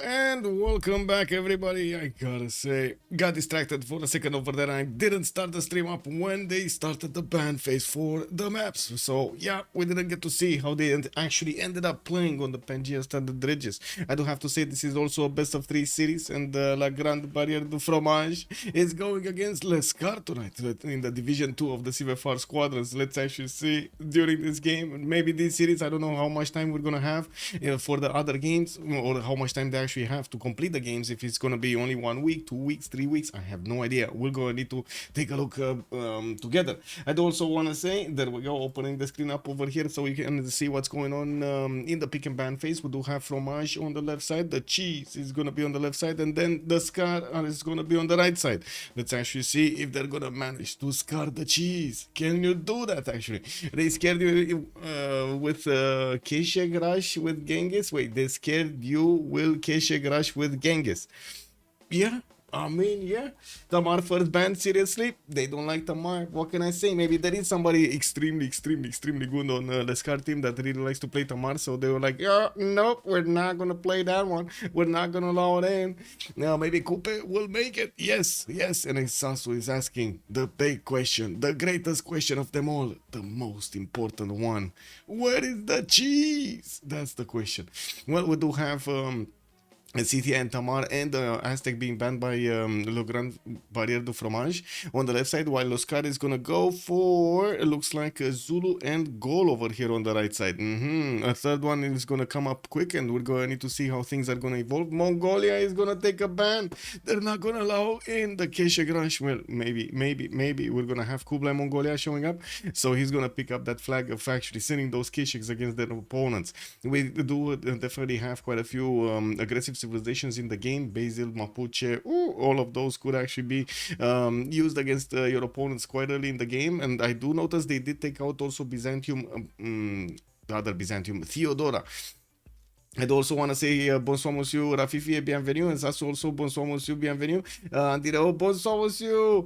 And welcome back, everybody. I gotta say, got distracted for a second over there. I didn't start the stream up when they started the ban phase for the maps. So, yeah, we didn't get to see how they actually ended up playing on the Pangea standard dredges. I do have to say, this is also a best of 3 series, and La Grande Barrière de Fromage is going against Lescar tonight in the Division 2 of the CivFR Squadrons. Let's actually see during this game, maybe this series. I don't know how much time we're gonna have for the other games, or how much time they actually have to complete the games. If it's gonna be only 1 week, 2 weeks, 3 weeks, I have no idea. We're gonna need to take a look together. I'd also want to say, there we go, opening the screen up over here so we can see what's going on in the pick and ban phase. We do have Fromage on the left side, the cheese is gonna be on the left side, and then the scar is gonna be on the right side. Let's actually see if they're gonna manage to scar the cheese. Can you do that? Actually, they scared you with Keshek Rush with Genghis. Wait, they scared you with Keshek Rush with Genghis. Yeah, I mean, yeah. Tamar first banned, seriously? They don't like Tamar. What can I say? Maybe there is somebody extremely good on Lescar team that really likes to play Tamar, so they were like, yeah, nope, we're not gonna play that one. We're not gonna allow it in. Now, maybe Coupe will make it. Yes. And Sasu is asking the big question, the greatest question of them all, the most important one. Where is the cheese? That's the question. Well, we do have City and Tamar and Aztec being banned by Le Grand Barrière de Fromage on the left side, while Oscar is gonna go for, it looks like Zulu and Gol over here on the right side. A third one is gonna come up quick, and we're gonna need to see how things are gonna evolve. Mongolia is gonna take a ban. They're not gonna allow in the Keshek Rush. Well, maybe we're gonna have Kublai Mongolia showing up, so he's gonna pick up that flag of actually sending those Kesheks against their opponents. We do definitely have quite a few aggressive civilizations in the game. Basil, Mapuche, all of those could actually be used against your opponents quite early in the game. And I do notice they did take out also Byzantium, the other Byzantium, Theodora. I'd also want to say bonsoir monsieur Rafifi et bienvenue, and that's also bonsoir monsieur bienvenue. Direo bonsoir monsieur,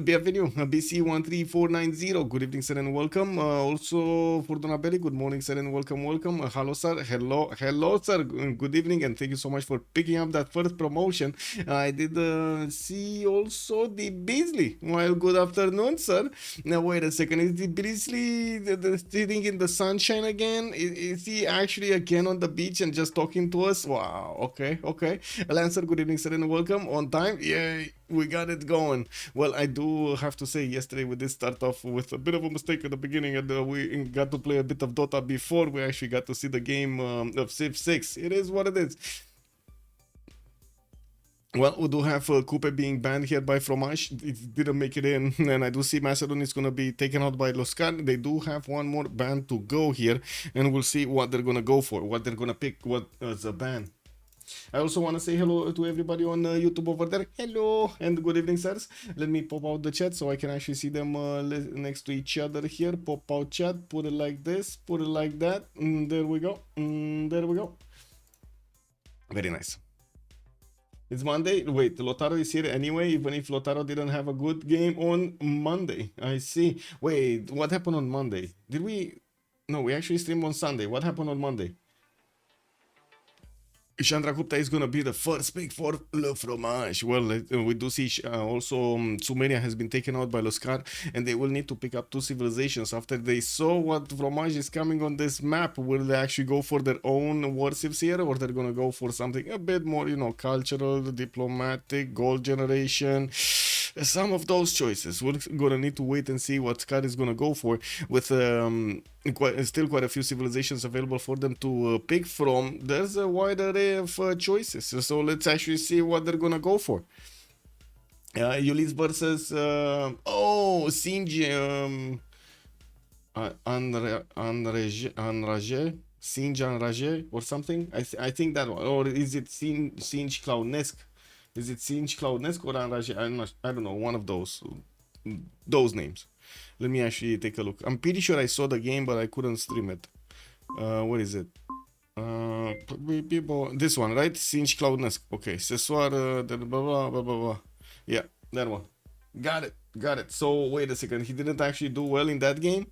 bienvenue. BC13490, good evening sir and welcome. Also Fortuna Belli, good morning sir and welcome. Hello sir, hello sir, good evening, and thank you so much for picking up that first promotion. I did see also the Beasley. Well, good afternoon sir. Now wait a second, is the Beasley sitting in the sunshine again? Is he actually again on the beach and just talking to us? Wow, okay. Lancer, good evening sir and welcome. On time? Yeah, we got it going. Well, I do have to say, yesterday we did start off with a bit of a mistake at the beginning, and we got to play a bit of Dota before we actually got to see the game of Civ6. It is what it is. Well, we do have Coupe being banned here by Fromage. It didn't make it in, and I do see Macedon is going to be taken out by Loscan. They do have one more ban to go here, and we'll see what they're going to go for, what they're going to pick, what as a ban. I also want to say hello to everybody on YouTube over there. Hello and good evening, sirs. Let me pop out the chat so I can actually see them next to each other here. Pop out chat, put it like this, put it like that. There we go. There we go. Very nice. It's Monday. Wait, Lotaro is here anyway, even if Lotaro didn't have a good game on Monday. I see. Wait, what happened on Monday? Did we... No, we actually streamed on Sunday. What happened on Monday? Chandragupta is going to be the first pick for Le Fromage. Well, we do see also Sumeria has been taken out by Loscar, and they will need to pick up 2 civilizations after they saw what Fromage is coming on this map. Will they actually go for their own war civs here, or they're going to go for something a bit more, you know, cultural, diplomatic, gold generation? Some of those choices. We're going to need to wait and see what Scar is going to go for, with still quite a few civilizations available for them to pick from. There's a wide array of choices, so let's actually see what they're going to go for. Julius versus Singe Anrage, Singe Anrage or something. I think that one, or is it Singe Cloudnesque? Is it Singe Cloudnesque or Anrage? I don't know, one of those names. Let me actually take a look. I'm pretty sure I saw the game, but I couldn't stream it. What is it? This one, right? Singe Cloudnesque. Okay, Cessoir, blah, blah, blah. Yeah, that one. Got it. So, wait a second. He didn't actually do well in that game?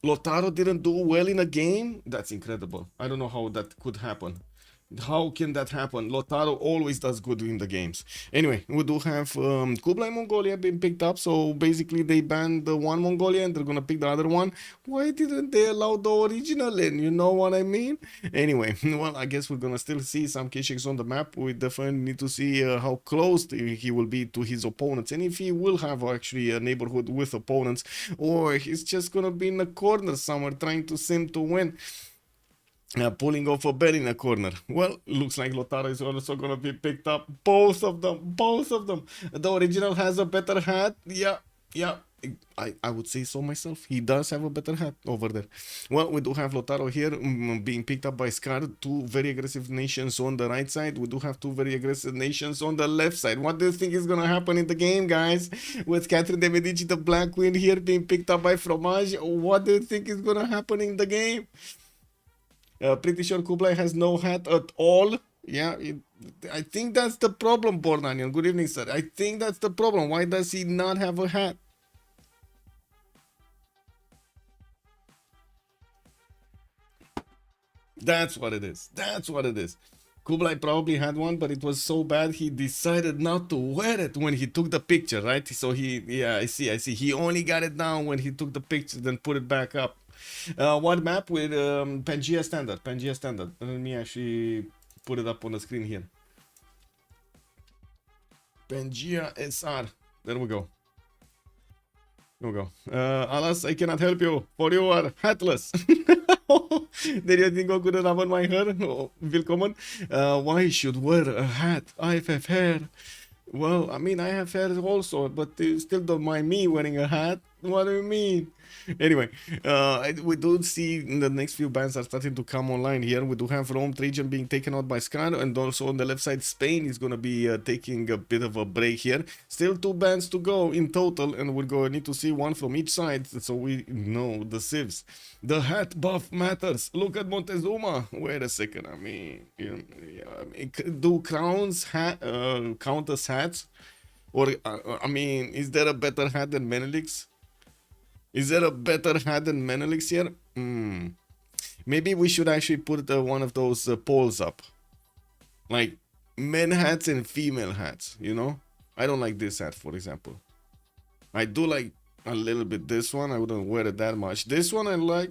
Lotaro didn't do well in a game? That's incredible. I don't know how that could happen. How can that happen? Lotaro always does good in the games. Anyway, we do have Kublai Mongolia being picked up. So basically, they banned the one Mongolia and they're gonna pick the other one. Why didn't they allow the original in? You know what I mean? Anyway, well, I guess we're gonna still see some Kishks on the map. We definitely need to see how close he will be to his opponents, and if he will have actually a neighborhood with opponents, or he's just gonna be in a corner somewhere trying to sim to win. Pulling off a bet in a corner. Well, looks like Lotaro is also gonna be picked up. Both of them, both of them. The original has a better hat. Yeah, yeah. I would say so myself. He does have a better hat over there. Well, we do have Lotaro here being picked up by Scar. Two very aggressive nations on the right side. We do have two very aggressive nations on the left side. What do you think is gonna happen in the game, guys? With Catherine de Medici, the Black Queen, here being picked up by Fromage. What do you think is gonna happen in the game? Pretty sure Kublai has no hat at all. Yeah, I think that's the problem, Bornanian. Good evening, sir. I think that's the problem. Why does he not have a hat? That's what it is. That's what it is. Kublai probably had one, but it was so bad he decided not to wear it when he took the picture, right? So yeah, I see. He only got it down when he took the picture, then put it back up. What map with Pangea Standard? Pangea Standard. Let me actually put it up on the screen here. Pangea SR. There we go. There we go. Alas, I cannot help you, for you are hatless. Did you think I couldn't have on my hair? Oh, willkommen. Why should wear a hat? I have hair. Well, I mean, I have hair also, but you still don't mind me wearing a hat. What do you mean? Anyway, we do see the next few bands are starting to come online here. We do have Rome Trajan being taken out by Scar, and also on the left side, Spain is going to be taking a bit of a break here. Still two bands to go in total, and we're going to need to see one from each side, so we know the civs. The hat buff matters. Look at Montezuma. Wait a second. I mean, do crowns count as hats? Or, I mean, is there a better hat than Menelik's? Is there a better hat than Menelik's here? Maybe we should actually put one of those polls up. Like, men hats and female hats, you know? I don't like this hat, for example. I do like a little bit this one. I wouldn't wear it that much. This one I like.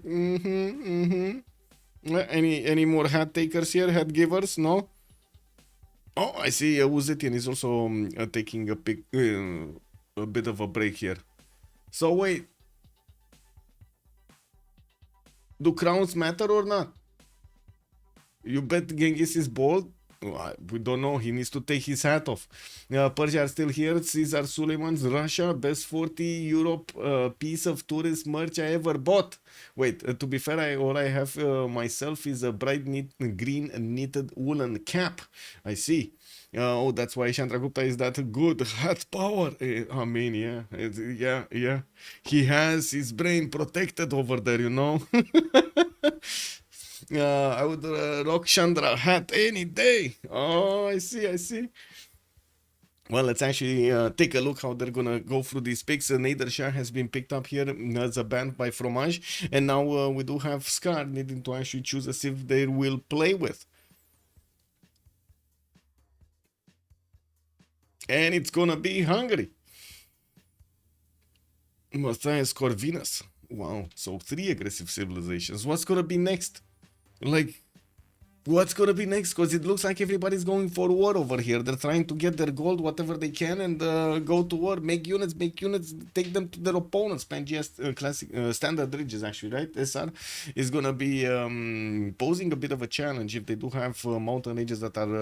Any more hat takers here? Hat givers? No? Oh, I see Uzetian is also taking a bit of a break here. So wait. Do crowns matter or not? You bet Genghis is bald? We don't know. He needs to take his hat off. Persia are still here. Caesar Suleiman's Russia. Best 40 Europe piece of tourist merch I ever bought. Wait, to be fair, all I have myself is a bright green knitted woolen cap. I see. Oh, that's why Chandragupta is that good. Hat power. I mean, yeah. He has his brain protected over there, you know. I would rock Chandra hat any day. Oh, I see. Well, let's actually take a look how they're gonna go through these picks. Nader Shah has been picked up here as a band by Fromage, and now we do have Scar needing to actually choose a civ they will play with. And it's gonna be Hungary. Matthias Corvinus. Wow, so 3 aggressive civilizations. What's gonna be next? Like, what's gonna be next? Because it looks like everybody's going for war over here. They're trying to get their gold, whatever they can, and go to war. Make units, take them to their opponents. Pangea classic standard ridges, actually, right? SR is gonna be posing a bit of a challenge if they do have mountain ridges that are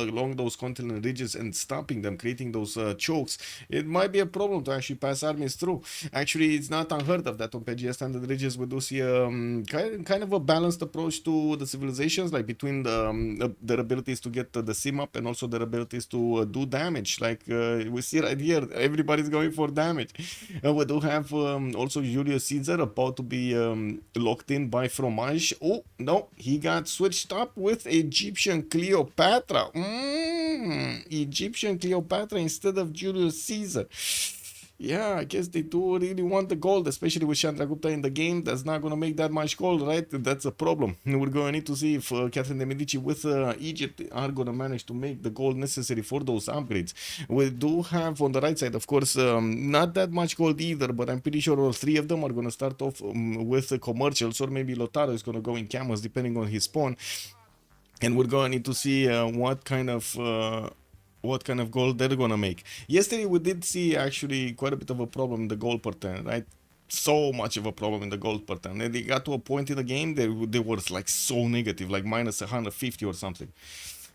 along those continental ridges and stopping them, creating those chokes. It might be a problem to actually pass armies through. Actually, it's not unheard of that on Pangea standard ridges we do see kind of a balanced approach to the civilizations, like between their abilities to get the sim up and also their abilities to do damage. Like we see right here, everybody's going for damage. We do have also Julius Caesar about to be locked in by Fromage. Oh no, he got switched up with Egyptian Cleopatra. Egyptian Cleopatra instead of Julius Caesar. Yeah, I guess they do really want the gold, especially with Chandragupta in the game. That's not going to make that much gold, right? That's a problem. We're going to need to see if Catherine de Medici with Egypt are going to manage to make the gold necessary for those upgrades. We do have on the right side, of course, not that much gold either, but I'm pretty sure all three of them are going to start off with commercials, or maybe Lotaro is going to go in camels depending on his spawn. And we're going to need to see what kind of gold they're gonna make. Yesterday we did see actually quite a bit of a problem in the gold per turn, right? So much of a problem in the gold per turn. And they got to a point in the game they were like so negative, like minus 150 or something.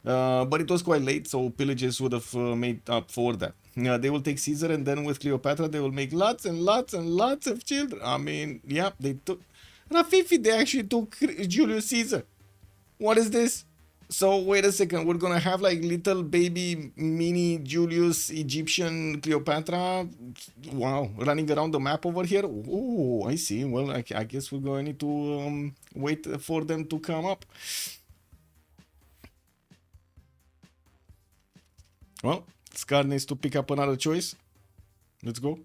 But it was quite late, so pillages would have made up for that. They will take Caesar, and then with Cleopatra they will make lots and lots and lots of children. I mean, yeah, they took Rafifi. They actually took Julius Caesar. What is this? So wait a second, we're gonna have like little baby mini Julius Egyptian Cleopatra, wow, running around the map over here. Oh, I see. Well, I guess we're going to need to wait for them to come up. Well, Scar needs to pick up another choice. Let's go.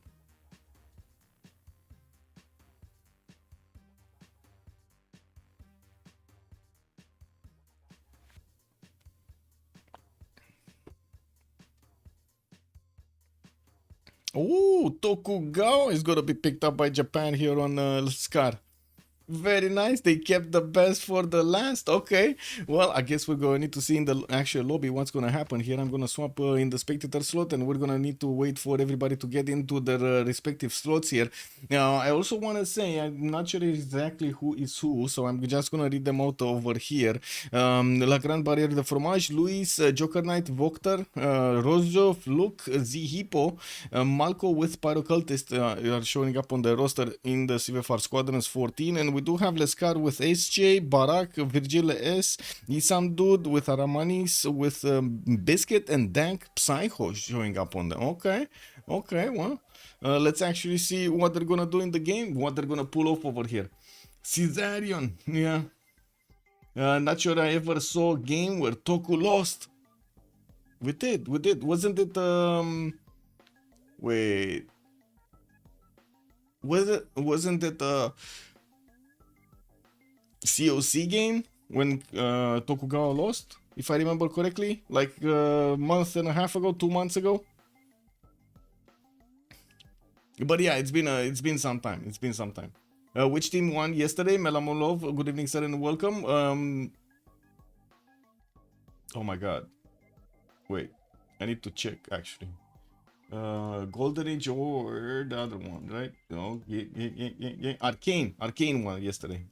Oh, Tokugawa is gonna be picked up by Japan here on Scar. Very nice. They kept the best for the last. Okay. Well, I guess we're going to need to see in the actual lobby what's going to happen here. I'm going to swap in the spectator slot, and we're going to need to wait for everybody to get into their respective slots here. Now, I also want to say I'm not sure exactly who is who, so I'm just going to read them out over here. La Grande Barrière de Fromage, Luis, Joker Knight, VOKTR, Rozeau, Luke, Z-Hippo, Malko with Pyrocultist are showing up on the roster in the CivFR Squadrons 14, and we do have Lescar with SJ, Barak, Virgil S, IssamDude with Aramanis, with Biscuit, and Dankpsycho showing up on them. Okay, well, let's actually see what they're gonna do in the game, what they're gonna pull off over here. Caesarion, yeah. Not sure I ever saw a game where Toku lost. We did. Wasn't it, wait. Wasn't it, COC game when Tokugawa lost, if I remember correctly, like a month and a half ago, 2 months ago. But yeah, it's been some time. Which team won yesterday? Melamolov, good evening, sir, and welcome. Oh my god. Wait, I need to check actually. Golden Age or the other one, right? No, yeah. Arcane won yesterday.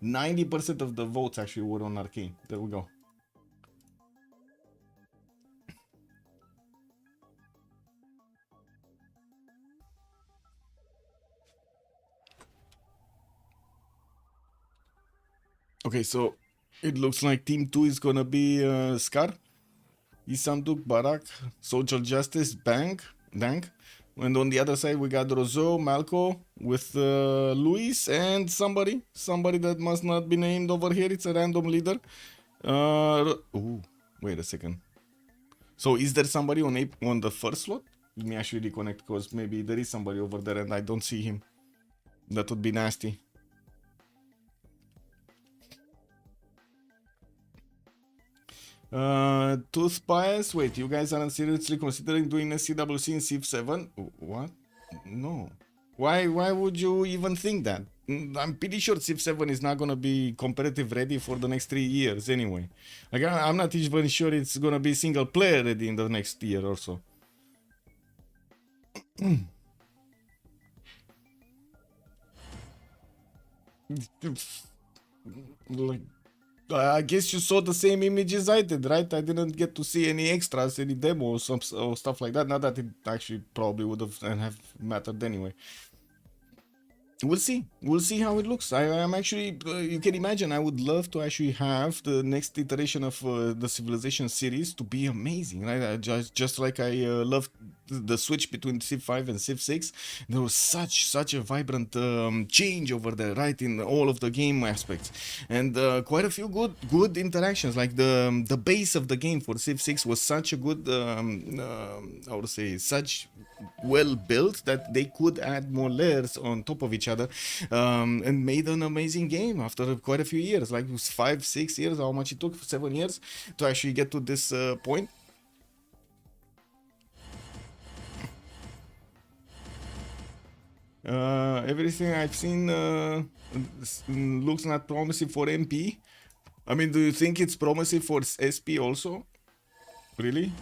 90% of the votes actually were on Arcane. There we go. Okay, so it looks like Team 2 is gonna be Scar, IssamDude, Barak, Social Justice, Dank. And on the other side, we got Rozeau, Malko with Luis and somebody that must not be named over here. It's a random leader. Ooh, wait a second. So is there somebody on the first slot? Let me actually reconnect, because maybe there is somebody over there and I don't see him. That would be nasty. Tooth Pies, wait, you guys aren't seriously considering doing SCWC in Civ7? What? No. Why would you even think that? I'm pretty sure Civ7 is not gonna be competitive ready for the next 3 years anyway. Like, I'm not even sure it's gonna be single player ready in the next year or so. Like, I guess you saw the same images I did, right? I didn't get to see any extras, any demos or stuff like that. Not that it actually probably would have mattered anyway. We'll see. we'll see how it looks. I'm actually, you can imagine, I would love to actually have the next iteration of the Civilization series to be amazing, right? Just like I loved the switch between Civ 5 and Civ 6. There was such a vibrant change over there, right, in all of the game aspects, and quite a few good interactions. Like the base of the game for Civ 6 was such a good, I would say, such well built that they could add more layers on top of each other, and made an amazing game after quite a few years. Like it was 5-6 years, how much it took, 7 years to actually get to this point. Everything I've seen looks not promising for MP. I mean, do you think it's promising for SP also? Really?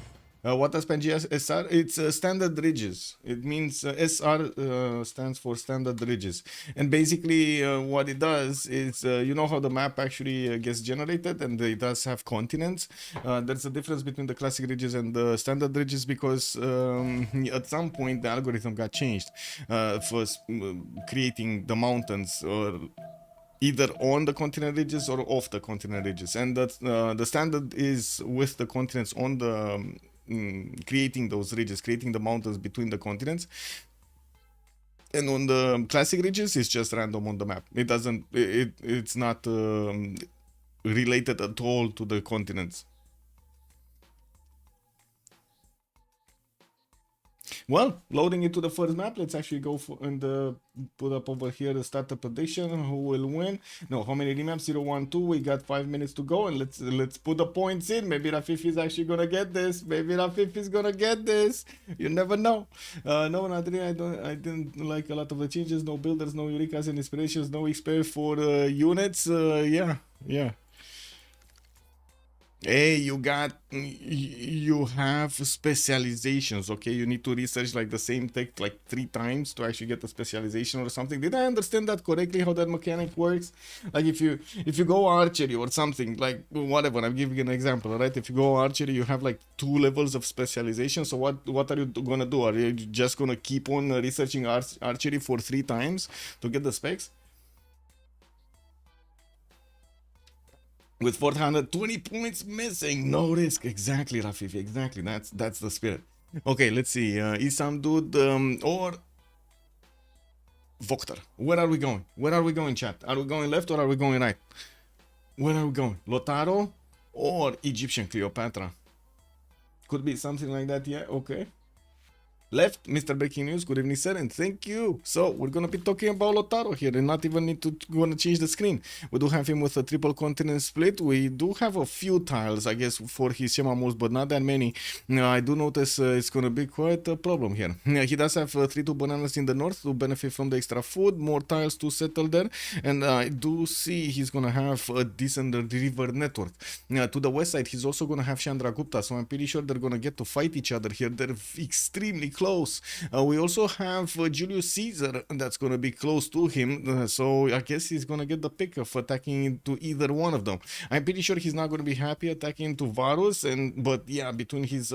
What does Pangea SR? It's standard ridges. It means SR stands for standard ridges. And basically what it does is, you know how the map actually gets generated and it does have continents. There's a difference between the classic ridges and the standard ridges because at some point the algorithm got changed for creating the mountains, or either on the continent ridges or off the continent ridges, and that the standard is with the continents on the creating those ridges, creating the mountains between the continents, and on the classic ridges it's just random on the map. It doesn't, it's not related at all to the continents. Well, loading into the first map, let's actually go for and put up over here the starter prediction. Who will win? No, how many remaps? 0, 1, 2. We got 5 minutes to go, and let's put the points in. Maybe Rafif is actually gonna get this. Maybe Rafif is gonna get this. You never know. No, not really. I didn't like a lot of the changes. No builders, no Eureka's and inspirations, no XP for units. Yeah. Hey, you have specializations, okay? You need to research like the same tech like 3 times to actually get the specialization or something. Did I understand that correctly, how that mechanic works? Like if you go archery or something, like whatever, I'm giving an example, right? If you go archery, you have like 2 levels of specialization. So what are you gonna do? Are you just gonna keep on researching archery for 3 times to get the specs? With 420 points missing, no risk. Exactly, Rafif. Exactly. That's the spirit. Okay, let's see. IssamDude or VOKTR. Where are we going? Where are we going, chat? Are we going left or are we going right? Where are we going? Lotaro or Egyptian Cleopatra? Could be something like that. Yeah. Okay. Left, Mr. Breaking News, good evening, sir, and thank you. So we're gonna be talking about Lotaro here, and not even need to gonna change the screen. We do have him with a triple continent split. We do have a few tiles, I guess, for his Shemamos, but not that many. I do notice it's gonna be quite a problem here. He does have 3-2 bananas in the north to benefit from the extra food, more tiles to settle there, and I do see he's gonna have a decent river network. To the west side, he's also gonna have Chandragupta, so I'm pretty sure they're gonna get to fight each other here. They're extremely close. We also have Julius Caesar that's going to be close to him, so I guess he's going to get the pick of attacking into either one of them. I'm pretty sure he's not going to be happy attacking into Varus, but yeah, between his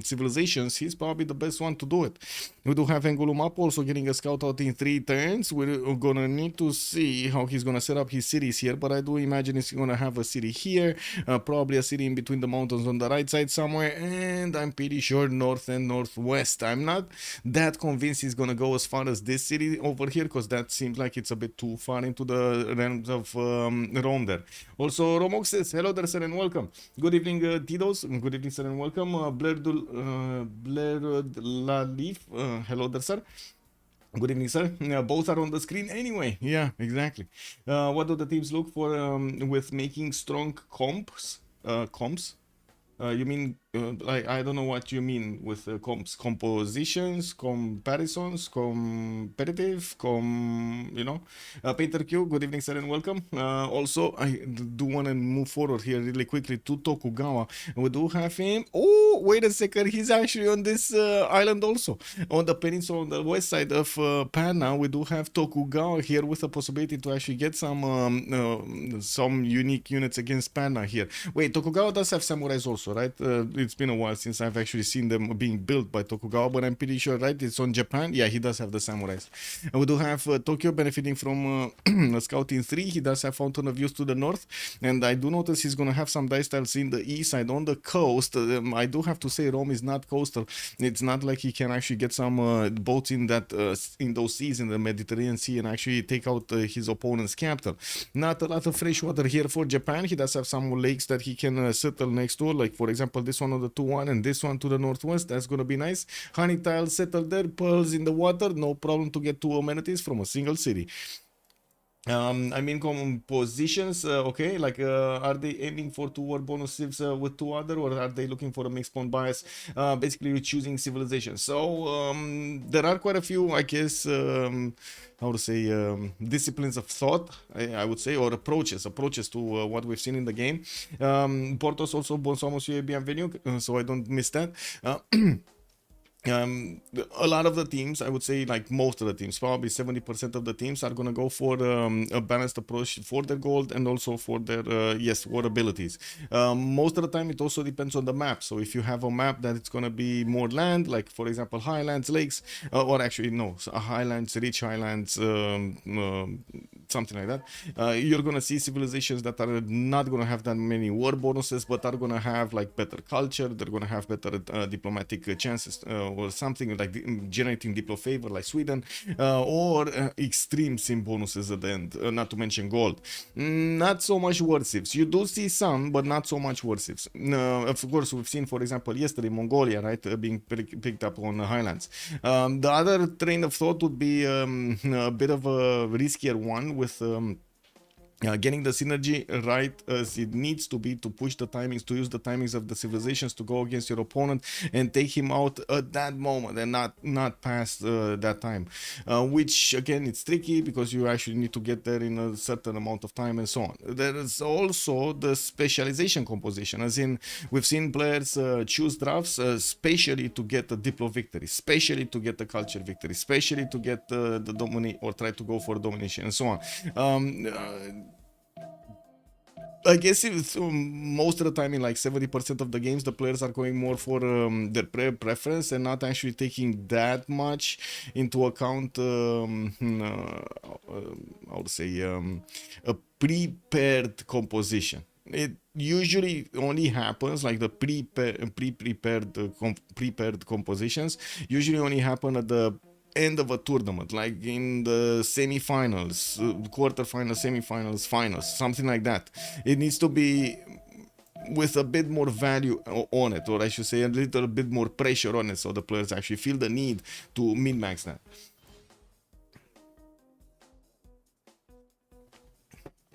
civilizations, he's probably the best one to do it. We do have Engulumapo also getting a scout out in 3 turns. We're going to need to see how he's going to set up his cities here, but I do imagine he's going to have a city here, probably a city in between the mountains on the right side somewhere, and I'm pretty sure north and northwest. I'm not that convinced he's gonna go as far as this city over here, because that seems like it's a bit too far into the realms of Rome there. Also, Romox says, hello there, sir, and welcome. Good evening, Tidos. Good evening, sir, and welcome. Blair La Leaf. Hello there, sir. Good evening, sir. Both are on the screen anyway. Yeah, exactly. What do the teams look for with making strong comps? You mean, I don't know what you mean with comps. Compositions, comparisons, competitive, Painter Q, good evening, sir, and welcome. Also, I do want to move forward here really quickly to Tokugawa. We do have him. Oh, wait a second. He's actually on this island also. On the peninsula on the west side of Panna, we do have Tokugawa here with the possibility to actually get some unique units against Panna here. Wait, Tokugawa does have samurais also, right? it's been a while since I've actually seen them being built by Tokugawa, but I'm pretty sure, right? It's on Japan. Yeah, he does have the samurais. And we do have Tokyo benefiting from Scouting 3. He does have Fountain of Youth to the north, and I do notice he's gonna have some dice styles in the east side on the coast. I do have to say Rome is not coastal. It's not like he can actually get some boats in that in those seas in the Mediterranean Sea and actually take out his opponent's capital. Not a lot of fresh water here for Japan. He does have some lakes that he can settle next door, like for example this one on the 2-1 and this one to the northwest. That's gonna be nice. Honey tiles settled there, pearls in the water, no problem to get two amenities from a single city. I mean compositions, okay, like are they aiming for 2 war bonus civs with 2 other, or are they looking for a mixed pawn bias? Basically we're choosing civilization. So there are quite a few, I guess, how to say, disciplines of thought, I would say, or approaches to what we've seen in the game. Portos also, bonsoir monsieur, bienvenue, so I don't miss that. A lot of the teams, I would say, like most of the teams, probably 70% of the teams are going to go for a balanced approach for their gold and also for their yes, war abilities. Most of the time it also depends on the map. So if you have a map that it's going to be more land, like for example highlands, lakes, or actually no, highlands, rich highlands, something like that, you're going to see civilizations that are not going to have that many war bonuses, but are going to have like better culture, they're going to have better diplomatic chances, or something like generating diplo favor like Sweden, or extreme sim bonuses at the end, not to mention gold. Not so much war civs. You do see some, but not so much war civs. Of course, we've seen, for example, yesterday Mongolia, right, being picked up on the highlands. The other train of thought would be a bit of a riskier one with getting the synergy right as it needs to be, to push the timings, to use the timings of the civilizations to go against your opponent and take him out at that moment and not past that time, which again it's tricky because you actually need to get there in a certain amount of time and so on. There is also the specialization composition, as in we've seen players choose drafts specially to get a diplo victory, specially to get the culture victory, specially to get the dominate or try to go for domination and so on. I guess it's most of the time in like 70% of the games the players are going more for their preference and not actually taking that much into account how to say a prepared composition. It usually only happens, like the prepared compositions usually only happen at the end of a tournament, like in the semi-finals, quarterfinals, semi-finals, finals, something like that. It needs to be with a bit more value on it, or I should say a little bit more pressure on it, so the players actually feel the need to min-max that.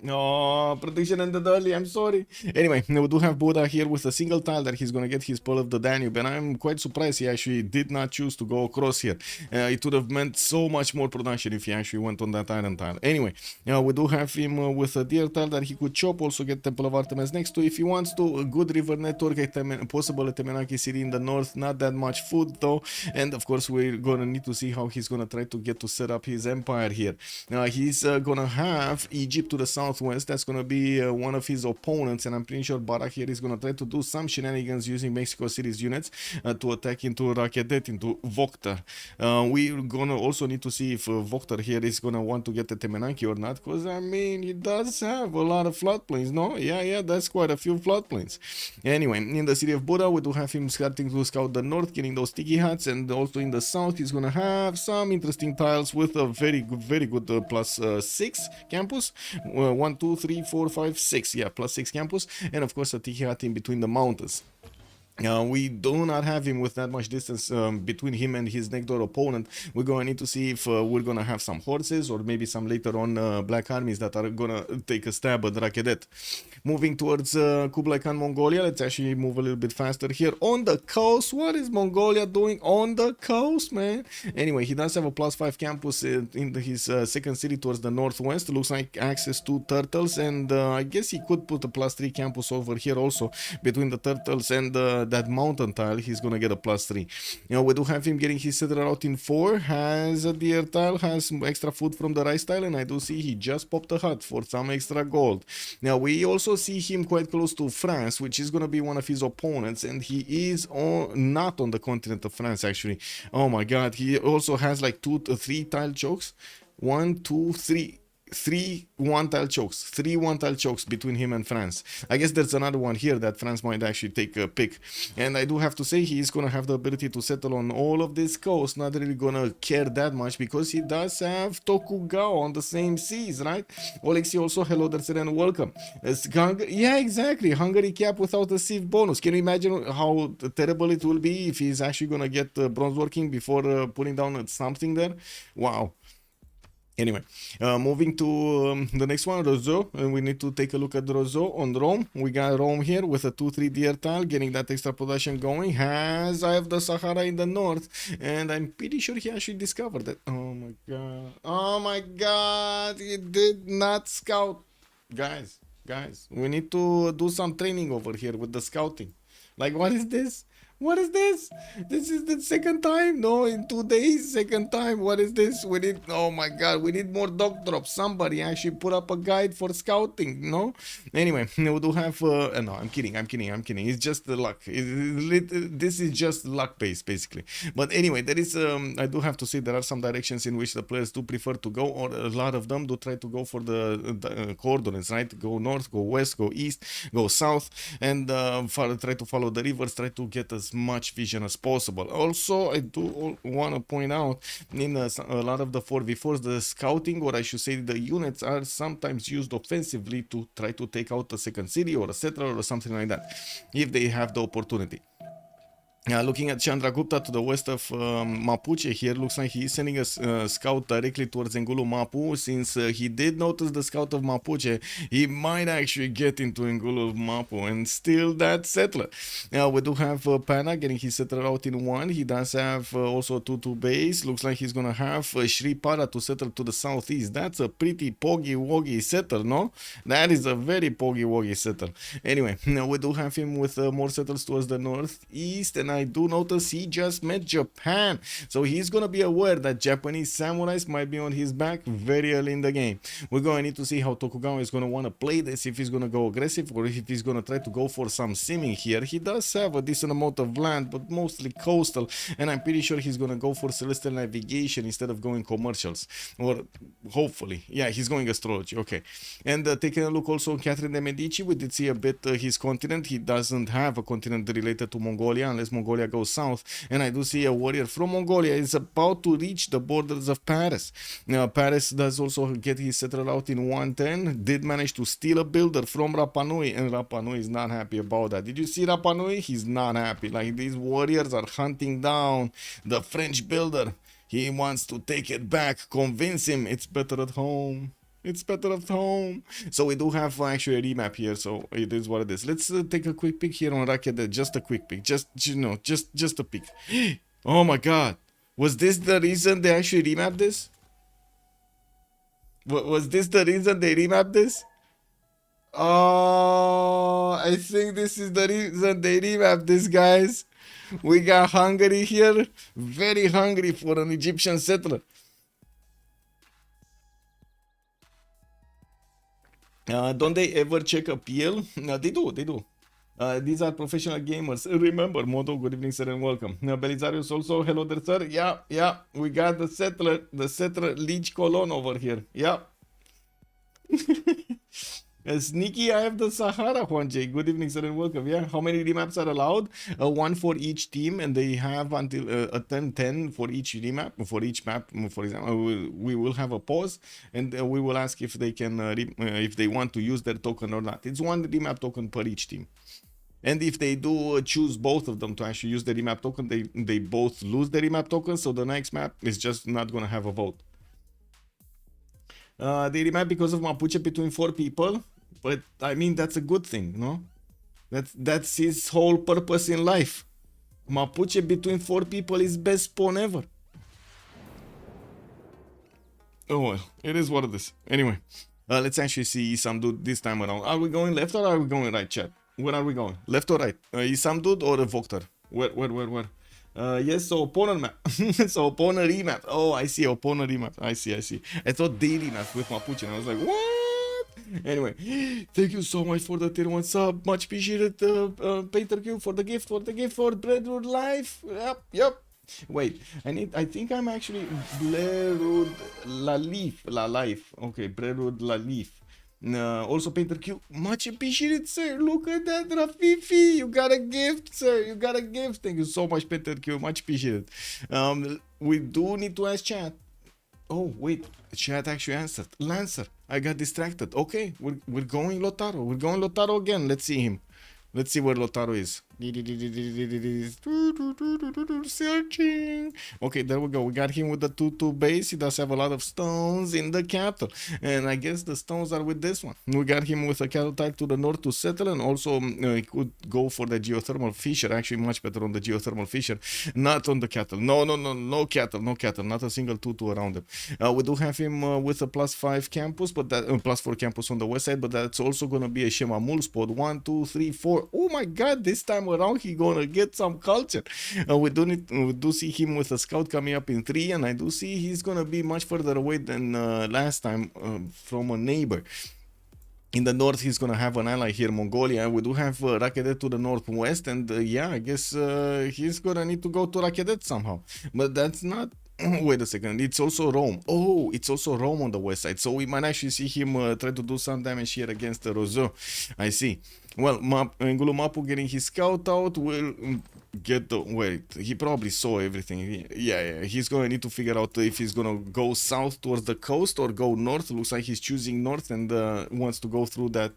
No, prediction ended early, I'm sorry. Anyway, we do have Buddha here with a single tile that he's gonna get his Pearl of the Danube, and I'm quite surprised he actually did not choose to go across here. It would have meant so much more production if he actually went on that iron tile. Anyway, we do have him with a deer tile that he could chop, also get Temple of Artemis next to if he wants to. A good river network, possible Temenaki City in the north, not that much food though, and of course we're gonna need to see how he's gonna try to get to set up his empire here. He's gonna have Egypt to the southwest. That's gonna be one of his opponents, and I'm pretty sure Barak here is gonna try to do some shenanigans using Mexico City's units to attack into Rakedet, into VOKTR. We're gonna also need to see if VOKTR here is gonna want to get the Temenaki or not, because I mean he does have a lot of floodplains, no? Yeah, that's quite a few floodplains. Anyway, in the city of Buddha we do have him starting to scout the north, getting those sticky huts, and also in the south he's gonna have some interesting tiles with a very good plus 6 campus. 1, 2, 3, 4, 5, 6, yeah, plus 6 campus, and of course a tiki hut in between the mountains. We do not have him with that much distance between him and his next door opponent. We're going to need to see if we're going to have some horses or maybe some later on black armies that are going to take a stab at Rakedet. Moving towards Kublai Khan, Mongolia. Let's actually move a little bit faster here. On the coast, what is Mongolia doing on the coast, man? Anyway, he does have a plus 5 campus in his second city towards the northwest. Looks like access to turtles, and I guess he could put a plus 3 campus over here also between the turtles and that mountain tile, he's gonna get a +3. You know, we do have him getting his settler out in 4, has a deer tile, has some extra food from the rice tile, and I do see he just popped a hut for some extra gold. Now we also see him quite close to France, which is gonna be one of his opponents, and he is not on the continent of France actually. Oh my god, he also has like 2 to 3 tile chokes. 1, 2, 3. 3 one-tile chokes, 3 one-tile chokes between him and France. I guess there's another one here that France might actually take a pick. And I do have to say he's gonna have the ability to settle on all of this coast, not really gonna care that much because he does have Tokugawa on the same seas, right? Alexi also, hello there and welcome. Yeah, exactly, Hungary cap without a Civ bonus. Can you imagine how terrible it will be if he's actually gonna get bronze working before putting down something there? Wow. Anyway, moving to the next one, Rozeau, and we need to take a look at Rozeau on Rome. We got Rome here with a 2-3 deer tile, getting that extra production going. Has I have the Sahara in the north, and I'm pretty sure he actually discovered it. Oh my god! Oh my god! He did not scout, guys. We need to do some training over here with the scouting. Like, what is this? What is this? This is the second time? No, in 2 days, second time. What is this? We need, oh my god, we need more dog drops. Somebody actually put up a guide for scouting, no? Anyway, we do have, no, I'm kidding. It's just the luck. This is just luck based, basically. But anyway, there is, I do have to say there are some directions in which the players do prefer to go, or a lot of them do try to go for the coordinates, right? Go north, go west, go east, go south, and try to follow the rivers, try to get as much vision as possible. Also, I do want to point out in a lot of the 4v4s, the scouting, or I should say the units, are sometimes used offensively to try to take out a second city or a settler or something like that, if they have the opportunity. Looking at Chandragupta to the west of Mapuche here, looks like he's sending a scout directly towards Ngulu Mapu. Since he did notice the scout of Mapuche, he might actually get into Ngulu Mapu and steal that settler. We do have Pana getting his settler out in 1. He does have also 2-2 base. Looks like he's gonna have Sri Para to settle to the southeast. That's a pretty poggy-woggy settler, no? That is a very poggy-woggy settler. Anyway, we do have him with more settlers towards the northeast, and I do notice he just met Japan, so he's gonna be aware that Japanese samurais might be on his back very early in the game. We're going to need to see how Tokugawa is gonna want to play this, if he's gonna go aggressive or if he's gonna try to go for some simming here. He does have a decent amount of land, but mostly coastal, and I'm pretty sure he's gonna go for celestial navigation instead of going commercials, or hopefully, yeah, he's going astrology. Okay, and taking a look also on Catherine de Medici, we did see a bit his continent. He doesn't have a continent related to Mongolia unless Mongolia goes south, and I do see a warrior from Mongolia is about to reach the borders of Paris. Now, Paris does also get his settler out in 110, did manage to steal a builder from Rapa Nui, and Rapa Nui is not happy about that. Did you see Rapa Nui? He's not happy. Like, these warriors are hunting down the French builder. He wants to take it back, convince him it's better at home. It's better at home. So we do have actually a remap here, so it is what it is. Let's take a quick peek here on Racket, just a quick peek, just, you know, just a peek. Oh my god, was this the reason they actually remapped this? Was this the reason they remapped this? Oh, I think this is the reason they remapped this, guys. We got Hungary here, very hungry for an Egyptian settler. Don't they ever check a PL? They do. These are professional gamers. Remember, Modo, good evening, sir, and welcome. Belizarius also, hello there, sir. Yeah, we got the settler Leech Colon over here. Yeah. Sneaky, I have the Sahara, Juan J. Good evening, sir, and welcome. Yeah, how many remaps are allowed? 1 for each team, and they have until a 10 for each remap. For each map, for example, we will have a pause, and we will ask if they can, if they want to use their token or not. It's 1 remap token per each team. And if they do choose both of them to actually use the remap token, they both lose the remap token, so the next map is just not going to have a vote. They remap because of Mapuche between 4 people. But I mean, that's a good thing, no? That's his whole purpose in life. Mapuche between 4 people is best spawn ever. Oh well, it is what it is. Anyway, let's actually see IssamDude this time around. Are we going left or are we going right, chat? Where are we going? Left or right? IssamDude or VOKTR? Where? Yes, so opponent map. So opponent remap. Oh, I see, opponent remap. I see. I thought daily map with Mapuche, and I was like, what? Anyway, thank you so much for the tier 1 sub. Much appreciated, Painter Q, for the gift, for Breadwood Life. Yep. Wait, I think I'm actually Breadwood La Life. Okay, Breadwood La Leaf. Also Painter Q, much appreciated, sir. Look at that, Rafifi. You got a gift, sir. You got a gift. Thank you so much, Painter Q. Much appreciated. We do need to ask chat. Oh, wait. Chat actually answered. Lancer, I got distracted. Okay, we're going Lotaro. We're going Lotaro again. Let's see him. Let's see where Lotaro is. Searching. Okay, there we go. We got him with the 2-2 base. He does have a lot of stones in the capital. And I guess the stones are with this one. We got him with a cattle type to the north to settle. And also, he could go for the geothermal fissure. Actually, much better on the geothermal fissure. Not on the cattle. No cattle. Not a single 2-2 around him. We do have him with a +5 campus, but that +4 campus on the west side. But that's also going to be a Shemamul spot. 1, 2, 3, 4. Oh my god, this time around he gonna get some culture. We do see him with a scout coming up in 3, and I do see he's gonna be much further away than last time from a neighbor. In the north, he's gonna have an ally here, Mongolia. We do have Rakedet to the northwest, and yeah, I guess he's gonna need to go to Rakedet somehow. But that's not. Wait a second, it's also Rome. Oh, it's also Rome on the west side, so we might actually see him try to do some damage here against Rozeau. I see. Well, Ngulu Mapu getting his scout out will get the... Wait, he probably saw everything. Yeah, he's gonna need to figure out if he's gonna go south towards the coast or go north. Looks like he's choosing north and wants to go through that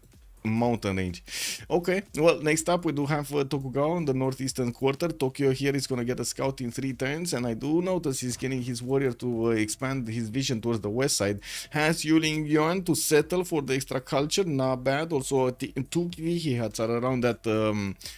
mountain range. Okay, well, next up we do have Tokugawa in the northeastern quarter. Tokyo here is gonna get a scout in 3 turns, and I do notice he's getting his warrior to expand his vision towards the west side. Has Yuling Yuan to settle for the extra culture, not bad. Also 2 Vihihats are around that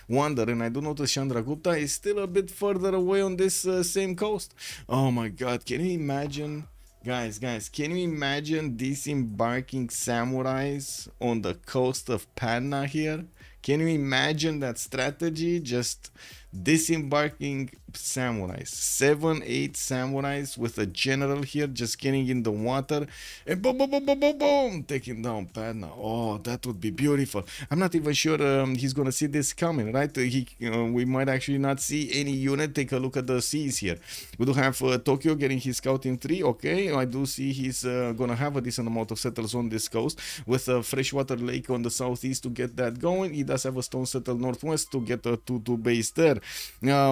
wonder, and I do notice Chandragupta is still a bit further away on this same coast. Oh my god, can you imagine? Guys, can you imagine disembarking samurais on the coast of Padna here? Can you imagine that strategy? Just disembarking samurais, 7-8 samurais with a general here just getting in the water and boom, taking down Padna. Oh, that would be beautiful. I'm not even sure he's gonna see this coming, right? We might actually not see any unit. Take a look at the seas here. We do have Tokyo getting his scout in 3. Okay, I do see he's gonna have a decent amount of settlers on this coast with a freshwater lake on the southeast to get that going. He does have a stone settle northwest to get a 2-2 base there.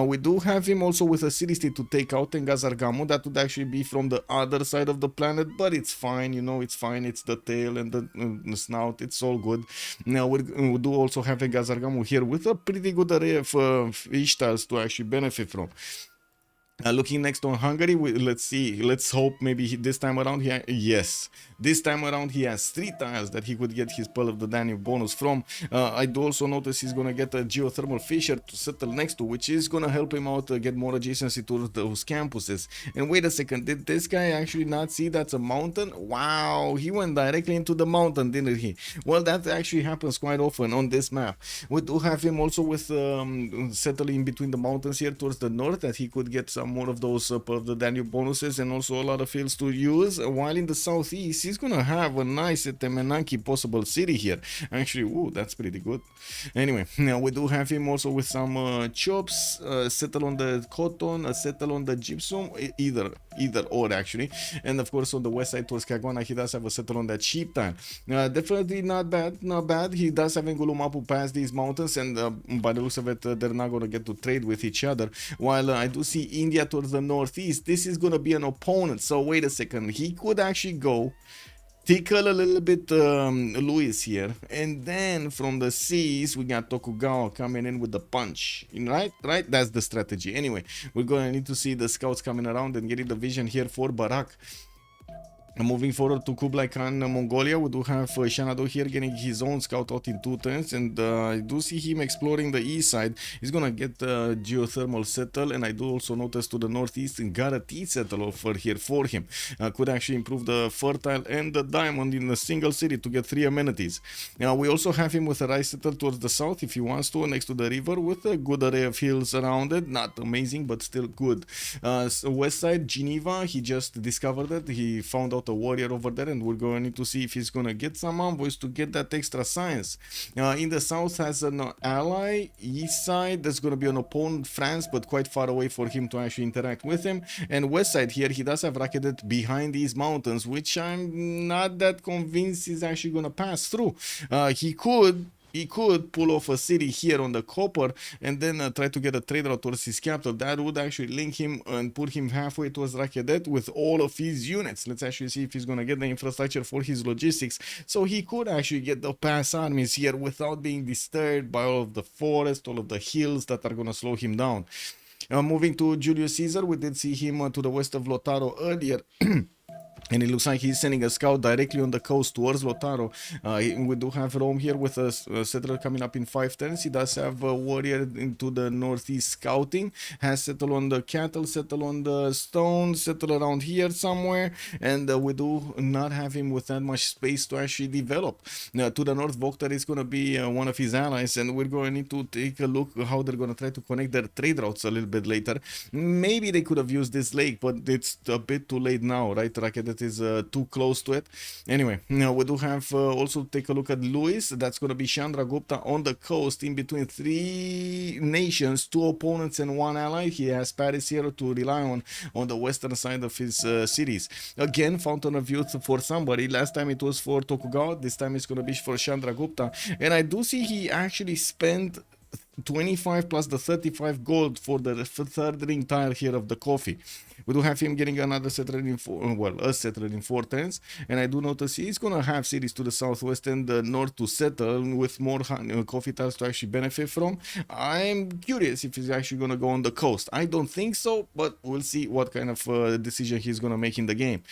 We do have him also with a city state to take out in Gazargamo. That would actually be from the other side of the planet, but it's fine, you know, it's fine. It's the tail and the snout, it's all good. Now we do also have a Gazargamo here with a pretty good array of fish tiles to actually benefit from. Looking next on Hungary, let's see. Let's hope maybe this time around this time around he has 3 tiles that he could get his Pearl of the Danube bonus from. I do also notice he's gonna get a geothermal fissure to settle next to, which is gonna help him out get more adjacency to those campuses. And wait a second, did this guy actually not see that's a mountain? Wow, he went directly into the mountain, didn't he? Well, that actually happens quite often on this map. We do have him also with settling between the mountains here towards the north, that he could get some more of those of the Danube bonuses and also a lot of fields to use, while in the southeast he's gonna have a nice Temenanki possible city here. Actually, ooh, that's pretty good. Anyway, now we do have him also with some chops, settle on the cotton, settle on the gypsum, either or actually, and of course on the west side towards Caguana he does have a settle on that sheep tile. Definitely not bad. He does have Ngulumapu past these mountains, and by the looks of it they're not gonna get to trade with each other, while I do see India towards the northeast. This is gonna be an opponent, so wait a second, he could actually go tickle a little bit Luis here, and then from the seas we got Tokugawa coming in with the punch, right? That's the strategy. Anyway, we're gonna need to see the scouts coming around and getting the vision here for Barak. Moving forward to Kublai Khan, Mongolia, we do have Chandragupta here getting his own scout out in 2 turns, and I do see him exploring the east side. He's gonna get geothermal settle, and I do also notice to the northeast and got a tea settle over here for him. Could actually improve the fertile and the diamond in a single city to get 3 amenities. Now we also have him with a rice settle towards the south if he wants to, next to the river, with a good array of hills around it. Not amazing, but still good. So west side, Geneva, he just discovered it. He found out a warrior over there, and we're going to need to see if he's gonna get some envoys to get that extra science. In the south has an ally. East side, there's gonna be an opponent, France, but quite far away for him to actually interact with him. And west side here, he does have rocketed behind these mountains, which I'm not that convinced he's actually gonna pass through. He could pull off a city here on the copper and then try to get a trade route towards his capital. That would actually link him and put him halfway towards Rakedet with all of his units. Let's actually see if he's going to get the infrastructure for his logistics. So he could actually get the pass armies here without being disturbed by all of the forest, all of the hills that are going to slow him down. Moving to Julius Caesar, we did see him to the west of Lotaro earlier. And it looks like he's sending a scout directly on the coast towards Lotaro. We do have Rome here with a settler coming up in 5 turns. He does have a warrior into the northeast scouting. Has settled on the cattle, settle on the stone, settle around here somewhere. And we do not have him with that much space to actually develop. To the north, VOKTR is going to be one of his allies. And we're going to need to take a look how they're going to try to connect their trade routes a little bit later. Maybe they could have used this lake, but it's a bit too late now, right? That is too close to it. Anyway, now we do have also take a look at Louis. That's going to be Chandragupta on the coast in between 3 nations, 2 opponents and 1 ally. He has Paris here to rely on the western side of his cities. Again, fountain of youth for somebody. Last time it was for Tokugawa. This time it's going to be for Chandragupta. And I do see he actually spent 25 plus the 35 gold for the third ring tile here of the coffee. We do have him getting another settler in 4, well, a settler in 4 turns, and I do notice he's gonna have cities to the southwest and the north to settle with more coffee tiles to actually benefit from. I'm curious if he's actually gonna go on the coast. I don't think so, but we'll see what kind of decision he's gonna make in the game.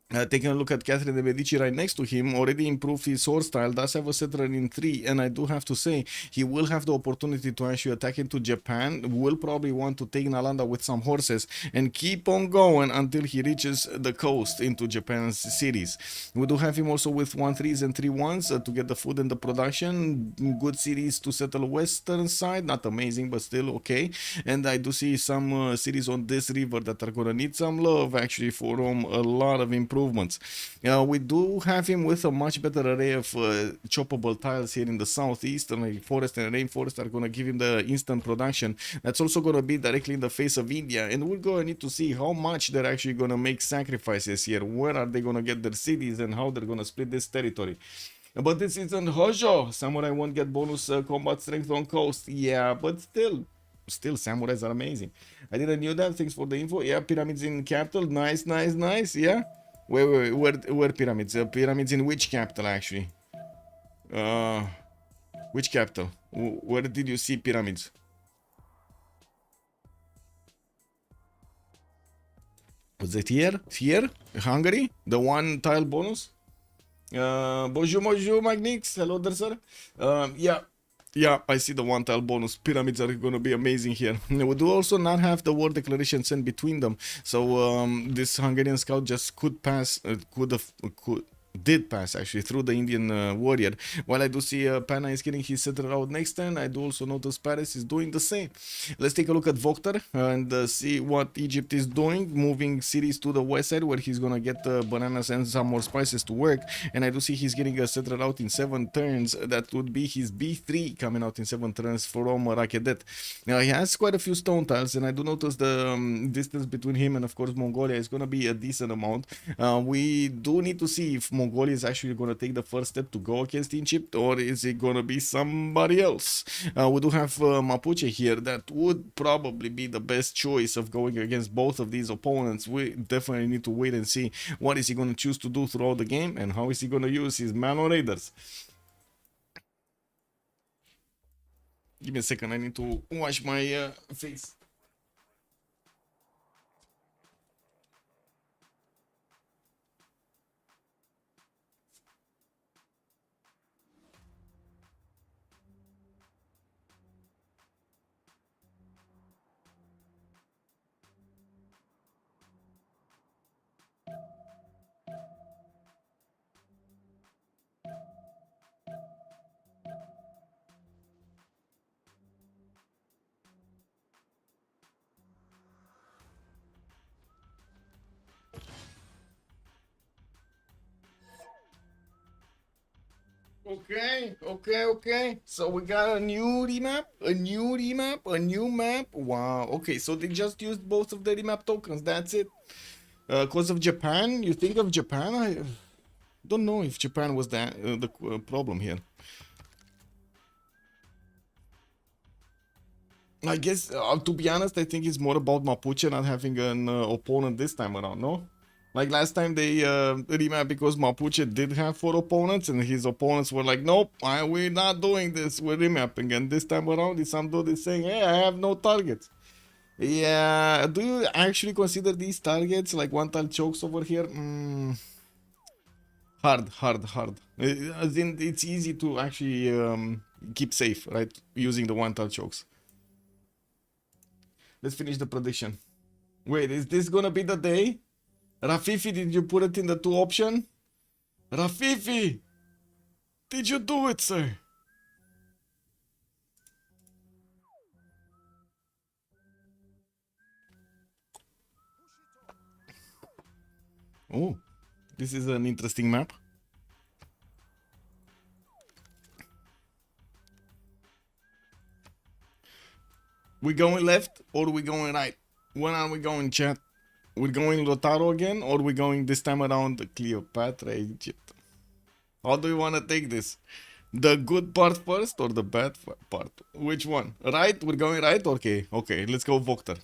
Taking a look at Catherine de Medici right next to him, already improved his horse style, does have a settler in 3, and I do have to say, he will have the opportunity to actually attack into Japan, will probably want to take Nalanda with some horses, and keep on going until he reaches the coast into Japan's cities. We do have him also with 1-3s and 3-1s to get the food and the production, good cities to settle western side, not amazing, but still okay, and I do see some cities on this river that are gonna need some love actually for a lot of improvements. We do have him with a much better array of choppable tiles here in the southeast, and forest and rainforest are going to give him the instant production. That's also going to be directly in the face of India, and we're going to need to see how much they're actually going to make sacrifices here. Where are they going to get their cities and how they're going to split this territory? But this isn't Hojo. Samurai won't get bonus combat strength on coast. Yeah, but still samurais are amazing. I didn't know that. Thanks for the info. Yeah, pyramids in capital. Nice. Yeah. Where pyramids? Pyramids in which capital, actually? Which capital? Where did you see pyramids? Was it here? Here? Hungary? The 1 tile bonus? Bonjour, Magnix. Hello there, sir. Yeah, I see the 1 tile bonus. Pyramids are gonna be amazing here. We do also not have the war declaration sent between them, so this Hungarian scout just could pass, did pass actually through the Indian warrior. While I do see Panna is getting his settler out next turn, I do also notice Paris is doing the same. Let's take a look at VOKTR and see what Egypt is doing, moving cities to the west side where he's gonna get bananas and some more spices to work. And I do see he's getting a settler out in 7 turns. That would be his B3 coming out in 7 turns from Rakedet. Now he has quite a few stone tiles, and I do notice the distance between him and of course Mongolia is gonna be a decent amount. We do need to see if Mongolia is actually going to take the first step to go against Egypt, or is it going to be somebody else? We do have Mapuche here. That would probably be the best choice of going against both of these opponents. We definitely need to wait and see what is he going to choose to do throughout the game, and how is he going to use his Mano Raiders. Give me a second, I need to wash my face. Okay. So we got a new remap, a new map. Wow. Okay, so they just used both of the remap tokens. That's it. Cause of Japan, you think of Japan? I don't know if Japan was the problem here. I guess, to be honest, I think it's more about Mapuche not having an opponent this time around, no? Like last time they remapped because Mapuche did have 4 opponents and his opponents were like, nope, we're not doing this, we're remapping. And this time around, IssamDude is saying, hey, I have no targets. Yeah, do you actually consider these targets like one-tile chokes over here? Hard. As in, it's easy to actually keep safe, right? Using the one-tile chokes. Let's finish the prediction. Wait, is this gonna be the day? Rafifi, did you put it in the 2 option? Rafifi! Did you do it, sir? Oh, this is an interesting map. We going left or we going right? When are we going, chat? We're going Lotaro again or we going this time around Cleopatra, Egypt? How do you want to take this? The good part first or the bad part? Which one? Right? We're going right? Okay, let's go VOKTR.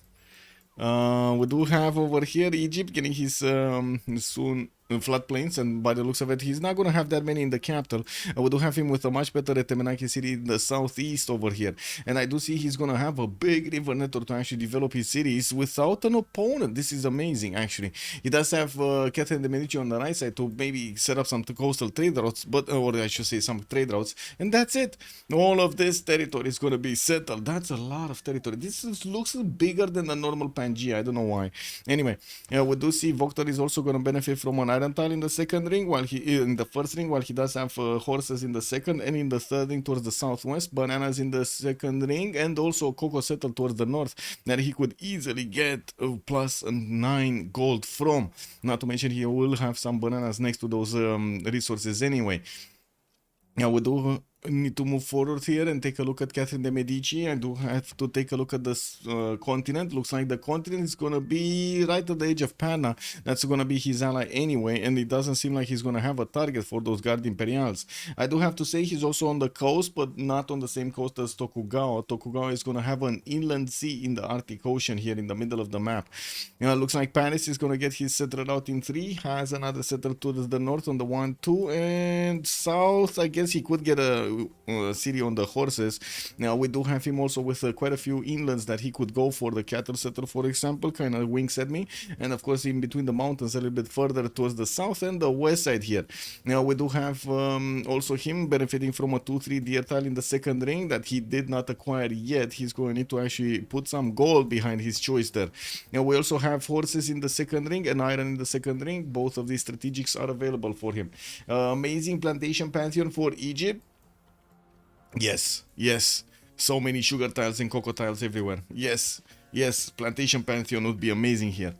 We do have over here Egypt getting his soon floodplains, and by the looks of it, he's not gonna have that many in the capital. We do have him with a much better Temenaki city in the southeast over here, and I do see he's gonna have a big river network to actually develop his cities without an opponent. This is amazing, actually. He does have Catherine de Medici on the right side to maybe set up some coastal trade routes, but or I should say some trade routes, and that's it. All of this territory is gonna be settled. That's a lot of territory. Looks bigger than the normal Pangea. I don't know why. Anyway, we do see VOKTR is also gonna benefit from an iron tile in the second ring, while in the first ring, while he does have horses in the second, and in the third ring towards the southwest, bananas in the second ring, and also cocoa settle towards the north that he could easily get plus 9 gold from. Not to mention he will have some bananas next to those resources anyway. Now we do need to move forward here and take a look at Catherine de Medici. I do have to take a look at this continent. Looks like the continent is gonna be right at the edge of Panna. That's gonna be his ally anyway, and it doesn't seem like he's gonna have a target for those Guard Imperials. I do have to say he's also on the coast, but not on the same coast as Tokugawa. Tokugawa is gonna have an inland sea in the Arctic Ocean here in the middle of the map. Looks like Paris is gonna get his settler out in 3, has another settler to the north on the 1, 2, and south. I guess he could get a city on the horses. Now we do have him also with quite a few inlands that he could go for. The cattle settler, for example, kind of winks at me, and of course in between the mountains a little bit further towards the south and the west side here. Now we do have also him benefiting from a 2-3 deer tile in the second ring that he did not acquire yet. He's going to need to actually put some gold behind his choice there. Now we also have horses in the second ring and iron in the second ring. Both of these strategics are available for him. Amazing plantation pantheon for Egypt. Yes. So many sugar tiles and cocoa tiles everywhere. Yes. Plantation pantheon would be amazing here.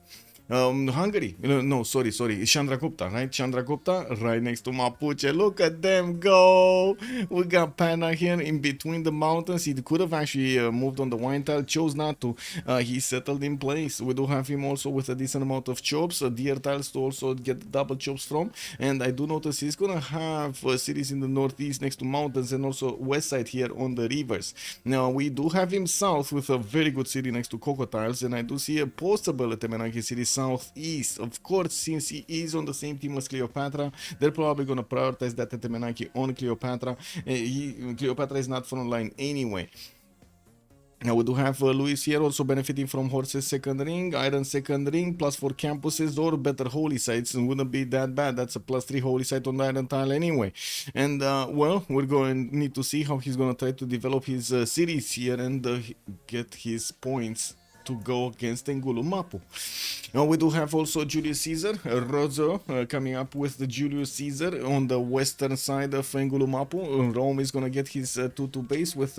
Hungary. No, sorry. It's Chandragupta, right? Chandragupta, right next to Mapuche. Look at them go. We got Panna here in between the mountains. He could have actually moved on the wine tile, chose not to. He settled in place. We do have him also with a decent amount of chops, deer tiles to also get double chops from. And I do notice he's gonna have cities in the northeast next to mountains and also west side here on the rivers. Now we do have him south with a very good city next to cocoa tiles, and I do see a possible Temenaki city southeast. Of course, since he is on the same team as Cleopatra, they're probably going to prioritize that Temenaki on Cleopatra. Cleopatra is not frontline anyway. Now we do have Luis here also benefiting from horses second ring, iron second ring, plus 4 campuses or better holy sites, and wouldn't be that bad. That's a plus 3 holy site on the iron tile anyway. And well, we're going to need to see how he's going to try to develop his cities here and get his points to go against Ngulumapu. Now we do have also Julius Caesar, Rozeau coming up with the Julius Caesar on the western side of Ngulumapu. Rome is gonna get his 2-2 base with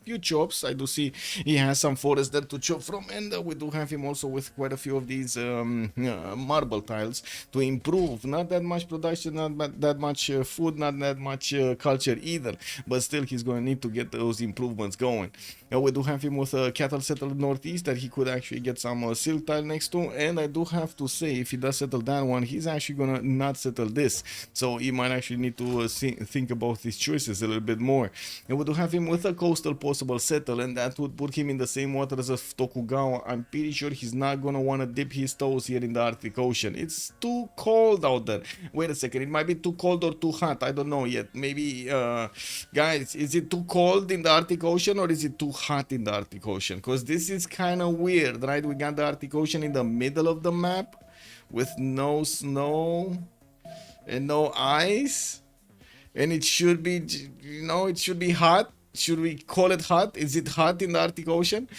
few chops. I do see he has some forest there to chop from, and we do have him also with quite a few of these marble tiles to improve. Not that much production, not that much food, not that much culture either, but still he's gonna need to get those improvements going. We do have him with a cattle settled northeast that he could actually get some silk tile next to, and I do have to say, if he does settle that one, he's actually gonna not settle this, so he might actually need to think about his choices a little bit more. And we do have him with a coastal possible settle, and that would put him in the same waters of Tokugawa. I'm pretty sure he's not gonna want to dip his toes here in the Arctic Ocean. It's too cold out there. Wait a second, it might be too cold or too hot, I don't know yet. Maybe guys, is it too cold in the Arctic Ocean or is it too hot in the Arctic Ocean? Because this is kind of weird, right? We got the Arctic Ocean in the middle of the map with no snow and no ice, and it should be, you know, it should be hot. Should we call it hot? Is it hot in the Arctic Ocean?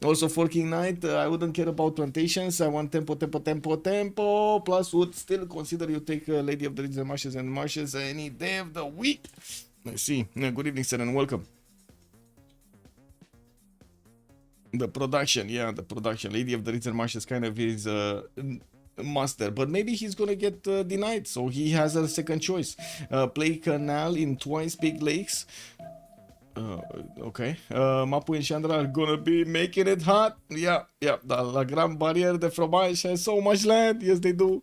Also for King Knight, I wouldn't care about plantations. I want tempo, tempo, tempo, tempo. Plus would still consider you take Lady of the Ridges and Marshes any day of the week. Let's see. Good evening, sir, and welcome. The production, yeah, the production. Lady of the Ridges and Marshes kind of is master, but maybe he's gonna get denied, so he has a second choice. Play canal in twice big lakes. Okay, Mapu and Chandra are gonna be making it hot. Yeah, the Grande Barrière de Fromage has so much land. Yes, they do.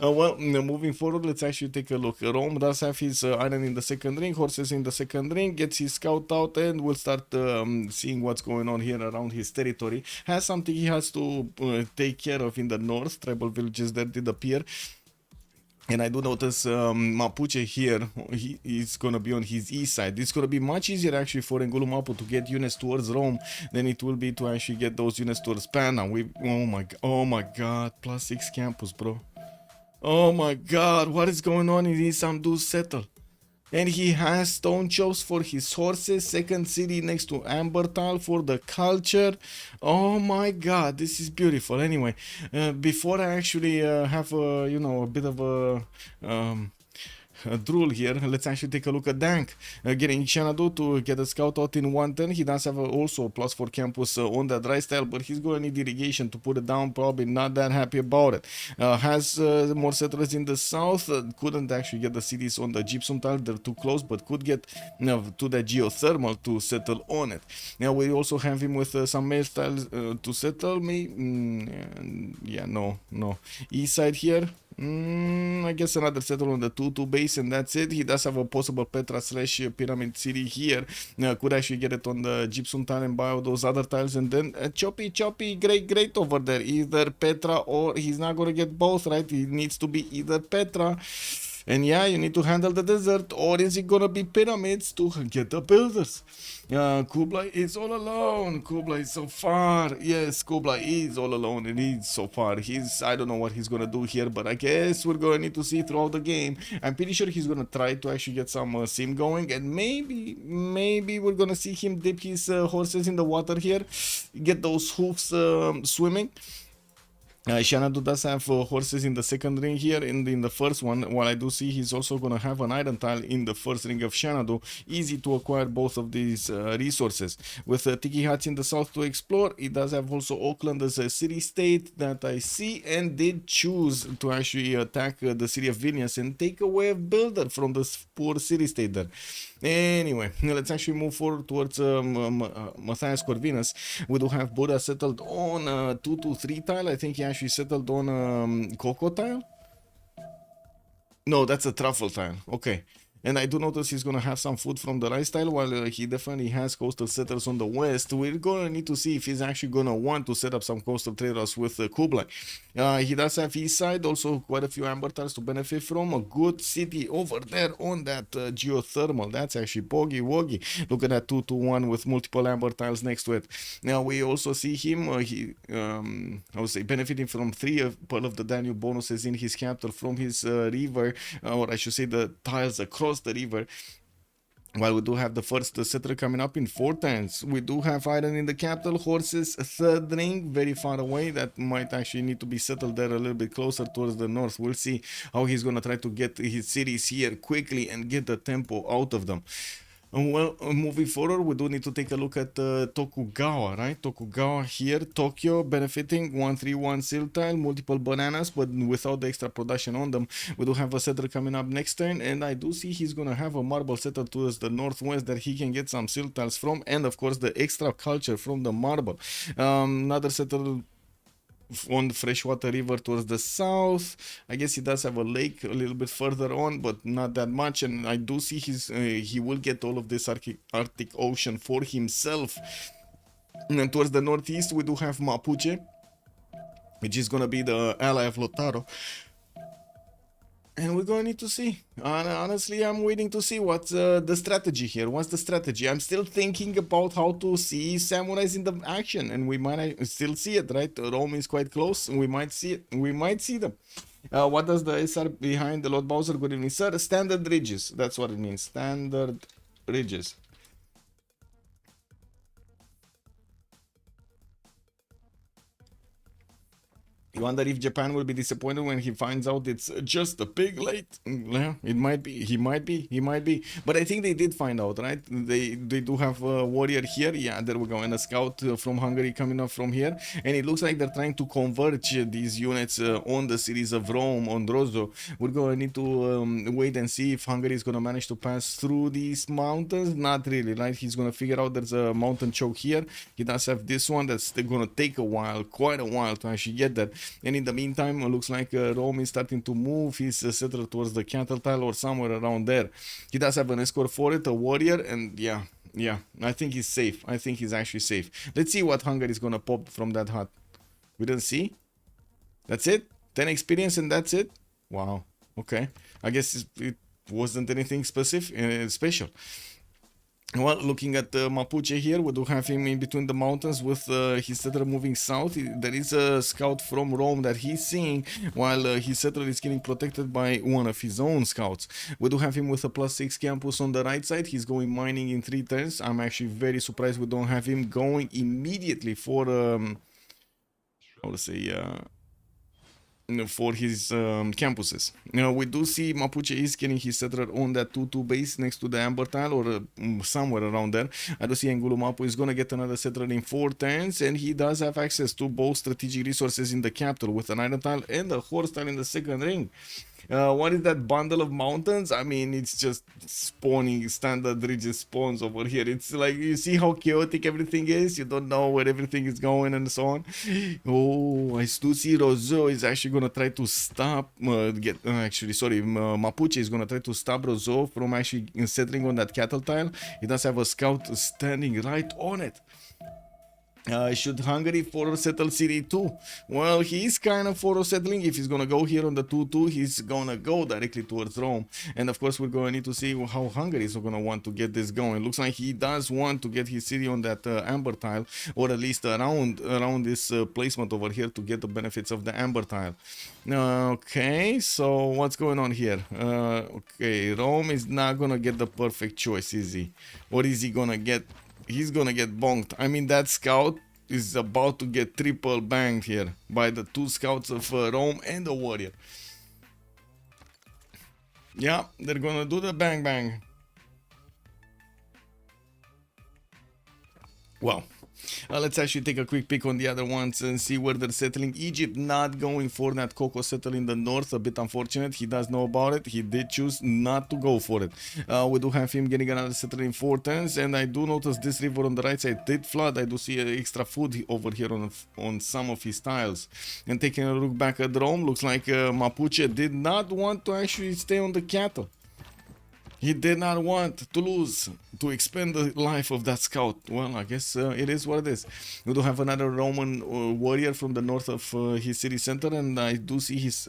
Well, moving forward, let's actually take a look. Rome does have his island in the second ring, horses in the second ring, gets his scout out, and we'll start seeing what's going on here around his territory. Has something he has to take care of in the north. Tribal villages that did appear. And I do notice Mapuche here, he is going to be on his east side. It's going to be much easier actually for Ngulumapu to get units towards Rome than it will be to actually get those units towards Pana. Oh my god, +6 campus, bro. Oh my god, what is going on in IssamDude settle? And he has stone chops for his horses, second city next to Ambertal for the culture. Oh my god, this is beautiful. Anyway, before I actually have a, you know, a bit of a drool here, let's actually take a look at Dank getting Xanadu to get a scout out in 1 turn. He does have also a +4 campus on the dry style, but he's going to need irrigation to put it down. Probably not that happy about it. Has more settlers in the south. Couldn't actually get the cities on the gypsum tile, they're too close, but could get to the geothermal to settle on it. Now we also have him with some male styles to settle me. Yeah, no. East side here. I guess another settle on the 2-2 base, and that's it. He does have a possible Petra / Pyramid City here. Could actually get it on the gypsum tile and buy all those other tiles, and then choppy, great over there. Either Petra or he's not gonna get both, right? He needs to be either Petra. And yeah, you need to handle the desert, or is it gonna be pyramids to get the builders? Kublai is all alone. Kublai is so far. Yes, Kublai is all alone and he's so far. I don't know what he's gonna do here, but I guess we're gonna need to see throughout the game. I'm pretty sure he's gonna try to actually get some sim going, and maybe we're gonna see him dip his horses in the water here, get those hoofs swimming. Xanadu does have horses in the second ring here, and in the first one, while I do see he's also going to have an iron tile in the first ring of Xanadu. Easy to acquire both of these resources. With Tiki Huts in the south to explore, it does have also Auckland as a city-state that I see, and did choose to actually attack the city of Vilnius and take away a builder from the poor city-state there. Anyway, let's actually move forward towards Matthias Corvinus. We do have Buddha settled on 2-3 tile. I think he actually settled on Coco tile. No, that's a truffle tile. Okay. And I do notice he's going to have some food from the rice tile, while he definitely has coastal settlers on the west. We're going to need to see if he's actually going to want to set up some coastal trade routes with Kublai. He does have east side, also quite a few amber tiles to benefit from. A good city over there on that geothermal. That's actually boggy woggy. Look at that 2-1 with multiple amber tiles next to it. Now we also see him, I would say, benefiting from 3 Pearl of the Danube bonuses in his capital from his river, or I should say the tiles across the river. While we do have the first settler coming up in 4 turns, we do have iron in the capital, horses, third ring, very far away. That might actually need to be settled there a little bit closer towards the north. We'll see how he's gonna try to get his cities here quickly and get the tempo out of them. Well, moving forward, we do need to take a look at Tokugawa, right? Tokugawa here, Tokyo benefiting 131 seal tile, multiple bananas, but without the extra production on them. We do have a settler coming up next turn, and I do see he's gonna have a marble settler towards the northwest that he can get some seal tiles from, and of course the extra culture from the marble. Another settler on the freshwater river towards the south. I guess he does have a lake a little bit further on, but not that much. And I do see he will get all of this Arctic Ocean for himself. And then towards the northeast, we do have Mapuche, which is gonna be the ally of Lotaro. And we're gonna need to see. Honestly, I'm waiting to see what's the strategy here. What's the strategy? I'm still thinking about how to see samurais in the action, and we might still see it, right? Rome is quite close. We might see it. We might see them. What does the SR behind the Lord Bowser? Good evening, sir. Standard ridges. That's what it means. Standard ridges. You wonder if Japan will be disappointed when he finds out it's just a pig late. Yeah, it might be. He might be. But I think they did find out, right? They do have a warrior here. Yeah, there we go. And a scout from Hungary coming up from here. And it looks like they're trying to converge these units on the cities of Rome, on Rozeau. We're going to need to wait and see if Hungary is going to manage to pass through these mountains. Not really, right? He's going to figure out there's a mountain choke here. He does have this one that's going to take a while, quite a while to actually get there. And in the meantime, it looks like Rome is starting to move his settler towards the cattle tile or somewhere around there. He does have an escort for it, a warrior, and yeah, I think he's safe. I think he's actually safe. Let's see what Hungary is gonna pop from that hut. We don't see. That's it? 10 experience and that's it? Wow. Okay. I guess it wasn't anything specific, special. Well, looking at Mapuche here, we do have him in between the mountains with his settler moving south. There is a scout from Rome that he's seeing, while his settler is getting protected by one of his own scouts. We do have him with a +6 campus on the right side. He's going mining in 3 turns. I'm actually very surprised we don't have him going immediately for, how to say, for his campuses. Now we do see Mapuche is getting his settler on that 2-2 base next to the amber tile, or somewhere around there. I do see Ngulumapu is gonna get another settler in 4 turns, and he does have access to both strategic resources in the capital with an iron tile and a horse tile in the second ring. What is that bundle of mountains? I mean, it's just spawning standard ridges spawns over here. It's like, you see how chaotic everything is? You don't know where everything is going and so on. Oh, I do see Rozeau is actually going to try to stop, Mapuche is going to try to stop Rozeau from actually settling on that cattle tile. He does have a scout standing right on it. Should Hungary for settle city 2? Well, he's kind of for settling. If he's gonna go here on the 2-2, he's gonna go directly towards Rome. And of course, we're gonna need to see how Hungary is gonna want to get this going. Looks like he does want to get his city on that amber tile, or at least around this placement over here to get the benefits of the amber tile. Okay, so what's going on here? Okay, Rome is not gonna get the perfect choice, is he? Or is he gonna get... He's gonna get bonked. I mean, that scout is about to get triple banged here by the 2 scouts of Rome and the warrior. Yeah, they're gonna do the bang bang. Wow. Let's actually take a quick peek on the other ones and see where they're settling. Egypt not going for that Coco settle in the north, a bit unfortunate. He does know about it. He did choose not to go for it. We do have him getting another settle in 4 turns, and I do notice this river on the right side did flood. I do see extra food over here on some of his tiles. And taking a look back at Rome, looks like Mapuche did not want to actually stay on the cattle. He did not want to lose, to expend the life of that scout. Well, I guess it is what it is. We do have another Roman warrior from the north of his city center, and I do see his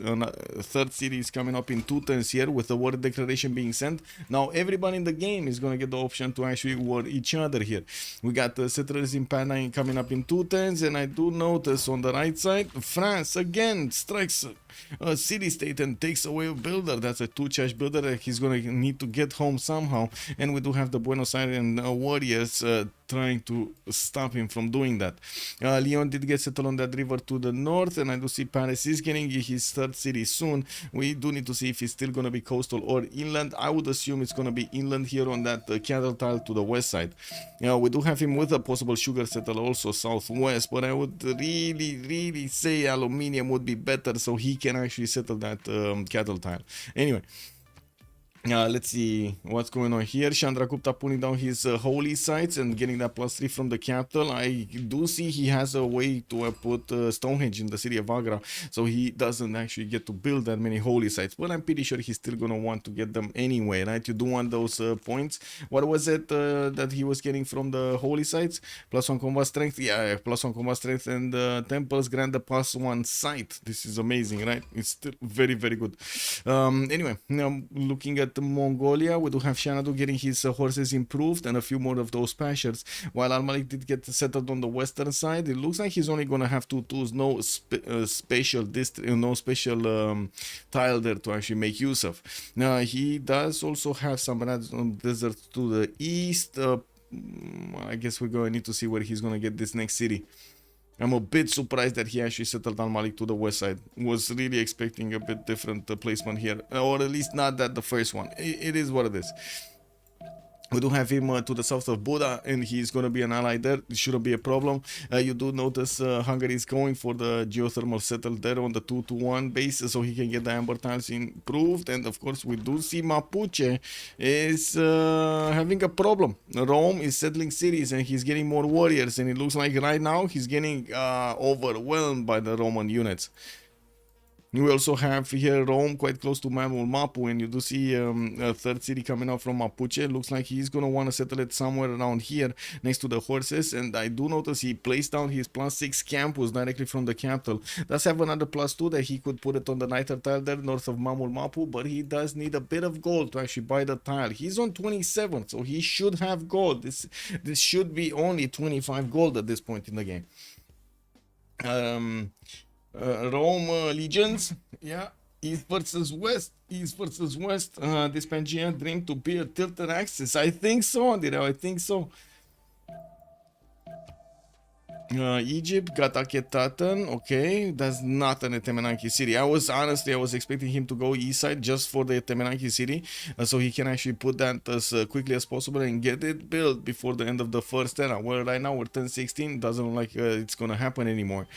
third city is coming up in 2 turns here with the war declaration being sent. Now everybody in the game is going to get the option to actually war each other here. We got the settlers in Panay coming up in 2 turns, and I do notice on the right side, France again strikes a city-state and takes away a builder. That's a 2 charge builder that he's going to need to get get home somehow. And we do have the Buenos Aires warriors trying to stop him from doing that. Leon did get settled on that river to the north, and I do see Paris is getting his third city soon. We do need to see if it's still gonna be coastal or inland. I would assume it's gonna be inland here on that cattle tile to the west side. We do have him with a possible sugar settle also southwest, but I would really say aluminium would be better so he can actually settle that cattle tile. Anyway, let's see what's going on here. Chandragupta putting down his holy sites and getting that +3 from the capital. I do see he has a way to put Stonehenge in the city of Agra, so he doesn't actually get to build that many holy sites, but I'm pretty sure he's still gonna want to get them anyway, right? You do want those points. What was it that he was getting from the holy sites? +1 combat strength, yeah, +1 combat strength, and temples grant the +1 site. This is amazing, right? It's still very good. Anyway, now looking at Mongolia, we do have Xanadu getting his horses improved and a few more of those pastures, while Al-Malik did get settled on the western side. It looks like he's only gonna have 2 tools, no special district, no special tile there to actually make use of. Now he does also have some deserts to the east. I guess we're gonna need to see where he's gonna get this next city. I'm a bit surprised that he actually settled Al-Malik to the west side. Was really expecting a bit different placement here, or at least not that the first one. It is what it is. We do have him to the south of Buda, and he's going to be an ally there. It shouldn't be a problem. You do notice Hungary is going for the geothermal settle there on the 2-1 base, so he can get the amber tiles improved. And of course, we do see Mapuche is having a problem. Rome is settling cities, and he's getting more warriors. And it looks like right now he's getting overwhelmed by the Roman units. We also have here Rome quite close to Mapu, and you do see a third city coming out from Mapuche. Looks like he's going to want to settle it somewhere around here next to the horses. And I do notice he placed down his +6 campus directly from the capital. Does have another +2 that he could put it on the nighter tile there north of Mapu, but he does need a bit of gold to actually buy the tile. He's on 27, so he should have gold. This should be only 25 gold at this point in the game. Rome legions, yeah, east versus west, this Pangea dream to be a tilted axis. I think so, I think so. Egypt got Akhenaten, okay, that's not an Temenanki city. I was expecting him to go east side just for the Temenanki city, so he can actually put that as quickly as possible and get it built before the end of the first era. Well, right now we're 10-16, doesn't look like it's gonna happen anymore.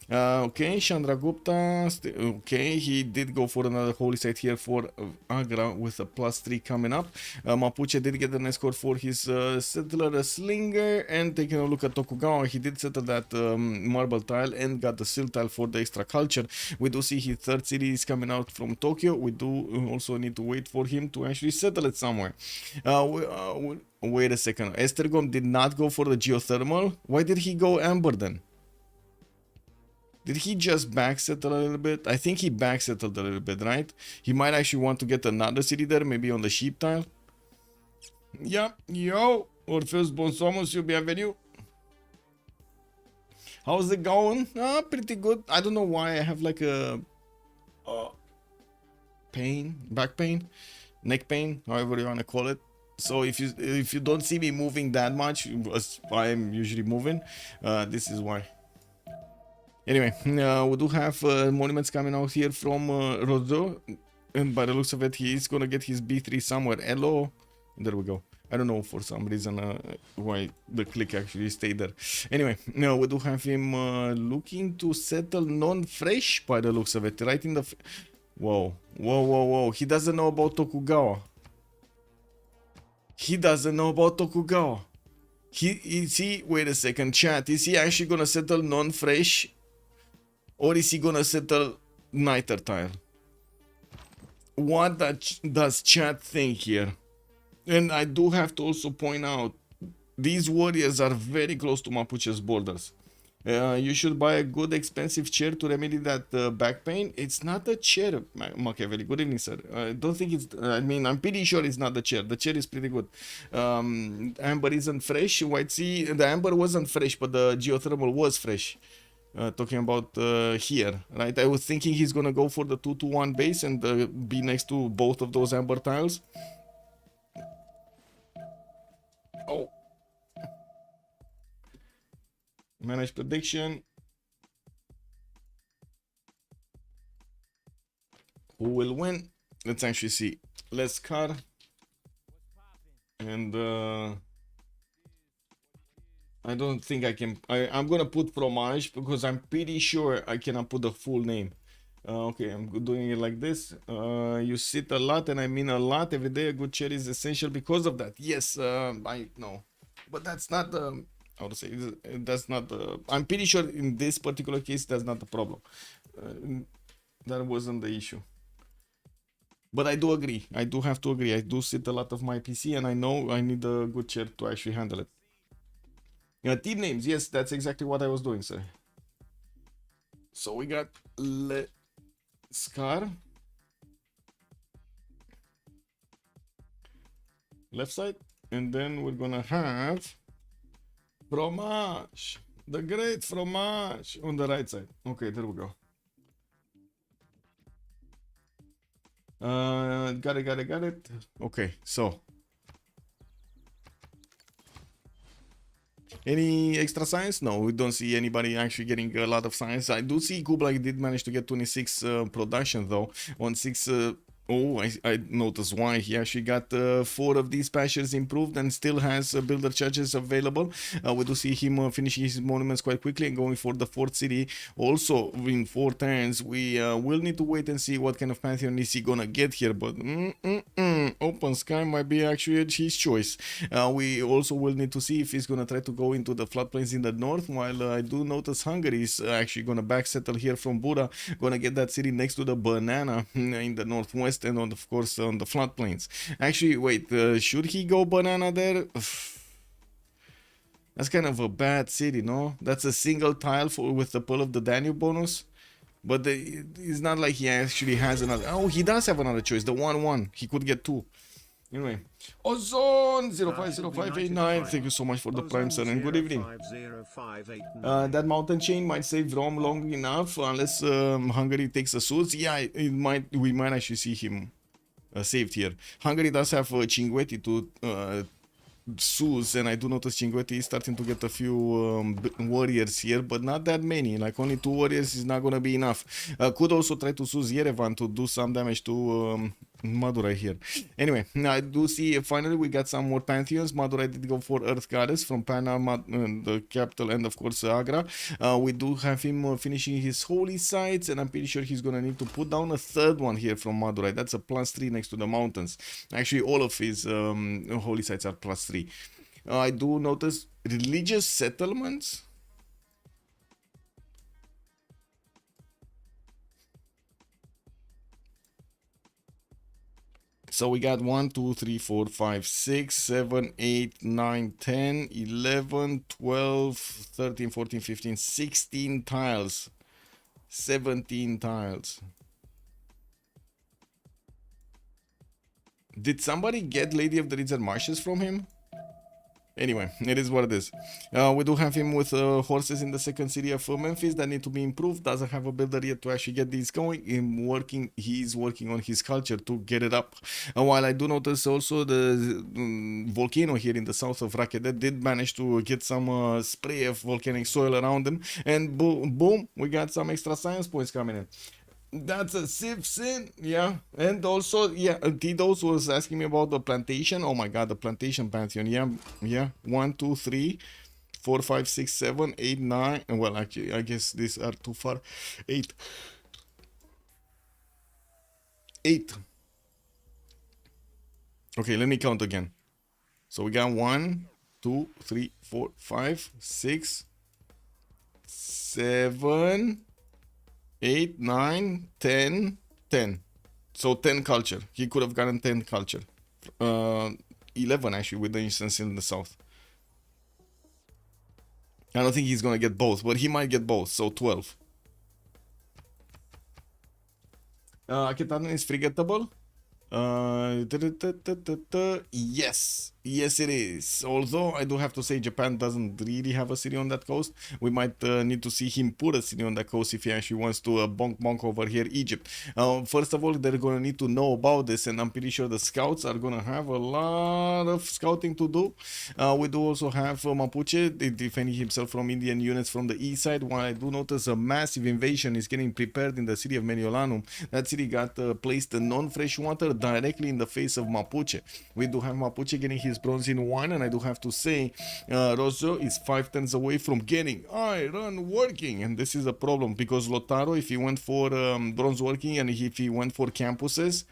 Okay, Chandragupta, okay, he did go for another holy site here for Agra with a +3 coming up. Mapuche did get an escort for his settler Slinger, and taking a look at Tokugawa, he did settle that marble tile and got the silt tile for the extra culture. We do see his third city is coming out from Tokyo. We do also need to wait for him to actually settle it somewhere. Wait a second, Estergom did not go for the geothermal. Why did he go amber then? Did he just backsettle a little bit? I think he backsettled a little bit, right? He might actually want to get another city there, maybe on the sheep tile. Yeah, yo, Orpheus Bonsomos, you bienvenue. How's it going? Pretty good. I don't know why I have like a pain, back pain, neck pain, however you want to call it. So if you don't see me moving that much, as I am usually moving, this is why. Anyway, we do have monuments coming out here from Rozeau, and by the looks of it, he's gonna get his B3 somewhere. Hello, there we go. I don't know for some reason why the click actually stayed there. Anyway, no, we do have him looking to settle non-fresh by the looks of it, right in the... Whoa. He doesn't know about Tokugawa. Wait a second, chat. Is he actually gonna settle non-fresh? Or is he gonna settle nighter tile? What does chat think here? And I do have to also point out, these warriors are very close to Mapuche's borders. You should buy a good expensive chair to remedy that back pain. It's not a chair, Machiavelli. Good evening, sir. I don't think it's... I mean, I'm pretty sure it's not the chair. The chair is pretty good. Amber isn't fresh. White Sea, the amber wasn't fresh, but the geothermal was fresh. Talking about here, right? I was thinking he's gonna go for the 2-1 base and be next to both of those amber tiles. Oh. Manage prediction. Who will win? Let's actually see. Let's car. And I don't think I can. I'm gonna put fromage because I'm pretty sure I cannot put the full name. Okay, I'm doing it like this. You sit a lot, and I mean a lot. Every day a good chair is essential because of that. Yes, I know, but that's not the. How to say? That's not the. I'm pretty sure in this particular case that's not the problem. That wasn't the issue. But I do agree. I do have to agree. I do sit a lot of my PC, and I know I need a good chair to actually handle it. Team names. Yes, that's exactly what I was doing, sir. So we got Scar. Left side. And then we're gonna have Fromage. The great Fromage on the right side. Okay, there we go. Got it. Okay, so. Any extra science? No, we don't see anybody actually getting a lot of science. I do see Kublai did manage to get 26 production though on 6. Oh, I noticed why. He actually got 4 of these pastures improved and still has builder charges available. We do see him finishing his monuments quite quickly and going for the 4th city. Also, in 4 turns, we will need to wait and see what kind of pantheon is he gonna get here. But Open Sky might be actually his choice. We also will need to see if he's gonna try to go into the floodplains in the north, while I do notice Hungary is actually gonna back settle here from Buda, gonna get that city next to the banana in the northwest and of course on the floodplains. Actually, wait, should he go banana there? That's kind of a bad city, no? That's a single tile with the Pearl of the Danube bonus. But it's not like he actually has another. Oh, he does have another choice. The 1-1. He could get 2. Anyway, Ozone 050589. Thank you so much for the prime, sir, and good evening. That mountain chain might save Rome long enough unless Hungary takes a suit. Yeah, it might. We might actually see him saved here. Hungary does have Cinguetti to Sus, and I do notice Cinguetti is starting to get a few warriors here, but not that many. Like only 2 warriors is not gonna be enough. Could also try to Sus Yerevan to do some damage to Madurai here. Anyway, I do see finally we got some more pantheons. Madurai did go for Earth Goddess from Panama, the capital, and of course Agra. We do have him finishing his holy sites, and I'm pretty sure he's gonna need to put down a 3rd one here from Madurai. That's a +3 next to the mountains. Actually, all of his holy sites are +3. I do notice religious settlements. So we got 1, 2, 3, 4, 5, 6, 7, 8, 9, 10, 11, 12, 13, 14, 15, 16 tiles. 17 tiles. Did somebody get Lady of the Reeds and Marshes from him? Anyway, it is what it is. We do have him with horses in the 2nd city of Memphis that need to be improved. Doesn't have a builder yet to actually get these going. He's working on his culture to get it up. While I do notice also the volcano here in the south of Rakete did manage to get some spray of volcanic soil around him. And boom, we got some extra science points coming in. That's a Civ6, yeah. And also, yeah, Tidos was asking me about the plantation. Oh my god, the plantation pantheon. Yeah. 1, 2, 3, 4, 5, 6, 7, 8, 9. Well, actually, I guess these are too far. 8. 8. Okay, let me count again. So we got 1, 2, 3, 4, 5, 6, 7, 8, 9, 10, 10. So 10 culture. He could have gotten 10 culture. 11 actually with the instance in the south. I don't think he's gonna get both, but he might get both. So 12. Akhetan is forgettable. Yes. Yes, it is. Although I do have to say Japan doesn't really have a city on that coast. We might need to see him put a city on that coast if he actually wants to bonk over here Egypt. First of all, they're going to need to know about this, and I'm pretty sure the scouts are going to have a lot of scouting to do. We do also have Mapuche defending himself from Indian units from the east side, while I do notice a massive invasion is getting prepared in the city of Mediolanum. That city got placed non-fresh water directly in the face of Mapuche. We do have Mapuche getting his bronze in 1, and I do have to say Rozeau is 5 turns away from getting iron working, and this is a problem because Lotaro, if he went for bronze working and if he went for campuses,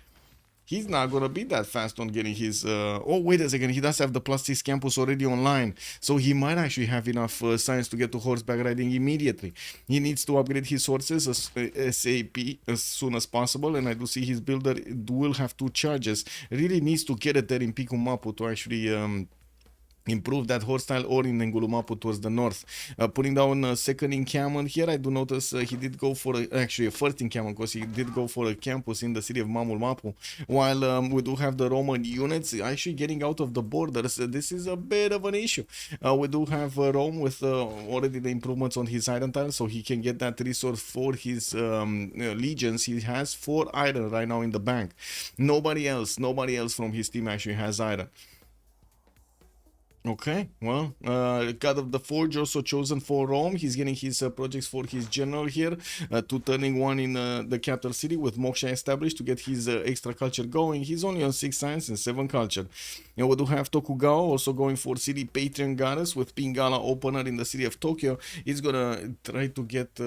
he's not gonna be that fast on getting his oh wait a second, he does have the +6 campus already online, so he might actually have enough science to get to horseback riding immediately. He needs to upgrade his horses as ASAP, as soon as possible, and I do see his builder will have 2 charges. Really needs to get it there in Picumapu to actually improve that horse style, or in Ngulumapu towards the north. Putting down a second encampment here, I do notice he did go for actually a first encampment, because he did go for a campus in the city of Mapu, while we do have the Roman units actually getting out of the borders. This is a bit of an issue. We do have Rome with already the improvements on his iron tile, so he can get that resource for his legions. He has 4 iron right now in the bank. Nobody else from his team actually has iron. Okay, well, God of the Forge also chosen for Rome. He's getting his projects for his general here, to turning 1 in the capital city with Moksha established to get his extra culture going. He's only on 6 science and 7 culture. And we do have Tokugawa also going for city patron goddess with Pingala opener in the city of Tokyo. He's gonna try to get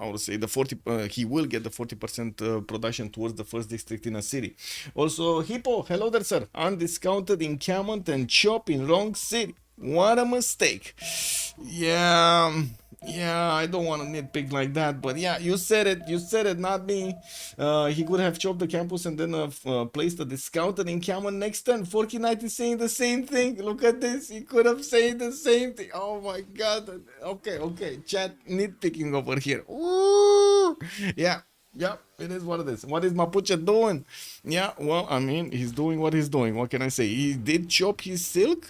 I would say the 40, he will get the 40% production towards the first district in a city. Also, Hippo, hello there, sir. Undiscounted encampment and chop in wrong city. What a mistake. Yeah, I don't want to nitpick like that, but yeah, you said it, not me. He could have chopped the campus and then placed a discounted encampment next turn. Forky Knight is saying the same thing. Look at this, he could have said the same thing. Oh my god. Okay, chat nitpicking over here. Ooh. Yeah, it is what it is. What is Mapuche doing? Yeah, well, I mean, he's doing what he's doing. What can I say? He did chop his silk.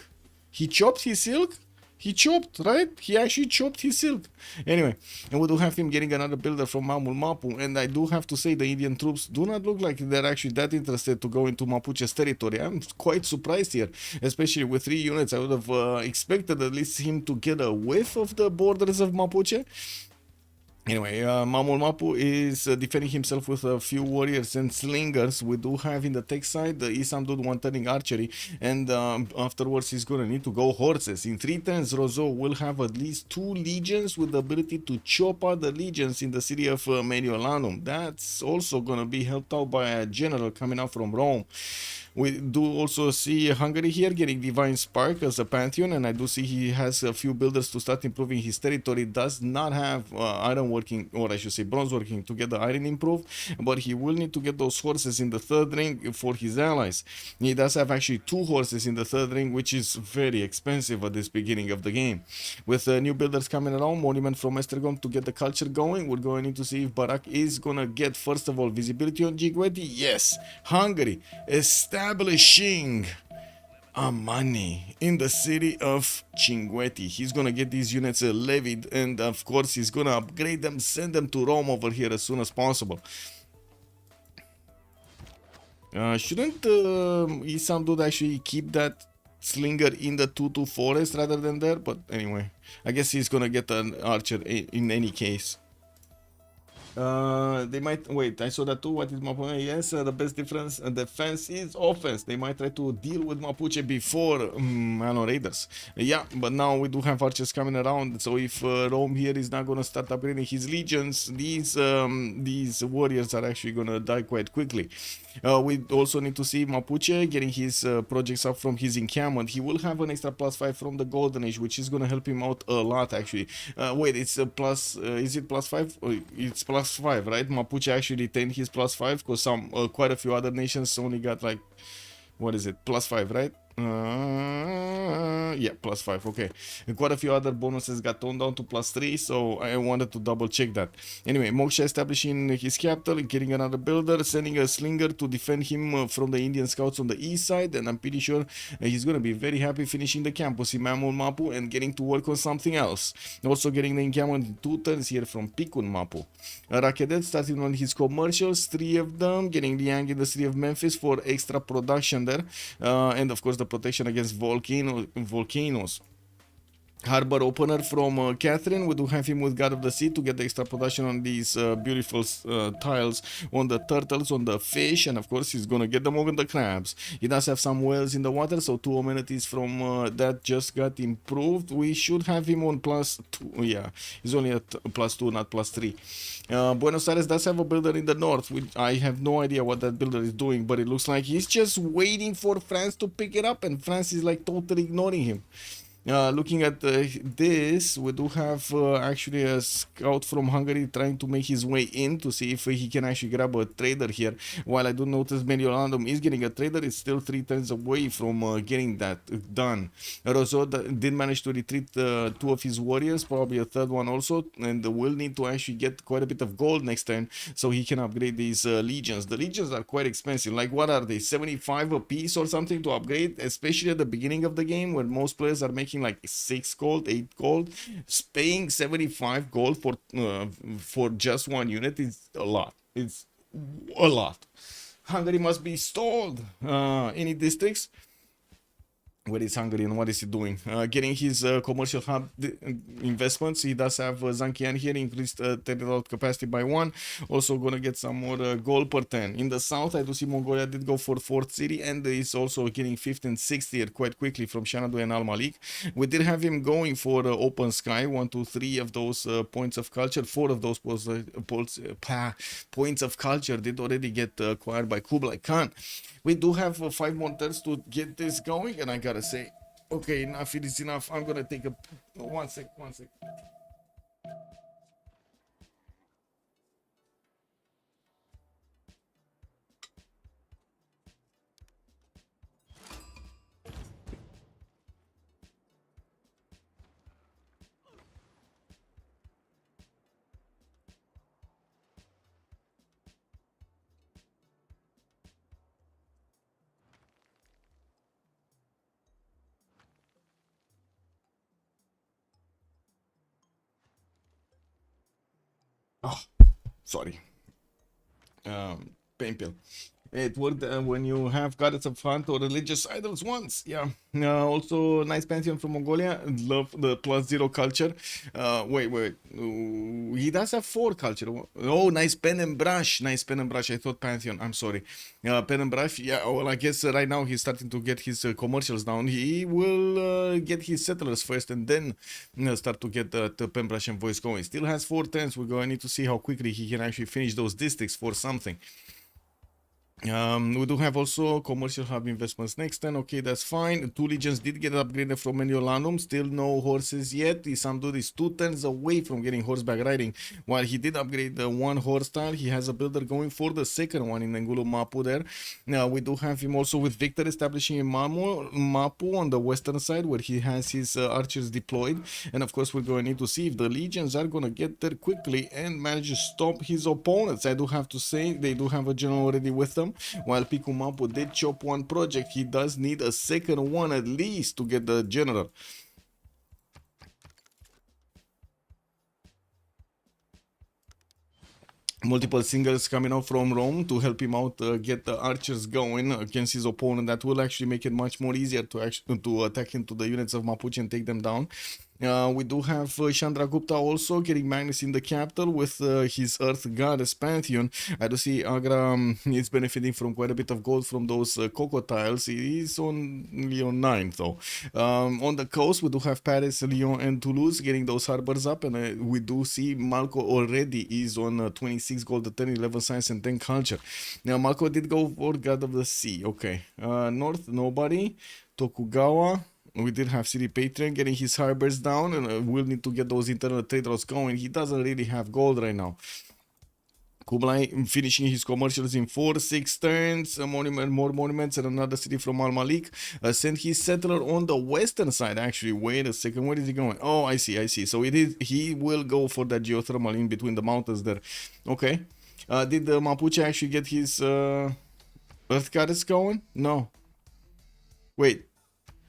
He chopped his silk. He chopped, right? He actually chopped his silk. Anyway, and we do have him getting another builder from Mapu, and I do have to say the Indian troops do not look like they're actually that interested to go into Mapuche's territory. I'm quite surprised here, especially with 3 units. I would have expected at least him to get a whiff of the borders of Mapuche. Anyway, Mapu is defending himself with a few warriors and slingers. We do have in the tech side the IssamDude 1 turning archery, and afterwards he's gonna need to go horses. In 3 turns, Rozeau will have at least 2 legions with the ability to chop out the legions in the city of Mediolanum. That's also gonna be helped out by a general coming out from Rome. We do also see Hungary here getting Divine Spark as a pantheon, and I do see he has a few builders to start improving his territory. Does not have iron working, or I should say bronze working, to get the iron improved, but he will need to get those horses in the 3rd ring for his allies. He does have actually 2 horses in the 3rd ring, which is very expensive at this beginning of the game. With new builders coming around, monument from Estergom to get the culture going, we're going to need to see if Barak is gonna get, first of all, visibility on Cinquetti. Yes, Hungary establishing a money in the city of Cinquetti. He's gonna get these units levied, and of course he's gonna upgrade them, send them to Rome over here as soon as possible. Shouldn't IssamDude actually keep that slinger in the 2-2 forest rather than there? But anyway, I guess he's gonna get an archer in any case. They might wait. I saw that too. What is Mapuche? Yes, the best difference defense is offense. They might try to deal with Mapuche before raiders. Yeah, but now we do have archers coming around. So if Rome here is not gonna start upgrading his legions, these warriors are actually gonna die quite quickly. We also need to see Mapuche getting his projects up from his encampment. He will have an extra +5 from the Golden Age, which is gonna help him out a lot actually. Wait, it's a plus. Is it +5? Oh, it's +5, right? Mapuche actually retained his +5 because quite a few other nations only got like, what is it, +5, right? Yeah, +5. Okay, and quite a few other bonuses got toned down to +3, so I wanted to double check that. Anyway, Moksha establishing his capital, getting another builder, sending a slinger to defend him from the Indian scouts on the east side, and I'm pretty sure he's gonna be very happy finishing the campus in Mamul Mapu and getting to work on something else. Also getting the encampment in 2 turns here from Pikun Mapu. Rakedet starting on his commercials, 3 of them, getting the Yang Industry of Memphis for extra production there, and of course the protection against volcanoes. Harbor opener from Catherine. We do have him with God of the Sea to get the extra production on these beautiful tiles on the turtles, on the fish, and of course he's gonna get them on the crabs. He does have some whales in the water, so 2 amenities from that just got improved. We should have him on +2. Yeah, he's only at +2, not +3. Buenos Aires does have a builder in the north. I have no idea what that builder is doing, but it looks like he's just waiting for France to pick it up, and France is like totally ignoring him. Looking at this, we do have actually a scout from Hungary trying to make his way in to see if he can actually grab a trader here. While I do notice Mediolandum is getting a trader, it's still 3 turns away from getting that done. Rozeau did manage to retreat 2 of his warriors, probably a 3rd one also, and will need to actually get quite a bit of gold next turn so he can upgrade these legions. The legions are quite expensive. Like, what are they, 75 a piece or something to upgrade, especially at the beginning of the game when most players are making like 6 gold, 8 gold. Paying 75 gold for just 1 unit is a lot. It's a lot. Hungary must be stalled. Any districts? Where is Hungary and what is he doing? Getting his commercial hub investments. He does have Zankian here, increased territorial capacity by 1. Also gonna get some more gold per 10. In the south, I do see Mongolia did go for 4th city, and is also getting 5th and 6th here quite quickly from Shanadu and Al Malik. We did have him going for open sky, 1, 2, 3 of those points of culture. 4 of those points of culture did already get acquired by Kublai Khan. We do have 5 more turns to get this going, and I gotta say, okay, enough, it is enough. I'm gonna take a one sec. Oh, sorry. Pain pill. It worked when you have goddess of hunt or religious idols once. Yeah. Also, nice pantheon from Mongolia. Love the +0 culture. Wait. He does have 4 culture. Oh, nice pen and brush. Nice pen and brush. I thought pantheon. I'm sorry. Pen and brush. Yeah. Well, I guess right now he's starting to get his commercials down. He will get his settlers first, and then start to get the pen brush and voice going. Still has 4 turns. We're going to need to see how quickly he can actually finish those districts for something. We do have also commercial hub investments next turn. Okay, that's fine. 2 legions did get upgraded from Mediolandum. Still no horses yet. IssamDude is 2 turns away from getting horseback riding. While he did upgrade the 1 horse style, he has a builder going for the 2nd one in Ngulu Mapu there. Now we do have him also with Victor establishing in Mapu on the western side, where he has his archers deployed. And of course, we're going to need to see if the legions are going to get there quickly and manage to stop his opponents. I do have to say they do have a general already with them. While Pikumapu did chop 1 project, he does need a 2nd one at least to get the general. Multiple singles coming out from Rome to help him out get the archers going against his opponent. That will actually make it much more easier to attack into the units of Mapuche and take them down. We do have Chandragupta also getting Magnus in the capital with his Earth Goddess Pantheon. I do see Agra is benefiting from quite a bit of gold from those cocoa tiles. He is only on 9 though. On the coast, we do have Paris, Lyon, and Toulouse getting those harbors up, and we do see Malko already is on 26 gold, 10, 11 science, and 10 culture. Now, Malko did go for God of the Sea. Okay. North, nobody. Tokugawa. We did have City Patron getting his harbors down, and we'll need to get those internal trade routes going. He doesn't really have gold right now. Kublai finishing his commercials in 4-6 turns, a monument, more monuments, and another city from Al Malik. Sent his settler on the western side. Actually, wait a second, where is he going? Oh, I see. So it is. He will go for that geothermal in between the mountains there. Okay. Did the Mapuche actually get his earth goddess going? No. Wait.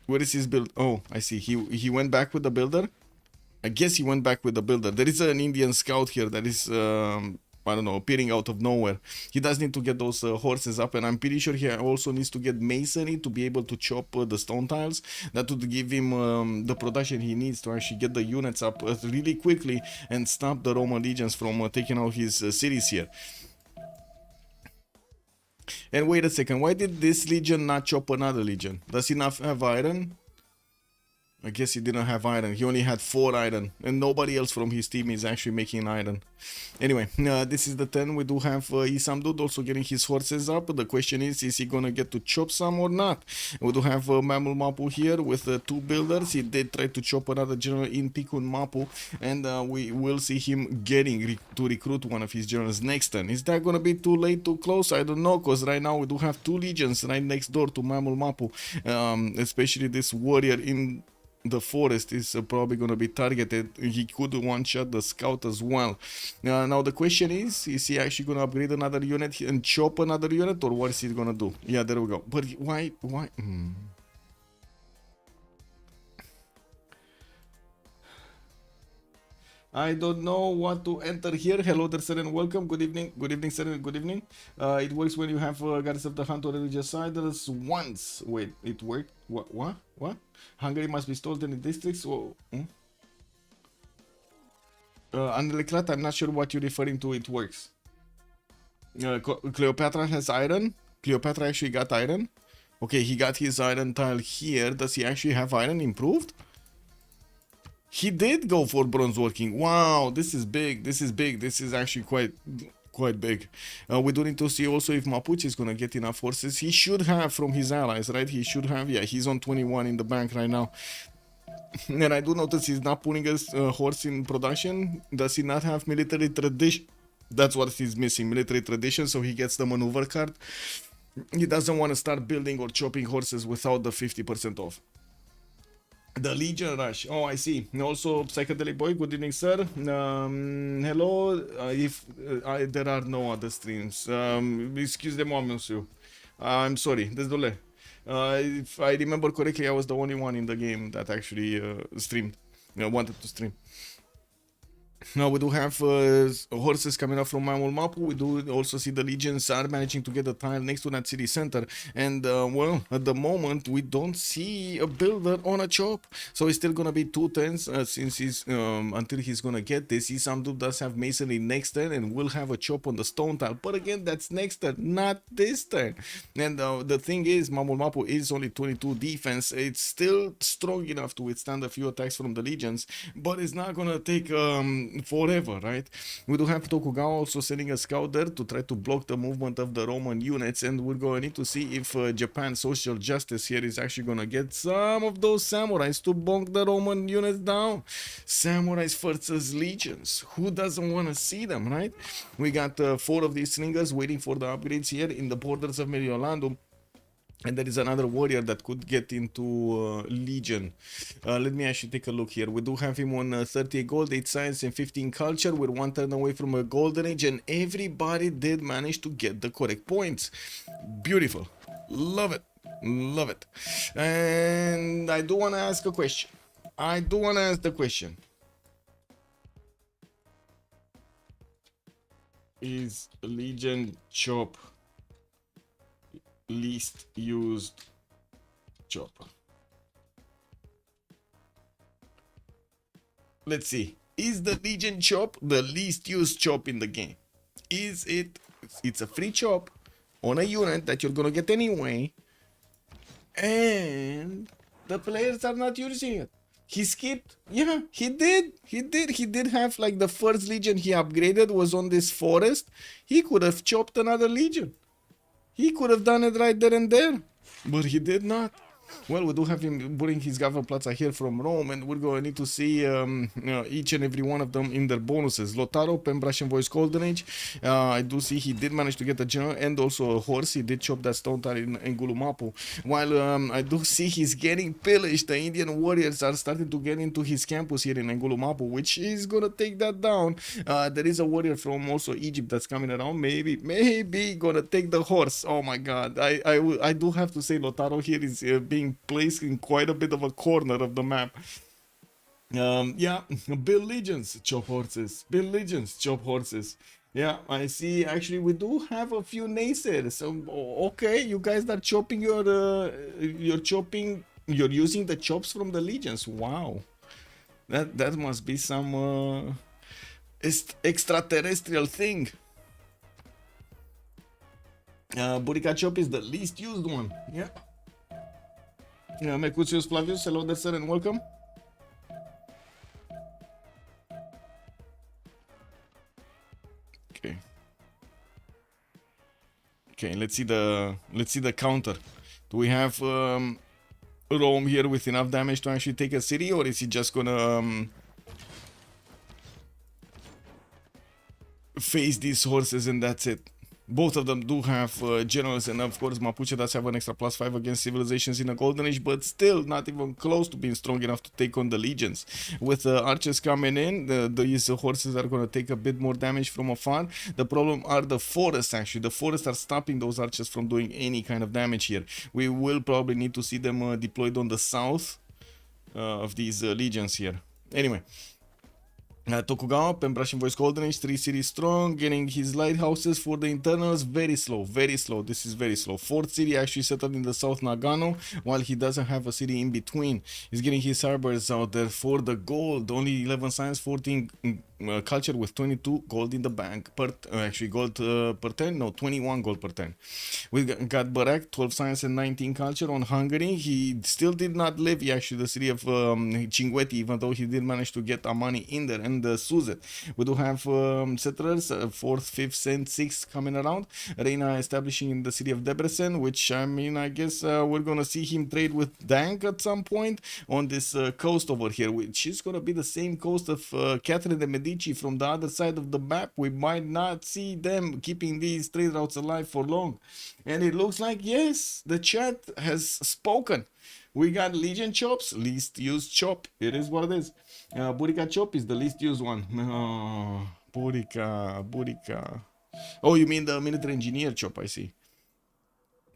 Where is his build? Oh, I see. He went back with the builder. I guess he went back with the builder. There is an Indian scout here that is, I don't know, appearing out of nowhere. He does need to get those horses up, and I'm pretty sure he also needs to get masonry to be able to chop the stone tiles. That would give him the production he needs to actually get the units up really quickly and stop the Roman legions from taking out his cities here. And wait a second, why did this legion not chop another legion? Does he not have iron? I guess he didn't have iron. He only had 4 iron, and nobody else from his team is actually making iron. Anyway, this is the 10. We do have IssamDude also getting his horses up. The question is he gonna get to chop some or not? We do have Mamul Mapu here with 2 builders. He did try to chop another general in Pikun Mapu, and we will see him getting to recruit one of his generals next turn. Is that gonna be too late, too close? I don't know, because right now we do have 2 legions right next door to Mamul Mapu, especially this warrior in the forest is probably going to be targeted. He could one-shot the scout as well. Now the question is he actually going to upgrade another unit and chop another unit, or what is he going to do? Yeah, there we go. But why? I don't know what to enter here. Hello there, sir, and welcome. Good evening. Good evening, sir, and good evening. It works when you have goddess of the hunt or religious siders once. Wait, it worked? What? Hungary must be stolen in the districts? Oh, I'm not sure what you're referring to. It works. Cleopatra has iron. Cleopatra actually got iron. Okay, he got his iron tile here. Does he actually have iron improved? He did go for bronze working. Wow, this is big. This is actually quite big. We do need to see also if Mapuche is gonna get enough horses. He should have from his allies, right? He should have. Yeah, he's on 21 in the bank right now. And I do notice he's not putting a horse in production. Does he not have military tradition? That's what he's missing, military tradition. So he gets the maneuver card. He doesn't want to start building or chopping horses without the 50% off. The Legion Rush. Oh, I see. Also, Psychedelic Boy. Good evening, sir. Hello. There are no other streams. Excusez-moi, monsieur. I'm sorry. Désolé. If I remember correctly, I was the only one in the game that actually streamed. Wanted to stream. Now we do have horses coming up from Mamul Mapu. We do also see the legions are managing to get a tile next to that city center. And well, at the moment we don't see a builder on a chop. So it's still gonna be 2 turns since he's until he's gonna get this. IssamDude does have masonry next turn and will have a chop on the stone tile. But again, that's next turn, not this turn. And the thing is, Mamul Mapu is only 22 defense. It's still strong enough to withstand a few attacks from the legions, but it's not gonna take forever, right? We do have Tokugawa also sending a scout there to try to block the movement of the Roman units, and we're going to need to see if Japan's social justice here is actually going to get some of those samurais to bonk the Roman units down. Samurais versus legions. Who doesn't want to see them, right? We got 4 of these slingers waiting for the upgrades here in the borders of Mediolanum. And there is another warrior that could get into Legion. Let me actually take a look here. We do have him on 30 gold, 8 science, and 15 culture. We're 1 turn away from a golden age, and everybody did manage to get the correct points. Beautiful. Love it. Love it. And I do want to ask a question. Is Legion chop least used chop? Let's see. Is the Legion chop the least used chop in the game? Is it? It's a free chop on a unit that you're gonna get anyway, and the players are not using it. He skipped. Yeah, he did. He did have, like, the first Legion he upgraded was on this forest. He could have chopped another Legion. He could have done it right there and there, but he did not. Well, we do have him putting his Gava Plaza here from Rome, and we're going to need to see each and every one of them in their bonuses. Lotaro, Pembrasian Voice, Golden Age. I do see he did manage to get a general and also a horse. He did chop that stone tower in Ngulumapu. While I do see he's getting pillaged, the Indian warriors are starting to get into his campus here in Ngulumapu, which is going to take that down. There is a warrior from also Egypt that's coming around. Maybe going to take the horse. Oh my god. I do have to say Lotaro here is being placed in quite a bit of a corner of the map. Yeah, build legions, chop horses. Build legions, chop horses. Yeah, I see. Actually, we do have a few naysayers. So, okay, you guys are chopping you're using the chops from the legions. Wow, that must be some extraterrestrial thing. Burica chop is the least used one. Yeah. Mercutius Flavius, hello there, sir, and welcome. Okay, let's see the counter. Do we have Rome here with enough damage to actually take a city, or is he just gonna face these horses and that's it? Both of them do have generals, and of course Mapuche does have an extra +5 against civilizations in a golden age, but still not even close to being strong enough to take on the legions. With archers coming in, these horses are going to take a bit more damage from afar. The problem are the forests, actually. The forests are stopping those archers from doing any kind of damage here. We will probably need to see them deployed on the south of these legions here. Anyway. Tokugawa, Pembrasian Voice, Golden Age, 3 cities strong, getting his lighthouses for the internals, very slow, this is very slow. 4th city actually settled in the south Nagano, while he doesn't have a city in between. He's getting his harbors out there for the gold, only 11 science, 14 culture with 22 gold in the bank, actually gold per 10, no, 21 gold per 10. We got Barak, 12 science and 19 culture on Hungary. He still did not live actually the city of Cinguetti, even though he did manage to get Amani in there, and Suzet. We do have settlers, 4th, 5th and 6th coming around. Reina establishing in the city of Debrecen, which I mean, I guess we're gonna see him trade with Dank at some point on this coast over here, which is gonna be the same coast of Catherine de Medici from the other side of the map. We might not see them keeping these trade routes alive for long. And it looks like, yes, the chat has spoken. We got Legion chops, least used chop. It is what it is. Burica chop is the least used one. Burica. Oh, you mean the military engineer chop, I see.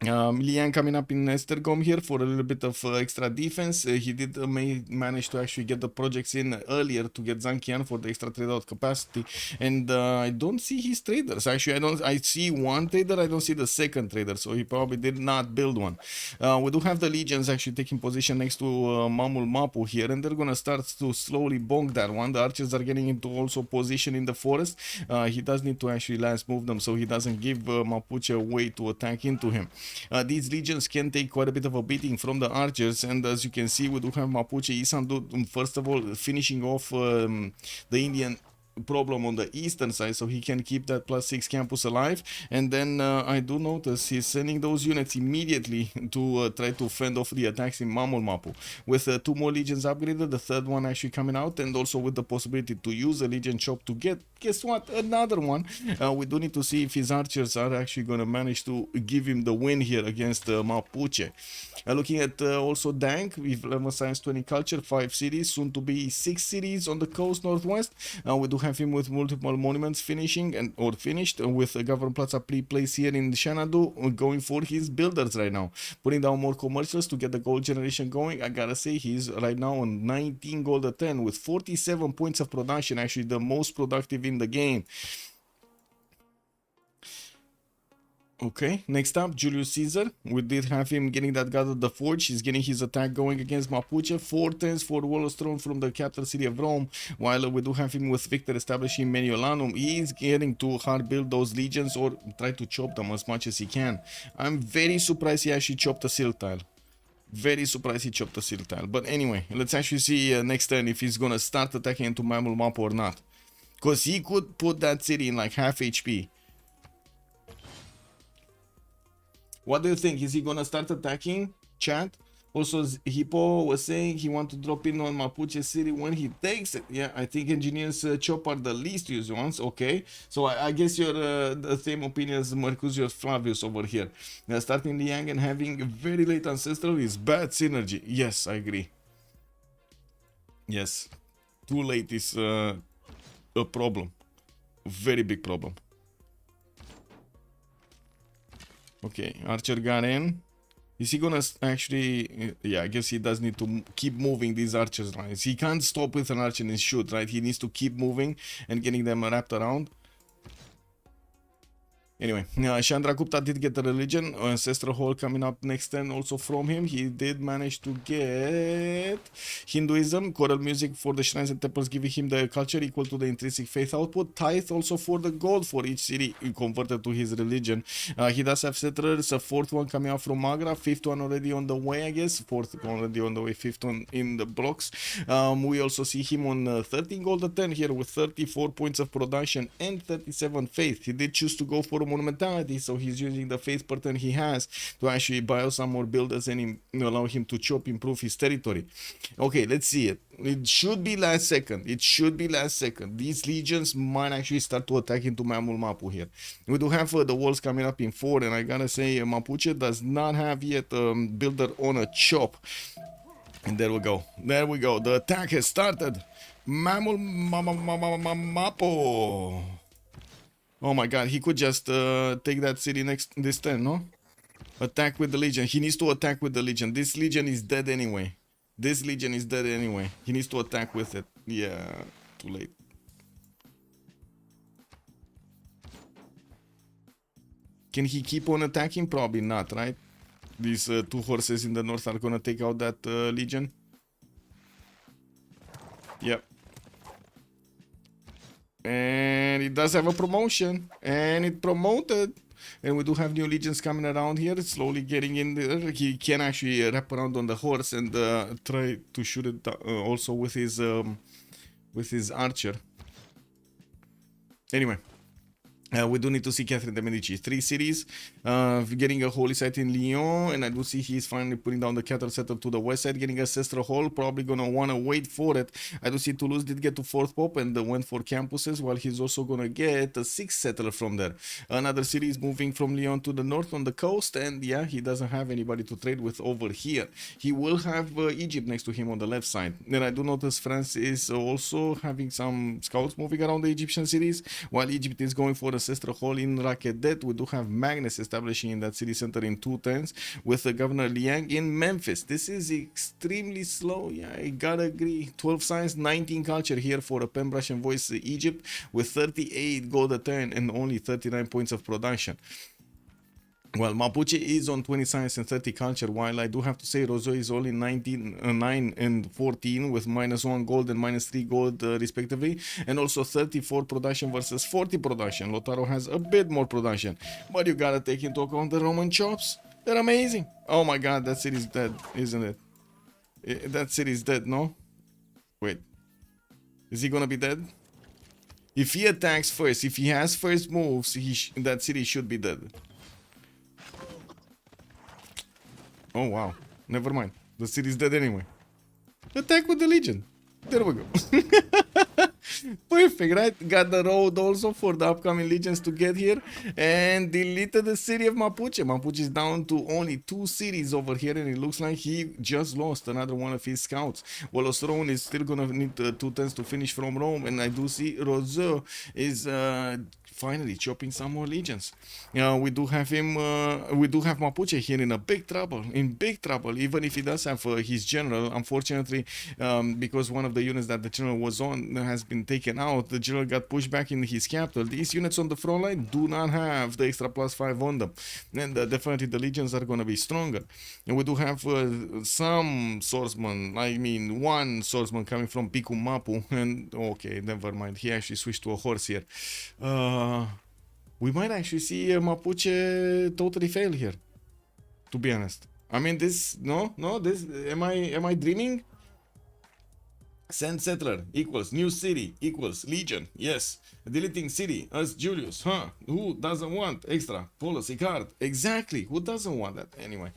Lian coming up in Estergom here for a little bit of extra defense. He did manage to actually get the projects in earlier to get Zankian for the extra trade out capacity, and I don't see his traders. Actually, I see one trader, I don't see the second trader, so he probably did not build one. We do have the legions actually taking position next to Mamul Mapu here, and they're gonna start to slowly bonk that one. The archers are getting into also position in the forest. He does need to actually last move them so he doesn't give Mapuche a way to attack into him. These legions can take quite a bit of a beating from the archers, and as you can see, we do have Mapuche IssamDude first of all finishing off the Indian problem on the eastern side, so he can keep that +6 campus alive. And then I do notice he's sending those units immediately to try to fend off the attacks in Mamul Mapu, with 2 more legions upgraded, the 3rd one actually coming out, and also with the possibility to use a legion chop to get, guess what, another one. We do need to see if his archers are actually going to manage to give him the win here against Mapuche. Looking at also Dank with 11 science, 20 culture, 5 cities, soon to be 6 cities on the coast northwest. We do have him with multiple monuments finishing or finished, with Governor Plaza pre-place here in Xanadu, going for his builders right now, putting down more commercials to get the gold generation going. I gotta say, he's right now on 19 gold a 10 with 47 points of production, actually the most productive in the game. Okay, next up, Julius Caesar. We did have him getting that God of the Forge. He's getting his attack going against Mapuche. 4 tens for Wallostrom from the capital city of Rome, while we do have him with Victor establishing Mediolanum. He is getting to hard build those legions or try to chop them as much as he can. I'm very surprised he actually chopped a silk tile. Very surprised he chopped a silk tile. But anyway, let's actually see next turn if he's gonna start attacking into Mamul Mapu or not. Because he could put that city in like half HP. What do you think? Is he gonna start attacking, chat? Also, Hippo was saying he want to drop in on Mapuche City when he takes it. Yeah, I think engineers chop are the least used ones. Okay, so I guess you're the same opinion as Mercutius Flavius over here. Starting young and having very late ancestral is bad synergy. Yes, I agree. Yes, too late is a problem. Very big problem. Okay, Archer got in. Is he gonna actually... Yeah, I guess he does need to keep moving these archers lines. He can't stop with an archer and shoot, right? He needs to keep moving and getting them wrapped around. Anyway, Chandragupta did get the religion. Ancestral hall coming up next turn also from him. He did manage to get Hinduism, choral music for the shrines and temples, giving him the culture equal to the intrinsic faith output. Tithe also for the gold for each city converted to his religion. He does have settlers, a fourth one coming out from Magra, fifth one already on the way, I guess. Fourth already on the way, fifth one in the blocks. We also see him on 13 gold a turn here with 34 points of production and 37 faith. He did choose to go for monumentality, so he's using the faith pattern he has to actually buy some more builders and allow him to chop, improve his territory. Okay, let's see it. It should be last second. It should be last second. These legions might actually start to attack into Mamul Mapu here. We do have the walls coming up in 4, and I gotta say Mapuche does not have yet builder on a chop. And there we go. There we go. The attack has started. Mamul Mapu. Oh my god, he could just take that city this turn, no? Attack with the Legion. He needs to attack with the Legion. This Legion is dead anyway. This Legion is dead anyway. He needs to attack with it. Yeah, too late. Can he keep on attacking? Probably not, right? These 2 horses in the north are gonna take out that Legion. Yep. And it does have a promotion, and it promoted, and we do have new legions coming around here, slowly getting in there. He can actually wrap around on the horse and try to shoot it also with his archer. Anyway, we do need to see Catherine de Medici. 3 cities, getting a holy site in Lyon, and I do see he's finally putting down the cattle settle to the west side, getting ancestral hall, probably gonna wanna wait for it. I do see Toulouse did get to 4th pop and went for campuses, while he's also gonna get a 6th settler from there. Another city is moving from Lyon to the north on the coast, and yeah, he doesn't have anybody to trade with over here. He will have Egypt next to him on the left side. Then I do notice France is also having some scouts moving around the Egyptian cities, while Egypt is going for ancestral hall in Rakedet. We do have Magnus establishing in that city center in 2 turns with the Governor Liang in Memphis. This is extremely slow. Yeah, I gotta agree. 12 science, 19 culture here for a Pembrush and Voice Egypt with 38 gold a turn and only 39 points of production. Well, Mapuche is on 20 science and 30 culture, while I do have to say Rozeau is only 9 and 14 with -1 gold and -3 gold respectively, and also 34 production versus 40 production. Lotaro has a bit more production, but you gotta take into account the Roman chops. They're amazing. Oh my god, that city's dead, isn't it? That city's dead, no? Wait. Is he gonna be dead? If he attacks first, if he has first moves, that city should be dead. Oh wow, never mind. The city's dead anyway. Attack with the Legion. There we go. Perfect, right? Got the road also for the upcoming legions to get here, and deleted the city of Mapuche. Mapuche is down to only 2 cities over here, and it looks like he just lost another one of his scouts. Well, Ostrown is still gonna need 2 turns to finish from Rome, and I do see Rozeau is finally chopping some more legions. We do have him, we do have Mapuche here in a big trouble, even if he does have his general. Unfortunately, because one of the units that the general was on has been taken out, the general got pushed back in his capital. These units on the front line do not have the extra +5 on them, and definitely the legions are going to be stronger. And we do have some swordsman, I mean 1 swordsman coming from Picu Mapu, and okay, never mind, he actually switched to a horse here. We might actually see Mapuche totally fail here, to be honest. I mean, this, this, am I dreaming? Send settler equals new city equals legion. Yes. Deleting city as Julius. Huh? Who doesn't want extra policy card? Exactly. Who doesn't want that? Anyway.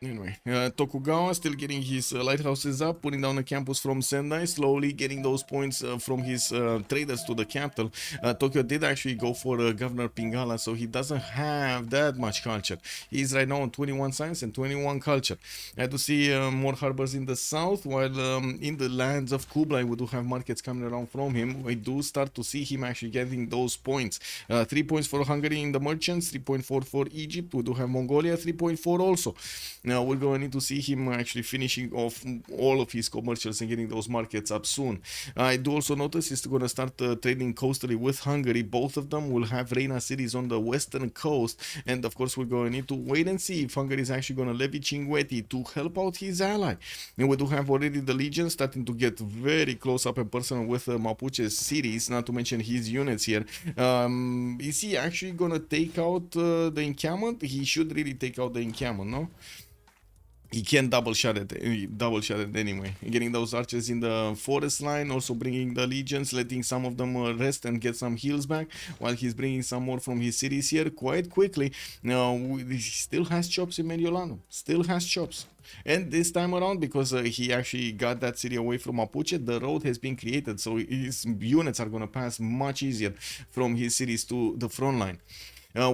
Anyway, Tokugawa still getting his lighthouses up, putting down a campus from Sendai, slowly getting those points from his traders to the capital. Tokyo did actually go for Governor Pingala, so he doesn't have that much culture. He's right now on 21 science and 21 culture. I do see more harbors in the south, while in the lands of Kublai we do have markets coming around from him. We do start to see him actually getting those points. 3 points for Hungary in the merchants, 3.4 for Egypt. We do have Mongolia, 3.4 also. Now we're going to need to see him actually finishing off all of his commercials and getting those markets up soon. I do also notice he's going to start trading coastally with Hungary. Both of them will have Reina cities on the western coast, and of course we're going to need to wait and see if Hungary is actually going to levy Cinguetti to help out his ally. And we do have already the legion starting to get very close up and personal with Mapuche's cities, not to mention his units here. Is he actually going to take out the encampment? He should really take out the encampment, no? He can double shot it anyway. Getting those archers in the forest line, also bringing the legions, letting some of them rest and get some heals back, while he's bringing some more from his cities here quite quickly. Now, he still has chops in Mediolano, still has chops. And this time around, because he actually got that city away from Mapuche, the road has been created, so his units are going to pass much easier from his cities to the front line.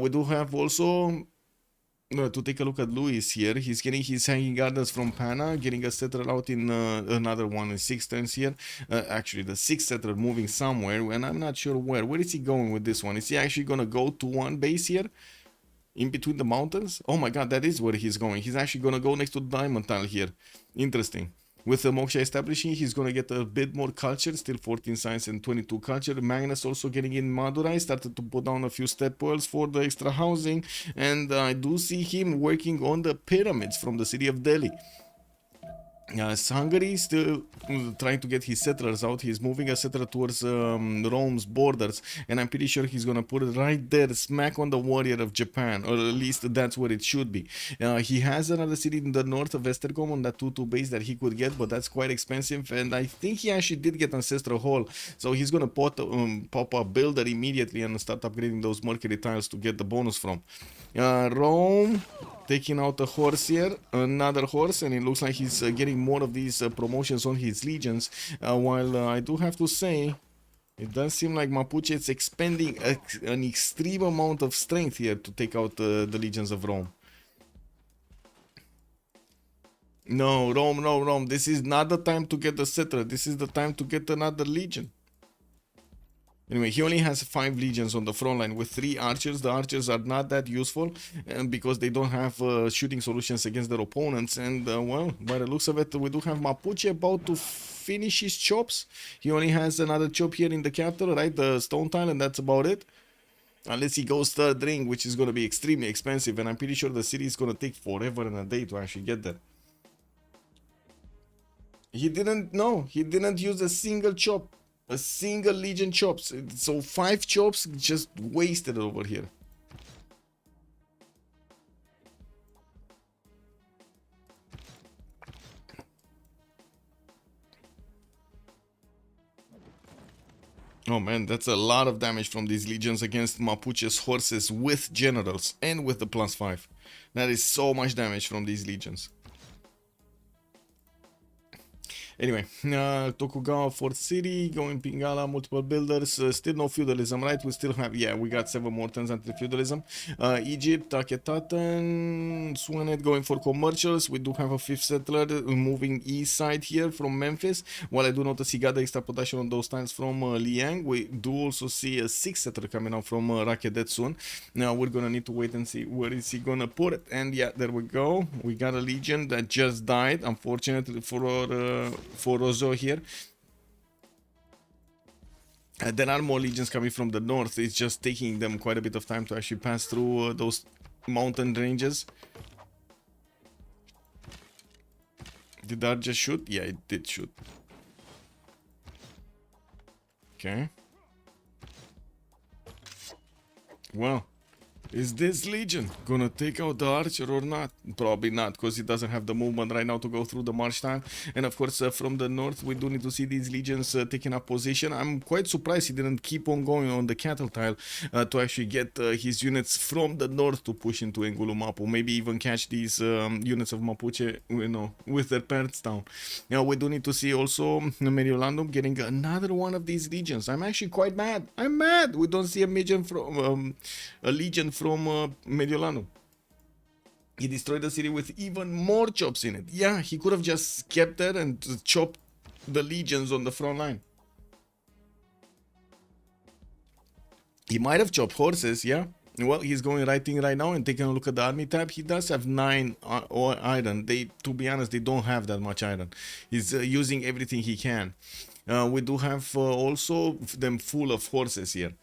We do have also... to take a look at Luis here, he's getting his hanging gardens from Pana, getting a settler out in another one in 6 turns here. Actually, the 6th settler moving somewhere, and I'm not sure where. Where is he going with this one? Is he actually going to go to one base here? In between the mountains? Oh my god, that is where he's going. He's actually going to go next to the diamond tile here. Interesting. With the Moksha establishing, he's going to get a bit more culture, still 14 science and 22 culture. Magnus also getting in Madurai, started to put down a few step wells for the extra housing. And I do see him working on the pyramids from the city of Delhi. Hungary is still trying to get his settlers out. He's moving a settler towards Rome's borders, and I'm pretty sure he's gonna put it right there, smack on the warrior of Japan, or at least that's where it should be. He has another city in the north of Westergom on that 2-2 base that he could get, but that's quite expensive, and I think he actually did get Ancestral Hall, so he's gonna pop a builder immediately and start upgrading those Mercury tiles to get the bonus from. Rome taking out a horse here, another horse, and it looks like he's getting more of these promotions on his legions, while I do have to say it does seem like Mapuche is expending an extreme amount of strength here to take out the legions of Rome. No, Rome, this is not the time to get the settler, this is the time to get another legion. Anyway, he only has 5 legions on the front line with 3 archers. The archers are not that useful because they don't have shooting solutions against their opponents. And, well, by the looks of it, we do have Mapuche about to finish his chops. He only has another chop here in the capital, right? The stone tile, and that's about it. Unless he goes third ring, which is going to be extremely expensive. And I'm pretty sure the city is going to take forever and a day to actually get there. He didn't use a single chop. A single legion chops, so 5 chops just wasted over here. Oh man, that's a lot of damage from these legions against Mapuche's horses with generals and with the +5. That is so much damage from these legions. Anyway, Tokugawa Fort City, going Pingala, multiple builders, still no feudalism, right? We still have, yeah, we got 7 more turns until feudalism. Egypt, Taketatan, Swanet going for commercials. We do have a 5th settler moving east side here from Memphis. While I do notice he got the extra production on those tiles from Liang, we do also see a 6th settler coming out from Rakedet soon. Now we're gonna need to wait and see where is he gonna put it. And yeah, there we go. We got a legion that just died, unfortunately for Rozeau here. There are more legions coming from the north. It's just taking them quite a bit of time to actually pass through those mountain ranges. Did that just shoot? Yeah, it did shoot. Okay. Well, Is this Legion gonna take out the Archer or not? Probably not, because he doesn't have the movement right now to go through the march tile. And of course, from the north, we do need to see these Legions taking up position. I'm quite surprised he didn't keep on going on the cattle tile to actually get his units from the north to push into Ngulumapu. Maybe even catch these units of Mapuche, you know, with their parents down. Now, we do need to see also Mediolanum getting another one of these Legions. I'm actually quite mad. I'm mad. We don't see a Legion from Mediolanum. He destroyed the city with even more chops in it. Yeah, he could have just kept that and chopped the legions on the front line. He might have chopped horses, yeah. Well, he's going right thing right now and taking a look at the army tab. He does have 9 iron. To be honest, they don't have that much iron. He's using everything he can. We do have also them full of horses here.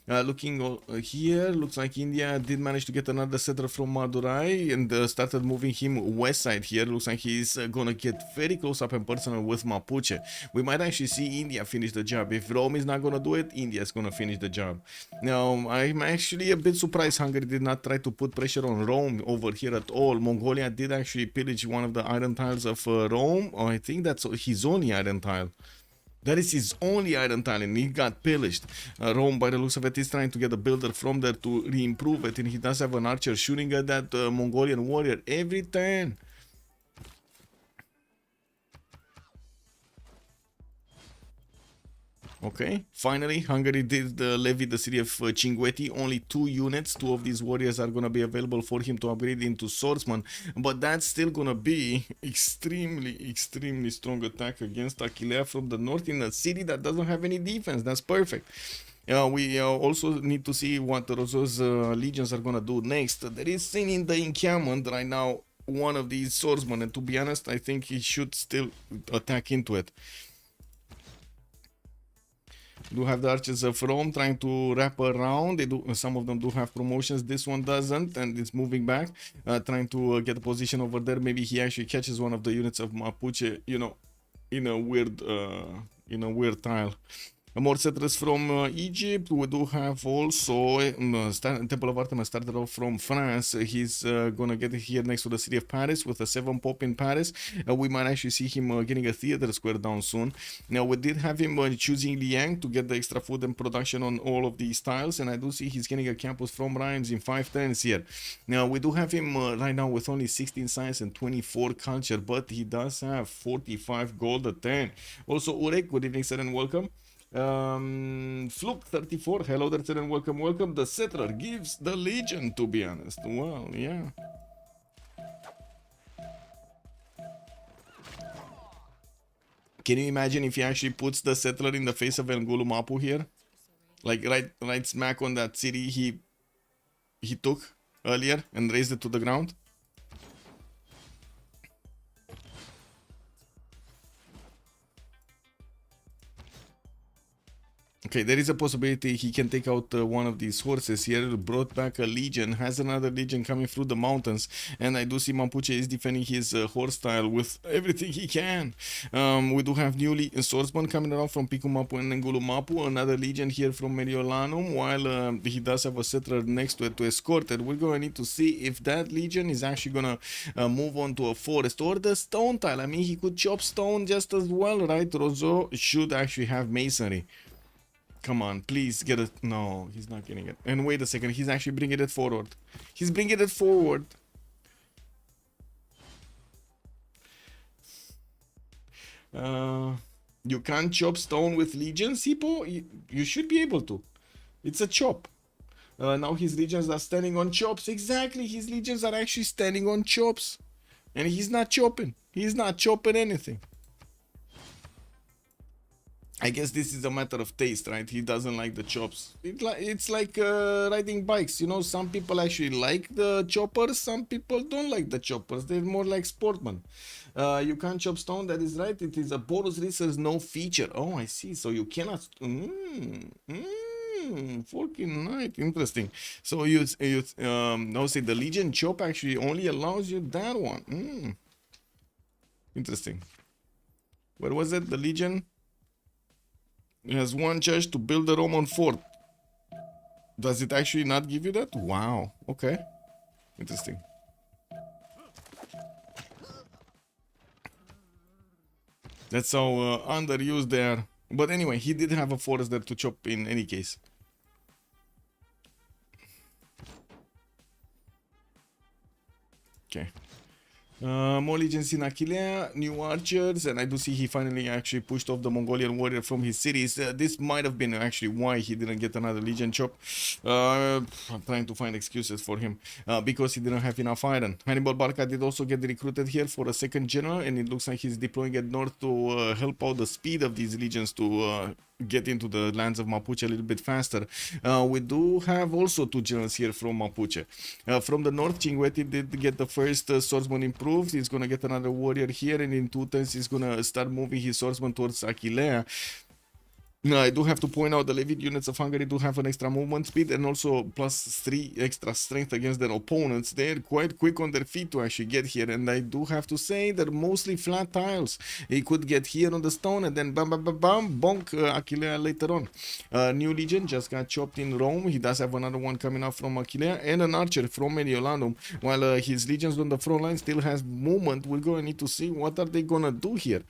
Looking here, looks like India did manage to get another settler from Madurai and started moving him west side here. Looks like he's gonna get very close up and personal with Mapuche. We might actually see India finish the job. If Rome is not gonna do it, India is gonna finish the job. Now, I'm actually a bit surprised Hungary did not try to put pressure on Rome over here at all. Mongolia did actually pillage one of the iron tiles of Rome. Oh, I think that's his only iron tile. That is his only iron tile and he got pillaged. Rome, by the looks of it, is trying to get a builder from there to re-improve it, and he does have an archer shooting at that Mongolian warrior every turn. Okay, finally, Hungary did levy the city of Cinguetti. Only 2 units. 2 of these warriors are gonna be available for him to upgrade into swordsman, but that's still gonna be extremely strong attack against Aquilea from the north in a city that doesn't have any defense. That's perfect. We also need to see what Rozeau's legions are gonna do next. There is seen in the encampment right now one of these swordsmen, and to be honest, I think he should still attack into it. Do have the archers of Rome trying to wrap around. They do, some of them do have promotions. This one doesn't, and it's moving back, trying to get a position over there. Maybe he actually catches one of the units of Mapuche, you know, in a weird tile. More settlers from Egypt. We do have also Temple of Artemis started off from France. He's gonna get here next to the city of Paris with a 7 pop in Paris. We might actually see him getting a theater square down soon. Now, we did have him choosing Liang to get the extra food and production on all of these tiles, and I do see he's getting a campus from Rhymes in 5 turns here. Now, we do have him right now with only 16 science and 24 culture, but he does have 45 gold a turn. Also, Urek, good evening, sir, and welcome. Fluke 34, hello there, sir, and welcome. The settler gives the legion, to be honest. Well, yeah. Can you imagine if he actually puts the settler in the face of Ngulumapu here? Like right smack on that city he took earlier and raised it to the ground? Okay, there is a possibility he can take out one of these horses here. Brought back a legion, has another legion coming through the mountains, and I do see Mapuche is defending his horse style with everything he can. We do have new swordsman coming around from Pikumapu and Ngulumapu, another legion here from Mediolanum, while he does have a settler next to it to escort it. We're going to need to see if that legion is actually going to move on to a forest or the stone tile. I mean, he could chop stone just as well, right? Rozeau should actually have masonry. Come on, please get it. No, he's not getting it. And wait a second, he's actually bringing it forward. He's bringing it forward. You can't chop stone with legions, Hippo? You should be able to. It's a chop. Now his legions are standing on chops. Exactly, his legions are actually standing on chops. And he's not chopping. He's not chopping anything. I guess this is a matter of taste, right? He doesn't like the chops. It's like riding bikes, you know. Some people actually like the choppers, some people don't like the choppers. They're more like sportmen. You can't chop stone, that is right. It is a bonus resource, no feature. Oh, I see. So you cannot... Forking Knight, interesting. So now say the Legion chop actually only allows you that one. Interesting. Where was it? The Legion... He has 1 charge to build a Roman fort. Does it actually not give you that? Wow. Okay. Interesting. That's how underused they are. But anyway, he did have a forest there to chop in any case. Okay. More legions in Aquilea, new archers, and I do see he finally actually pushed off the Mongolian warrior from his cities. This might have been actually why he didn't get another legion chop. I'm trying to find excuses for him because he didn't have enough iron. Hannibal Barca did also get recruited here for a second general, and it looks like he's deploying it north to help out the speed of these legions to get into the lands of Mapuche a little bit faster. We do have also two generals here from Mapuche. From the north, Cinquetti did get the first swordsman improved. He's gonna get another warrior here, and in 2 turns he's gonna start moving his swordsman towards Aquilea. Now, I do have to point out the Levit units of Hungary do have an extra movement speed and also +3 extra strength against their opponents. They're quite quick on their feet to actually get here, and I do have to say they're mostly flat tiles. He could get here on the stone and then bam bam bam bam bonk Aquilea later on. New legion just got chopped in Rome. He does have another one coming up from Aquilea and an archer from Mediolanum, while his legions on the front line still has movement. We're going to need to see what are they gonna do here.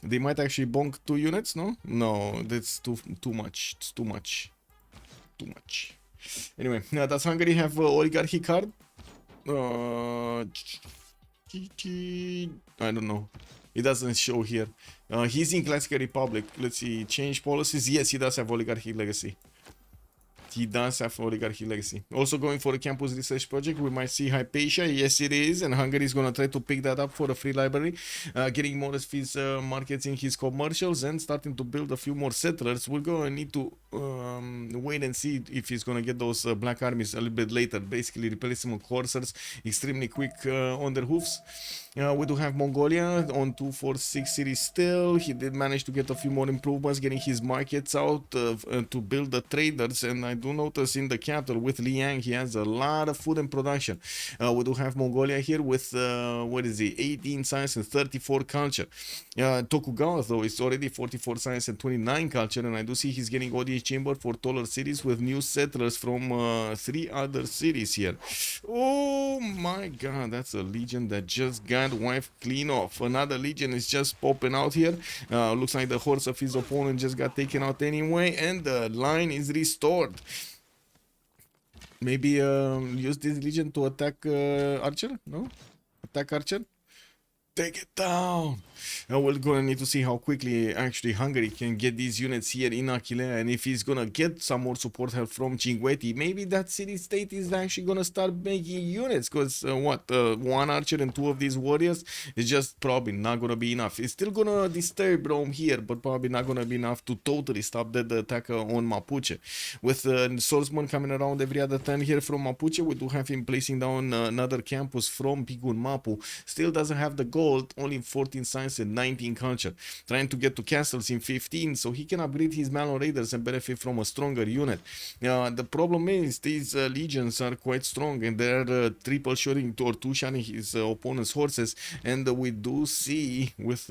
They might actually bonk 2 units, no? No, that's too much. It's too much. Too much. Anyway, does Hungary have oligarchy card? I don't know. It doesn't show here. He's in Classical Republic. Let's see. Change policies. Yes, he does have oligarchy legacy. He does have oligarchy legacy. Also going for a campus research project, we might see Hypatia. Yes, it is, and Hungary is gonna try to pick that up for a free library, getting more of his markets in his commercials and starting to build a few more settlers. We're gonna need to wait and see if he's gonna get those black armies a little bit later. Basically, replacement coursers, extremely quick on their hoofs. We do have Mongolia on 246 cities still. He did manage to get a few more improvements, getting his markets out to build the traders. And I do notice in the capital with Liang, he has a lot of food and production. We do have Mongolia here with, what is he, 18 science and 34 culture. Tokugawa, though, is already 44 science and 29 culture. And I do see he's getting audience chamber for taller cities with new settlers from 3 other cities here. Oh my god, that's a legion that just got wiped clean off. Another legion is just popping out here. Looks like the horse of his opponent just got taken out anyway, and the line is restored. Maybe use this legion to attack Archer? No? Attack Archer? Take it down. We're gonna need to see how quickly actually Hungary can get these units here in Aquilea, and if he's gonna get some more support help from Cinquetti, maybe that city-state is actually gonna start making units, because one archer and 2 of these warriors is just probably not gonna be enough. It's still gonna disturb Rome here, but probably not gonna be enough to totally stop that attack on Mapuche. With swordsman coming around every other turn here from Mapuche, we do have him placing down another campus from Pigun Mapu. Still doesn't have the gold, only 14 science and 19 culture. Trying to get to castles in 15 so he can upgrade his Malon Raiders and benefit from a stronger unit. The problem is these legions are quite strong, and they're triple shooting or 2-shotting his opponent's horses, and we do see with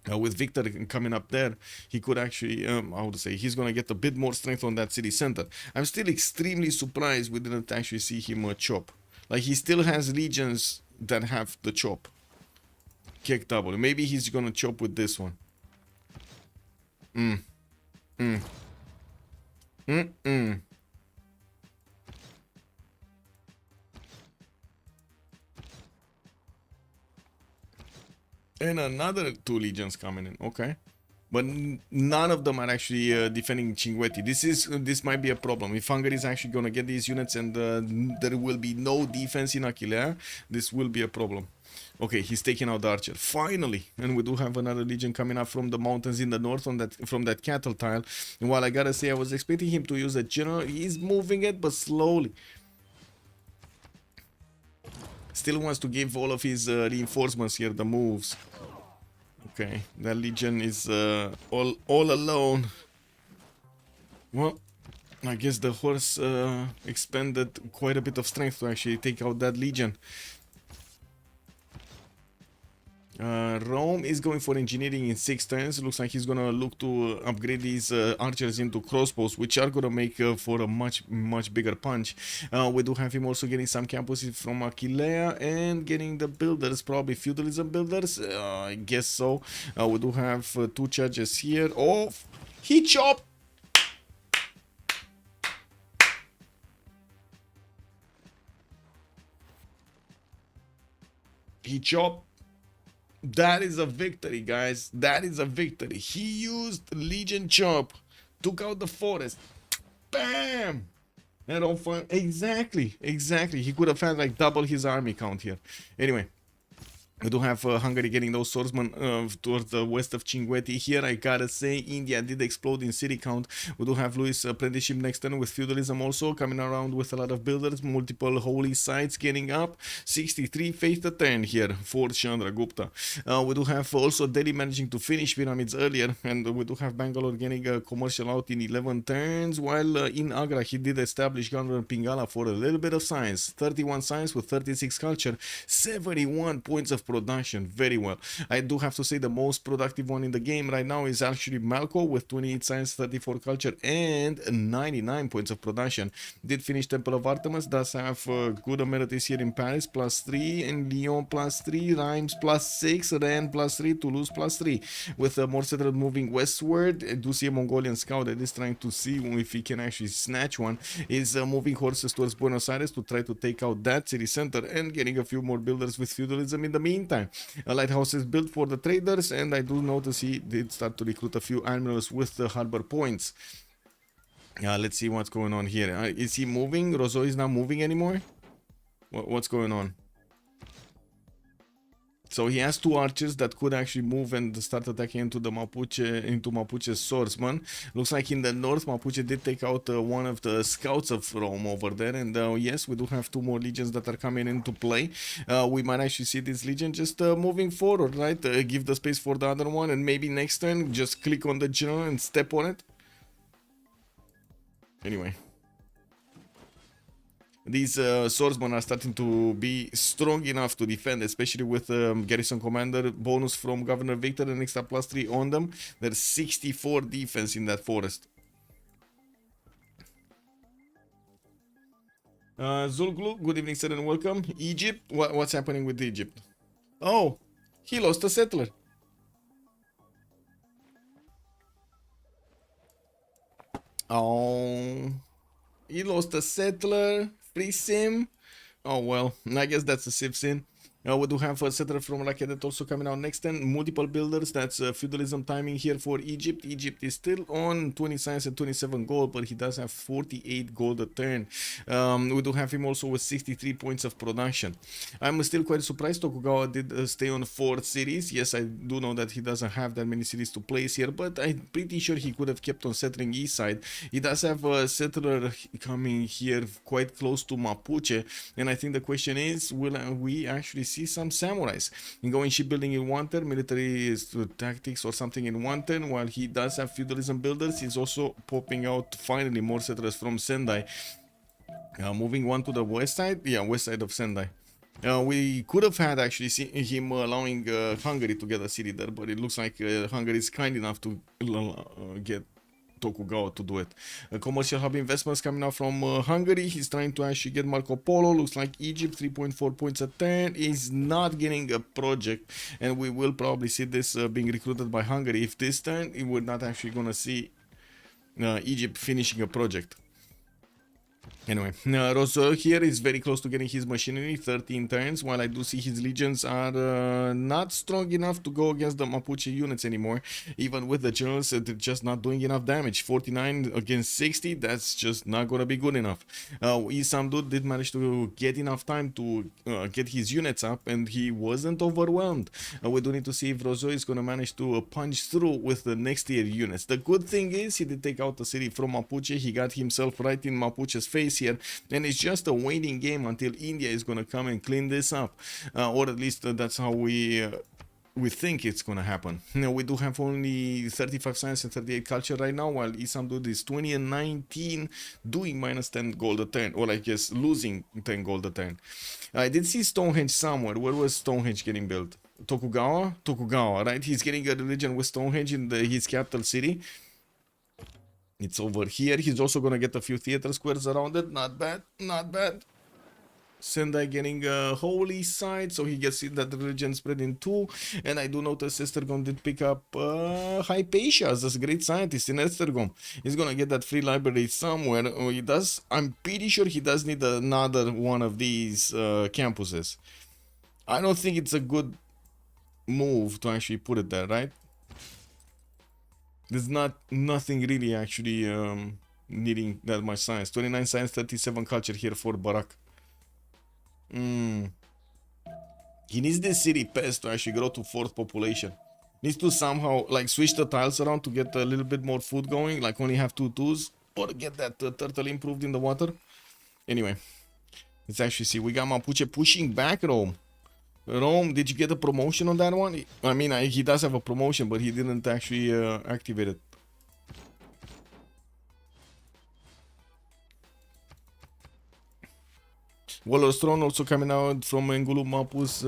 Victor coming up there, he could actually, how to say, he's gonna get a bit more strength on that city center. I'm still extremely surprised we didn't actually see him chop. Like, he still has legions that have the chop. Kick double. Maybe he's gonna chop with this one. And another 2 legions coming in. Okay. But none of them are actually defending Cinquetti. This might be a problem. If Hungary is actually gonna get these units and there will be no defense in Aquilea, this will be a problem. Okay, he's taking out the archer finally, and we do have another legion coming up from the mountains in the north from that cattle tile. And while I gotta say I was expecting him to use a general, he's moving it but slowly. Still wants to give all of his reinforcements here the moves. Okay, that legion is all alone. Well, I guess the horse expended quite a bit of strength to actually take out that legion. Rome is going for engineering in 6 turns. Looks like he's gonna look to upgrade these archers into crossbows, which are gonna make for a much bigger punch. We do have him also getting some campuses from Aquilea and getting the builders, probably feudalism builders. I guess so. We do have 2 charges here. Oh, he chopped. He chopped. That is a victory, guys. That is a victory. He used Legion Chop, took out the forest. Bam! And on fire. Exactly. He could have had like double his army count here. Anyway. We do have Hungary getting those swordsmen towards the west of Cinguetti. Here, I gotta say, India did explode in city count. We do have Louis' apprenticeship next turn with feudalism also coming around with a lot of builders, multiple holy sites getting up. 63 faith a turn here for Chandragupta. We do have also Delhi managing to finish pyramids earlier, and we do have Bangalore getting a commercial out in 11 turns, while in Agra he did establish Governor Pingala for a little bit of science. 31 science with 36 culture, 71 points of production. Very well. I do have to say the most productive one in the game right now is actually Malko with 28 science, 34 culture, and 99 points of production. Did finish Temple of Artemis, does have good amenities here in Paris, +3, and Lyon +3, Reims +6, Rennes +3, Toulouse +3. With more settled moving westward, I do see a Mongolian scout that is trying to see if he can actually snatch one. Is moving horses towards Buenos Aires to try to take out that city center and getting a few more builders with feudalism in the meantime. A lighthouse is built for the traders, and I do notice he did start to recruit a few admirals with the harbor points. Let's see what's going on here. Is he moving? Rozeau is not moving anymore? What's going on? So he has 2 archers that could actually move and start attacking into Mapuche's swordsman. Looks like in the north, Mapuche did take out one of the scouts of Rome over there. And yes, we do have 2 more legions that are coming into play. We might actually see this legion just moving forward, right? Give the space for the other one, and maybe next turn just click on the general and step on it. Anyway. These swordsmen are starting to be strong enough to defend, especially with garrison commander bonus from Governor Victor and extra +3 on them. There's 64 defense in that forest. Zulglu, good evening, sir, and welcome. Egypt, what's happening with Egypt? Oh, he lost a settler. Oh, he lost a settler. Free sim. Oh well, I guess that's a Civ6. We do have a settler from Rakedet also coming out next turn. Multiple builders. That's feudalism timing here for Egypt. Egypt is still on 20 science and 27 gold, but he does have 48 gold a turn. We do have him also with 63 points of production. I'm still quite surprised Tokugawa did stay on 4 cities. Yes, I do know that he doesn't have that many cities to place here, but I'm pretty sure he could have kept on settling east side. He does have a settler coming here quite close to Mapuche, and I think the question is, will we actually see some samurais going shipbuilding in 1 turn, military tactics or something in 1 turn? While he does have feudalism builders, he's also popping out finally more settlers from Sendai. Moving one to the west side, yeah, west side of Sendai. We could have had actually seen him allowing Hungary to get a city there, but it looks like Hungary is kind enough to get Tokugawa to do it. Commercial hub investments coming out from Hungary. He's trying to actually get Marco Polo. Looks like Egypt 3.4 points a turn is not getting a project, and we will probably see this being recruited by Hungary. If this turn, we're not actually gonna see Egypt finishing a project. Anyway, Rozeau here is very close to getting his machinery, 13 turns, while I do see his legions are not strong enough to go against the Mapuche units anymore. Even with the generals, they're just not doing enough damage. 49 against 60, that's just not gonna be good enough. IssamDude did manage to get enough time to get his units up, and he wasn't overwhelmed. We do need to see if Rozeau is gonna manage to punch through with the next tier units. The good thing is he did take out the city from Mapuche. He got himself right in Mapuche's face here, and it's just a waiting game until India is gonna come and clean this up, or at least that's how we think it's gonna happen. Now we do have only 35 science and 38 culture right now, while IssamDude is 20 and 19, doing minus 10 gold a turn, or I guess losing 10 gold a turn. I did see Stonehenge somewhere. Where was Stonehenge getting built? Tokugawa, right? He's getting a religion with Stonehenge in his capital city. It's over here. He's also gonna get a few theater squares around it. Not bad, not bad. Sendai getting a holy site, so he gets that religion spread in two. And I do notice Estergom did pick up Hypatia as a great scientist in Estergom. He's gonna get that free library somewhere. Oh, he does. I'm pretty sure he does need another one of these campuses. I don't think it's a good move to actually put it there, right? There's nothing really actually needing that much science. 29 science, 37 culture here for Barak. He needs this city pest to actually grow to 4th population. Needs to somehow like switch the tiles around to get a little bit more food going, like only have 2 twos, or get that turtle improved in the water. Anyway, let's actually see. We got Mapuche pushing back Rome. Rome, did you get a promotion on that one? I mean, he does have a promotion, but he didn't actually activate it. Waller's Throne also coming out from Engulu Mapu's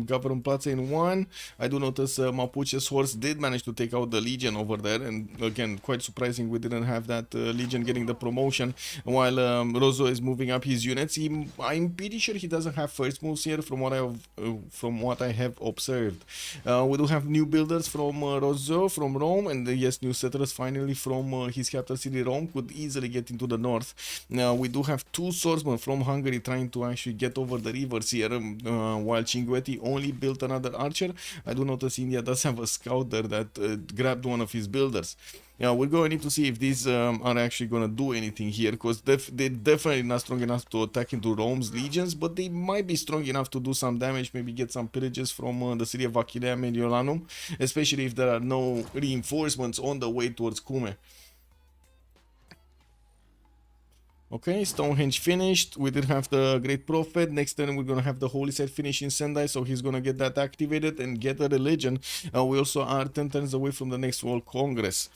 government plaza in 1. I do notice Mapuche's horse did manage to take out the Legion over there, and again, quite surprising we didn't have that Legion getting the promotion, while Rozeau is moving up his units. I'm pretty sure he doesn't have first moves here from what I have observed. We do have new builders from Rozeau, from Rome, and yes, new settlers finally from his capital city Rome could easily get into the north. We do have 2 swordsmen from Hungary trying to actually get over the rivers here, while Cinguetti only built another archer. I do notice India does have a scout there that grabbed one of his builders. Yeah, we're going to need to see if these are actually going to do anything here, because they're definitely not strong enough to attack into Rome's legions, but they might be strong enough to do some damage, maybe get some pillages from the city of Achillea Mediolanum, especially if there are no reinforcements on the way towards Cume. Okay, Stonehenge finished. We did have the Great Prophet. Next turn, we're going to have the Holy Site finish in Sendai, so he's going to get that activated and get a religion. We also are 10 turns away from the next World Congress.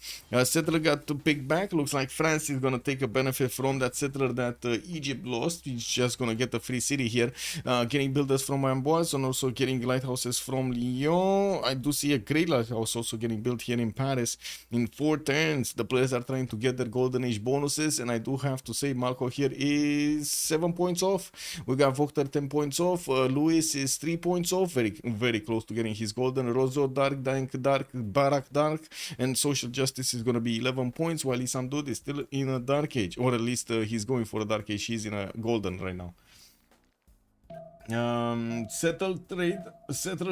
Settler got to pick back. Looks like France is going to take a benefit from that settler that Egypt lost. He's just going to get a free city here. Getting builders from Amboise and also getting lighthouses from Lyon. I do see a great lighthouse also getting built here in Paris. In 4 turns, the players are trying to get their Golden Age bonuses, and I do have to say Malko here is 7 points off. We got VOKTR 10 points off. Luis is 3 points off. Very close to getting his golden. Rozeau, Dark, Barak, Dark. And Social Justice is going to be 11 points, while IssamDude is still in a Dark Age. Or at least he's going for a Dark Age. He's in a golden right now. Settler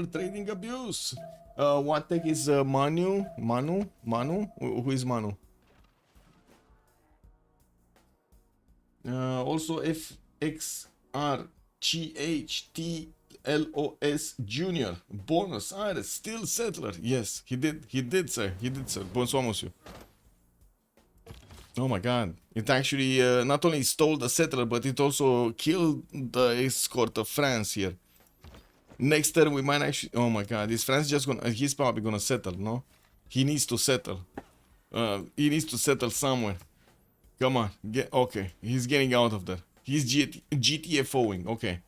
trading abuse. What tech is Manu? Who is Manu? Also FXRGHTLOS Junior bonus Iris still settler. Yes, he did sir. Bonsoir monsieur. Oh my god, it actually not only stole the settler, but it also killed the escort of France here. Next turn we might actually, oh my god, is France just gonna, he's probably gonna settle, no? He needs to settle. He needs to settle somewhere. Come on, okay, he's getting out of there. He's GTFOing, okay.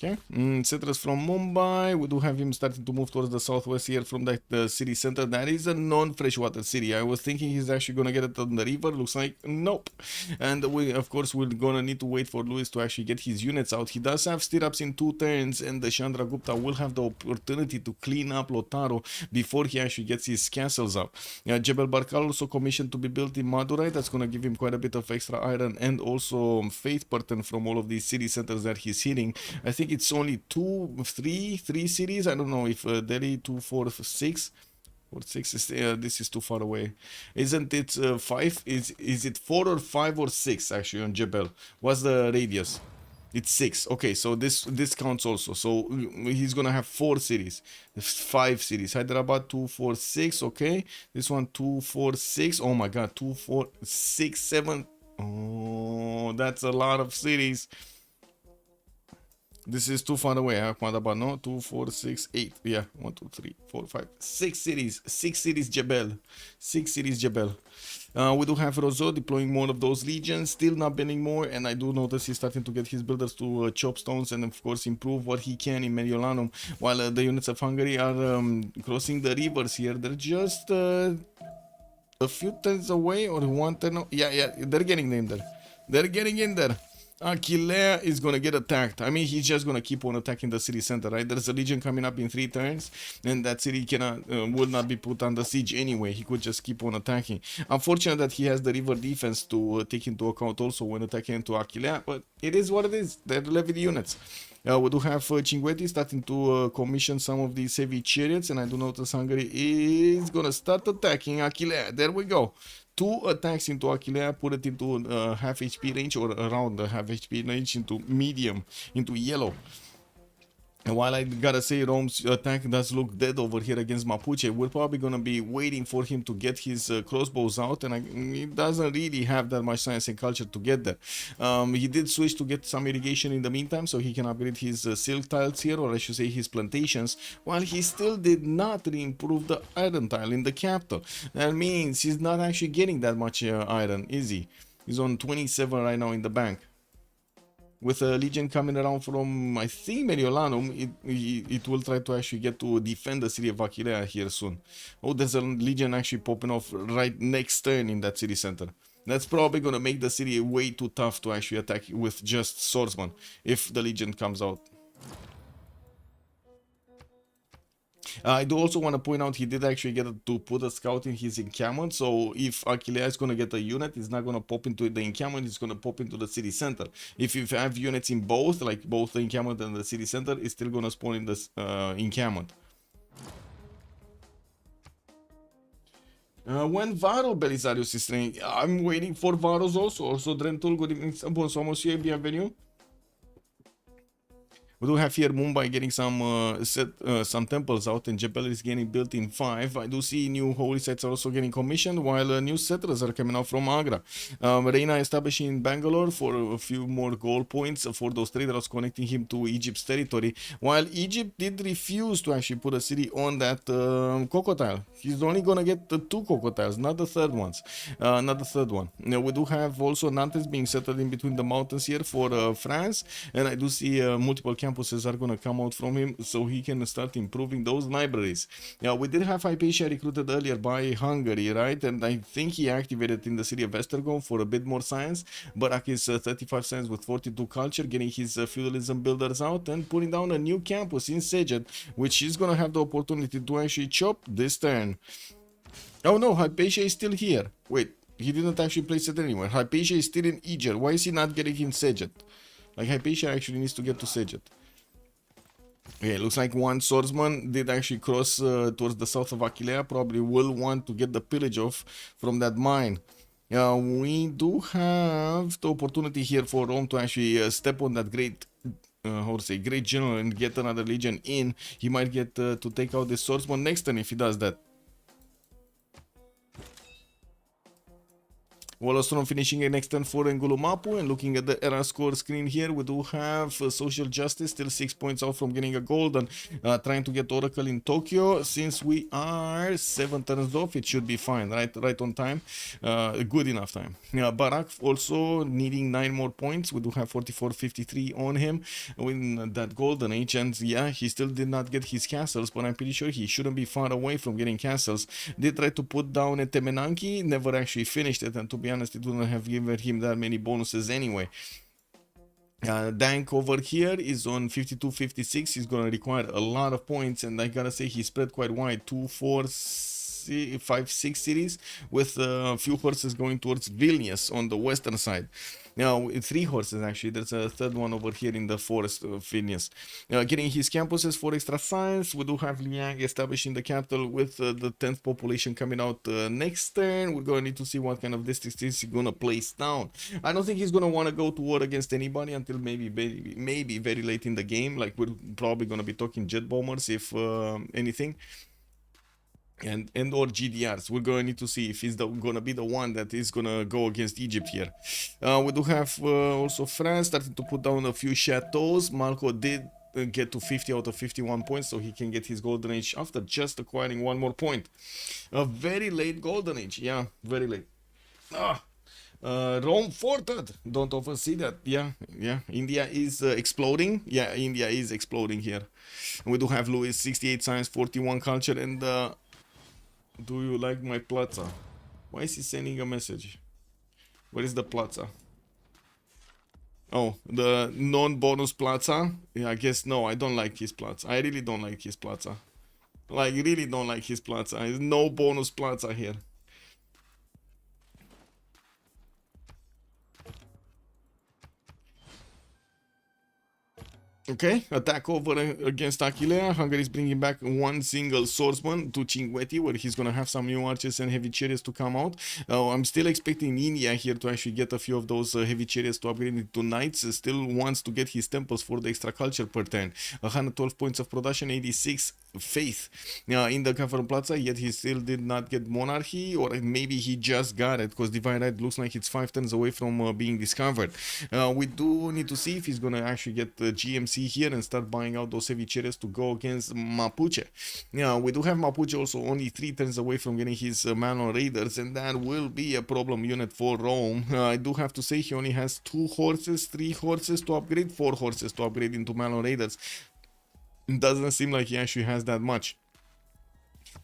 Okay, settlers from Mumbai. We do have him starting to move towards the southwest here from the city center. That is a non-freshwater city. I was thinking he's actually gonna get it on the river. Looks like nope. And we, of course, we're gonna need to wait for Luis to actually get his units out. He does have stirrups in 2 turns, and the Chandragupta will have the opportunity to clean up Lotaro before he actually gets his castles up. Jebel Barkal also commissioned to be built in Madurai. That's gonna give him quite a bit of extra iron and also faith pattern from all of these city centers that he's hitting. I think it's only 3 cities. I don't know if Delhi 2, 4, 6 or 6 is this is too far away. Isn't it 5? Is it 4 or 5 or 6 actually on Jebel? What's the radius? It's 6. Okay, so this counts also. So he's gonna have 4 cities, 5 cities. Hyderabad 2, 4, 6. Okay, this one 2, 4, 6. Oh my god, 2, 4, 6, 7. Oh, that's a lot of cities. This is too far away. But no, 2, 4, 6, 8. Yeah, 1, 2, 3, 4, 5, 6 cities. 6 cities Jebel. 6 cities Jebel. We do have Rozeau deploying more of those legions, still not building more, and I do notice he's starting to get his builders to chop stones and of course improve what he can in Mediolanum, while the units of Hungary are crossing the rivers here. They're just a few turns away, or 1 turn. Yeah, they're getting in there. They're getting in there. Aquilea is gonna get attacked. I mean, he's just gonna keep on attacking the city center, right? There's a legion coming up in 3 turns, and that city cannot, will not be put under siege anyway. He could just keep on attacking. Unfortunate that he has the river defense to take into account also when attacking into Aquilea, but it is what it is. They're levied units. We do have Cinguetti starting to commission some of these heavy chariots, and I do notice Hungary is gonna start attacking Aquilea. There we go. 2 attacks into Aquilea, put it into half HP range, or around the half HP range, into medium, into yellow. And while I gotta say Rome's attack does look dead over here against Mapuche, we're probably gonna be waiting for him to get his crossbows out, and he doesn't really have that much science and culture to get there. He did switch to get some irrigation in the meantime, so he can upgrade his silk tiles here, or I should say his plantations, while he still did not improve the iron tile in the capital. That means he's not actually getting that much iron, is he? He's on 27 right now in the bank. With a legion coming around from, I think, Mediolanum, it will try to actually get to defend the city of Aquilea here soon. Oh, there's a legion actually popping off right next turn in that city center. That's probably going to make the city way too tough to actually attack with just swordsmen if the legion comes out. I do also want to point out he did actually get to put a scout in his encampment, so if Aquilea is going to get a unit, it's not going to pop into the encampment, it's going to pop into the city center. If you have units in both, like both the encampment and the city center, it's still going to spawn in the encampment. When Varo Belisarius is training, I'm waiting for Varos also Drentul, good evening, bonsoir monsieur, bienvenue. We do have here Mumbai getting some temples out, and Jebel is getting built in 5. I do see new holy sites are also getting commissioned, while new settlers are coming out from Agra. Reina establishing in Bangalore for a few more gold points for those traders connecting him to Egypt's territory, while Egypt did refuse to actually put a city on that crocodile. He's only gonna get the 2 crocodiles, not the third ones, not the third one. Now, we do have also Nantes being settled in between the mountains here for France, and I do see multiple campuses are going to come out from him, so he can start improving those libraries. Yeah, we did have Hypatia recruited earlier by Hungary, right? And I think he activated in the city of Esztergom for a bit more science. Barak is 35 science with 42 culture, getting his feudalism builders out and putting down a new campus in Szeged, which is going to have the opportunity to actually chop this turn. Oh no, Hypatia is still here. Wait, he didn't actually place it anywhere. Hypatia is still in Egypt. Why is he not getting in Szeged? Like, Hypatia actually needs to get to Szeged. Okay, looks like one swordsman did actually cross towards the south of Aquilea. Probably will want to get the pillage off from that mine. We do have the opportunity here for Rome to actually step on that great great general and get another legion in. He might get to take out the swordsman next turn if he does that. Wallastron finishing a next turn for Ngulumapu, and looking at the era score screen here, we do have social justice still 6 points out from getting a golden, trying to get Oracle in Tokyo. Since we are 7 turns off, it should be fine, right on time, good enough time. Barak also needing 9 more points. We do have 44-53 on him with that golden age, and yeah, he still did not get his castles, but I'm pretty sure he shouldn't be far away from getting castles. Did try to put down a Temenanki, never actually finished it, and to be honest, it wouldn't have given him that many bonuses anyway. Dank over here is on 52-56. He's going to require a lot of points, and I gotta say he spread quite wide. 2, 4, 5, 6 cities with a few horses going towards Vilnius on the western side. Now, 3 horses actually. There's a third one over here in the forest of Vilnius. Getting his campuses for extra science. We do have Liang establishing the capital with the 10th population coming out next turn. We're going to need to see what kind of districts he's going to place down. I don't think he's going to want to go to war against anybody until maybe very late in the game. Like, we're probably going to be talking jet bombers if anything. and or GDRs. We're going to need to see if he's gonna be the one that is gonna go against Egypt here. We do have also France starting to put down a few chateaus. Malko did get to 50 out of 51 points, so he can get his golden age after just acquiring one more point. A very late golden age, yeah, very late. Rome forted. Don't oversee that. Yeah. India is exploding. Yeah, India is exploding here. We do have Louis 68 science, 41 culture, and do you like my plaza? Why is he sending a message? Where is the plaza? Oh, the non-bonus plaza? Yeah, I guess no, I don't like his plaza. I really don't like his plaza. Like, really don't like his plaza. There's no bonus plaza here. Okay, attack over against Achillea. Hungary is bringing back one single swordsman to Cinquetti, where he's gonna have some new archers and heavy chariots to come out. I'm still expecting India here to actually get a few of those heavy chariots to upgrade into knights. Still wants to get his temples for the extra culture per turn. 112 points of production, 86 faith in the Kafir Plaza, yet he still did not get monarchy, or maybe he just got it, because Divine Right looks like it's 5 turns away from being discovered. We do need to see if he's gonna actually get the GMC here and start buying out those heavy chariots to go against Mapuche. We do have Mapuche also only 3 turns away from getting his Malon Raiders, and that will be a problem unit for Rome. I do have to say he only has 2 horses, 3 horses to upgrade, 4 horses to upgrade into Malon Raiders. It doesn't seem like he actually has that much.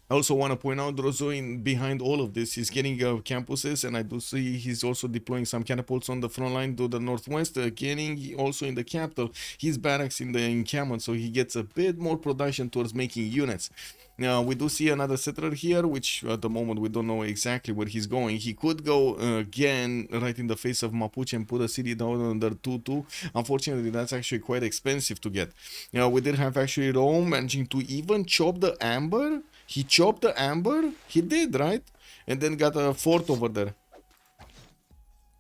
I also want to point out Rozeau behind all of this. He's getting campuses, and I do see he's also deploying some catapults on the front line to the northwest, getting also in the capital his barracks in the encampment, so he gets a bit more production towards making units. Now we do see another settler here, which at the moment we don't know exactly where he's going. He could go again right in the face of Mapuche and put a city down under 2-2. Unfortunately, that's actually quite expensive to get. Now we did have actually Rome managing to even chop the amber. He chopped the amber? He did, right? And then got a fort over there.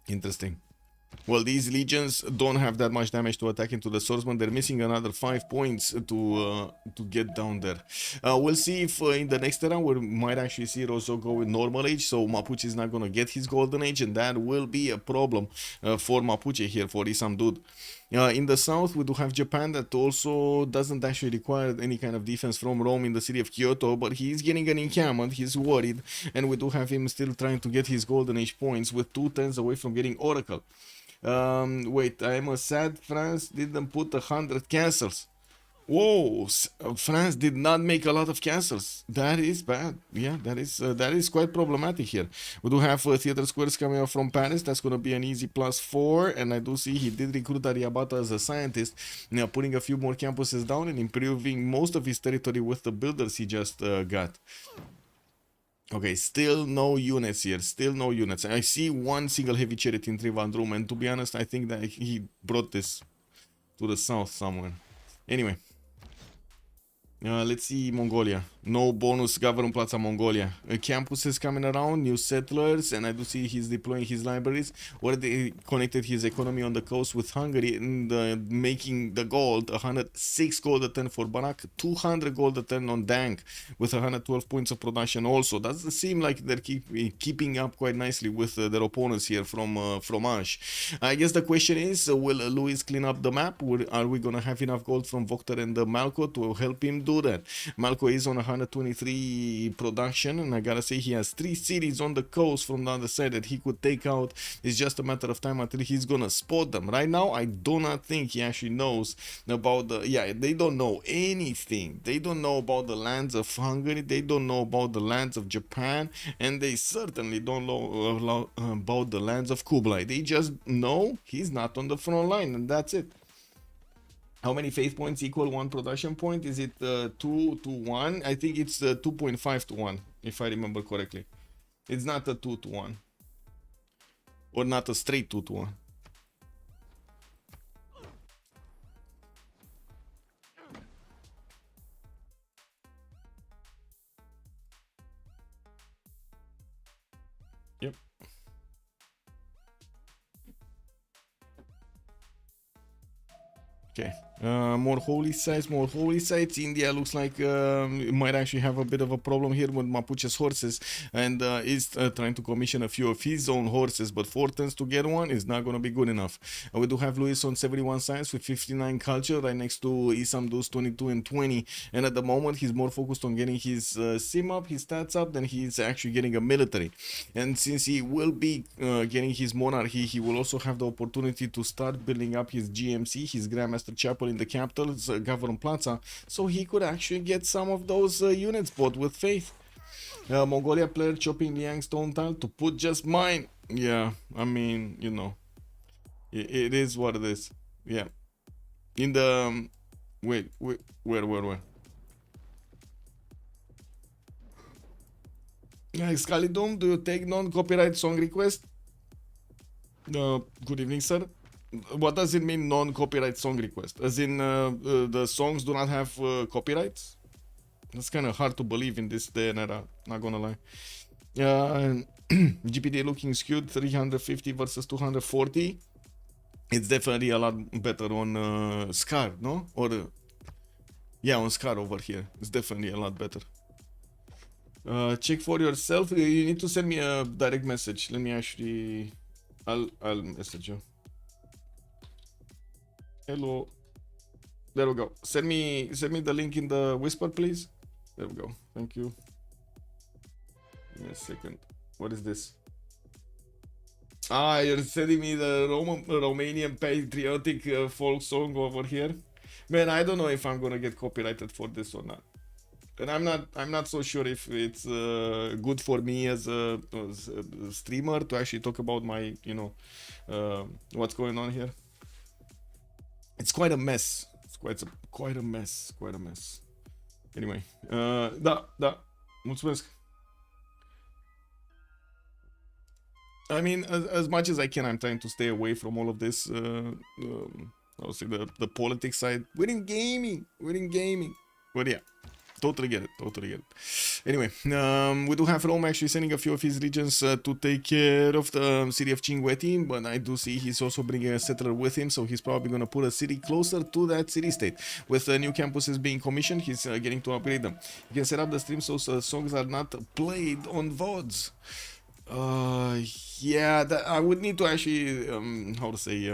Interesting. Well, these legions don't have that much damage to attack into the swordsman. They're missing another 5 points to get down there. We'll see if in the next era we might actually see Rozeau go with normal age, so Mapuche is not going to get his golden age, and that will be a problem for Mapuche here, for IssamDude. In the south, we do have Japan that also doesn't actually require any kind of defense from Rome in the city of Kyoto, but he's getting an encampment, he's worried, and we do have him still trying to get his golden age points with 2 turns away from getting Oracle. Wait, I am sad France didn't put 100 castles. Whoa, France did not make a lot of castles. That is bad. Yeah, that is quite problematic here. We do have theater squares coming out from Paris. That's going to be an easy +4, and I do see he did recruit Ariabata as a scientist, putting a few more campuses down and improving most of his territory with the builders he just got. Okay, still no units here, still no units. I see one single heavy chariot in Trivandrum, and to be honest, I think that he brought this to the south somewhere. Anyway, let's see Mongolia. No bonus government plaza Mongolia. Campuses coming around, new settlers, and I do see he's deploying his libraries. Already connected his economy on the coast with Hungary and making the gold 106 gold a turn for Barak, 200 gold a turn on Dank with 112 points of production. Also, doesn't seem like they're keeping up quite nicely with their opponents here from Fromage. I guess the question is, will Louis clean up the map? Are we gonna have enough gold from VOKTR and Malko to help him do that? Malko is on 123 production, and I gotta say he has 3 cities on the coast from the other side that he could take out. It's just a matter of time until he's gonna spot them. Right now, I do not think he actually knows about the... Yeah, they don't know anything. They don't know about the lands of Hungary. They don't know about the lands of Japan, and they certainly don't know about the lands of Kublai. They just know he's not on the front line, and that's it. How many faith points equal 1 production point? Is it 2 to 1? I think it's 2.5 to 1, if I remember correctly. It's not a 2 to 1. Or not a straight 2 to 1. Yep. Okay. More holy sites, more holy sites. India looks like might actually have a bit of a problem here with Mapuche's horses, and is trying to commission a few of his own horses, but 4 turns to get one is not going to be good enough. We do have Luis on 71 science with 59 culture, right next to IssamDude's 22 and 20, and at the moment he's more focused on getting his sim up, his stats up, than he's actually getting a military. And since he will be getting his monarchy, he will also have the opportunity to start building up his GMC, his Grandmaster Chapel in the capital, Governor Plaza, so he could actually get some of those units bought with faith. Mongolia player chopping Liang stone tile to put just mine. Yeah, I mean, you know, it is what it is. Yeah. In the wait, where? Scalidum, do you take non-copyright song request? Good evening, sir. What does it mean, non-copyright song request? As in, the songs do not have copyrights? That's kind of hard to believe in this day and era, not gonna lie. GPD looking skewed, 350 versus 240. It's definitely a lot better on Scar, no? Or, yeah, on Scar over here. It's definitely a lot better. Check for yourself. You need to send me a direct message. Let me actually... I'll message you. Hello. There we go. Send me the link in the whisper, please. There we go. Thank you. Give me a second. What is this? Ah, you're sending me the Romanian patriotic folk song over here. Man, I don't know if I'm gonna get copyrighted for this or not. And I'm not so sure if it's good for me as a streamer to actually talk about my, you know, what's going on here. It's quite a mess. It's quite a mess. Anyway, da. Mulțumesc. I mean, as much as I can, I'm trying to stay away from all of this. I would say the politics side. We're in gaming. But yeah. Totally get it. Anyway, we do have Rome actually sending a few of his regions to take care of the city of Cinguetti, but I do see he's also bringing a settler with him, so he's probably going to put a city closer to that city-state. With new campuses being commissioned, he's getting to upgrade them. You can set up the stream so songs are not played on VODs. Yeah, I would need to actually, how to say,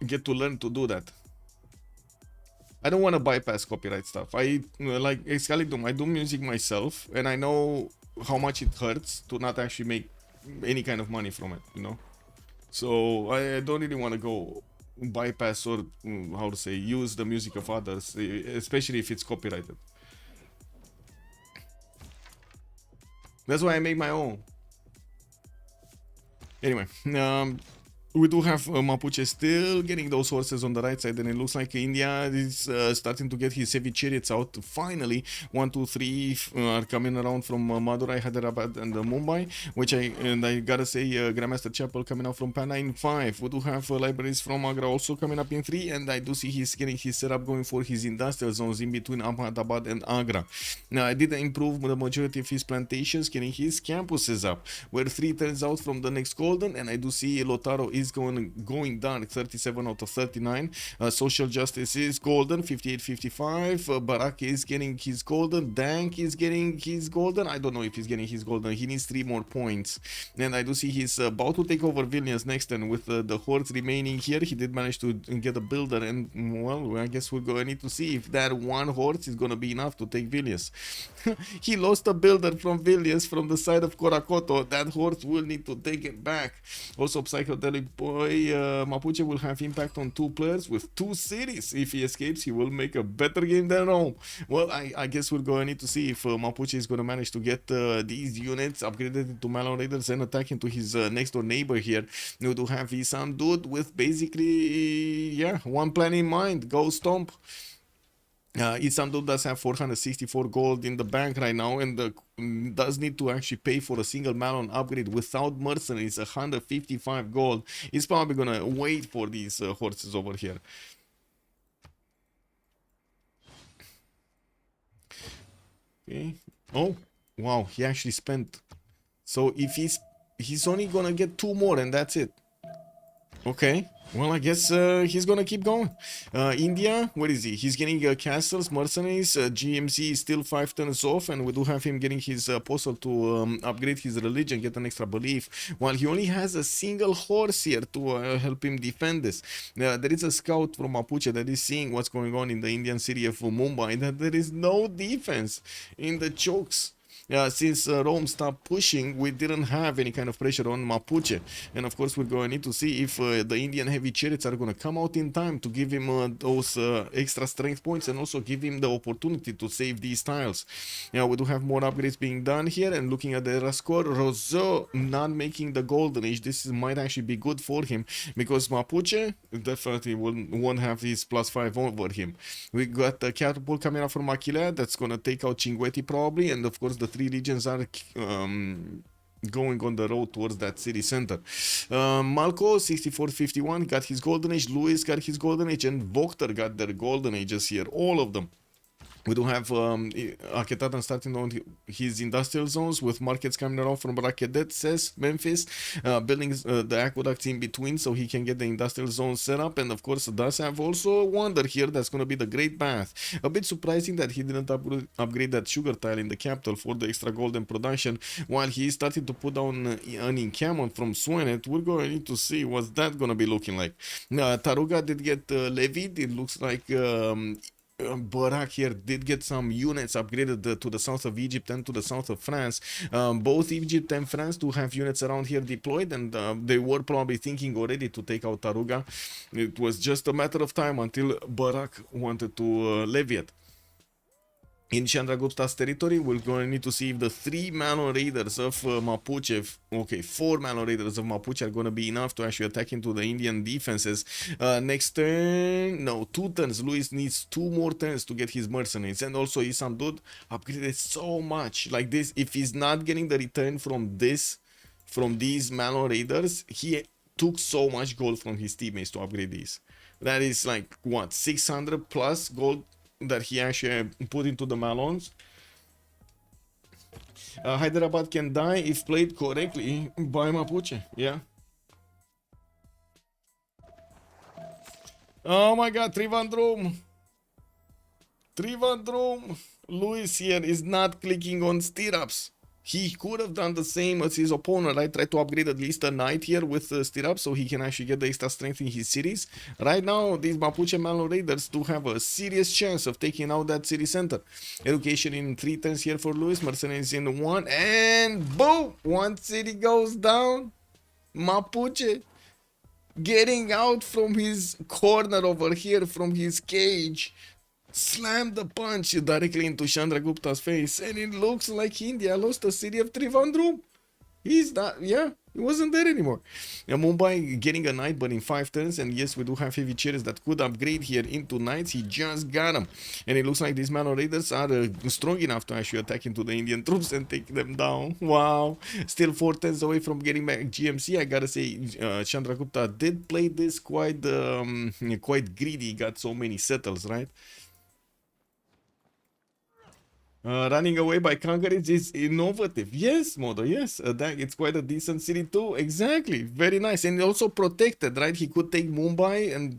get to learn to do that. I don't want to bypass copyright stuff. I like Excalibur, I do music myself, and I know how much it hurts to not actually make any kind of money from it, you know? So I don't really want to go bypass or, how to say, use the music of others, especially if it's copyrighted. That's why I make my own. Anyway, we do have Mapuche still getting those horses on the right side, and it looks like India is starting to get his heavy chariots out. Finally, 1, 2, 3 are coming around from Madurai, Hyderabad, and Mumbai, which I gotta say, Grandmaster Chapel coming out from Panna in 5. We do have libraries from Agra also coming up in 3, and I do see he's getting his setup going for his industrial zones in between Ahmedabad and Agra. Now, I did improve the majority of his plantations, getting his campuses up, where 3 turns out from the next golden, and I do see Lotaro is going down, 37 out of 39. Social justice is golden, 58-55. Barak is getting his golden. Dank is getting his golden. I don't know if he's getting his golden. He needs 3 more points. And I do see he's about to take over Vilnius next, and with the hordes remaining here, he did manage to get a builder. And well, I guess we're going to need to see if that one horse is going to be enough to take Vilnius. He lost a builder from Vilnius from the side of Korakoto. That horse will need to take it back. Also, Psychedelic Boy Mapuche will have impact on 2 players with 2 cities. If he escapes, he will make a better game than Rome. Well, I guess we're going to need to see if Mapuche is going to manage to get these units upgraded into Malon Raiders and attack into his next door neighbor here. We do have IssamDude with basically, yeah, one plan in mind: go stomp. IssamDude does have 464 gold in the bank right now, and does need to actually pay for a single Malon upgrade without mercenaries, 155 gold. He's probably gonna wait for these horses over here. Okay. Oh, wow, he actually spent. So if he's only gonna get 2 more and that's it. Okay. Well, I guess he's gonna keep going. India, where is he? He's getting castles, mercenaries. GMC is still 5 turns off, and we do have him getting his apostle to upgrade his religion, get an extra belief. While he only has a single horse here to help him defend this. There is a scout from Mapuche that is seeing what's going on in the Indian city of Mumbai, that there is no defense in the chokes. Since Rome stopped pushing, we didn't have any kind of pressure on Mapuche. And of course, we're going to need to see if the Indian heavy chariots are going to come out in time to give him those extra strength points and also give him the opportunity to save these tiles. We do have more upgrades being done here, and looking at the era score, Rozeau not making the golden age. This might actually be good for him because Mapuche definitely won't have his +5 over him. We got the catapult coming out from Aquila that's going to take out Cinguetti probably, and of course the 3 legions are going on the road towards that city center. Malko 6451 got his golden age, Louis got his golden age, and VOKTR got their golden ages here, all of them. We do have Akhenaten starting on his industrial zones with markets coming around from Rakedet, says Memphis, building the aqueducts in between so he can get the industrial zone set up. And of course, does have also a wonder here that's going to be the Great Bath. A bit surprising that he didn't upgrade that sugar tile in the capital for the extra golden production while he started to put down an encampment from Swenet. We're going to need to see what's that going to be looking like. Taruga did get levied. It looks like Barak here did get some units upgraded to the south of Egypt and to the south of France. Both Egypt and France do have units around here deployed, and they were probably thinking already to take out Taruga. It was just a matter of time until Barak wanted to levy it. In Chandragupta's territory, we're going to need to see if the 3 Malon raiders of Mapuche, okay, 4 Malon raiders of Mapuche are going to be enough to actually attack into the Indian defenses. Next turn, no, 2 turns. Luis needs 2 more turns to get his mercenaries. And also IssamDude upgraded so much. Like this, if he's not getting the return from these Malon raiders, he took so much gold from his teammates to upgrade these. That is like, what, 600 plus gold that he actually put into the Malons. Hyderabad can die if played correctly by Mapuche. Yeah. Oh my god, Trivandrum. Luis here is not clicking on stirrups. He could have done the same as his opponent, right? Try to upgrade at least a knight here with stirrups so he can actually get the extra strength in his cities. Right now, these Mapuche Malon raiders do have a serious chance of taking out that city center. Education in 3 turns here for Luis, mercenaries in 1, and boom! 1 city goes down. Mapuche getting out from his corner over here, from his cage. Slammed the punch directly into Chandragupta's face, and it looks like India lost the city of Trivandrum. He's not, yeah, he wasn't there anymore. Mumbai getting a knight, but in 5 turns, and yes, we do have heavy chariots that could upgrade here into knights. He just got them, and it looks like these Malon raiders are strong enough to actually attack into the Indian troops and take them down. Wow, still 4 turns away from getting back GMC. I gotta say, Chandragupta did play this quite greedy. Got so many settles, right? Running away by conquerors is innovative. Yes, Modo, yes. It's quite a decent city too. Exactly. Very nice. And also protected, right? He could take Mumbai and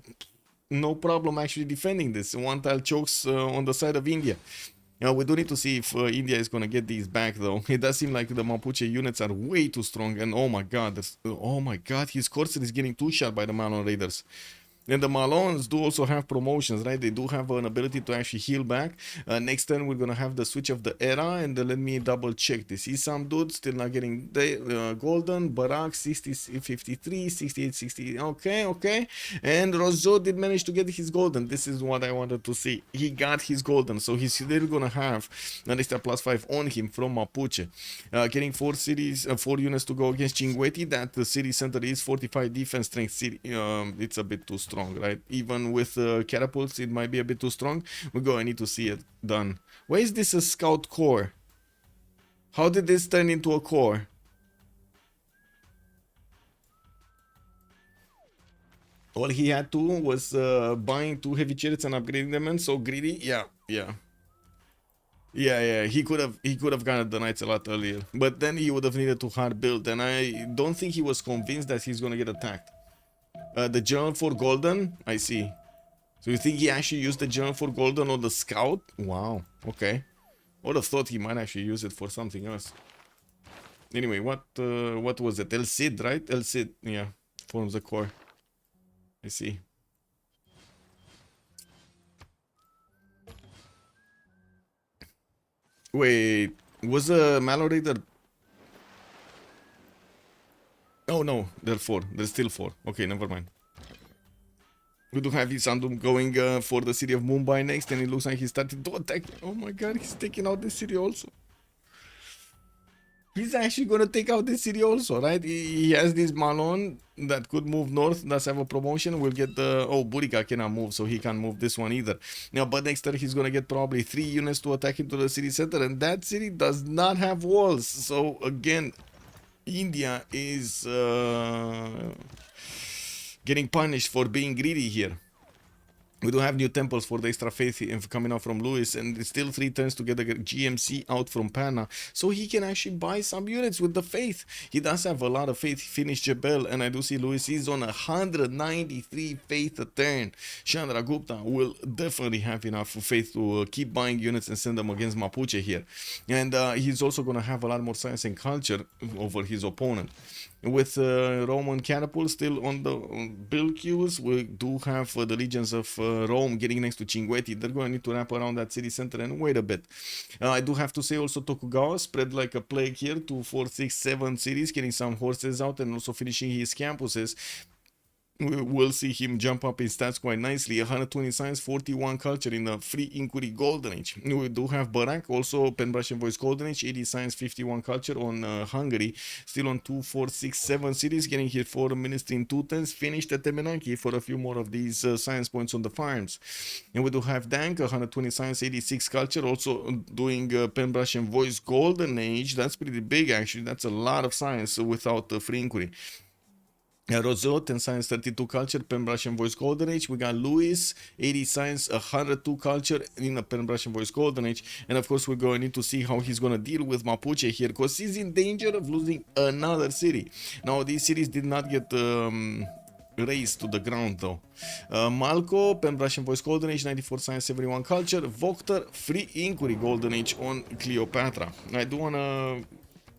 no problem actually defending this. 1 tile chokes on the side of India. We do need to see if India is going to get these back, though. It does seem like the Mapuche units are way too strong. And oh my god, his courser is getting 2-shot by the Malon raiders. And the Malons do also have promotions, right? They do have an ability to actually heal back. Next turn, we're going to have the switch of the era. And let me double check this. IssamDude still not getting the golden. Barak 60, 53, 68, 60. Okay. And Rozeau did manage to get his golden. This is what I wanted to see. He got his golden. So he's still going to have an extra +5 on him from Mapuche. Getting 4 units to go against Cinguetti. That the city center is 45 defense strength city. It's a bit too strong. Right, even with catapults it might be a bit too strong. I need to see it done. Why is this a scout core? How did this turn into a core? All he had to was buying 2 heavy chariots and upgrading them, and so greedy. Yeah, he could have gotten the knights a lot earlier, but then he would have needed to hard build, and I don't think he was convinced that he's gonna get attacked. The General for Golden? I see. So you think he actually used the General for Golden on the Scout? Wow, okay. Would have thought he might actually use it for something else. Anyway, what was it? El Cid, right? El Cid, yeah, forms the core. I see. Wait, was the Mallory the... Oh no, there are 4. There's still 4. Okay, never mind. We do have IssamDude going for the city of Mumbai next, and it looks like he started to attack. Oh my god, he's taking out the city also. He's actually gonna take out the city also, right? He has this Malon that could move north, does have a promotion. We'll get the... Oh, Burica cannot move, so he can't move this one either. Now, but next turn he's gonna get probably 3 units to attack into the city center, and that city does not have walls. So again, India is getting punished for being greedy here. We do have new temples for the extra faith coming out from Lewis, and it's still 3 turns to get the GMC out from Panna, so he can actually buy some units with the faith. He does have a lot of faith. He finished Jebel, and I do see Lewis is on 193 faith a turn. Chandragupta will definitely have enough faith to keep buying units and send them against Mapuche here. And he's also going to have a lot more science and culture over his opponent. With Roman catapults still on the build queues, we do have the legions of Rome getting next to Cinguetti. They're going to need to wrap around that city center and wait a bit. I do have to say also Tokugawa spread like a plague here to 4, 6, 7 cities, getting some horses out and also finishing his campuses. We will see him jump up in stats quite nicely. 120 science, 41 culture in the free inquiry golden age. We do have Barak, also pen brush and voice golden age, 80 science, 51 culture on Hungary. Still on 2, 4, 6, 7 cities, getting here for ministry in 2 turns. Finished at Temenaki for a few more of these science points on the farms. And we do have Dank, 120 science, 86 culture, also doing pen brush and voice golden age. That's pretty big actually. That's a lot of science without free inquiry. Rozeau, 10 science, 32 culture, pen brush and voice golden age. We got Louis, 80 science, 102 culture in a pen brush and voice golden age. And of course, we're going to need to see how he's going to deal with Mapuche here, because he's in danger of losing another city. Now, these cities did not get raised to the ground though. Malko, pen brush and voice golden age, 94 science, 71 culture. VOKTR, free inquiry golden age on Cleopatra. I do want to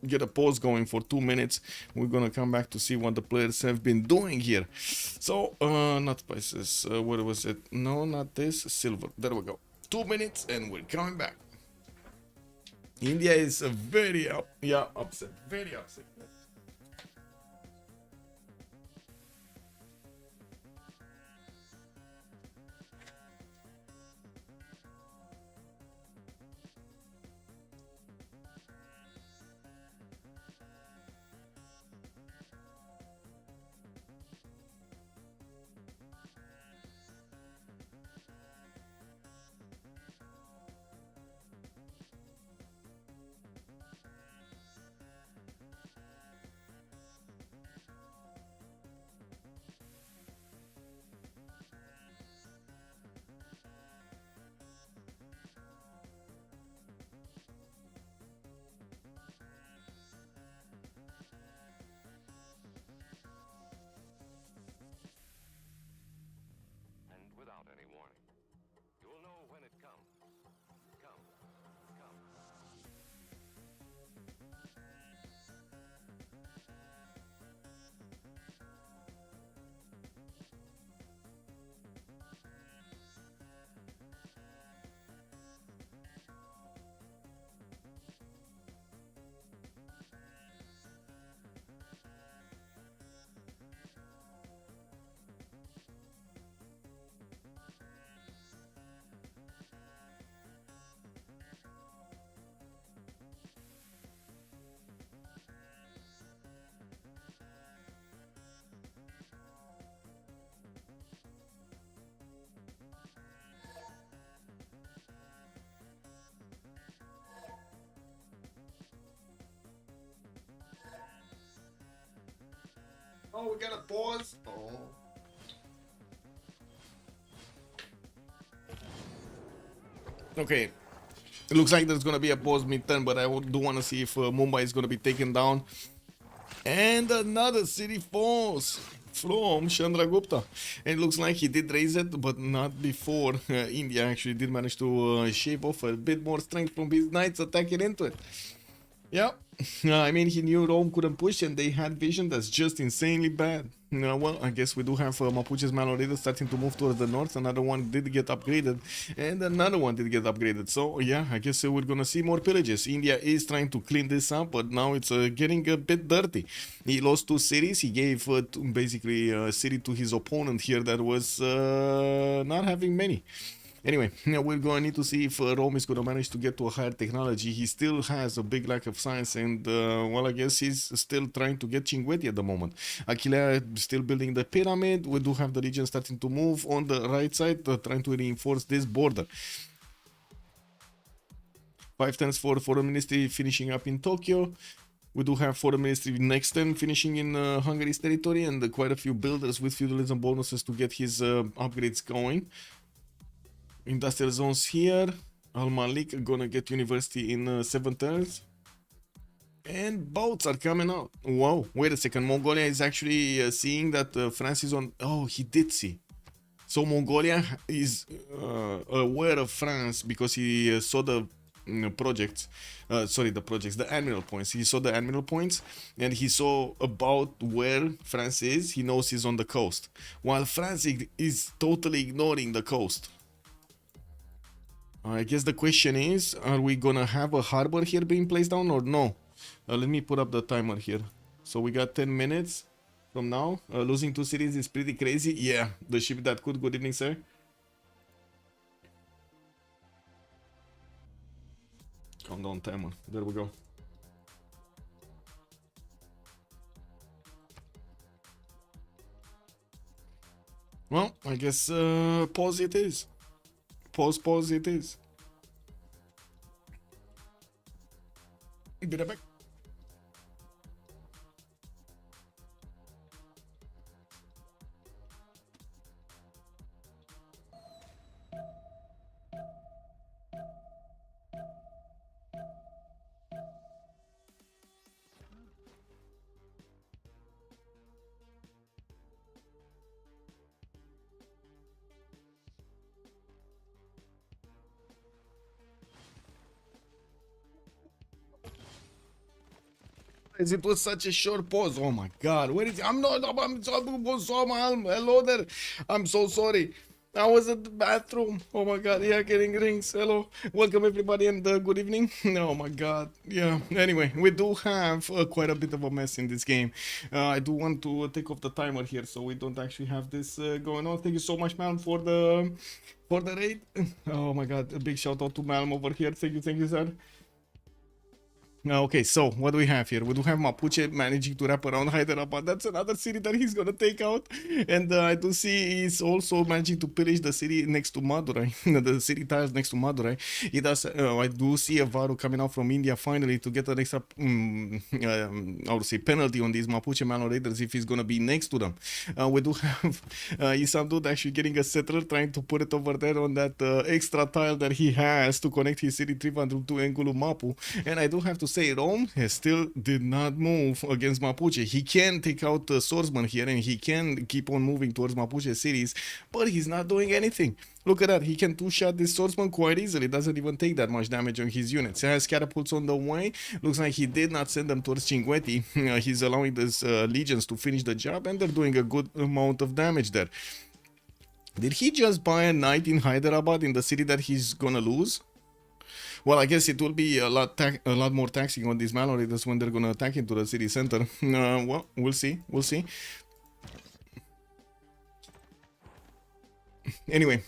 get a pause going for 2 minutes. We're gonna come back to see what the players have been doing here. So not spices, what was it? No, not this, silver. There we go. 2 minutes and we're coming back. India is very upset, very upset. Oh, we got a pause. Oh. Okay. It looks like there's going to be a pause mid-turn, but I do want to see if Mumbai is going to be taken down. And another city falls. from Chandragupta. And it looks like he did raise it, but not before India actually did manage to shave off a bit more strength from his knights attacking into it. Yeah, I mean, he knew Rome couldn't push and they had vision that's just insanely bad. Well, I guess we do have Mapuche's Malorida starting to move towards the north. Another one did get upgraded and another one did get upgraded. So, yeah, I guess we're gonna see more pillages. India is trying to clean this up, but now it's getting a bit dirty. He lost 2 cities. He gave basically a city to his opponent here that was not having many. Anyway, we're going to need to see if Rome is going to manage to get to a higher technology. He still has a big lack of science and, well, I guess he's still trying to get Cinguetti at the moment. Aquilea still building the pyramid. We do have the region starting to move on the right side, trying to reinforce this border. 5 turns for Foreign Ministry finishing up in Tokyo. We do have Foreign Ministry next turn finishing in Hungary's territory and quite a few builders with feudalism bonuses to get his upgrades going. Industrial zones here. Al Malik gonna get university in 7 turns. And boats are coming out. Wow, wait a second. Mongolia is actually seeing that France is on. Oh, he did see. So Mongolia is aware of France because he saw the projects. The admiral points. He saw the admiral points and he saw about where France is. He knows he's on the coast. While France is totally ignoring the coast. I guess the question is, are we gonna have a harbor here being placed down or no? Let me put up the timer here. So we got 10 minutes from now. Losing 2 cities is pretty crazy. Yeah, the ship that could. Good evening, sir. Countdown timer. There we go. Well, I guess pause it is. Pause it is. Be right back. It was such a short pause. Oh my god, where is it? Hello there. I'm so sorry. I was at the bathroom. Oh my god, yeah, getting rings. Hello, welcome everybody and good evening. Oh my god, yeah. Anyway, we do have quite a bit of a mess in this game. I do want to take off the timer here so we don't actually have this going on. Thank you so much, man, for the raid. Oh my god, a big shout out to Malm over here. Thank you, sir. Okay, so what do we have here? We do have Mapuche managing to wrap around Hyderabad. That's another city that he's gonna take out. And I do see he's also managing to pillage the city next to Madurai. The city tiles next to Madurai. He does. I do see a Varu coming out from India finally to get an extra, I would say, penalty on these Mapuche Malo Raiders if he's gonna be next to them. We do have IssamDude actually getting a settler, trying to put it over there on that extra tile that he has to connect his city Trivandrum to Engulu Mapu. And I do have to say Rome still did not move against Mapuche. He can take out the swordsman here and he can keep on moving towards Mapuche cities, but he's not doing anything. Look at that, he can two-shot this swordsman quite easily. Doesn't even take that much damage on his units. He has catapults on the way. Looks like he did not send them towards Cinguetti. He's allowing these legions to finish the job and they're doing a good amount of damage there. Did he just buy a knight in Hyderabad in the city that he's gonna lose? Well, I guess it will be a lot more taxing on these Malo Raiders when they're gonna attack into the city center. Well, we'll see. Anyway,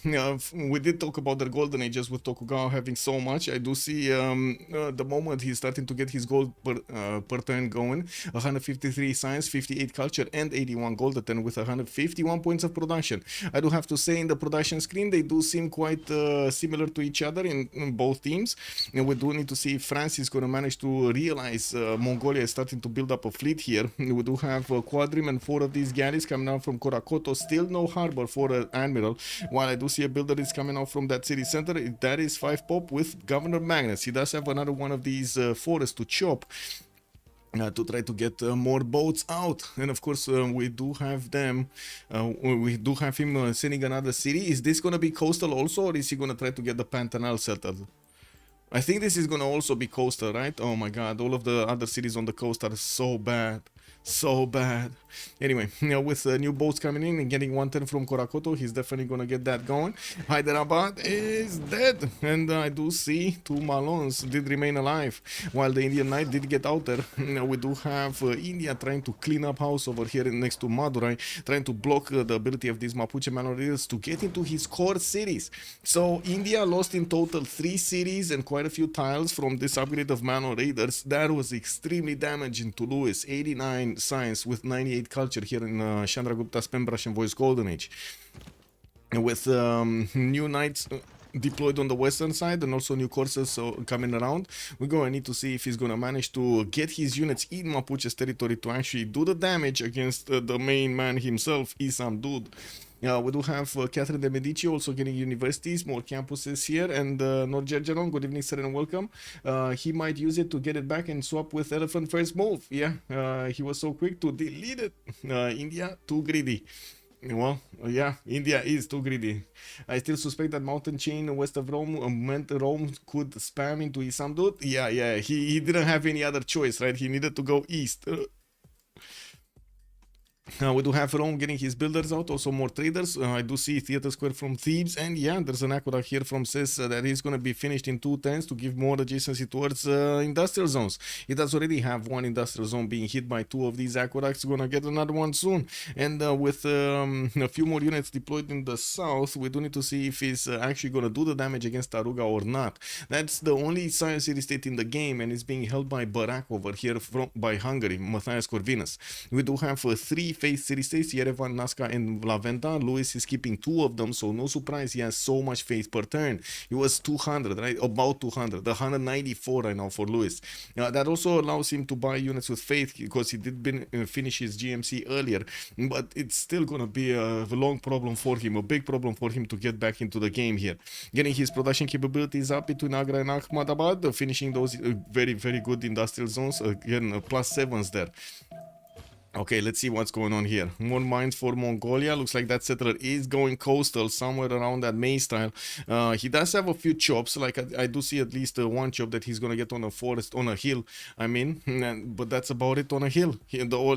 we did talk about their golden ages with Tokugawa having so much. I do see the moment he's starting to get his gold per turn going. 153 science, 58 culture, and 81 gold a turn with 151 points of production. I do have to say in the production screen, they do seem quite similar to each other in both teams. And we do need to see if France is going to manage to realize Mongolia is starting to build up a fleet here. We do have Quadrim and 4 of these galleys coming out from Korakoto. Still no harbor for an admiral. While I do see a builder is coming out from that city center, that is 5 pop with Governor Magnus. He does have another one of these forests to chop. to try to get more boats out. And of course, we do have them. We do have him sending another city. Is this gonna be coastal also, or is he gonna try to get the Pantanal settled? I think this is gonna also be coastal, right? Oh my god, all of the other cities on the coast are so bad. So bad. Anyway, with new boats coming in and getting 110 from Korakoto, he's definitely gonna get that going. Hyderabad is dead, and I do see 2 Malons did remain alive, while the Indian Knight did get out there. We do have India trying to clean up house over here next to Madurai, trying to block the ability of these Mapuche Manorials to get into his core cities. So India lost in total 3 cities and quite a few tiles from this upgrade of Mano Raiders. That was extremely damaging to Lewis. 89 science with 98 culture here in Chandragupta's Pen Brush and Voice Golden Age. And with new knights deployed on the western side and also new courses coming around, we're going to need to see if he's going to manage to get his units in Mapuche's territory to actually do the damage against the main man himself, IssamDude. We do have Catherine de Medici also getting universities, more campuses here, and Norgergeron, good evening sir and welcome. He might use it to get it back and swap with Elephant first move. Yeah, he was so quick to delete it. India, too greedy. Well, yeah, India is too greedy. I still suspect that mountain chain west of Rome meant Rome could spam into IssamDude. Yeah, he didn't have any other choice, right? He needed to go east. We do have Rome getting his builders out, also more traders. I do see Theatre Square from Thebes, and yeah, there's an aqueduct here from says that he's going to be finished in 2 turns to give more adjacency towards industrial zones. He does already have 1 industrial zone being hit by 2 of these aqueducts, going to get another one soon. And with a few more units deployed in the south, we do need to see if he's actually going to do the damage against Taruga or not. That's the only science city state in the game, and it's being held by Barak over here by Hungary, Matthias Corvinus. We do have 3 phase city states, Yerevan, Nazca, and Laventa. Lewis is keeping 2 of them, so no surprise he has so much faith per turn. He was 200, right? About 200. The 194 right now for Lewis. That also allows him to buy units with faith because he did finish his GMC earlier, but it's still gonna be a long problem for him, a big problem for him to get back into the game here. Getting his production capabilities up between Agra and Ahmedabad, finishing those very, very good industrial zones. Again, +7s there. Okay, let's see what's going on here. More mines for Mongolia. Looks like that settler is going coastal, somewhere around that Maze style. He does have a few chops. Like I do see at least 1 chop that he's gonna get on a forest, on a hill. I mean, but that's about it on a hill. All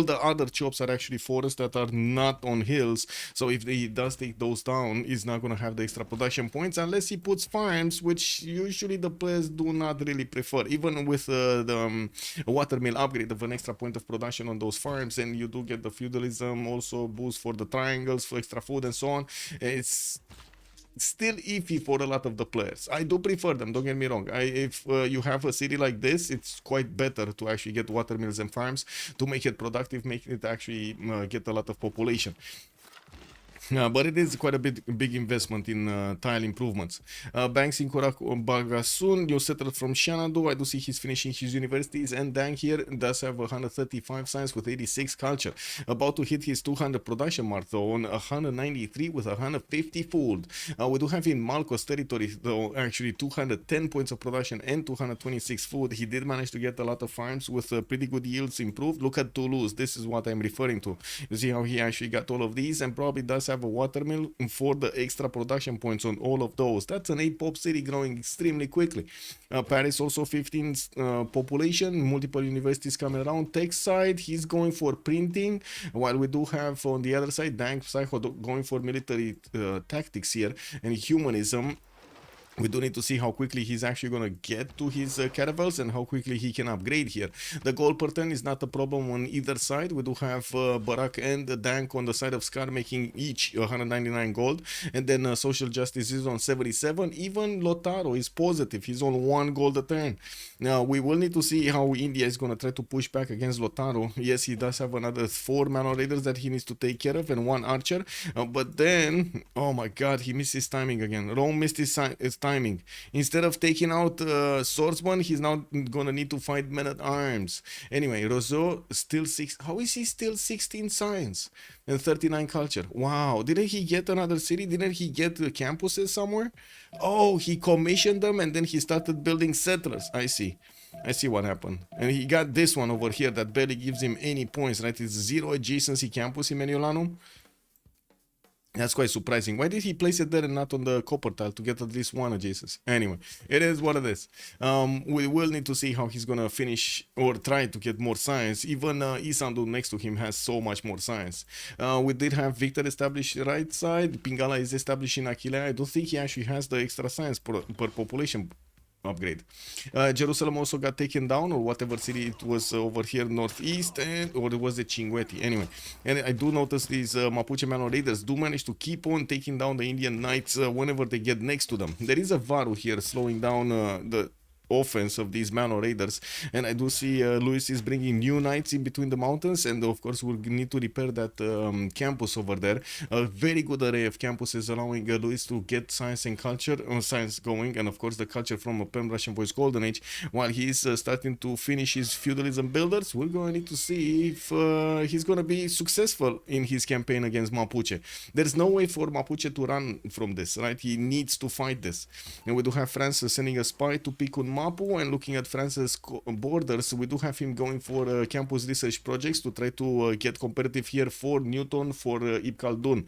the other chops are actually forests that are not on hills. So if he does take those down, he's not gonna have the extra production points unless he puts farms, which usually the players do not really prefer. Even with the watermill upgrade of an extra point of production on those farms, and you do get the feudalism, also boost for the triangles for extra food and so on. It's still iffy for a lot of the players. I do prefer them, don't get me wrong. If you have a city like this, it's quite better to actually get watermills and farms to make it productive, make it actually get a lot of population. But it is quite a big investment in tile improvements. Banks in Bagasun, new settler from Xanadu. I do see he's finishing his universities, and Dang here does have 135 science with 86 culture. About to hit his 200 production mark though, on 193 with 150 food. We do have in Malko's territory though actually 210 points of production and 226 food. He did manage to get a lot of farms with pretty good yields improved. Look at Toulouse, this is what I'm referring to. You see how he actually got all of these, and probably does have a watermill for the extra production points on all of those. That's an 8 pop city growing extremely quickly. Paris also 15 population, multiple universities coming around. Tech side, he's going for printing, while we do have on the other side Dankpsycho going for military tactics here and humanism. We do need to see how quickly he's actually going to get to his caravels and how quickly he can upgrade here. The gold per turn is not a problem on either side. We do have Barak and Dank on the side of Scar making each 199 gold. And then social justice is on 77. Even Lotaro is positive. He's on 1 gold a turn. Now, we will need to see how India is going to try to push back against Lotaro. Yes, he does have another 4 Mano Raiders that he needs to take care of and 1 archer. But then, oh my god, he missed his timing again. Rome missed his timing. Instead of taking out swordsman, he's now gonna need to fight men-at-arms. Anyway, Rozeau still 6. How is he still 16 science and 39 culture? Wow, didn't he get another city? Didn't he get campuses somewhere? Oh, he commissioned them and then he started building settlers. I see what happened. And he got this one over here that barely gives him any points, right? It's 0 adjacency campus in Mediolanum. That's quite surprising. Why did he place it there and not on the copper tile to get at least one adjacency? Anyway, it is what it is. We will need to see how he's gonna finish or try to get more science. Even IssamDude next to him has so much more science. We did have Victor established right side. Pingala is established in Achillea. I don't think he actually has the extra science per population upgrade. Jerusalem also got taken down, or whatever city it was over here northeast, or it was the Cinguetti. Anyway, and I do notice these Mapuche Mano raiders do manage to keep on taking down the Indian knights whenever they get next to them. There is a Varu here slowing down the offense of these Mano raiders, and I do see Luis is bringing new knights in between the mountains, and of course we'll need to repair that campus over there. A very good array of campuses allowing Luis to get science and culture science going, and of course the culture from a Pan-Russian Voice Golden Age. While he's starting to finish his feudalism builders, we're going to need to see if he's going to be successful in his campaign against Mapuche. There's no way for Mapuche to run from this, right? He needs to fight this. And we do have France sending a spy to pick on Mapu, and looking at France's borders, we do have him going for campus research projects to try to get competitive here for Newton, for Ibn Khaldun.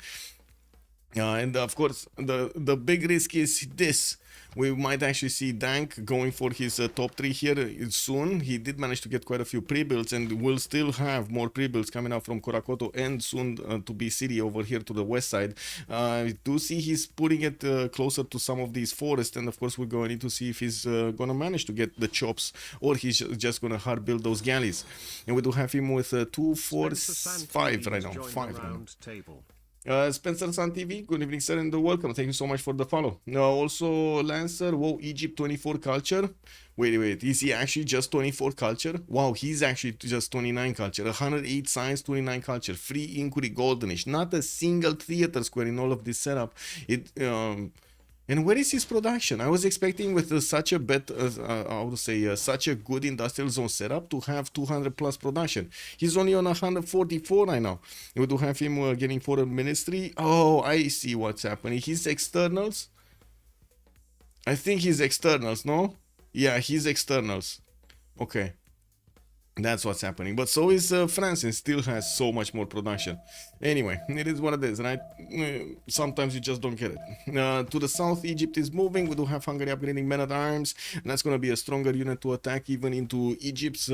And of course, the big risk is this. We might actually see Dank going for his top 3 here soon. He did manage to get quite a few pre-builds, and will still have more pre-builds coming out from Korakoto and soon to be city over here to the west side. I do see he's putting it closer to some of these forests, and of course we're going to need to see if he's going to manage to get the chops, or he's just going to hard build those galleys. And we do have him with 2, 4, 5 right now. 5 right now. Spencer San TV, good evening sir, and welcome. Thank you so much for the follow. Also Lancer, whoa, Egypt 24 culture. Wait, is he actually just 24 culture? Wow, he's actually just 29 culture. 108 science, 29 culture. Free inquiry golden age. Not a single theater square in all of this setup. And where is his production? I was expecting with such a such a good industrial zone setup to have 200 plus production. He's only on 144 right now. We do have him getting foreign ministry. Oh, I see what's happening. His externals. I think his externals, no? Yeah, his externals. Okay. That's what's happening. But so is France, and still has so much more production. Anyway, it is what it is, right? Sometimes you just don't get it. To the south, Egypt is moving. We do have Hungary upgrading men-at-arms. And that's going to be a stronger unit to attack even into Egypt's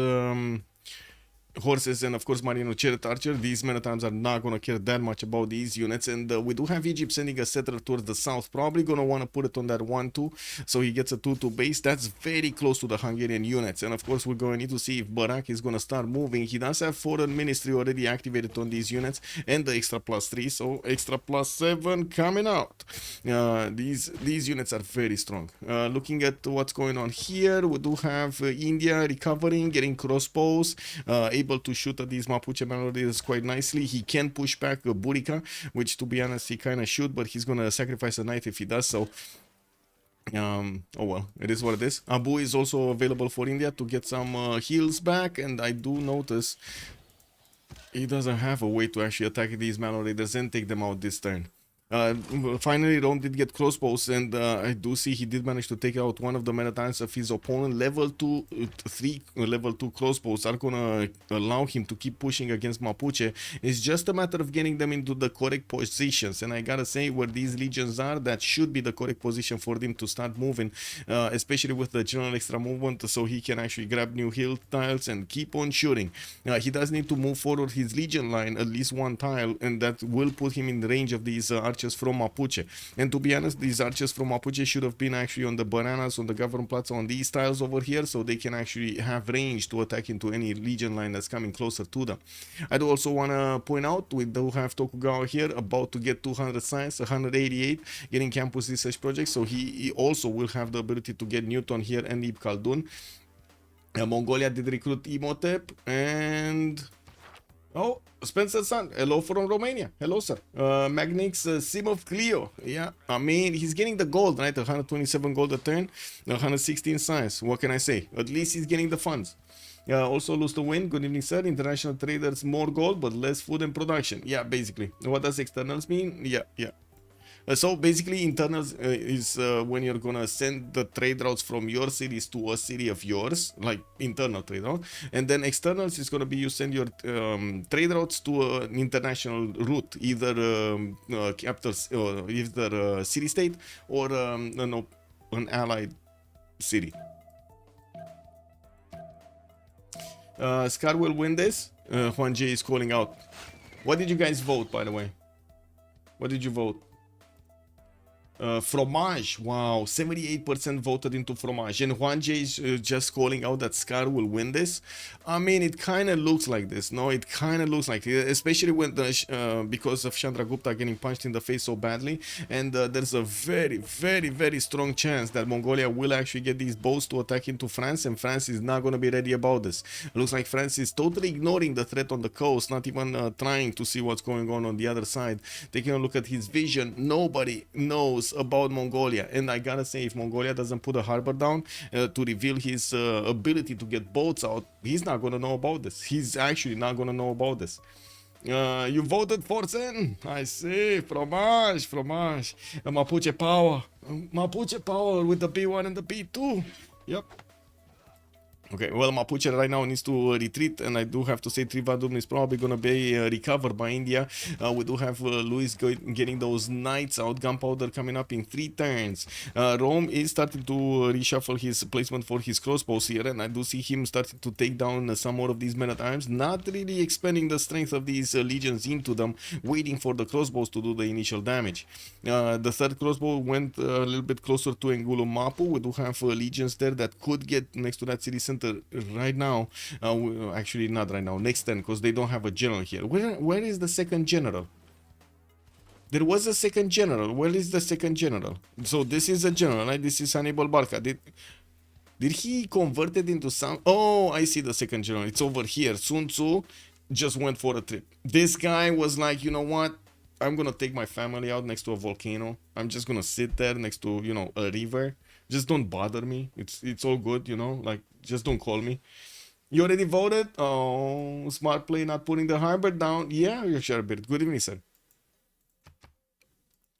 horses, and of course Marino Chariot Archer. These men-at-arms are not going to care that much about these units, and we do have Egypt sending a settler towards the south, probably going to want to put it on that 1-2, so he gets a 2-2 base. That's very close to the Hungarian units, and of course we're going to need to see if Barak is going to start moving. He does have foreign ministry already activated on these units, and the extra +3, so extra +7 coming out. These units are very strong. Looking at what's going on here, we do have India recovering, getting crossbows, able to shoot at these Mapuche melodies quite nicely. He can push back Burica, which to be honest he kind of should, but he's gonna sacrifice a knight if he does so. Oh well, it is what it is. Abu is also available for India to get some heals back, and I do notice he doesn't have a way to actually attack these melodies and take them out this turn. Finally, Rome did get crossbows, and I do see he did manage to take out one of the men-at-arms of his opponent. Level 2 crossbows are gonna allow him to keep pushing against Mapuche. It's just a matter of getting them into the correct positions, and I gotta say, where these legions are, that should be the correct position for them to start moving, especially with the general extra movement, so he can actually grab new hill tiles and keep on shooting. He does need to move forward his legion line at least one tile, and that will put him in the range of these archers from Mapuche. And to be honest, these archers from Mapuche should have been actually on the bananas, on the government plaza, on these tiles over here, so they can actually have range to attack into any legion line that's coming closer to them. I do also want to point out, we do have Tokugawa here about to get 200 science, 188 getting campus research projects, so he also will have the ability to get Newton here and Ibn Khaldun. Mongolia did recruit Imhotep, and Oh, Spencer's son. Hello from Romania. Hello, sir. Magnix Simov Clio. Yeah, I mean, he's getting the gold, right? 127 gold a turn, 116 science. What can I say? At least he's getting the funds. Also lose to win. Good evening, sir. International traders, more gold, but less food and production. Yeah, basically. What does externals mean? Yeah, yeah. So basically internals is when you're gonna send the trade routes from your cities to a city of yours, like internal trade route, and then externals is gonna be you send your trade routes to an international route, either capitals or either city state or no, an allied city. Scar will win this. Juan J is calling out. What did you guys vote, by the way? What did you vote? Fromage, wow, 78% voted into Fromage, and Juan J is just calling out that Scar will win this. I mean, it kind of looks like this, no? It kind of looks like it, especially when the because of Chandragupta getting punched in the face so badly, and there's a very, very, very strong chance that Mongolia will actually get these boats to attack into France, and France is not going to be ready about this. It looks like France is totally ignoring the threat on the coast, not even trying to see what's going on the other side. Taking a look at his vision, nobody knows about Mongolia, and I gotta say, if Mongolia doesn't put a harbor down to reveal his ability to get boats out, he's not gonna know about this. He's actually not gonna know about this. You voted for Zen? I see. Fromage, fromage. Mapuche power. Mapuche power with the B1 and the B2. Yep. Okay, well, Mapuche right now needs to retreat, and I do have to say Trivandrum is probably going to be recovered by India. We do have Luis getting those knights out, gunpowder coming up in 3 turns. Rome is starting to reshuffle his placement for his crossbows here, and I do see him starting to take down some more of these men-at-arms, not really expanding the strength of these legions into them, waiting for the crossbows to do the initial damage. The third crossbow went a little bit closer to Ngulumapu. We do have legions there that could get next to that city center right now. Actually, not right now, next turn, because they don't have a general here. Where is the second general? There was a second general. Where is the second general? So this is a general, right? This is Hannibal Barca. Did he convert it into some? Oh, I see the second general. It's over here. Sun Tzu just went for a trip. This guy was like, you know what? I'm gonna take my family out next to a volcano. I'm just gonna sit there next to, you know, a river. Just don't bother me. It's all good, you know, like, just don't call me. You already voted? Oh, smart play, not putting the harbor down. Yeah, you sure, Bert. Good evening, sir.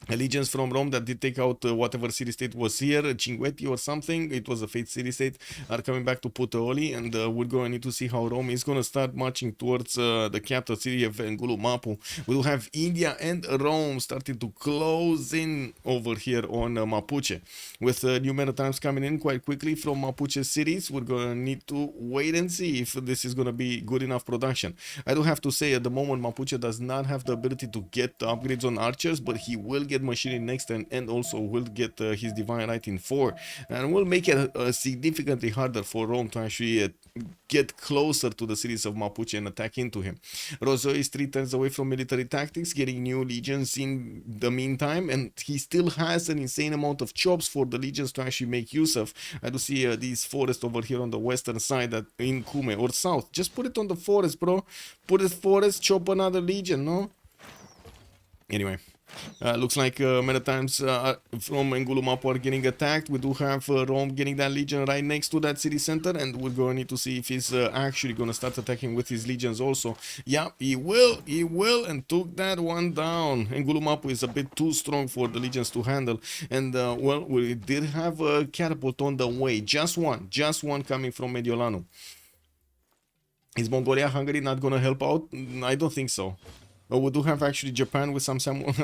Legions from Rome that did take out whatever city-state was here, Cinguetti or something, it was a fate city-state, are coming back to Puteoli, and we're going to need to see how Rome is going to start marching towards the capital city of Ngulumapu. We will have India and Rome starting to close in over here on Mapuche. With new men-at-arms coming in quite quickly from Mapuche cities, we're going to need to wait and see if this is going to be good enough production. I do have to say, at the moment, Mapuche does not have the ability to get upgrades on archers, but he will get machinery next turn, and also will get his divine right in 4, and will make it significantly harder for Rome to actually get closer to the cities of Mapuche and attack into him. Rozeau is 3 turns away from military tactics, getting new legions in the meantime, and he still has an insane amount of chops for the legions to actually make use of. I do see these forests over here on the western side that in Kume or south. Just put it on the forest, bro. Put it forest, chop another legion, no? Anyway. Looks like many times from Ngulumapu are getting attacked. We do have Rome getting that legion right next to that city center, and we're going to need to see if he's actually going to start attacking with his legions also. Yeah, he will, and took that one down. Ngulumapu is a bit too strong for the legions to handle, and well, we did have a catapult on the way. Just one coming from Mediolanu. Is Mongolia, Hungary not going to help out? I don't think so. We do have actually Japan with some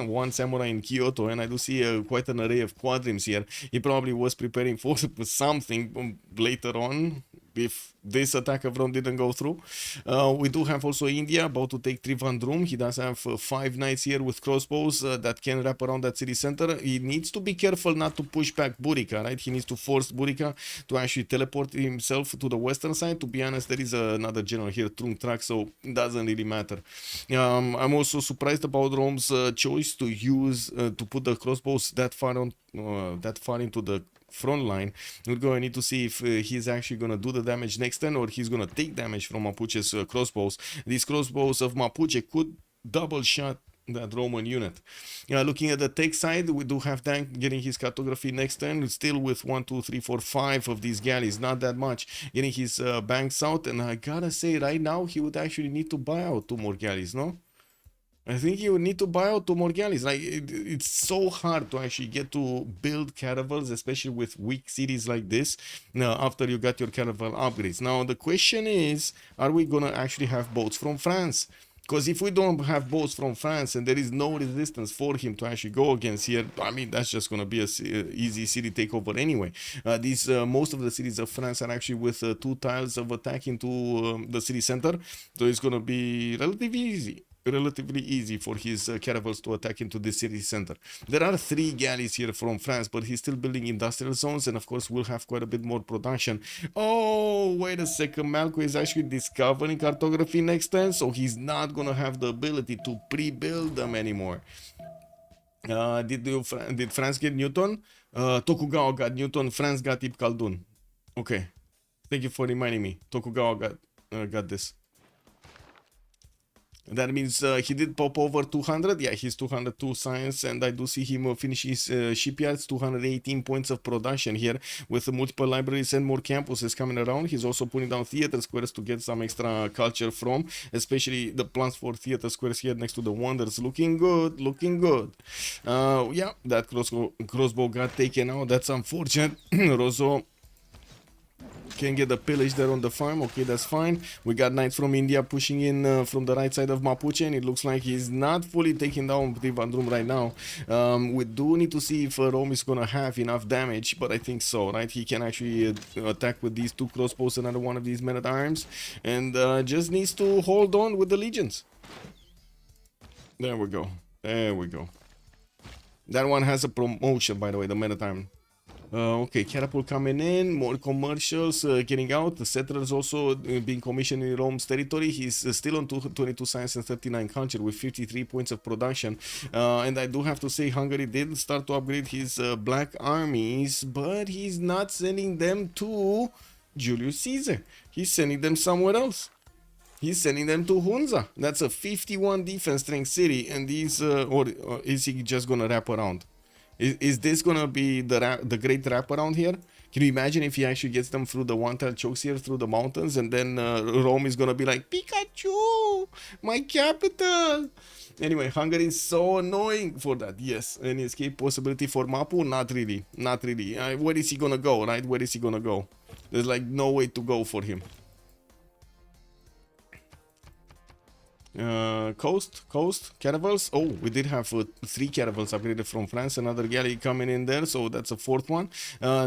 one samurai in Kyoto, and I do see quite an array of Squadrons here. He probably was preparing for something later on, if this attack of Rome didn't go through. We do have also India about to take Trivandrum. He does have 5 knights here with crossbows that can wrap around that city center. He needs to be careful not to push back Burica, right? He needs to force Burica to actually teleport himself to the western side. To be honest, there is another general here, Trung Track, so it doesn't really matter. I'm also surprised about Rome's choice to use to put the crossbows that far into the front line. We're going to need to see if he's actually going to do the damage next turn, or he's going to take damage from Mapuche's crossbows. These crossbows of Mapuche could double shot that Roman unit. Looking at the tech side, we do have Dank getting his cartography next turn, still with 1, 2, 3, 4, 5 of these galleys, not that much, getting his banks out. And I gotta say, right now he would actually need to buy out 2 more galleys, no? I think you would need to buy out 2 more galleys. Like, it's so hard to actually get to build caravels, especially with weak cities like this, after you got your caravel upgrades. Now the question is, are we gonna actually have boats from France? Because if we don't have boats from France and there is no resistance for him to actually go against here, I mean, that's just going to be a easy city takeover anyway. Most of the cities of France are actually with 2 tiles of attack into the city center, so it's going to be relatively easy for his caravels to attack into the city center. There are 3 galleys here from France, but he's still building industrial zones, and of course we'll have quite a bit more production. Oh, wait a second, Malko is actually discovering cartography next turn, so he's not gonna have the ability to pre-build them anymore. Did France get Newton? Tokugawa got Newton, France got Ibn Khaldun. Okay, thank you for reminding me. Tokugawa got this. That means he did pop over 200. Yeah, he's 202 science, and I do see him finish his shipyards, 218 points of production here with multiple libraries and more campuses coming around. He's also putting down theater squares to get some extra culture from, especially the plans for theater squares here next to the wonders. Looking good, looking good. Yeah, that crossbow got taken out. That's unfortunate. Rozeau can get the pillage there on the farm. Okay, that's fine. We got knights from India pushing in from the right side of Mapuche, and it looks like he's not fully taking down Trivandrum right now. We do need to see if Rome is gonna have enough damage, but I think so, right? He can actually attack with these 2 crossbows, another one of these men-at-arms, and just needs to hold on with the legions. There we go. There we go. That one has a promotion, by the way, the men-at-arms. Okay, catapult coming in, more commercials getting out. The settlers also being commissioned in Rome's territory. He's still on 22 science and 39 culture with 53 points of production. And I do have to say, Hungary did start to upgrade his black armies, but he's not sending them to Julius Caesar. He's sending them somewhere else. He's sending them to Hunza. That's a 51 defense strength city, and these, or is he just gonna wrap around? Is this gonna be the great wraparound here? Can you imagine if he actually gets them through the one-tile chokes here through the mountains, and then Rome is gonna be like, Pikachu, my capital. Anyway, Hungary is so annoying for that. Yes, any escape possibility for Mapu? Not really, not really. Where is he gonna go, right? Where is he gonna go? There's like no way to go for him. Coast caravels. Oh, we did have 3 caravels upgraded from France, another galley coming in there, so that's a 4th one.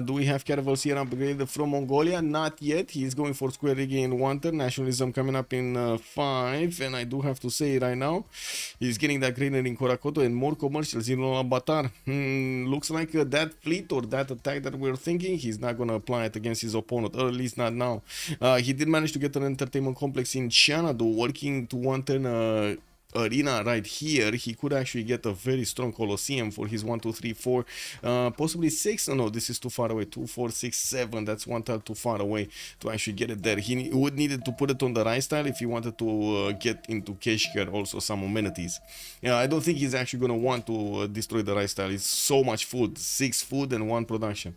Do we have caravels here upgraded from Mongolia? Not yet. He's going for square rigging in 1 turn, nationalism coming up in 5, and I do have to say right now he's getting that grenade in Korakoto and more commercials in Ulaanbaatar. Looks like that fleet or that attack that we're thinking, he's not gonna apply it against his opponent, or at least not now. He did manage to get an entertainment complex in Xanadu, working to 1 turn arena right here. He could actually get a very strong Colosseum for his 1, 2, 3, 4, possibly 6. No, this is too far away. 2, 4, 6, 7. That's 1 tile too far away to actually get it there. He would needed to put it on the right tile if he wanted to get into Keshkar also some amenities. Yeah, I don't think he's actually gonna want to destroy the right tile. It's so much food, 6 food and 1 production.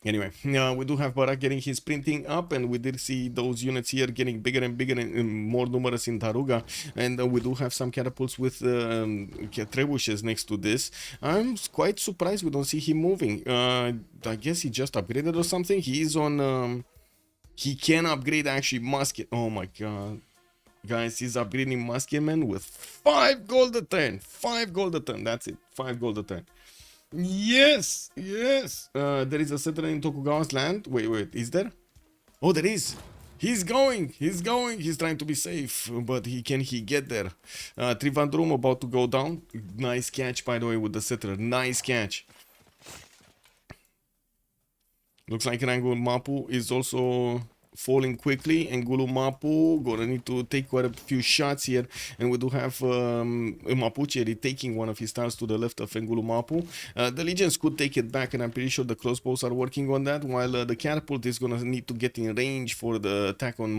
Anyway, we do have Barak getting his printing up, and we did see those units here getting bigger and bigger and more numerous in Taruga, and we do have some catapults with trebuchets next to this. I'm quite surprised we don't see him moving. I guess he just upgraded or something. He is on... he can upgrade actually musket. Oh my god. Guys, he's upgrading musketmen with 5 gold a turn. 5 gold a turn, that's it. 5 gold a turn. Yes, yes. There is a settler in Tokugawa's land. Wait, is there? Oh, there is. He's going. He's trying to be safe, but can he get there? Trivandrum about to go down. Nice catch, by the way, with the settler. Nice catch. Looks like Rangul Mapu is also falling quickly, and Ngulumapu gonna need to take quite a few shots here, and we do have Mapuche retaking one of his tiles to the left of Ngulumapu. The legions could take it back, and I'm pretty sure the crossbows are working on that, while the catapult is gonna need to get in range for the attack on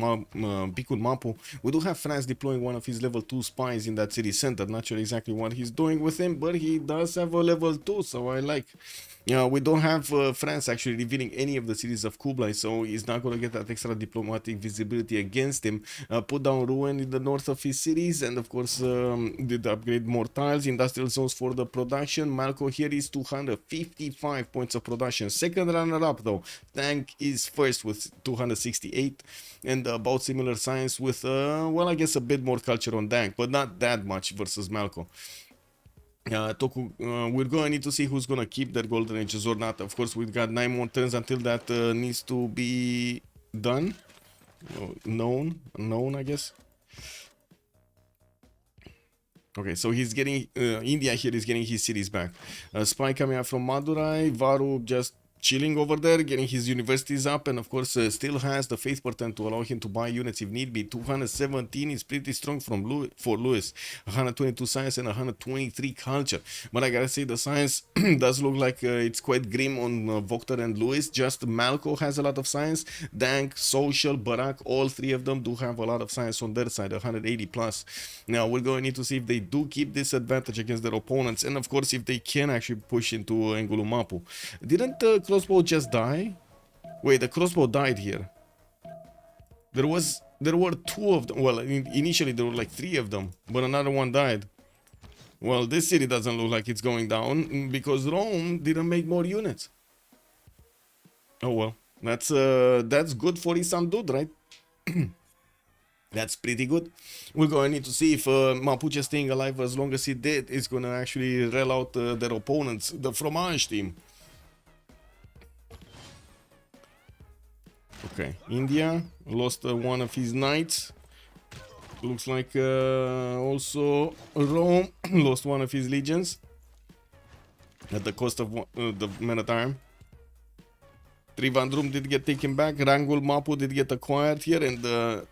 Bikun Mapu. We do have France deploying one of his level 2 spies in that city center. Not sure exactly what he's doing with him, but he does have a level 2, so I like. We don't have France actually revealing any of the cities of Kublai, so he's not going to get that extra diplomatic visibility against him. Put down Ruin in the north of his cities, and of course did upgrade more tiles, industrial zones for the production. Malko here is 255 points of production. Second runner-up though, Tank is first with 268, and about similar science with, well, I guess a bit more culture on Dank, but not that much versus Malko. We're going to need to see who's going to keep their golden ages or not. Of course, we've got 9 more turns until that needs to be done. Known, I guess. Okay, so he's getting, India here is getting his cities back. Spy coming out from Madurai, Varu just chilling over there, getting his universities up, and of course still has the faith pattern to allow him to buy units if need be. 217 is pretty strong for Lewis. 122 science and 123 culture. But I gotta say, the science does look like it's quite grim on VOKTR and Lewis. Just Malko has a lot of science. Dank, Social, Barak, all three of them do have a lot of science on their side, 180 plus. Now we're going to need to see if they do keep this advantage against their opponents, and of course if they can actually push into Ngulumapu. Didn't crossbow just die? Wait, the crossbow died here. There were 2 of them. Well, initially there were like 3 of them, but another one died. Well, this city doesn't look like it's going down because Rome didn't make more units. Oh well, that's good for IssamDude, right? That's pretty good. We're going to need to see if Mapuche staying alive as long as he did is going to actually rail out their opponents, the Fromage team. Okay, India lost one of his knights. Looks like also Rome lost one of his legions at the cost of the men at arms. Trivandrum did get taken back. Rangul Mapu did get acquired here, and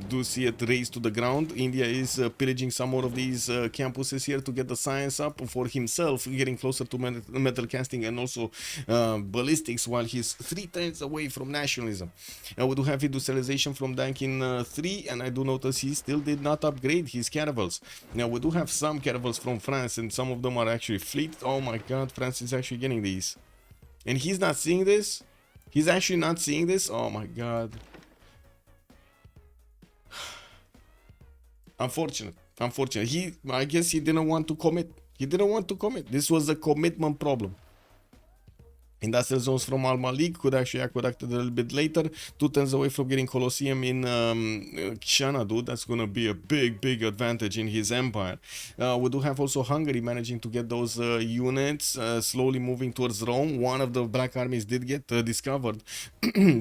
do see it raised to the ground. India is pillaging some more of these campuses here to get the science up for himself, getting closer to metal casting and also ballistics, while he's 3 turns away from nationalism. We do have industrialization from Dank in 3, and I do notice he still did not upgrade his caravels. Now we do have some caravels from France, and some of them are actually fleet. Oh my god, France is actually getting these. And he's not seeing this? He's actually not seeing this? Oh my god. Unfortunate. I guess he didn't want to commit. This was a commitment problem. Industrial zones from Al Malik could actually aqueduct a little bit later. 2 turns away from getting Colosseum in Chandragupta. That's going to be a big advantage in his empire. We do have also Hungary managing to get those units slowly moving towards Rome. One of the black armies did get discovered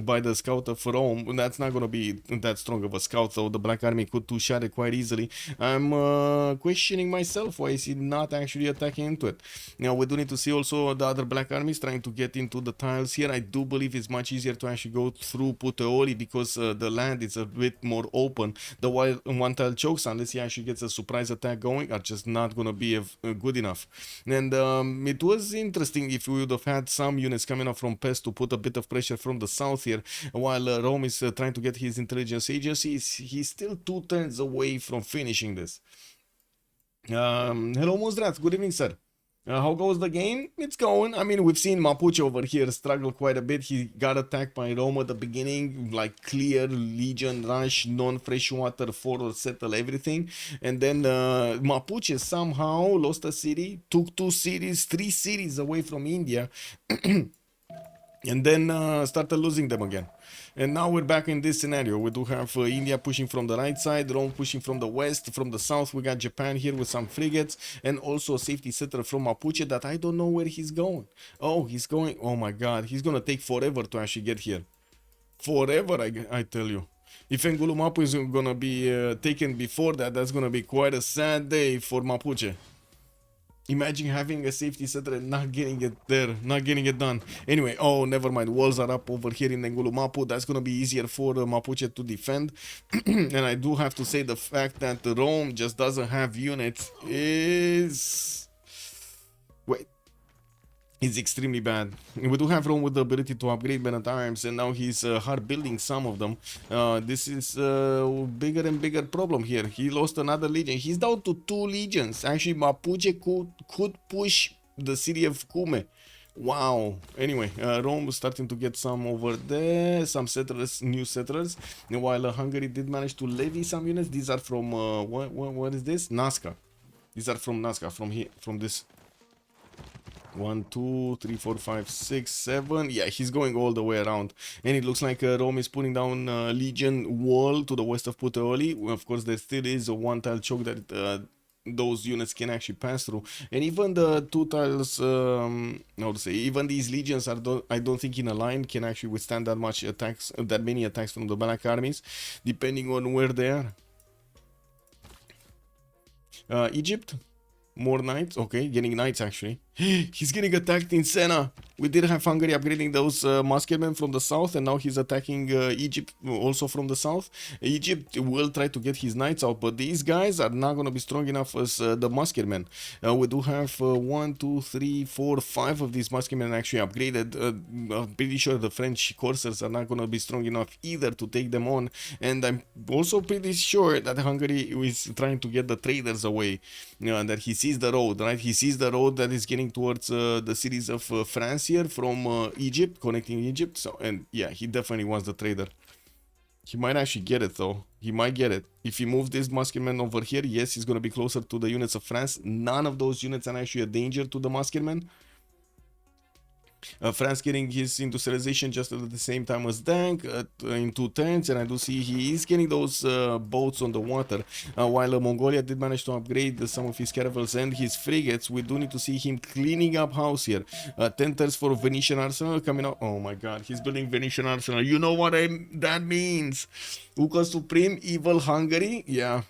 by the scout of Rome. That's not going to be that strong of a scout, though. The black army could 2-shot it quite easily. I'm questioning myself, why is he not actually attacking into it? Now we do need to see also the other black armies trying to get into the tiles here. I do believe it's much easier to actually go through Puteoli because the land is a bit more open. The one tile chokes, unless he actually gets a surprise attack going, are just not going to be good enough. And it was interesting if we would have had some units coming up from Pest to put a bit of pressure from the south here, while Rome is trying to get his intelligence agency. He's still 2 turns away from finishing this. Hello Muzrat, good evening sir. How goes the game? It's going. I mean, we've seen Mapuche over here struggle quite a bit. He got attacked by Rome at the beginning, like clear legion rush, non-freshwater, forward settle everything. And then Mapuche somehow lost a city, took 2 cities, 3 cities away from India, and then started losing them again. And now we're back in this scenario. We do have India pushing from the right side, Rome pushing from the west. From the south, we got Japan here with some frigates, and also a safety settler from Mapuche that I don't know where he's going. Oh, he's going. Oh my god, he's gonna take forever to actually get here. Forever, I tell you. If Ngulumapu is gonna be taken before that, that's gonna be quite a sad day for Mapuche. Imagine having a safety center and not getting it there, not getting it done. Anyway, oh, never mind. Walls are up over here in Ngulumapu. That's gonna be easier for Mapuche to defend. And I do have to say the fact that Rome just doesn't have units is... Wait. It's extremely bad. We do have Rome with the ability to upgrade men at arms, and now he's hard building some of them. This is a bigger and bigger problem here. He lost another legion. He's down to 2 legions. Actually, Mapuche could push the city of Cume. Wow. Anyway, Rome is starting to get some over there, some settlers, new settlers. While Hungary did manage to levy some units. These are from what is this? Nazca. These are from Nazca, from here, from this. 1, 2, 3, 4, 5, 6, 7. Yeah, he's going all the way around. And it looks like Rome is putting down Legion wall to the west of Puteoli. Of course, there still is a 1-tile choke that those units can actually pass through. And even the 2 tiles, how to say, even these legions are, I don't think in a line can actually withstand that much attacks, that many attacks from the Black armies, depending on where they are. Egypt. More knights, okay, getting knights actually. He's getting attacked in Sena. We did have Hungary upgrading those musketmen from the south, and now he's attacking Egypt also from the south. Egypt will try to get his knights out, but these guys are not going to be strong enough as the musketmen. We do have 1, 2, 3, 4, 5 of these musketmen actually upgraded. I'm pretty sure the French coursers are not going to be strong enough either to take them on, and I'm also pretty sure that Hungary is trying to get the traders away. That he sees the road, right? He sees the road that is getting towards the cities of France here from Egypt, connecting Egypt. So, and yeah, he definitely wants the trader. He might actually get it though. He might get it. If he moves this musketman over here, yes, he's going to be closer to the units of France. None of those units are actually a danger to the musketman. France getting his industrialization just at the same time as Dank in 2 turns, and I do see he is getting those boats on the water. While Mongolia did manage to upgrade some of his caravels and his frigates, we do need to see him cleaning up house here. 10 turns for Venetian arsenal coming up. Oh my god, he's building Venetian arsenal. You know what that means? Uka Supreme, evil Hungary? Yeah.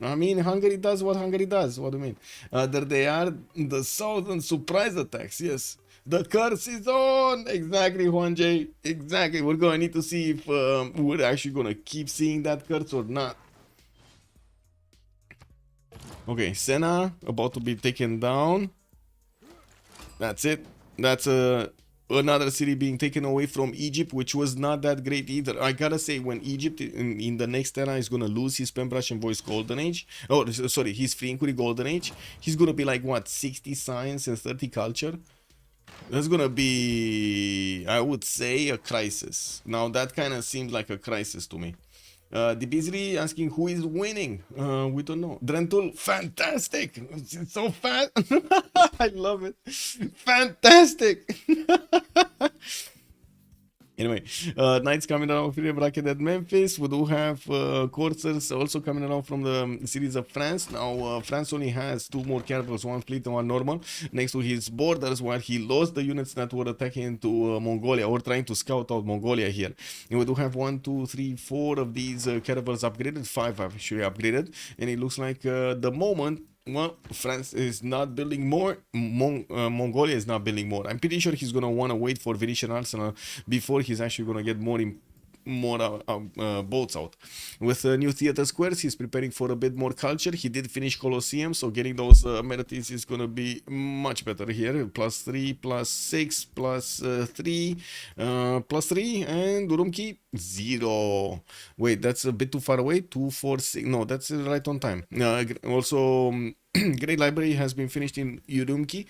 I mean, Hungary does what Hungary does. What do you mean? There they are, the southern surprise attacks, yes. The curse is on! Exactly, Juan J. Exactly. We're going to need to see if we're actually going to keep seeing that curse or not. Okay, Sena about to be taken down. That's it. That's another city being taken away from Egypt, which was not that great either. I gotta say, when Egypt in the next era is gonna lose his Pembrush and Voice Golden Age, oh, sorry, his Free Inquiry Golden Age, he's gonna be like, what, 60 science and 30 culture? That's gonna be, I would say, a crisis. Now that kind of seems like a crisis to me. Dibizri asking who is winning. We don't know. Drentul, fantastic. It's so fast. I love it. Fantastic. Anyway, knights coming around from bracket at Memphis. We do have coursers also coming around from the cities of France. Now, France only has 2 more caravels, 1 fleet and 1 normal, next to his borders, while he lost the units that were attacking into Mongolia, or trying to scout out Mongolia here. And we do have 1, 2, 3, 4 of these caravels upgraded, 5 actually upgraded, and it looks like the moment, well, France is not building more. Mongolia is not building more. I'm pretty sure he's gonna want to wait for Venetian arsenal before he's actually gonna get more boats out. With new theater squares, he's preparing for a bit more culture. He did finish Colosseum, so getting those amenities is gonna be much better here. +3, +6, +3, +3, and Urumqi 0. Wait, that's a bit too far away. 2, 4, 6. No, that's right on time. Also, Great Library has been finished in Urumqi,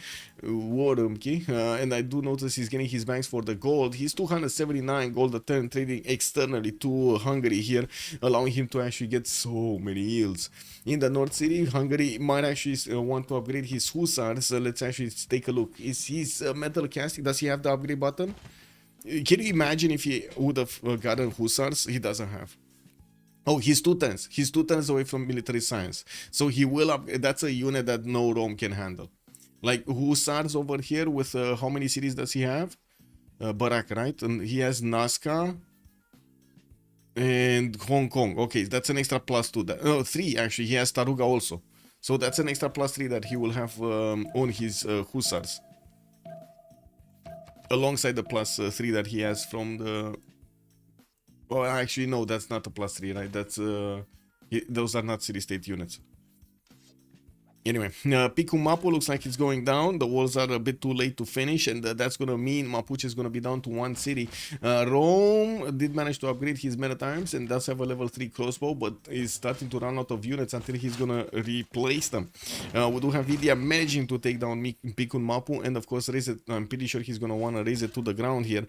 and I do notice he's getting his banks for the gold. He's 279 gold a turn, trading externally to Hungary here, allowing him to actually get so many yields. In the North City, Hungary might actually want to upgrade his hussars. So let's actually take a look. Is his metal casting, does he have the upgrade button? Can you imagine if he would have gotten hussars? He doesn't have. Oh, he's 2 turns. He's 2 turns away from military science. So he will up. That's a unit that no Rome can handle. Like hussars over here with how many cities does he have? Barak, right? And he has Nazca and Hong Kong. Okay, that's an extra +2. 3 actually. He has Taruga also. So that's an extra +3 that he will have on his hussars, alongside the +3 that he has from the... Well, actually, no, that's not a +3, right? That's those are not city-state units. Anyway, Picu Mapu looks like it's going down. The walls are a bit too late to finish, and that's going to mean Mapuche is going to be down to 1 city. Rome did manage to upgrade his men at arms and does have a level 3 crossbow, but is starting to run out of units until he's going to replace them. We do have India managing to take down Picu Mapu, and of course, raise it. I'm pretty sure he's going to want to raise it to the ground here.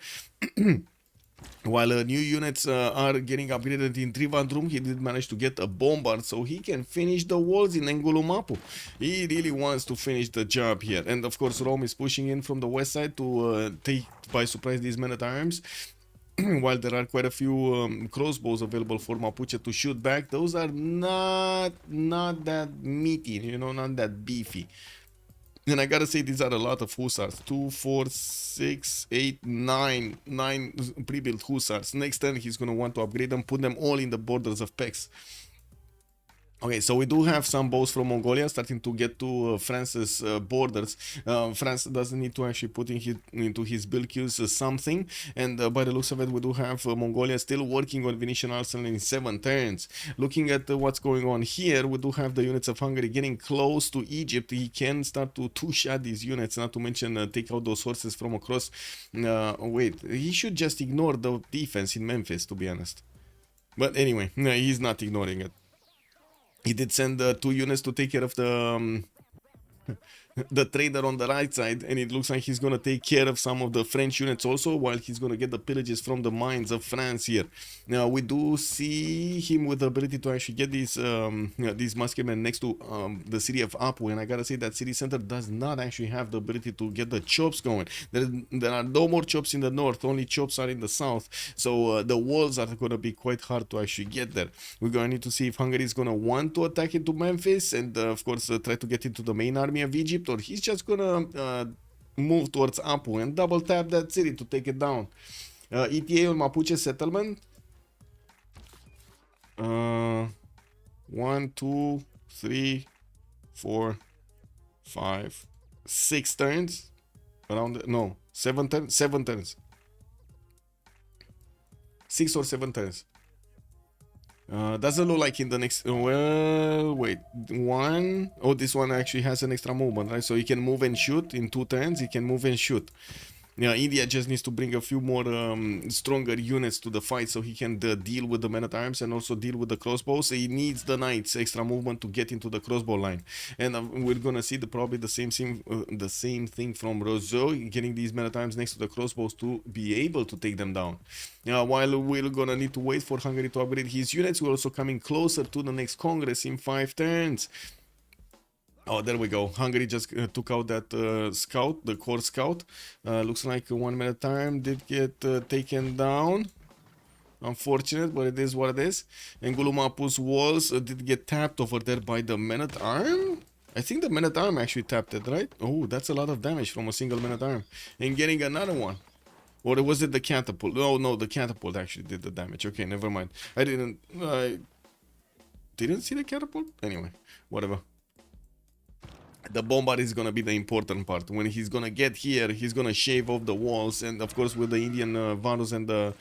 While new units are getting upgraded in Trivandrum, he did manage to get a bombard so he can finish the walls in Engulumapu. He really wants to finish the job here. And of course, Rome is pushing in from the west side to take by surprise these men-at-arms. While there are quite a few crossbows available for Mapuche to shoot back, those are not that meaty, you know, not that beefy. And I gotta say, these are a lot of hussars. 2, 4, 6, 8, 9 pre-built hussars. Next turn, he's gonna want to upgrade them, put them all in the borders of Pex. Okay, so we do have some bows from Mongolia starting to get to France's borders. France doesn't need to actually put into his build queues something. And by the looks of it, we do have Mongolia still working on Venetian arsenal in 7 turns. Looking at what's going on here, we do have the units of Hungary getting close to Egypt. He can start to two-shot these units, not to mention take out those horses from across. Wait, he should just ignore the defense in Memphis, to be honest. But anyway, no, he's not ignoring it. He did send 2 units to take care of the trader on the right side, and it looks like he's gonna take care of some of the French units also, while he's gonna get the pillages from the mines of France here. Now we do see him with the ability to actually get these musketmen next to the city of Apu, and I gotta say that city center does not actually have the ability to get the chops going. There are no more chops in the north, only chops are in the south, so the walls are gonna be quite hard to actually get there. We're gonna need to see if Hungary is gonna want to attack into Memphis and of course try to get into the main army of Egypt, or he's just gonna move towards Apu and double tap that city to take it down. ETA on Mapuche settlement. 1, 2, 3, 4, 5, 6 turns. Around no, 7 turns. 7 turns. 6 or 7 turns. Doesn't look like in the next... Well, wait. 1... Oh, this one actually has an extra movement, right? So he can move and shoot in 2 turns. He can move and shoot. Yeah, India just needs to bring a few more stronger units to the fight so he can deal with the men-at-arms and also deal with the crossbows. So he needs the knights extra movement to get into the crossbow line. And we're gonna see probably the same thing from Rozeau, getting these men-at-arms next to the crossbows to be able to take them down. While we're gonna need to wait for Hungary to upgrade his units, we're also coming closer to the next Congress in 5 turns. Oh, there we go. Hungary just took out that scout, the core scout. Looks like 1 man at a time did get taken down. Unfortunate, but it is what it is. And Gulumapu's walls did get tapped over there by the men-at-arm. I think the men-at-arm actually tapped it, right? Oh, that's a lot of damage from a single men-at-arm. And getting another one. Or was it the catapult? Oh, no, the catapult actually did the damage. Okay, never mind. I didn't see the catapult? Anyway, whatever. The bombard is gonna be the important part. When he's gonna get here, he's gonna shave off the walls, and of course with the Indian Varus and the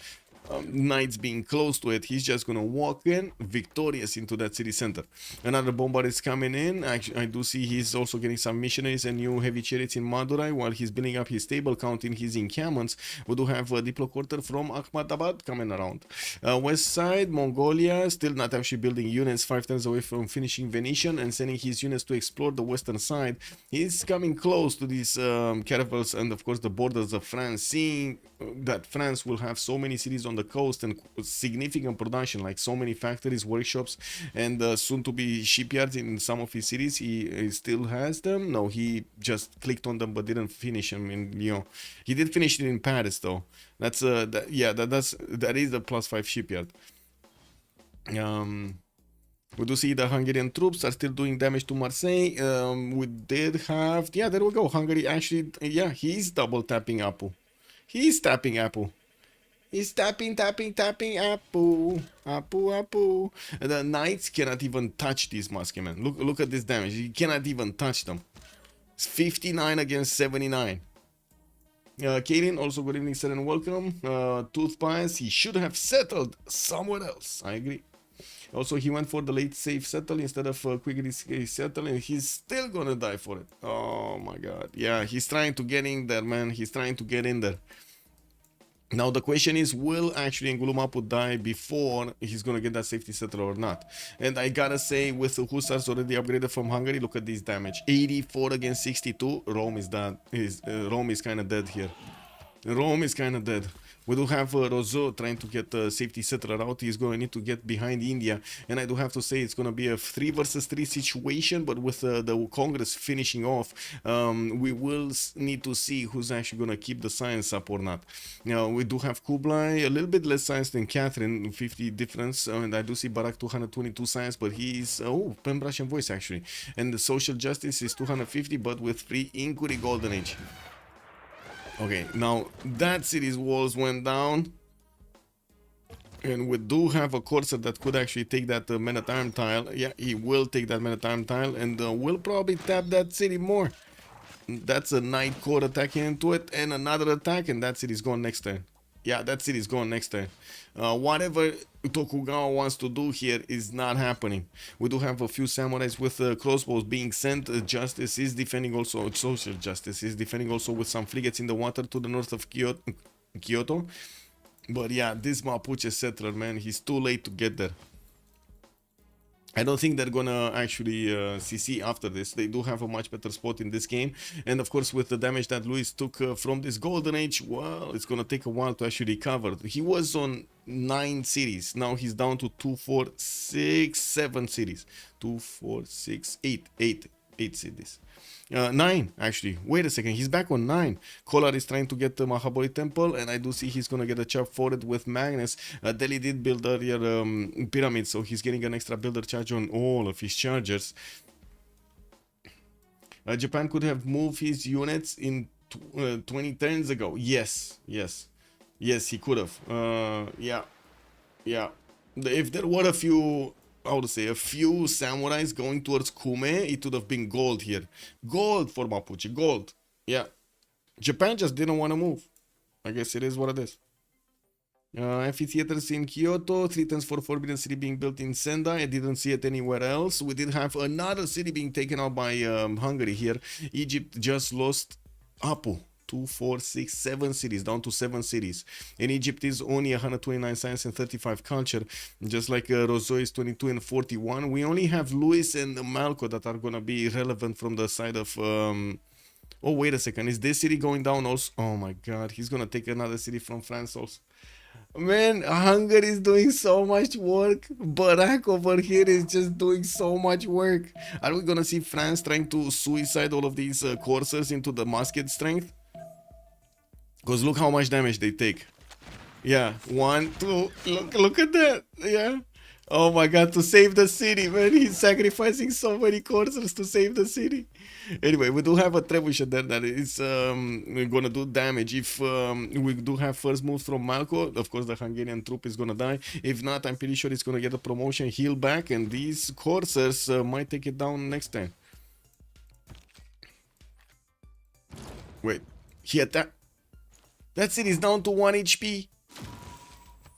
knights being close to it, he's just gonna walk in victorious into that city center. Another bombard is coming in. Actually, I do see he's also getting some missionaries and new heavy chariots in Madurai while he's building up his stable count in his encampments. We do have a Diplo quarter from Ahmadabad coming around. West side, Mongolia still not actually building units, 5 turns away from finishing Venetian and sending his units to explore the western side. He's coming close to these caravels and of course the borders of France, seeing that France will have so many cities on the coast and significant production, like so many factories, workshops, and soon to be shipyards in some of his cities. He still has them. No, he just clicked on them but didn't finish them in Lyon. He did finish it in Paris though. That's that is the +5 shipyard. We do see the Hungarian troops are still doing damage to Marseille. We did have, yeah, there we go. Hungary actually, yeah, he's double tapping Apu. He's tapping Apu. He's tapping, tapping, tapping. Apu, apu, apu. The knights cannot even touch these muskemen. Look at this damage. He cannot even touch them. It's 59 against 79. Kaylin, also good evening, sir, and welcome. Tooth Pies, he should have settled somewhere else. I agree. Also, he went for the late safe settle instead of quickly settle, and he's still gonna die for it. Oh my god. Yeah, he's trying to get in there, man. He's trying to get in there. Now the question is, will actually Ngulumapu die before he's gonna get that safety settle or not? And I gotta say, with the Hussars already upgraded from Hungary, look at this damage. 84 against 62. Rome is dead. Rome is kind of dead here. Rome is kind of dead. We do have Rozeau trying to get the safety settler out. He's going to need to get behind India. And I do have to say it's going to be a 3 versus 3 situation. But with the Congress finishing off, we will need to see who's actually going to keep the science up or not. Now, we do have Kublai, a little bit less science than Catherine, 50 difference. And I do see Barak 222 science, but he's, pen Russian voice actually. And the social justice is 250, but with free inquiry golden age. Okay, now that city's walls went down, and we do have a courser that could actually take that men at arm tile. Yeah, he will take that men at arm tile, and will probably tap that city more. That's a knight core attacking into it, and another attack, and that city's gone next turn. Yeah, that city's gone next turn. Whatever Tokugawa wants to do here is not happening. We do have a few samurais with crossbows being sent. Justice is defending also, social justice is defending also with some frigates in the water to the north of Kyoto. But yeah, this Mapuche settler, man, he's too late to get there. I don't think they're gonna actually CC after this. They do have a much better spot in this game, and of course with the damage that Luis took from this golden age, well, it's gonna take a while to actually recover. He was on 9 cities, now he's down to 2, 4, 6, 7 cities. 2, 4, 6, 8 cities. 9 actually. Wait a second, he's back on 9. Kolar is trying to get the Mahabali Temple, and I do see he's gonna get a chop for it with Magnus. Delhi did build earlier pyramid, so he's getting an extra builder charge on all of his chargers. Japan could have moved his units in 20 turns ago. Yes, he could have. Yeah. If there were a few, how to say, a few samurais going towards Kume, it would have been gold here. Gold for Mapuche, gold. Yeah. Japan just didn't want to move. I guess it is what it is. Amphitheaters in Kyoto, 3 turns for Forbidden City being built in Sendai. I didn't see it anywhere else. We did have another city being taken out by Hungary here. Egypt just lost Apu. 2, 4, 6, 7 cities, down to 7 cities. In Egypt is only 129 science and 35 culture, just like Rozeau is 22 and 41. We only have Luis and Malko that are gonna be relevant from the side of oh, wait a second, is this city going down also? Oh my god, he's gonna take another city from France also. Man, Hungary is doing so much work. Barak over here is just doing so much work. Are we gonna see France trying to suicide all of these coursers into the musket strength? Because look how much damage they take. Yeah, 1, 2, look at that. Yeah. Oh my god, to save the city, man. He's sacrificing so many coursers to save the city. Anyway, we do have a trebuchet there that is gonna do damage. If we do have first moves from Malko, of course the Hungarian troop is gonna die. If not, I'm pretty sure it's gonna get a promotion, heal back, and these coursers might take it down next time. Wait, he attacked. That city is down to 1 HP.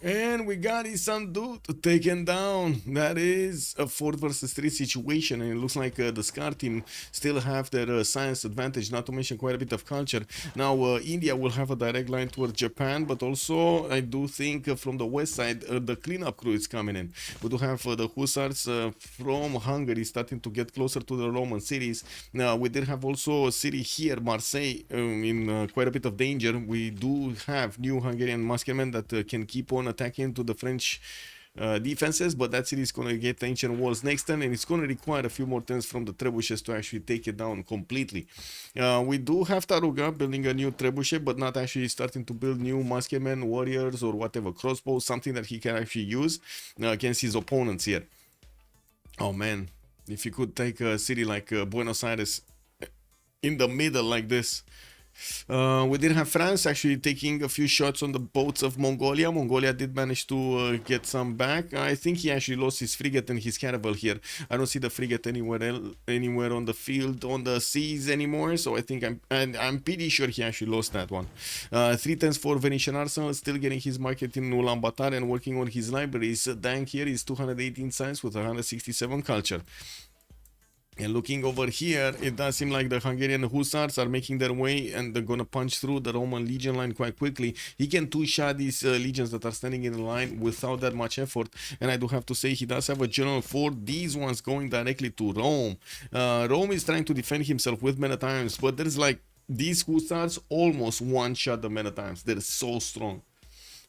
And we got IssamDude taken down. That is a 4 versus 3 situation, and it looks like the Scar team still have their science advantage, not to mention quite a bit of culture. Now India will have a direct line towards Japan, but also I do think from the west side the cleanup crew is coming in. We do have the Hussars from Hungary starting to get closer to the Roman cities. Now we did have also a city here, Marseille, in quite a bit of danger. We do have new Hungarian muskemen that can keep on attacking into the French defenses, but that city is going to get ancient walls next turn, and it's going to require a few more turns from the trebuchets to actually take it down completely. We do have Taruga building a new trebuchet, but not actually starting to build new musketmen, warriors, or whatever, crossbows, something that he can actually use against his opponents here. Oh man, if he could take a city like Buenos Aires in the middle like this, We did have France actually taking a few shots on the boats of Mongolia. Mongolia did manage to get some back. I think he actually lost his frigate and his caravel here. I don't see the frigate anywhere on the field, on the seas anymore. So I think I'm pretty sure he actually lost that one. 310s for Venetian Arsenal, still getting his market in Ulaanbaatar and working on his libraries. Dank here is 218 science with 167 culture. And looking over here, it does seem like the Hungarian hussars are making their way and they're gonna punch through the Roman legion line quite quickly. He can two-shot these legions that are standing in the line without that much effort. And I do have to say, he does have a general for these ones going directly to Rome. Rome is trying to defend himself with men at arms, but there's like these hussars almost one-shot the men at arms. They're so strong.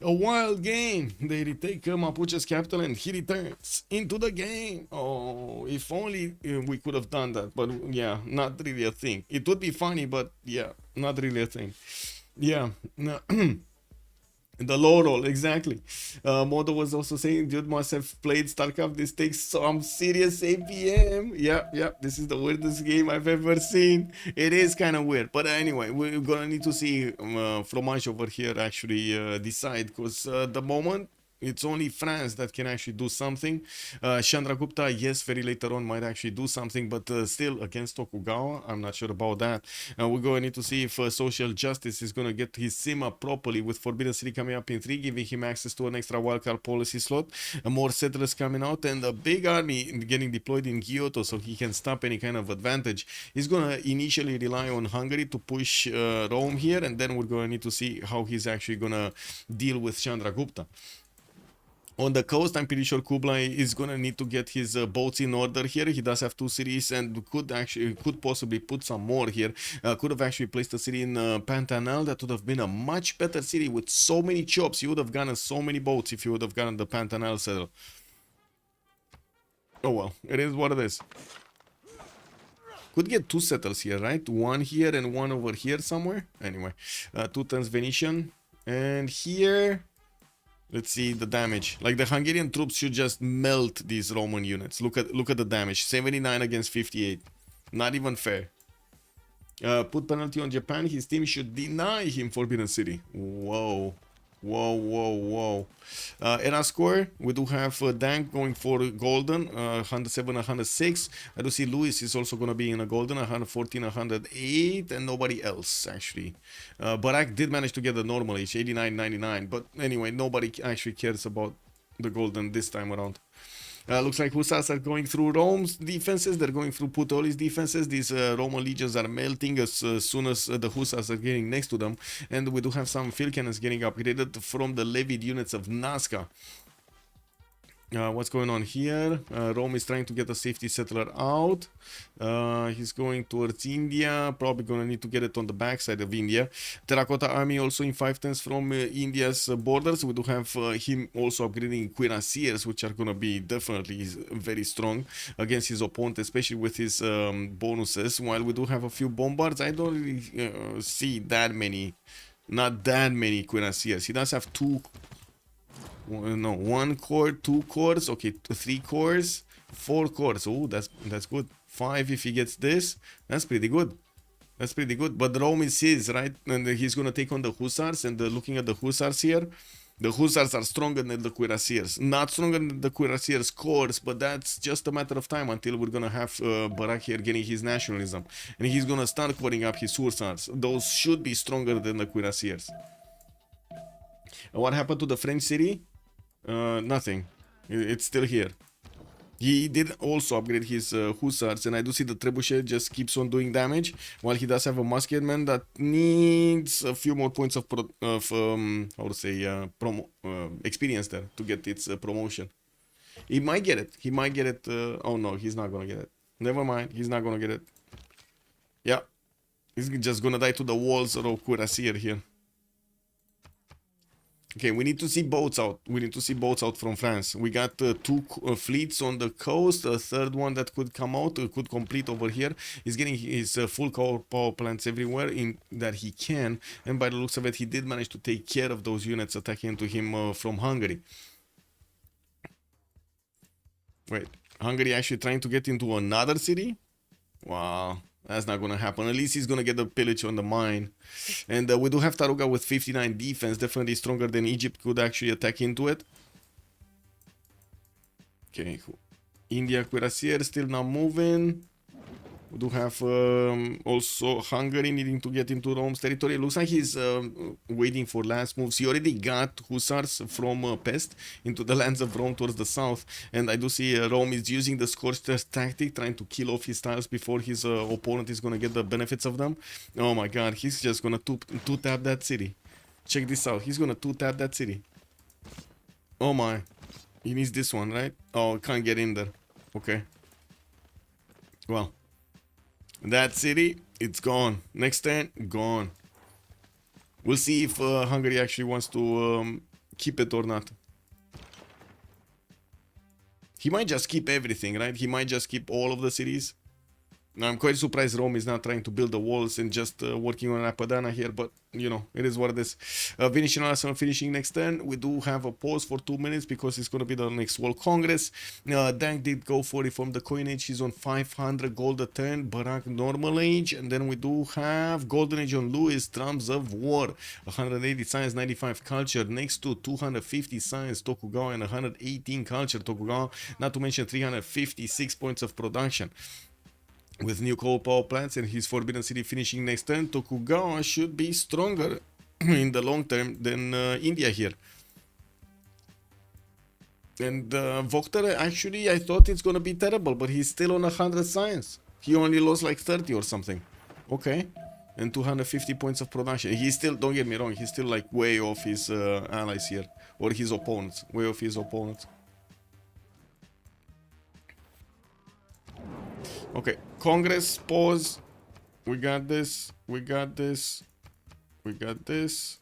A wild game. They retake Mapuche's capital and he returns into the game. Oh, if only we could have done that. But yeah, not really a thing. It would be funny, but yeah, not really a thing. Yeah. The low roll, exactly. Modo was also saying, dude must have played StarCraft. This takes some serious APM. Yeah, this is the weirdest game I've ever seen. It is kind of weird. But anyway, we're gonna need to see Fromage over here actually decide. Because the moment, it's only France that can actually do something. Chandragupta, yes, very later on might actually do something, but still against Tokugawa, I'm not sure about that. We're going to need to see if social justice is going to get his sim up properly with Forbidden City coming up in 3, giving him access to an extra wildcard policy slot, more settlers coming out, and a big army getting deployed in Kyoto so he can stop any kind of advantage. He's going to initially rely on Hungary to push Rome here, and then we're going to need to see how he's actually going to deal with Chandragupta. On the coast, I'm pretty sure Kublai is gonna need to get his boats in order here. He does have 2 cities and could possibly put some more here. Could have actually placed a city in Pantanal. That would have been a much better city with so many chops. You would have gotten so many boats if you would have gotten the Pantanal settle. Oh well, it is what it is. Could get 2 settlers here, right? 1 here and 1 over here somewhere. Anyway, 2 tons Venetian. And here... let's see the damage. Like the Hungarian troops should just melt these Roman units. Look at the damage. 79 against 58. Not even fair. Put penalty on Japan. His team should deny him Forbidden City. Whoa. Era score, we do have Dank going for golden, 107, 106. I do see Lewis is also going to be in a golden, 114, 108, and nobody else actually. Barak did manage to get the normal age, 89, 99, but anyway, nobody actually cares about the golden this time around. Looks like Hussars are going through Rome's defenses. They're going through Puteoli's defenses. These Roman legions are melting as soon as the Hussars are getting next to them. And we do have some field cannons getting upgraded from the levied units of Nazca. What's going on here? Rome is trying to get a safety settler out. He's going towards India. Probably gonna need to get it on the backside of India. Terracotta army also in 510s from India's borders. We do have him also upgrading cuirassiers, which are gonna be definitely very strong against his opponent, especially with his bonuses. While we do have a few bombards, I don't really see that many, not that many cuirassiers. He does have 2. No, 1 core, 2 cores, okay, 3 cores, 4 cores. Oh, that's good. 5 if he gets this. That's pretty good. That's pretty good. But Rome is his, right? And he's gonna take on the Hussars. And looking at the Hussars here, the Hussars are stronger than the cuirassiers. Not stronger than the cuirassiers cores, but that's just a matter of time until we're gonna have Barak here getting his nationalism, and he's gonna start coring up his Hussars. Those should be stronger than the cuirassiers. What happened to the French city? Nothing. It's still here. He did also upgrade his Hussars, and I do see the Trebuchet just keeps on doing damage, while he does have a musketman that needs a few more points of how to say, experience there to get its promotion. He might get it. He might get it. Oh no, he's not gonna get it. Never mind. He's not gonna get it. Yeah. He's just gonna die to the walls of Cuirassier here. Okay, we need to see boats out. We need to see boats out from France. We got 2 fleets on the coast. A third one that could come out, could complete over here. He's getting his full power plants everywhere in that he can. And by the looks of it, he did manage to take care of those units attacking into him from Hungary. Wait, Hungary actually trying to get into another city? Wow. That's not gonna happen. At least he's gonna get the pillage on the mine. And we do have Taruga with 59 defense, definitely stronger than Egypt, could actually attack into it. Okay, India Cuirassier still not moving. We do have also Hungary needing to get into Rome's territory. It looks like he's waiting for last moves. He already got hussars from Pest into the lands of Rome towards the south. And I do see Rome is using the Scorched Earth tactic, trying to kill off his tiles before his opponent is going to get the benefits of them. Oh my god, he's just going to two-tap that city. Check this out. He's going to two-tap that city. Oh my. He needs this one, right? Oh, can't get in there. Okay. Well. That city, it's gone. Next turn, gone. We'll see if Hungary actually wants to keep it or not. He might just keep everything, right? He might just keep all of the cities. Now, I'm quite surprised Rome is not trying to build the walls and just working on Apadana here, but you know, it is what it is. Venetian Arsenal finishing next turn. We do have a pause for 2 minutes because it's going to be the next World Congress. Dank did go for reform the coinage. He's on 500 gold a turn. Barak normal age. And then we do have Golden Age on Louis, Drums of War. 180 science, 95 culture. Next to 250 science Tokugawa and 118 culture Tokugawa. Not to mention 356 points of production. With new coal power plants and his Forbidden City finishing next turn, Tokugawa should be stronger in the long term than India here. And VOKTR, actually, I thought it's gonna be terrible, but he's still on 100 science. He only lost like 30 or something. Okay. And 250 points of production. He's still, don't get me wrong, he's still like way off his allies here. Or his opponents. Way off his opponents. Okay, Congress, pause. We got this, we got this, we got this.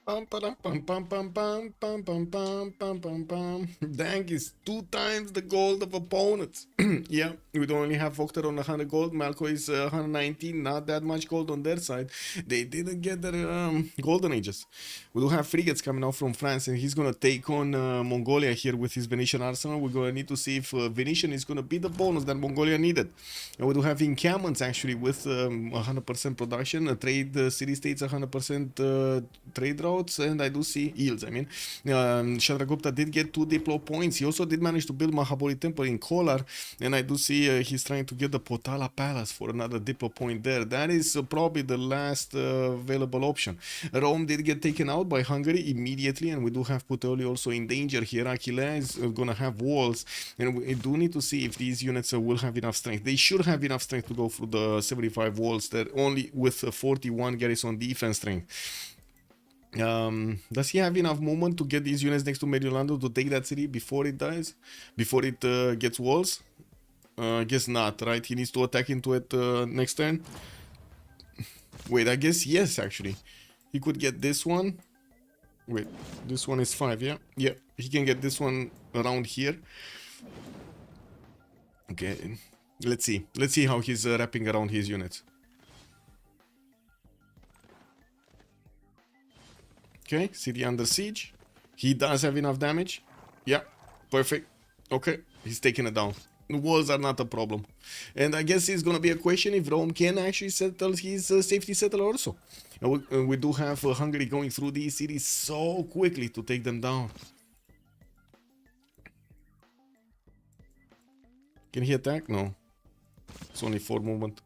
Dank is 2 times the gold of opponents. Yeah, we don't only have VOKTR on 100 gold. Malko is 119, not that much gold on their side. They didn't get their golden ages. We do have frigates coming out from France, and he's gonna take on Mongolia here with his Venetian arsenal. We're gonna need to see if Venetian is gonna be the bonus that Mongolia needed. And we do have encampments actually with 100% production, trade city-states 100% trade routes, and I do see yields. I mean, Chandragupta did get 2 diplo points. He also did manage to build Mahabodhi Temple in Kolar, and I do see he's trying to get the Potala Palace for another diplo point there. That is probably the last available option. Rome did get taken out by Hungary immediately, and we do have Puteoli also in danger here. Aquila is gonna have walls, and we do need to see if these units will have enough strength. They should have enough strength to go through the 75 walls there, only with 41 garrison defense strength. Does he have enough movement to get these units next to Mediolando to take that city before it dies? Before it gets walls? I guess not, right? He needs to attack into it next turn. Wait, I guess yes, actually. He could get this one. Wait, this one is 5, yeah? Yeah, he can get this one around here. Okay, let's see. Let's see how he's wrapping around his units. Okay, city under siege. He does have enough damage. Yeah, perfect. Okay, he's taking it down. The walls are not a problem. And I guess it's gonna be a question if Rome can actually settle his safety settler also. And we do have Hungary going through these cities so quickly to take them down. Can he attack? No. It's only 4 movement.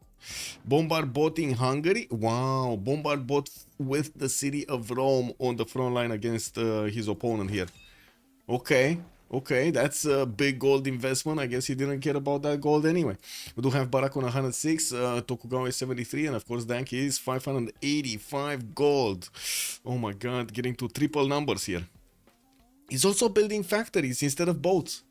Bombard bot in Hungary. Wow, Bombard bot with the city of Rome on the front line against his opponent here. Okay, okay, that's a big gold investment. I guess he didn't care about that gold anyway. We do have Barak on 106, Tokugawa is 73, and of course Dank is 585 gold. Oh my god, getting to triple numbers here. He's also building factories instead of boats.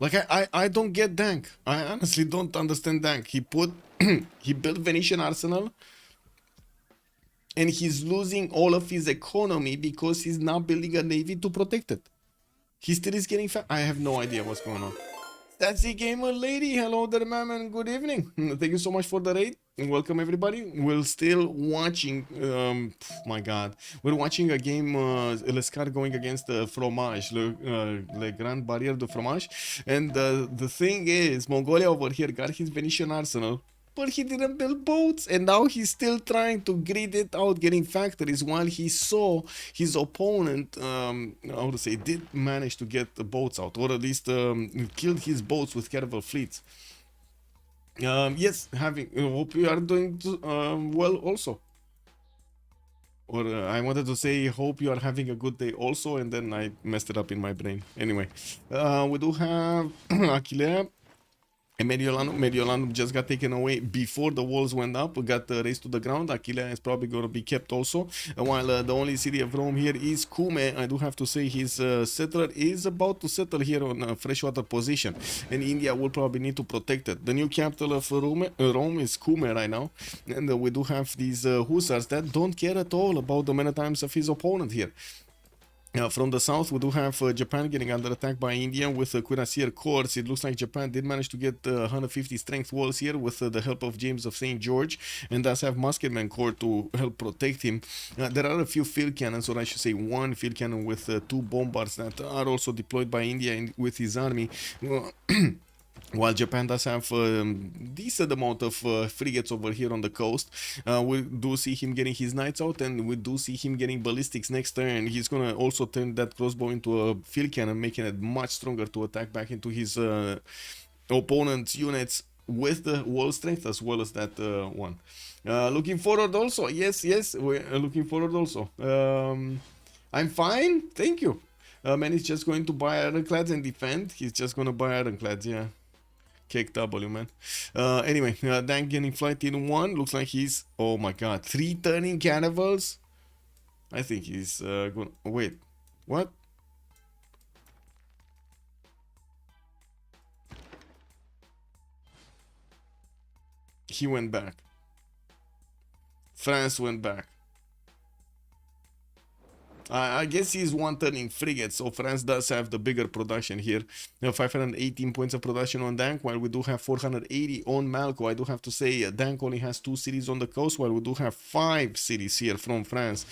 Like, I don't get Dank. I honestly don't understand Dank. He built Venetian arsenal, and he's losing all of his economy because he's not building a navy to protect it. He still is getting I have no idea what's going on. That's the gamer lady. Hello there, ma'am, and good evening. Thank you so much for the raid. Welcome everybody. We're still watching. My God, we're watching a game. Lescar going against Fromage, le Grande Barrière de Fromage, and the thing is, Mongolia over here got his Venetian arsenal, but he didn't build boats, and now he's still trying to grid it out, getting factories, while he saw his opponent, how to say, did manage to get the boats out, or at least killed his boats with caravel fleets. Yes, hope you are doing well also. Or I wanted to say, hope you are having a good day also, and then I messed it up in my brain. Anyway, we do have Aquilea. And Mediolanum just got taken away before the walls went up. We got raised to the ground. Aquilea is probably going to be kept also. While the only city of Rome here is Cume. I do have to say his settler is about to settle here on a freshwater position. And India will probably need to protect it. The new capital of Rome is Cume right now. And we do have these hussars that don't care at all about the maritimes of his opponent here. From the south, we do have Japan getting under attack by India with Cuirassier Corps. It looks like Japan did manage to get 150 strength walls here with the help of James of St. George, and does have Musketman Corps to help protect him. There are a few field cannons, or I should say one field cannon with two bombards that are also deployed by India with his army. While Japan does have a decent amount of frigates over here on the coast, we do see him getting his knights out, and we do see him getting ballistics next turn. He's gonna also turn that crossbow into a field cannon, making it much stronger to attack back into his opponent's units with the wall strength as well as that one. Looking forward also. Yes, we're looking forward also. I'm fine, thank you. Man is just going to buy ironclads and defend. He's just gonna buy ironclads, yeah. Cake W, man. Anyway, Dank getting flight in 1. Looks like he's... Oh my god. 3 turning caravels? I think he's going... Wait. What? He went back. France went back. I guess he's one turning frigate, so France does have the bigger production here. 518 points of production on Dank, while we do have 480 on Malko. I do have to say, Dank only has 2 cities on the coast, while we do have 5 cities here from France.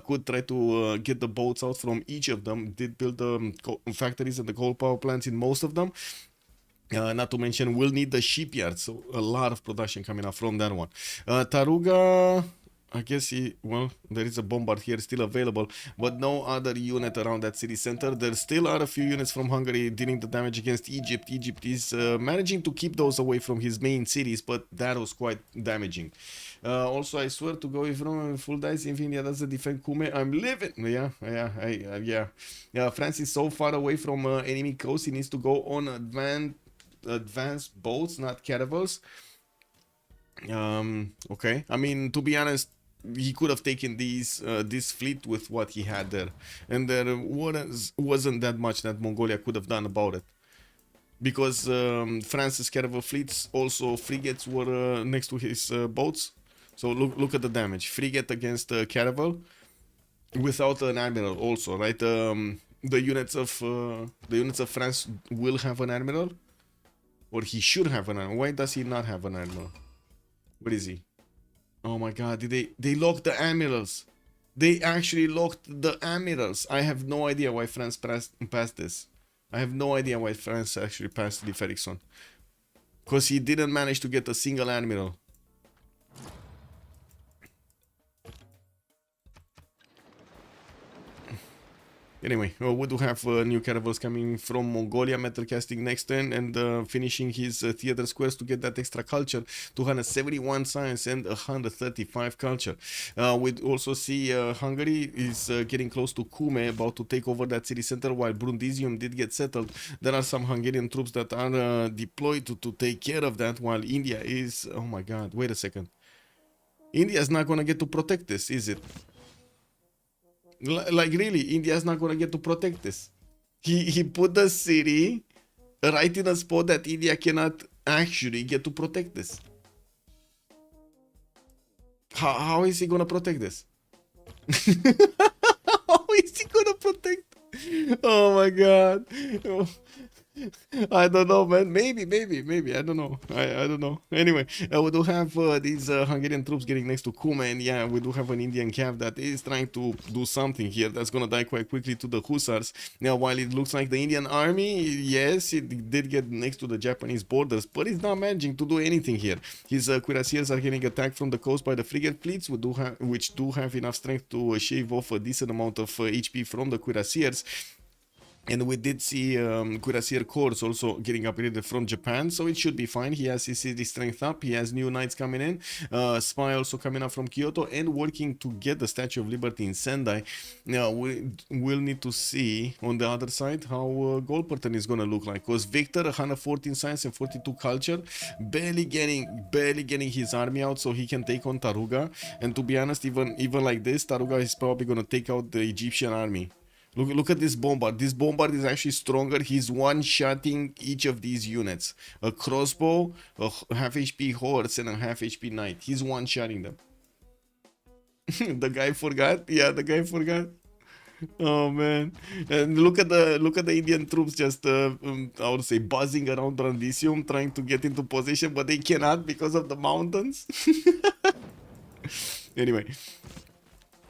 Could try to get the boats out from each of them. Did build the factories and the coal power plants in most of them. Not to mention, we'll need the shipyard, so a lot of production coming up from that one. Taruga... I guess there is a bombard here still available, but no other unit around that city center. There still are a few units from Hungary dealing the damage against Egypt. Egypt is managing to keep those away from his main cities, but that was quite damaging. Also, I swear to go, if Rome full dice, if India doesn't defend Kume, I'm living. Yeah. France is so far away from enemy coast, he needs to go on advanced boats, not caravels. Okay. I mean, to be honest, he could have taken this fleet with what he had there, and there wasn't that much that Mongolia could have done about it, because France's caravel fleets, also frigates, were next to his boats. So look at the damage. Frigate against caravel without an admiral also, right? The units of France will have an admiral, or he should have an admiral. Why does he not have an admiral? Where is he? Oh my god, they locked the admirals. They actually locked the admirals. I have no idea why France passed this. I have no idea why France actually passed Leif Erikson. Because he didn't manage to get a single admiral. Anyway, we do have new caravels coming from Mongolia, metal casting next turn, and finishing his theater squares to get that extra culture, 271 science and 135 culture. We also see Hungary is getting close to Cume, about to take over that city center, while Brundisium did get settled. There are some Hungarian troops that are deployed to take care of that, while India is... Oh my god, wait a second. India is not going to get to protect this, is it? Like really, India's not gonna get to protect this. He put the city right in a spot that India cannot actually get to protect this. How is he gonna protect this? How is he gonna protect? Oh my god. I don't know, man. Maybe. I don't know. I don't know. Anyway, we do have these Hungarian troops getting next to Kuma, and yeah, we do have an Indian cav that is trying to do something here. That's gonna die quite quickly to the Hussars. Now, while it looks like the Indian army, yes, it did get next to the Japanese borders, but it's not managing to do anything here. His cuirassiers are getting attacked from the coast by the frigate fleets, which do have enough strength to shave off a decent amount of HP from the cuirassiers. And we did see Cuirassier Corps also getting upgraded from Japan, so it should be fine. He has his city strength up, he has new knights coming in, Spy also coming up from Kyoto, and working to get the Statue of Liberty in Sendai. Now, we'll need to see on the other side how Golperton is going to look like, because Victor, 114 science and 42 culture, barely getting his army out so he can take on Taruga. And to be honest, even like this, Taruga is probably going to take out the Egyptian army. Look at this bombard. This bombard is actually stronger. He's one-shotting each of these units. A crossbow, a half HP horse, and a half HP knight. He's one-shotting them. The guy forgot? Yeah, the guy forgot. Oh man. And look at the Indian troops just I would say buzzing around Brandisium, trying to get into position, but they cannot because of the mountains. Anyway.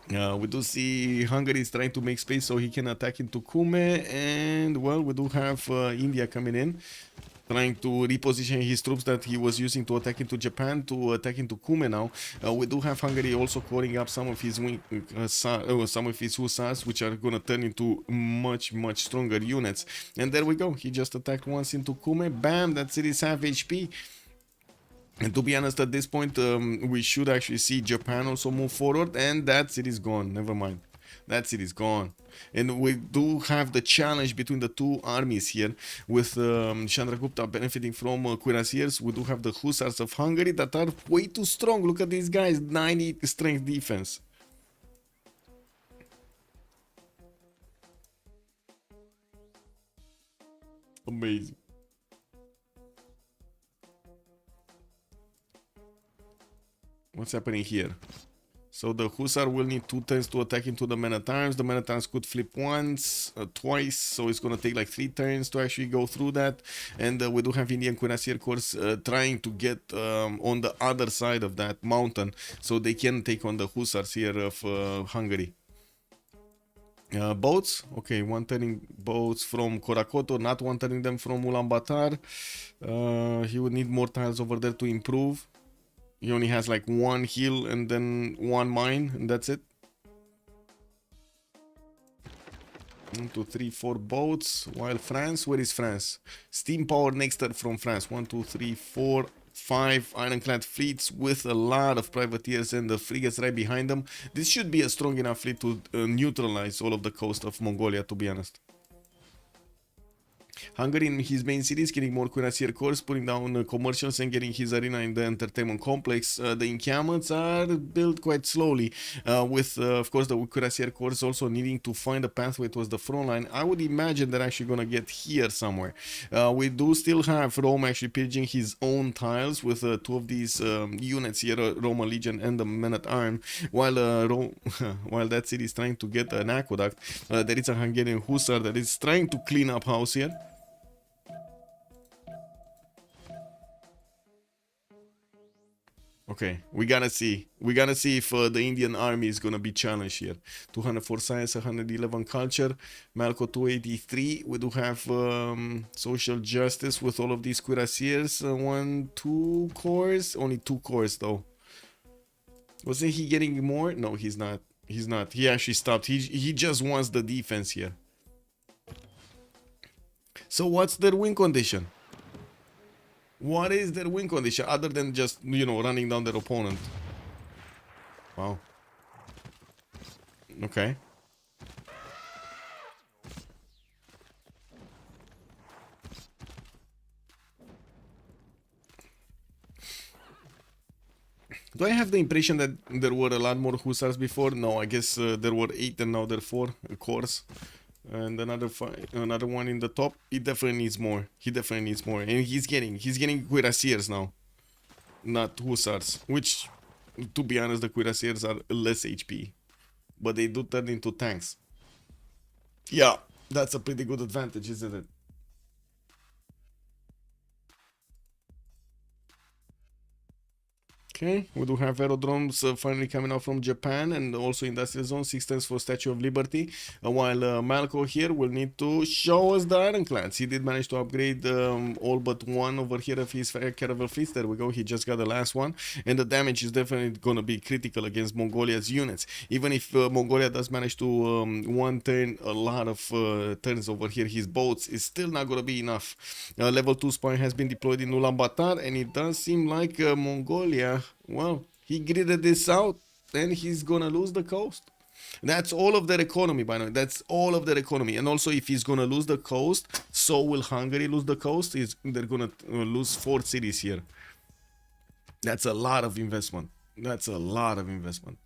We do see Hungary is trying to make space so he can attack into Kume, and well, we do have India coming in, trying to reposition his troops that he was using to attack into Japan to attack into Kume now. We do have Hungary also calling up some of his hussars, which are gonna turn into much stronger units. And there we go. He just attacked once into Kume. Bam! That's it. Is half HP. And to be honest, at this point, we should actually see Japan also move forward, and that's it is gone. Never mind. That's it is gone. And we do have the challenge between the two armies here, with Chandragupta benefiting from cuirassiers. We do have the hussars of Hungary that are way too strong. Look at these guys, 90 strength defense. Amazing. What's happening here? So the Hussar will need 2 turns to attack into the men-at-arms. The men-at-arms could flip once, twice, so it's gonna take like 3 turns to actually go through that. And we do have Indian Cuirassier Corps trying to get on the other side of that mountain, so they can take on the Hussars here of Hungary. Boats, okay, one turning boats from Korakoto, not one turning them from Ulaanbaatar. He would need more tiles over there to improve. He only has like 1 hill and then 1 mine, and that's it. 1, 2, 3, 4 boats. While France, where is France? Steam power next turn from France. 1, 2, 3, 4, 5 ironclad fleets with a lot of privateers and the frigates right behind them. This should be a strong enough fleet to neutralize all of the coast of Mongolia, to be honest. Hungary in his main cities getting more cuirassier corps, putting down commercials and getting his arena in the entertainment complex. The encampments are built quite slowly, with of course the cuirassier corps also needing to find a pathway towards the front line. I would imagine they're actually gonna get here somewhere. We do still have Rome actually pillaging his own tiles with 2 of these units here, Roman Legion and the Men-at-Arms, while while that city is trying to get an aqueduct. There is a Hungarian Hussar that is trying to clean up house here. Okay, we gotta see if the Indian army is gonna be challenged here. 204 science, 111 culture, Malko 283. We do have social justice with all of these cuirassiers. 1, 2 cores, only 2 cores though. Wasn't he getting more? No, he's not. He's not. He actually stopped. He just wants the defense here. So what's their win condition? What is their win condition other than just, you know, running down their opponent? Wow. Okay. Do I have the impression that there were a lot more Hussars before? No, I guess there were 8 and now there are 4 cores. And another one in the top. He definitely needs more. He definitely needs more. And he's getting cuirassiers now, not hussars. Which, to be honest, the cuirassiers are less HP, but they do turn into tanks. Yeah, that's a pretty good advantage, isn't it? Okay, we do have aerodromes finally coming out from Japan, and also industrial zone, 6 turns for Statue of Liberty, while Malko here will need to show us the ironclads. He did manage to upgrade all but one over here of his caravel fleets. There we go, he just got the last one, and the damage is definitely going to be critical against Mongolia's units. Even if Mongolia does manage to one turn a lot of turns over here, his boats is still not going to be enough. Level 2 spy has been deployed in Ulaanbaatar, and it does seem like Mongolia, well, he gridded this out and he's gonna lose the coast. That's all of their economy, by the way. That's all of their economy. And also, if he's gonna lose the coast, so will Hungary lose the coast. They're gonna lose 4 cities here. That's a lot of investment. That's a lot of investment.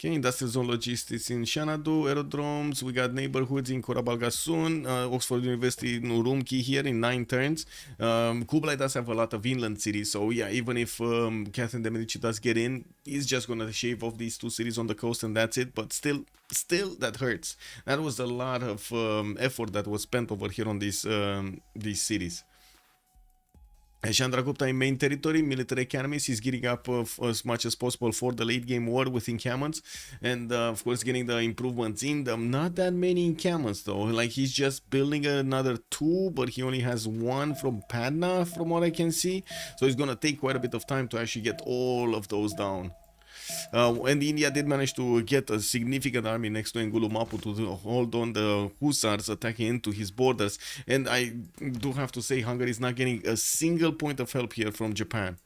Okay, industrial zone logistics in Xanadu, aerodromes, we got neighborhoods in Korabalgasun, Oxford University in Urumqi here in 9 turns. Kublai does have a lot of inland cities, so yeah, even if Catherine de Medici does get in, he's just gonna shave off these 2 cities on the coast and that's it, but still that hurts. That was a lot of effort that was spent over here on these cities. Chandragupta in main territory, military academies, he's gearing up as much as possible for the late game war with encampments, and of course getting the improvements in them. Not that many encampments though, like he's just building another 2, but he only has 1 from Patna from what I can see, so it's gonna take quite a bit of time to actually get all of those down. And India did manage to get a significant army next to Ngulumapu to hold on the Hussars attacking into his borders. And I do have to say, Hungary is not getting a single point of help here from Japan.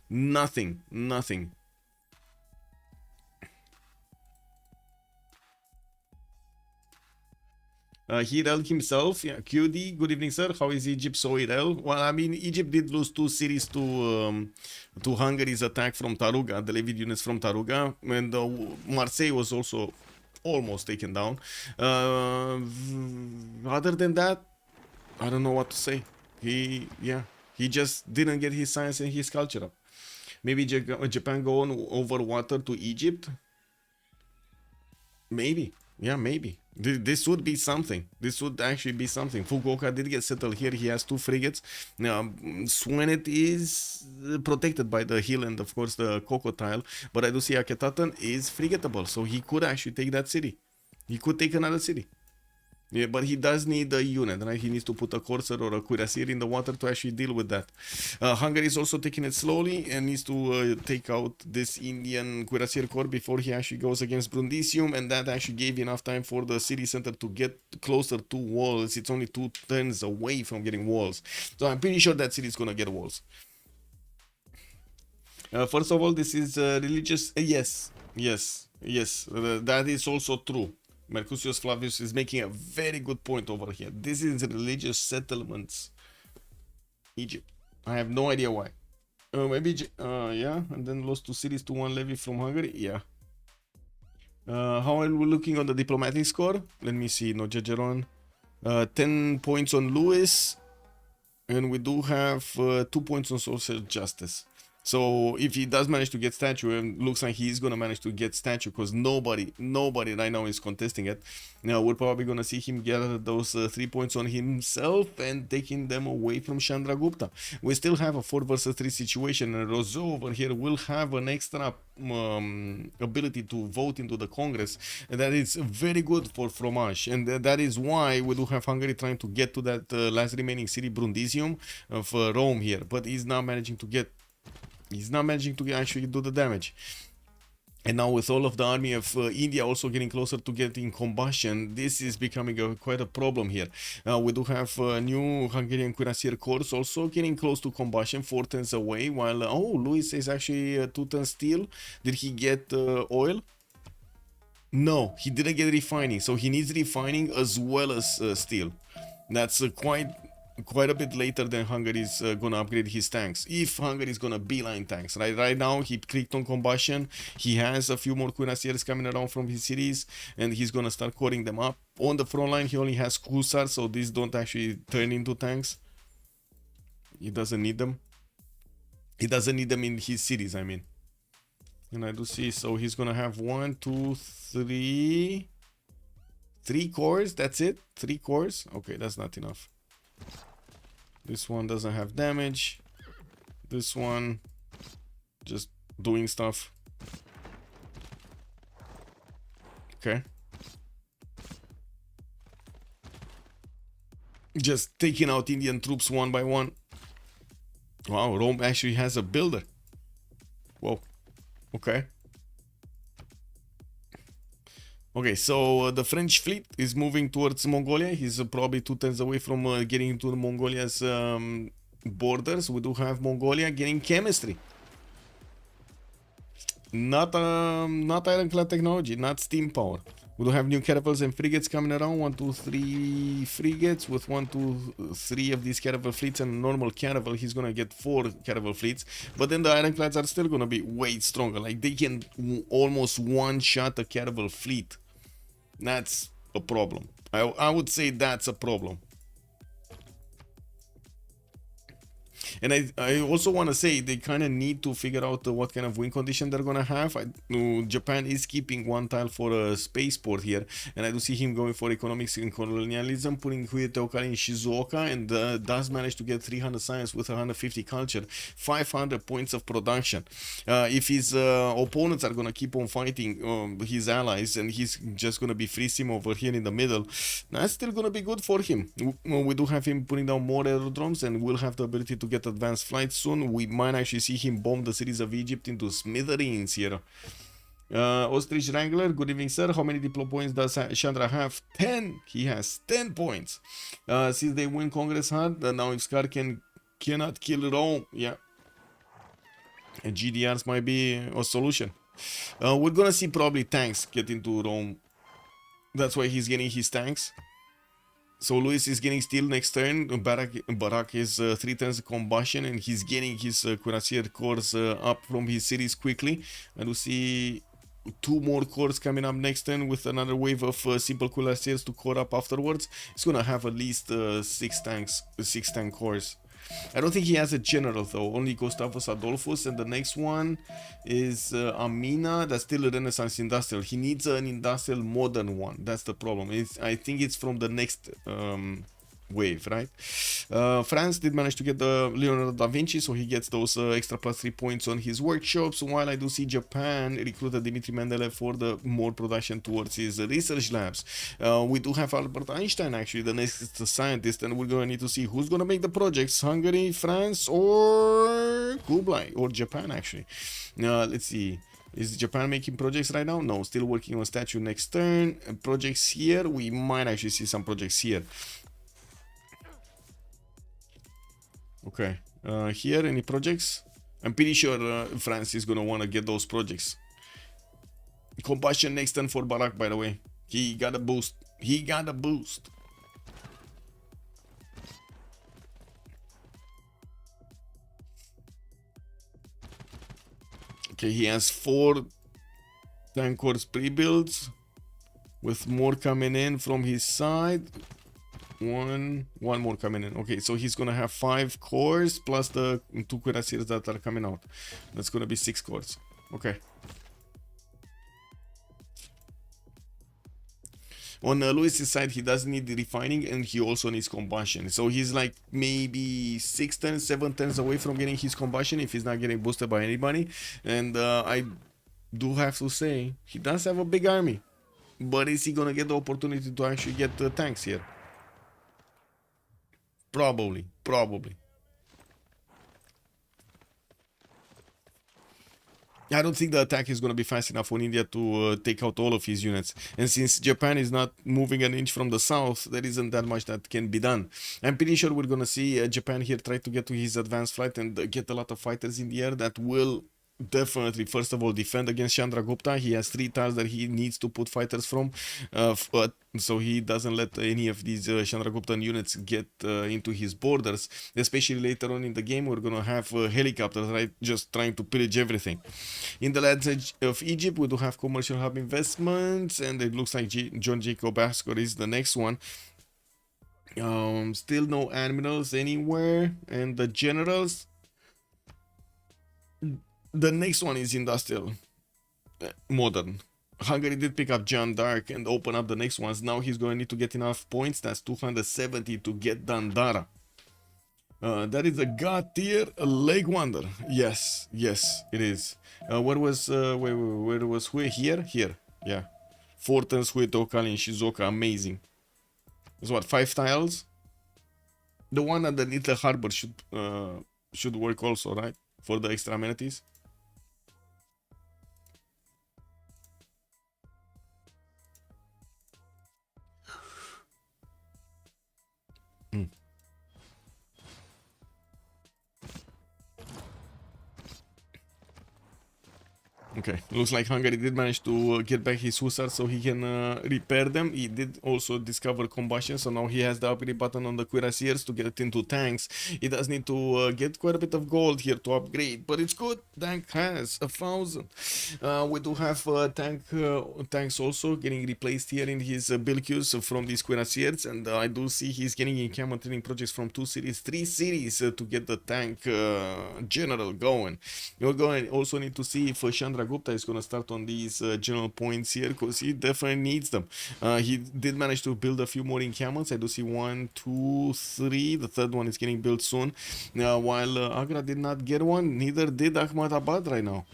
Nothing, nothing. Hirel himself, yeah, QD, good evening, sir. How is Egypt so Hirel? Well, I mean, Egypt did lose 2 cities to Hungary's attack from Taruga, the levied units from Taruga, and Marseille was also almost taken down. Other than that, I don't know what to say. He just didn't get his science and his culture up. Maybe Japan go on over water to Egypt? Maybe. Yeah, maybe. This would be something. This would actually be something. Fukuoka did get settled here. He has 2 frigates. Now, Swanet is protected by the hill and, of course, the Crocodile. But I do see Akhenaten is frigatable. So he could actually take that city. He could take another city. Yeah, but he does need a unit, right? He needs to put a Corsair or a Cuirassier in the water to actually deal with that. Hungary is also taking it slowly and needs to take out this Indian Cuirassier Corps before he actually goes against Brundisium, and that actually gave enough time for the city center to get closer to walls. It's only 2 turns away from getting walls. So I'm pretty sure that city is going to get walls. First of all, this is religious. Yes. That is also true. Mercutius Flavius is making a very good point over here. This is religious settlements. Egypt. I have no idea why. Maybe, yeah, and then lost 2 cities to 1 levy from Hungary. Yeah. How are we looking on the diplomatic score? Let me see. No, Jajeron. 10 points on Lewis. And we do have 2 points on social justice. So if he does manage to get statue, and looks like he's gonna manage to get statue because nobody right now is contesting it. Now we're probably gonna see him get those 3 points on himself and taking them away from Chandragupta. We still have a 4 versus 3 situation, and Rozeau over here will have an extra ability to vote into the Congress, and that is very good for Fromage, and that is why we do have Hungary trying to get to that last remaining city, Brundisium, of Rome here, but he's not managing to actually do the damage. And now with all of the army of India also getting closer to getting combustion, this is becoming quite a problem here. We do have new Hungarian Cuirassier Corps also getting close to combustion, 4 turns away, while Louis is actually 2 tons steel. Did he get oil? No, he didn't get refining, so he needs refining as well as steel. That's quite a bit later than Hungary's gonna upgrade his tanks. If Hungary's gonna beeline tanks, right now he clicked on combustion. He has a few more cuirassiers coming around from his cities, and he's gonna start coring them up. On the front line, he only has hussars, so these don't actually turn into tanks. He doesn't need them. He doesn't need them in his cities, I mean. And I do see, so he's gonna have 1, 2, 3 cores. That's it. 3 cores. Okay, that's not enough. This one doesn't have damage. This one, just doing stuff. Okay. Just taking out Indian troops one by one. Wow, Rome actually has a builder. Whoa. Okay. Okay, so the French fleet is moving towards Mongolia. He's probably 2 turns away from getting into Mongolia's borders. We do have Mongolia getting chemistry. Not ironclad technology, not steam power. We do have new caravels and frigates coming around. 1, 2, 3 frigates with 1, 2, 3 of these caravel fleets and a normal caravel. He's gonna get 4 caravel fleets, but then the ironclads are still gonna be way stronger. Like they can almost one-shot a caravel fleet. That's a problem. I would say that's a problem. And I also want to say they kind of need to figure out what kind of wind condition they're going to have. Japan is keeping one tile for a spaceport here, and I do see him going for economics and colonialism, putting Huiteokari in Shizuoka, and does manage to get 300 science with 150 culture, 500 points of production. If his opponents are going to keep on fighting his allies, and he's just going to be free sim over here in the middle, that's still going to be good for him. We do have him putting down more aerodromes, and we'll have the ability to get advanced flights soon. We might actually see him bomb the cities of Egypt into smithereens here. Ostrich Wrangler, good evening, sir. How many diplo points does Chandra have? 10. He has 10 points. Since they win Congress hard, now if Scar cannot kill Rome, yeah, and GDRs might be a solution. We're gonna see probably tanks get into Rome. That's why he's getting his tanks. So Louis is getting steel next turn. Barak is 3 turns of combustion, and he's getting his cuirassier corps up from his cities quickly. And we see 2 more corps coming up next turn with another wave of simple cuirassiers to core up afterwards. It's gonna have at least 6 tank corps. I don't think he has a general though, only Gustavus Adolphus, and the next one is Amina. That's still a Renaissance industrial. He needs an industrial modern one. That's the problem. I think it's from the next wave, right? France did manage to get the Leonardo da Vinci, so he gets those extra +3 points on his workshops, while I do see Japan recruited Dmitry Mendeleev for the more production towards his research labs. We do have Albert Einstein, actually, the next scientist, and we're going to need to see who's going to make the projects: Hungary, France, or Kublai, or Japan, actually. Let's see. Is Japan making projects right now? No, still working on statue next turn. Projects here, we might actually see some projects here. Okay, here, any projects? I'm pretty sure France is gonna want to get those projects. Combustion next turn for Barak, by the way. He got a boost. He got a boost. Okay, he has 4 tank corps pre-builds, with more coming in from his side. One more coming in. Okay, so he's gonna have 5 cores plus the 2 cuirassiers that are coming out. That's gonna be 6 cores. Okay. On Lewis's side, he doesn't need the refining, and he also needs combustion. So he's like maybe 6 turns, 7 turns away from getting his combustion if he's not getting boosted by anybody. And I do have to say, he does have a big army. But is he gonna get the opportunity to actually get the tanks here? Probably. I don't think the attack is going to be fast enough for India to take out all of his units. And since Japan is not moving an inch from the south, there isn't that much that can be done. I'm pretty sure we're going to see Japan here try to get to his advanced flight and get a lot of fighters in the air that will definitely, first of all, defend against Chandragupta. He has 3 tiles that he needs to put fighters from, so he doesn't let any of these Chandraguptan units get into his borders. Especially later on in the game, we're gonna have helicopters, right, just trying to pillage everything. In the lands of Egypt, we do have commercial hub investments, and it looks like John Jacob Ascot is the next one. Still no admirals anywhere, and the generals. The next one is industrial, modern. Hungary did pick up Jeanne d'Arc and open up the next ones. Now he's going to need to get enough points. That's 270 to get Dandara. That is a God tier leg wonder. Yes, yes, it is. Where was where was Hui? Here. Yeah. Fortens, Hui, Tokal, and Shizuoka. Amazing. It's what, 5 tiles? The one underneath the harbor should work also, right? For the extra amenities. Mm. Okay, looks like Hungary did manage to get back his hussars so he can repair them. He did also discover combustion, so now he has the upgrade button on the cuirassiers to get into tanks. He does need to get quite a bit of gold here to upgrade, but it's good. Tank has 1,000. We do have tanks also getting replaced here in his build queues from these cuirassiers, and I do see he's getting encampment training projects from 2 cities, 3 cities to get the tank general going. You're going also need to see if Chandragupta is going to start on these general points here, because he definitely needs them. He did manage to build a few more encampments. I do see 1, 2, 3. The third one is getting built soon. While Agra did not get one, neither did Ahmadabad right now.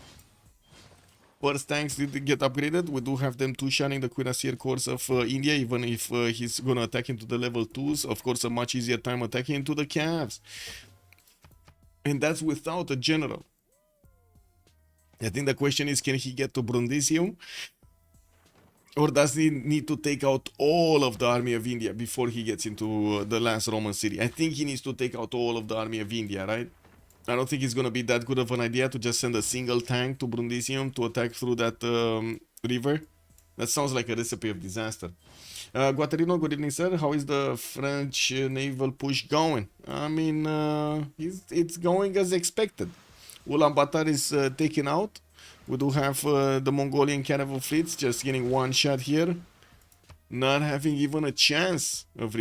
First tanks did get upgraded. We do have them 2 shining the cuirassier corps of India, even if he's going to attack into the level 2s. Of course, a much easier time attacking into the cabs. And that's without a general. I think the question is, can he get to Brundisium? Or does he need to take out all of the army of India before he gets into the last Roman city? I think he needs to take out all of the army of India, right? I don't think it's going to be that good of an idea to just send a single tank to Brundisium to attack through that river. That sounds like a recipe of disaster. Guaterino, good evening, sir. How is the French naval push going? I mean, it's going as expected. Ulaanbaatar is taken out. We do have the Mongolian caravel fleets just getting one shot here, not having even a chance of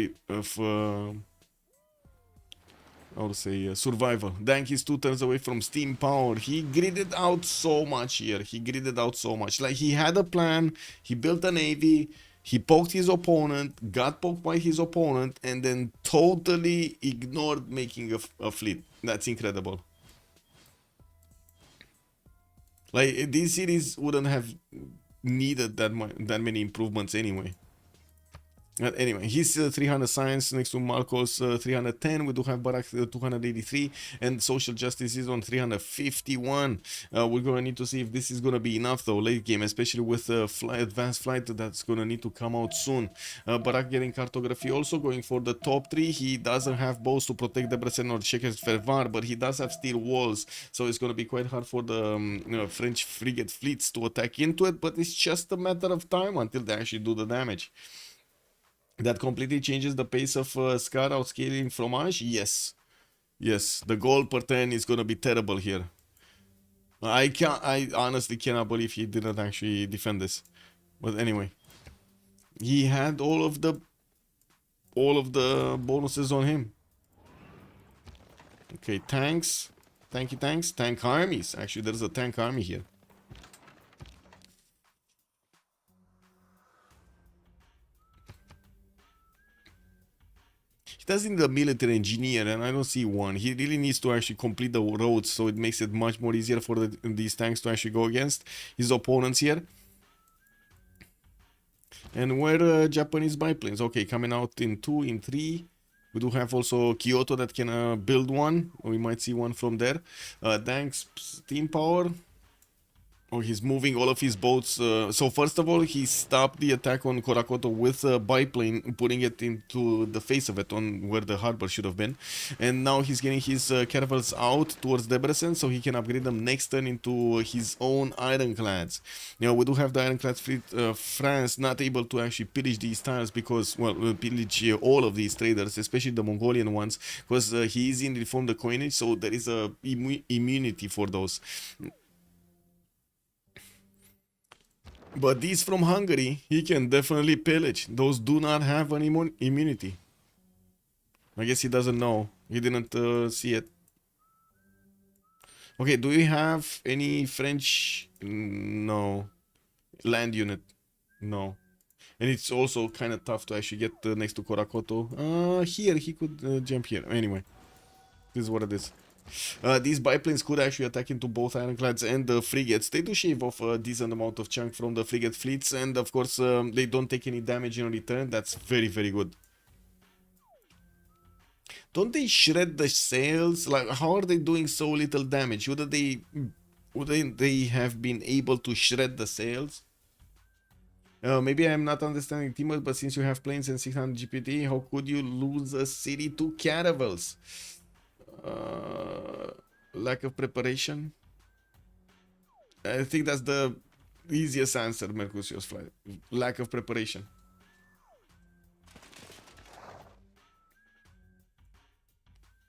how to say survival. Dank is 2 turns away from steam power. He gridded out so much here. He gridded out so much. Like, he had a plan. He built a navy. He poked his opponent, got poked by his opponent, and then totally ignored making a fleet. That's incredible. Like, this series wouldn't have needed that many improvements anyway. Anyway, he's 300 science next to Malko's 310. We do have Barak 283, and social justice is on 351. We're gonna need to see if this is gonna be enough though late game, especially with advanced flight that's gonna need to come out soon. Barak getting cartography, also going for the top 3. He doesn't have bows to protect Debrecen or Székesfehérvár, but he does have steel walls, so it's gonna be quite hard for the French frigate fleets to attack into it. But it's just a matter of time until they actually do the damage. That completely changes the pace of Scar outscaling Fromage? Yes. Yes, the goal per 10 is gonna be terrible here. I honestly cannot believe he didn't actually defend this. But anyway. He had all of the bonuses on him. Okay, tanks. Tanky tanks. Tank armies. Actually, there's a tank army here. He doesn't need a military engineer, and I don't see one. He really needs to actually complete the roads, so it makes it much more easier for these tanks to actually go against his opponents here. And where Japanese biplanes? Okay, coming out in 2, in 3. We do have also Kyoto that can build one. We might see one from there. Tanks, steam power. Oh, he's moving all of his boats. So first of all, he stopped the attack on Korakoto with a biplane, putting it into the face of it on where the harbor should have been. And now he's getting his caravels out towards Debrecen so he can upgrade them next turn into his own ironclads. Now, we do have the ironclad fleet. France not able to actually pillage these tiles because, well, pillage all of these traders, especially the Mongolian ones, because he is in reform the coinage, so there is a immunity for those. But these from Hungary, he can definitely pillage. Those do not have any immunity. I guess he doesn't know. He didn't see it. Okay, do we have any French? No. Land unit? No. And it's also kind of tough to actually get next to Korakoto. Here, he could jump here. Anyway. This is what it is. These biplanes could actually attack into both ironclads and the frigates. They do shave off a decent amount of chunk from the frigate fleets, and of course they don't take any damage in return. That's very, very good. Don't they shred the sails? Like, how are they doing so little damage? Wouldn't they have been able to shred the sails? Maybe I'm not understanding teamwork, but since you have planes and 600 GPT, how could you lose a city to caravels? Lack of preparation. I think that's the easiest answer, Mercutio's flight. Lack of preparation.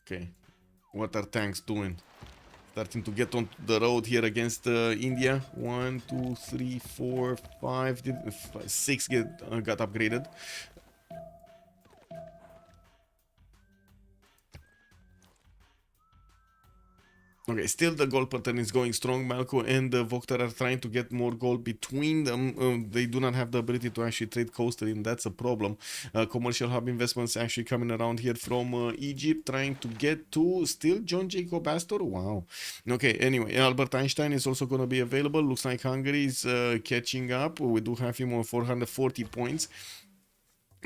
Okay, what are tanks doing? Starting to get on the road here against India. 1, 2, 3, 4, 5, 6 got upgraded. Okay, still the gold pattern is going strong. Malko and VOKTR are trying to get more gold between them. They do not have the ability to actually trade coastally, and that's a problem. Commercial hub investments actually coming around here from Egypt, trying to get to still John Jacob Astor. Wow. Okay, anyway, Albert Einstein is also going to be available. Looks like Hungary is catching up. We do have him on 440 points.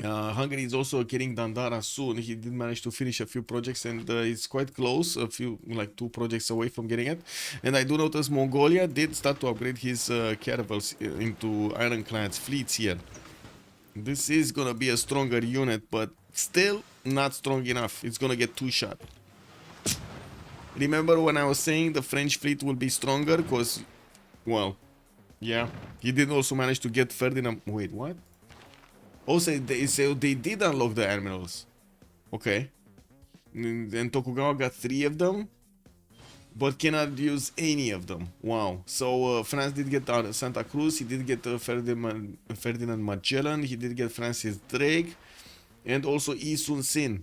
Hungary is also getting Dandara soon. He did manage to finish a few projects, and it's quite close, a few, like 2 projects away from getting it. And I do notice Mongolia did start to upgrade his caravels into ironclads fleets here. This is gonna be a stronger unit, but still not strong enough. It's gonna get 2 shot. Remember when I was saying the French fleet will be stronger? Because, well, yeah, he did also manage to get Ferdinand. Wait, what? Also, they did unlock the admirals. Okay. And Tokugawa got 3 of them, but cannot use any of them. Wow. So France did get Santa Cruz. He did get Ferdinand Magellan. He did get Francis Drake, and also Yi Sun Sin.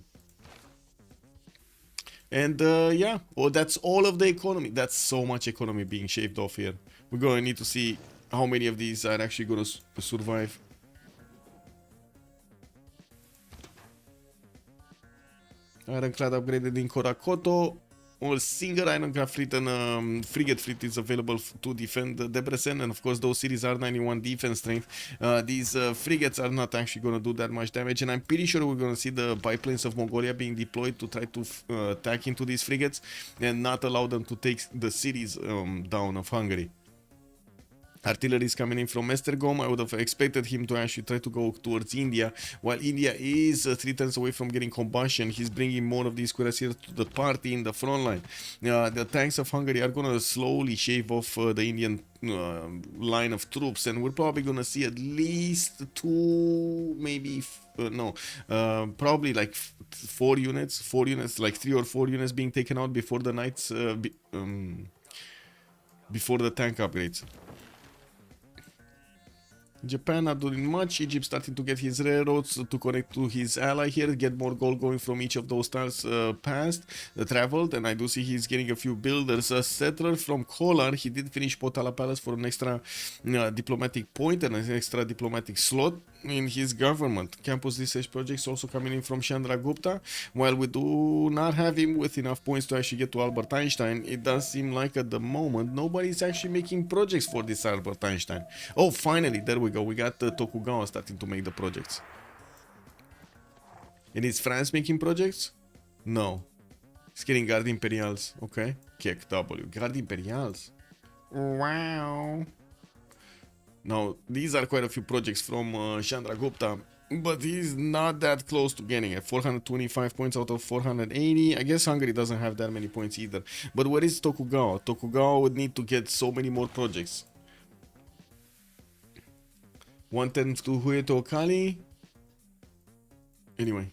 And yeah, well, that's all of the economy. That's so much economy being shaved off here. We're going to need to see how many of these are actually going to survive. Ironclad upgraded in Korakoto. All single ironclad fleet and frigate fleet is available to defend Debrecen, and of course those cities are 91 defense strength. These frigates are not actually going to do that much damage, and I'm pretty sure we're going to see the biplanes of Mongolia being deployed to try to attack into these frigates and not allow them to take the cities down of Hungary. Artillery is coming in from Esztergom. I would have expected him to actually try to go towards India. While India is 3 turns away from getting combustion, he's bringing more of these cuirassiers to the party in the front line. The tanks of Hungary are going to slowly shave off the Indian line of troops, and we're probably going to see at least 2, maybe, probably like 4 units, like 3 or 4 units being taken out before the nights, before the tank upgrades. Japan not doing much. Egypt starting to get his railroads to connect to his ally here, get more gold going from each of those stars traveled, and I do see he's getting a few builders. A settler from Kolar, he did finish Potala Palace for an extra diplomatic point and an extra diplomatic slot in his government. Campus research projects also coming in from Chandragupta. While we do not have him with enough points to actually get to Albert Einstein, it does seem like at the moment nobody's actually making projects for this Albert Einstein. Oh, finally, there we go. We got Tokugawa starting to make the projects. And is France making projects? No. It's getting Garde Imperials. Okay. Kick W. Garde Imperials. Wow. Now, these are quite a few projects from Chandragupta, but he's not that close to getting it. 425 points out of 480. I guess Hungary doesn't have that many points either. But where is Tokugawa? Tokugawa would need to get so many more projects. 110 to Hueto Kali. Anyway,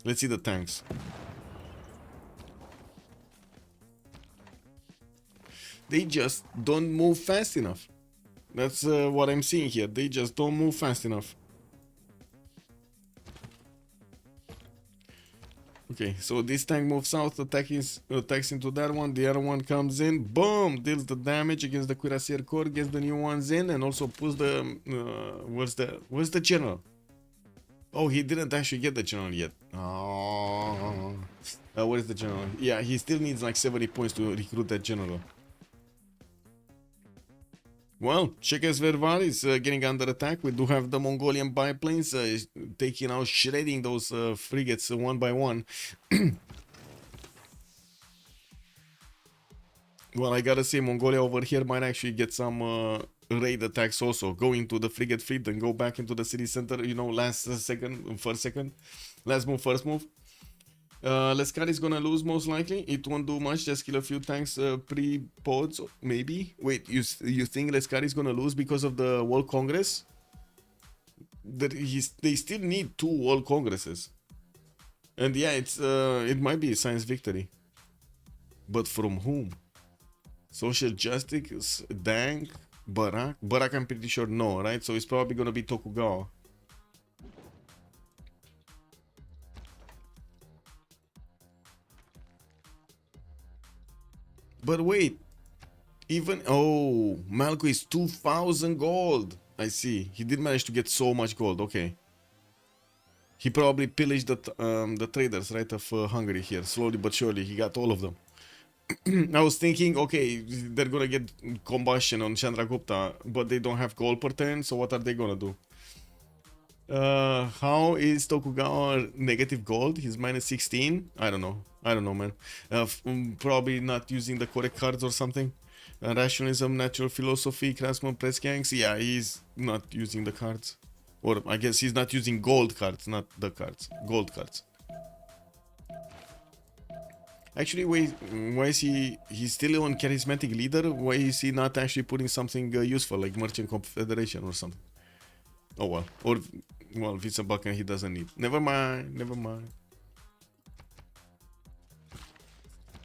let's see the tanks. They just don't move fast enough. That's what I'm seeing here. They just don't move fast enough. Okay, so this tank moves south, attacks into that one. The other one comes in, boom, deals the damage against the Cuirassier Corps, gets the new ones in, and also puts the where's the general? Oh, he didn't actually get the general yet. Oh. What is the general? Yeah, he still needs like 70 points to recruit that general. Well, Czechoslovakia is getting under attack. We do have the Mongolian biplanes taking out, shredding those frigates one by one. Well, I gotta say, Mongolia over here might actually get some raid attacks also. Go into the frigate fleet and go back into the city center, you know, first second. Last move, first move. Lescar is gonna lose most likely. It won't do much, just kill a few tanks pre-pods, maybe. Wait, you think Lescar is gonna lose because of the World Congress? They still need 2 World Congresses. And yeah, it might be a science victory. But from whom? Social Justice, Dank, Barak? Barak I'm pretty sure no, right? So it's probably gonna be Tokugawa. But wait, oh, Malko is 2,000 gold. I see. He did manage to get so much gold. Okay. He probably pillaged the traders, right, of Hungary here. Slowly but surely, he got all of them. I was thinking, okay, they're gonna get combustion on Chandragupta, but they don't have gold per turn, so what are they gonna do? How is Tokugawa negative gold? He's minus 16. I don't know, man. Probably not using the correct cards or something. Rationalism, natural philosophy, craftsman, press gangs. Yeah, he's not using the cards. Or I guess he's not using gold cards, not the cards. Gold cards. Actually, why is he's still on charismatic leader? Why is he not actually putting something useful like Merchant Confederation or something? Oh well. Or, well, if it's a Balkan he doesn't need. Never mind, never mind.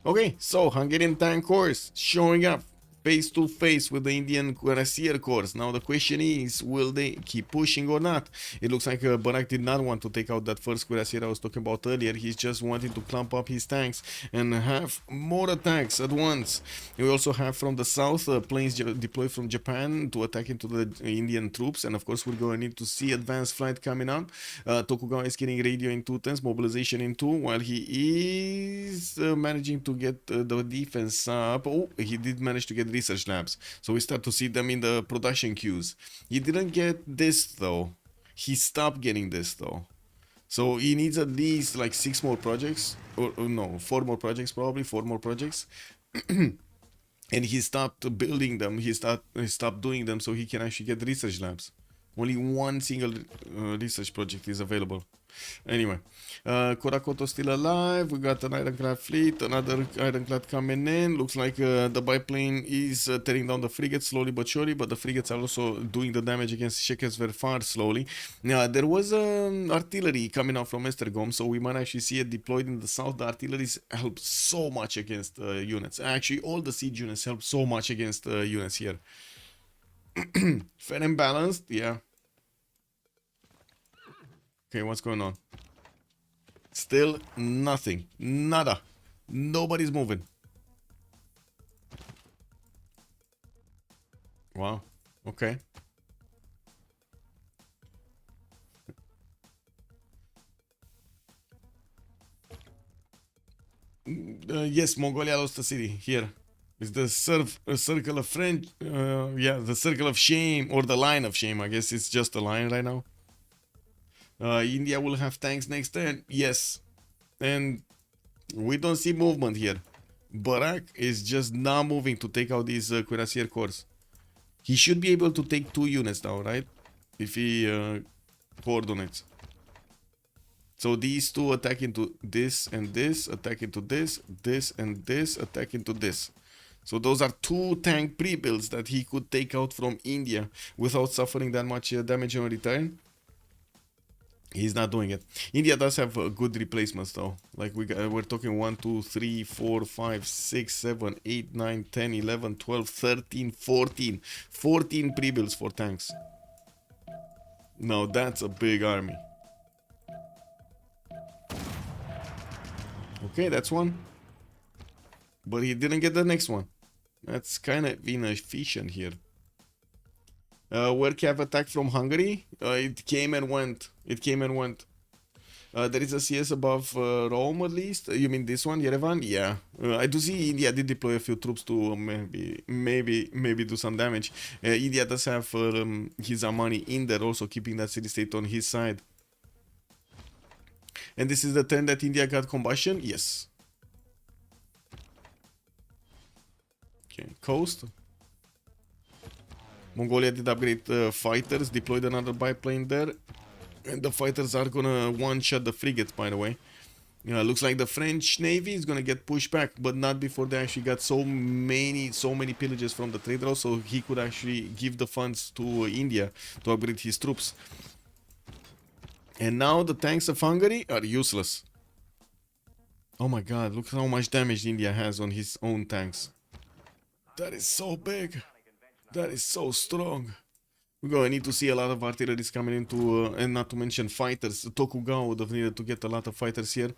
Okay, so Hungarian tank corps showing up face to face with the Indian Cuirassier corps. Now the question is, will they keep pushing or not? It looks like Barak did not want to take out that first Cuirassier I was talking about earlier. He's just wanting to clump up his tanks and have more attacks at once. We also have from the south planes deployed from Japan to attack into the Indian troops, and of course we're going to need to see advanced flight coming up. Tokugawa is getting radio in 2 turns, mobilization in 2, while he is managing to get the defense up. Oh, he did manage to get research labs, so we start to see them in the production queues. He didn't get this though. He stopped getting this though, so he needs at least like 6 more projects, or no, 4 more projects, probably 4 more projects. And he stopped building them. He stopped doing them so he can actually get research labs. Only 1 single research project is available. Anyway, Korakoto still alive. We got an ironclad fleet, another ironclad coming in. Looks like the biplane is tearing down the frigates slowly but surely, but the frigates are also doing the damage against Czechoslovakia slowly. Now, there was artillery coming out from Estergom, so we might actually see it deployed in the south. The artillery helps so much against units. Actually, all the siege units help so much against units here. Fair and balanced, yeah. Okay, what's going on? Still nothing. Nada. Nobody's moving. Wow. Okay. Yes, Mongolia lost the city. Here. It's the circle of French. Yeah, the circle of shame, or the line of shame. I guess it's just a line right now. India will have tanks next turn. Yes. And we don't see movement here. Barak is just not moving to take out these Cuirassier corps. He should be able to take 2 units now, right? If he coordinates. So these 2 attack into this and this, attack into this, this and this, attack into this. So those are 2 tank pre-builds that he could take out from India without suffering that much damage in return. He's not doing it. India does have good replacements though. Like we're talking 1, 2, 3, 4, 5, 6, 7, 8, 9, 10, 11, 12, 13, 14. 14 pre-builds for tanks. Now that's a big army. Okay, that's one. But he didn't get the next one. That's kind of inefficient here. Where Cav attacked from Hungary? It came and went. It came and went. There is a CS above Rome at least. You mean this one, Yerevan? Yeah. I do see India did deploy a few troops to maybe do some damage. India does have his Armani in there, also keeping that city-state on his side. And this is the turn that India got combustion? Yes. Okay, coast. Mongolia did upgrade fighters, deployed another biplane there. And the fighters are gonna one-shot the frigates, by the way. Looks like the French Navy is gonna get pushed back, but not before they actually got so many pillages from the trader, so he could actually give the funds to India to upgrade his troops. And now the tanks of Hungary are useless. Oh my god, look how much damage India has on his own tanks. That is so big. That is so strong. We're gonna need to see a lot of artilleries coming into, and not to mention fighters. Tokugawa would have needed to get a lot of fighters here.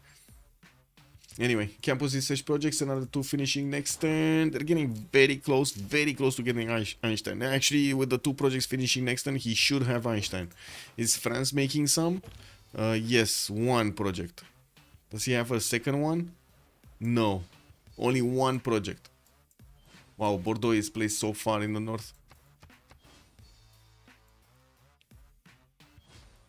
Anyway, campus research projects, another 2 finishing next turn. They're getting very close to getting Einstein. Actually, with the 2 projects finishing next turn, he should have Einstein. Is France making some? Yes, 1 project. Does he have a second one? No, only 1 project. Wow, Bordeaux is placed so far in the north.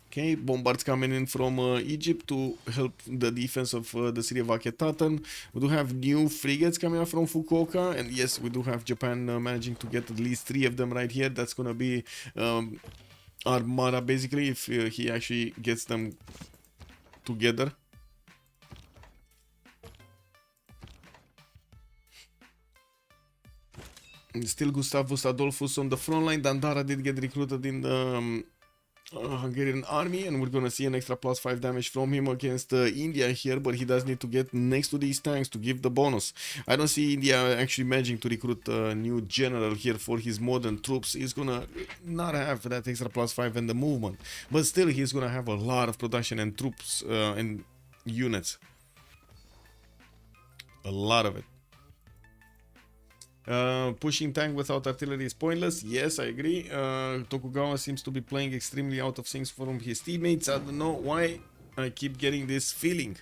Okay, bombards coming in from Egypt to help the defense of the city of Akhenaten. We do have new frigates coming out from Fukuoka, and yes, we do have Japan managing to get at least 3 of them right here. That's gonna be Armada, basically, if he actually gets them together. And still Gustavus Adolphus on the front line. Dandara did get recruited in the Hungarian army, and we're gonna see an extra +5 damage from him against India here, but he does need to get next to these tanks to give the bonus. I don't see India actually managing to recruit a new general here for his modern troops. He's gonna not have that extra +5 and the movement, but still he's gonna have a lot of production and troops and units. A lot of it. Pushing tank without artillery is pointless. Yes, I agree. Tokugawa seems to be playing extremely out of sync from his teammates. I don't know why I keep getting this feeling.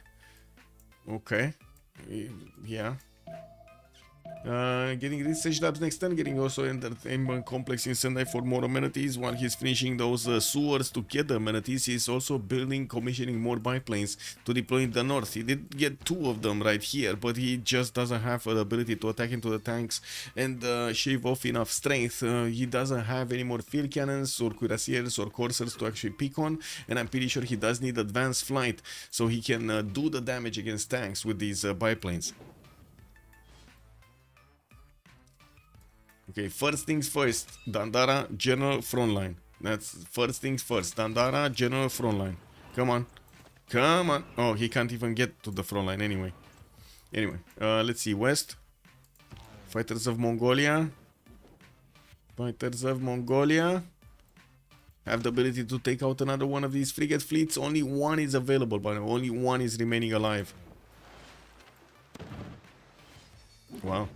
Okay. Yeah. Getting research labs next turn, getting also entertainment complex in Sendai for more amenities. While he's finishing those sewers to get the amenities, he's also commissioning more biplanes to deploy in the north. He did get 2 of them right here, but he just doesn't have the ability to attack into the tanks and shave off enough strength. He doesn't have any more field cannons or cuirassiers or coursers to actually pick on, and I'm pretty sure he does need advanced flight so he can do the damage against tanks with these biplanes. Okay, first things first, Dandara, general frontline. That's first things first, Dandara, general frontline. Come on. Come on. Oh, he can't even get to the frontline anyway. Anyway, let's see, west. Fighters of Mongolia. Fighters of Mongolia have the ability to take out another one of these frigate fleets. Only 1 is available, but only 1 is remaining alive. Wow.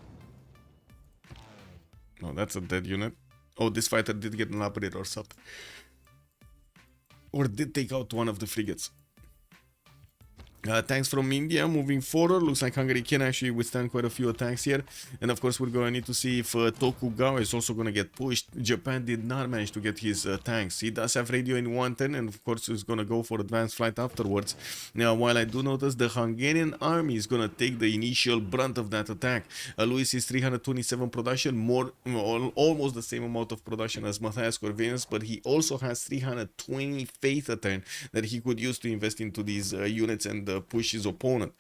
No, that's a dead unit. Oh, this fighter did get an upgrade or something. Or did take out one of the frigates. Tanks from India moving forward. Looks like Hungary can actually withstand quite a few attacks here. And of course, we're going to need to see if Tokugawa is also going to get pushed. Japan did not manage to get his tanks. He does have radio in 110, and of course, he's going to go for advanced flight afterwards. Now, while I do notice the Hungarian army is going to take the initial brunt of that attack. Louis is 327 production, almost the same amount of production as Matthias Corvinus, but he also has 320 faith a turn that he could use to invest into these units and push his opponent.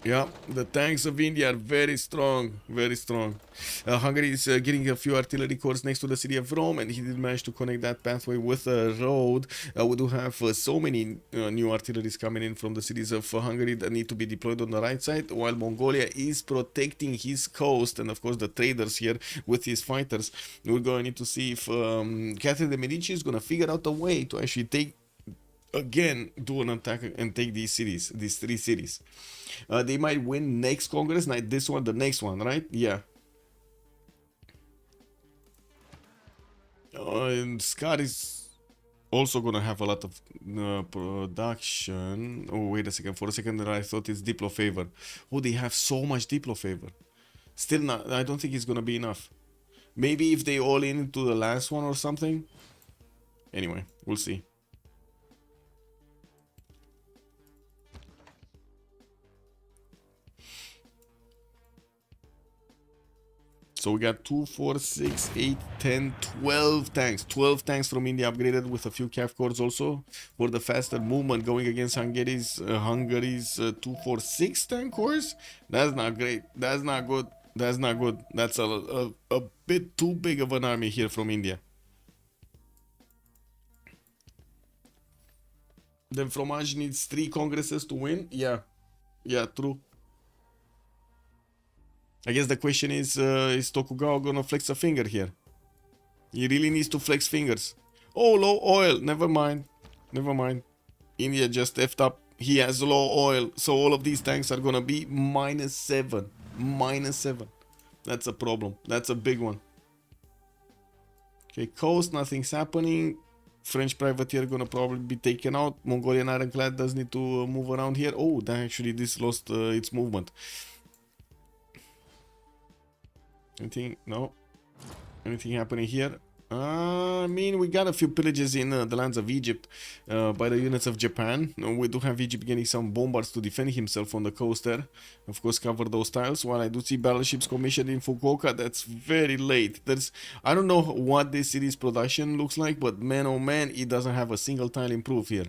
Yeah, the tanks of India are very strong, very strong. Hungary is getting a few artillery corps next to the city of Rome, and he did manage to connect that pathway with a road. We do have so many new artilleries coming in from the cities of Hungary that need to be deployed on the right side, while Mongolia is protecting his coast, and of course the traders here with his fighters. We're going to need to see if Catherine de Medici is going to figure out a way to actually do an attack and take these 3 cities. They might win next Congress, not this one, the next one, right? Yeah. And Scott is also gonna have a lot of production. Oh, wait a second. For a second there I thought it's Diplo favor. Oh, they have so much Diplo favor. Still not. I don't think it's gonna be enough. Maybe if they all in into the last one or something. Anyway, we'll see. So we got 2, 4, 6, 8, 10, 12 tanks. 12 tanks from India upgraded with a few CAF cores also for the faster movement going against Hungary's 2, 4, 6 tank cores. That's not great. That's not good. That's not good. That's a bit too big of an army here from India. Then Fromage needs 3 congresses to win. Yeah. Yeah, true. I guess the question is Tokugawa gonna flex a finger here? He really needs to flex fingers. Oh, low oil. Never mind. Never mind. India just effed up. He has low oil. So all of these tanks are gonna be -7. -7. That's a problem. That's a big one. Okay, coast. Nothing's happening. French privateer gonna probably be taken out. Mongolian ironclad does need to move around here. Oh, that actually this lost its movement. Anything? No. Anything happening here? I mean, we got a few pillages in the lands of Egypt by the units of Japan. We do have Egypt getting some bombards to defend himself on the coast there. Of course, cover those tiles. While I do see battleships commissioned in Fukuoka, that's very late. I don't know what this city's production looks like, but man, oh man, it doesn't have a single tile improved here.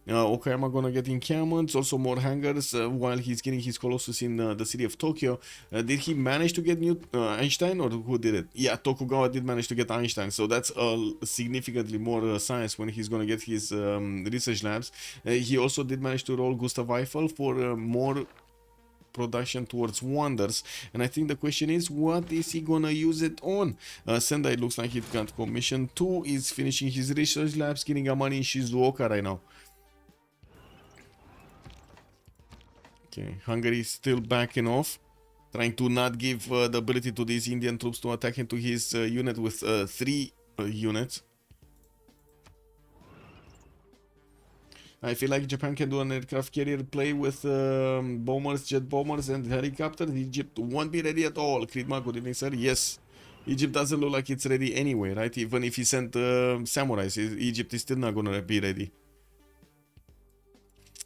Okayama gonna get encampments, also more hangars while he's getting his Colossus in the city of Tokyo. Did he manage to get new Einstein, or who did it? Yeah, Tokugawa did manage to get Einstein, so that's significantly more science when he's gonna get his research labs. He also did manage to roll Gustav Eiffel for more production towards wonders, and I think the question is, what is he gonna use it on? Sendai looks like it got commission 2, is finishing his research labs, getting a money in Shizuoka right now. Okay, Hungary is still backing off, trying to not give the ability to these Indian troops to attack into his unit with 3 units. I feel like Japan can do an aircraft carrier play with bombers, jet bombers, and helicopters. Egypt won't be ready at all. Kridma, good evening, sir. Yes, Egypt doesn't look like it's ready anyway, right? Even if he sent samurais, Egypt is still not gonna be ready.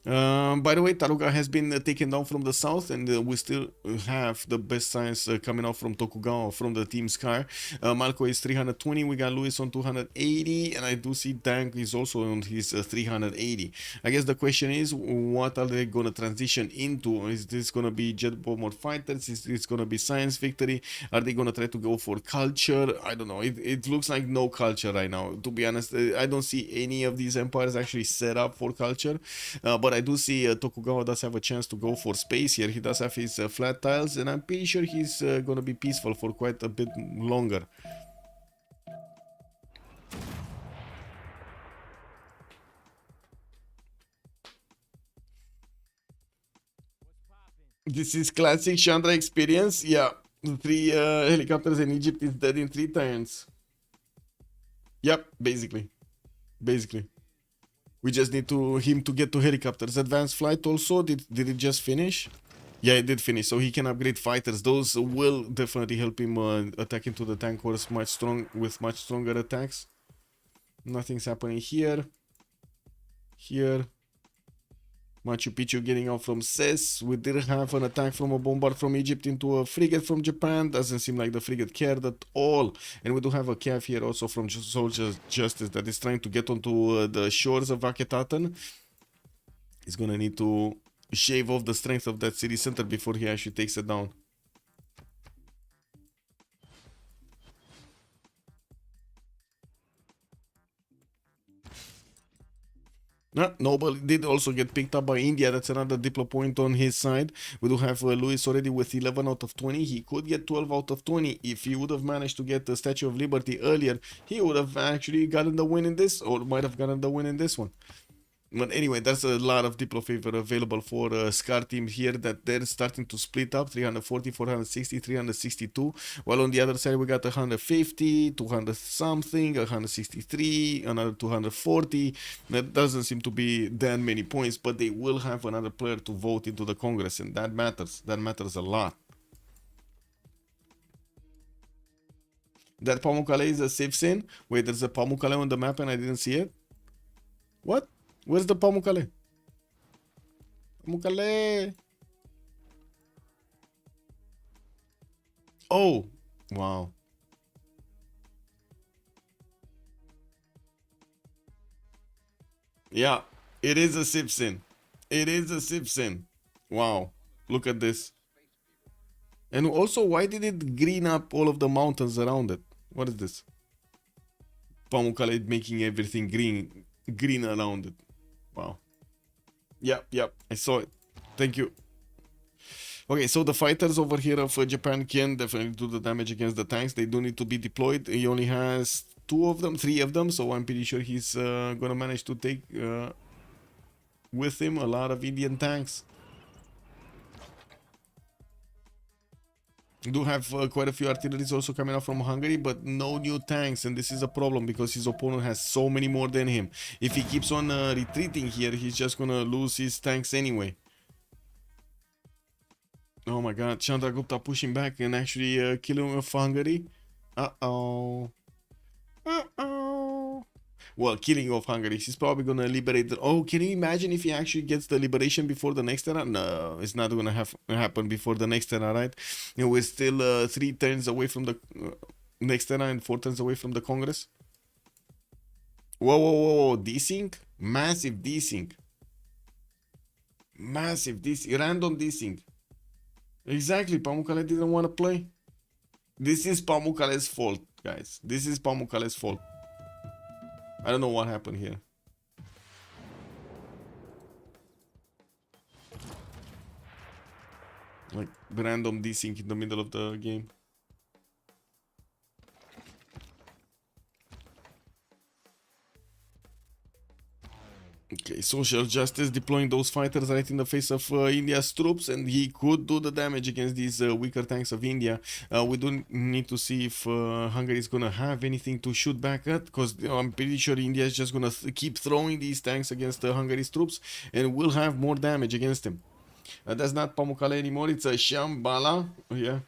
By the way, Taruga has been taken down from the south, and we still have the best science coming out from Tokugawa from the team's car. Malko is 320, we got Luis on 280, and I do see Dank is also on his 380. I guess the question is, what are they gonna transition into? Is this gonna be jet bomber fighters? Is this gonna be science victory? Are they gonna try to go for culture? I don't know. It looks like no culture right now, to be honest. I don't see any of these empires actually set up for culture, but I do see Tokugawa does have a chance to go for space here. He does have his flat tiles, and I'm pretty sure he's gonna be peaceful for quite a bit longer. This is classic Chandra experience. Yeah, 3 helicopters in Egypt is dead in 3 turns. Yep, basically. We just need him to get to helicopters. Advanced flight also, did it just finish? Yeah, it did finish, so he can upgrade fighters. Those will definitely help him attack into the tank wars with much stronger attacks. Nothing's happening here. Here. Machu Picchu getting out from Ses. We did have an attack from a bombard from Egypt into a frigate from Japan. Doesn't seem like the frigate cared at all. And we do have a CAF here also from Soldier Justice that is trying to get onto the shores of Akhenaten. He's gonna need to shave off the strength of that city center before he actually takes it down. Noble did also get picked up by India. That's another Diplo point on his side. We do have Luis already with 11 out of 20. He could get 12 out of 20. If he would have managed to get the Statue of Liberty earlier, he would have actually gotten the win in this, or might have gotten the win in this one. But anyway, there's a lot of Diplo favor available for Scar team here that they're starting to split up 340, 460, 362. While on the other side, we got 150, 200 something, 163, another 240. That doesn't seem to be that many points, but they will have another player to vote into the Congress, and that matters. That matters a lot. That Pamukkale is a Civ6. Wait, there's a Pamukkale on the map and I didn't see it? What? Where's the Pamukkale? Pamukkale! Oh! Wow. Yeah, it is a Civ6. It is a Civ6. Wow. Look at this. And also, why did it green up all of the mountains around it? What is this? Pamukkale making everything green around it. Wow. Yep, I saw it. Thank you. Okay, so the fighters over here of Japan can definitely do the damage against the tanks. They do need to be deployed. He only has 3 of them, so I'm pretty sure he's gonna manage to take with him a lot of Indian tanks. Do have quite a few artilleries also coming out from Hungary, but no new tanks, and this is a problem because his opponent has so many more than him. If he keeps on retreating here, he's just gonna lose his tanks anyway. Oh my god, Chandragupta pushing back and actually killing off Hungary. Uh-oh. Well, killing off Hungary. He's probably gonna liberate the... Oh, can you imagine if he actually gets the liberation before the next era? No, it's not gonna happen before the next era, right? You know, we're still 3 turns away from the next era and 4 turns away from the Congress. Whoa. Desync? Massive desync. Massive desync. Random desync. Exactly, Pamukkale didn't want to play. This is Pamukkale's fault, guys. This is Pamukkale's fault. I don't know what happened here. Like random desync in the middle of the game. Okay, social justice deploying those fighters right in the face of India's troops, and he could do the damage against these weaker tanks of India. We do need to see if Hungary is gonna have anything to shoot back at, because I'm pretty sure India is just gonna keep throwing these tanks against Hungary's troops, and will have more damage against him. That's not Pamukkale anymore, it's a Shambhala. Oh, yeah,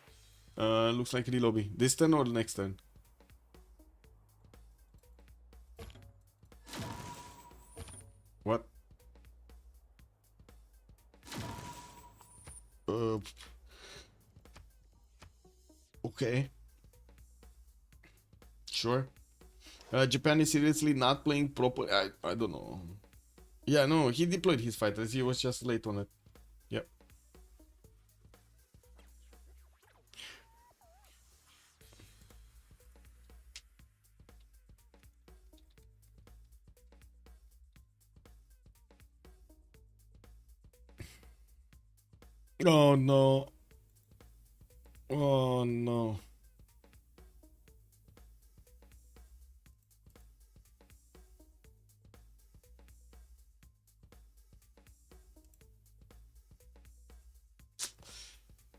looks like relobby. This turn or next turn? What? Okay. Sure. Japan is seriously not playing proper. I don't know. Yeah, no, he deployed his fighters. He was just late on it. Yep. Oh no. Oh no.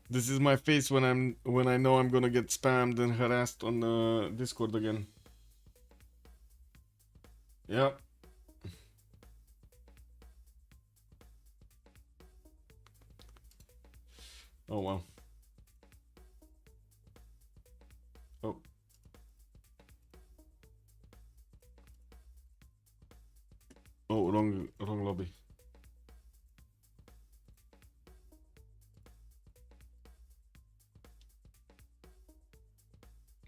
This is my face when I know I'm gonna get spammed and harassed on Discord again. Yep. Oh wow. Oh. Oh, wrong lobby.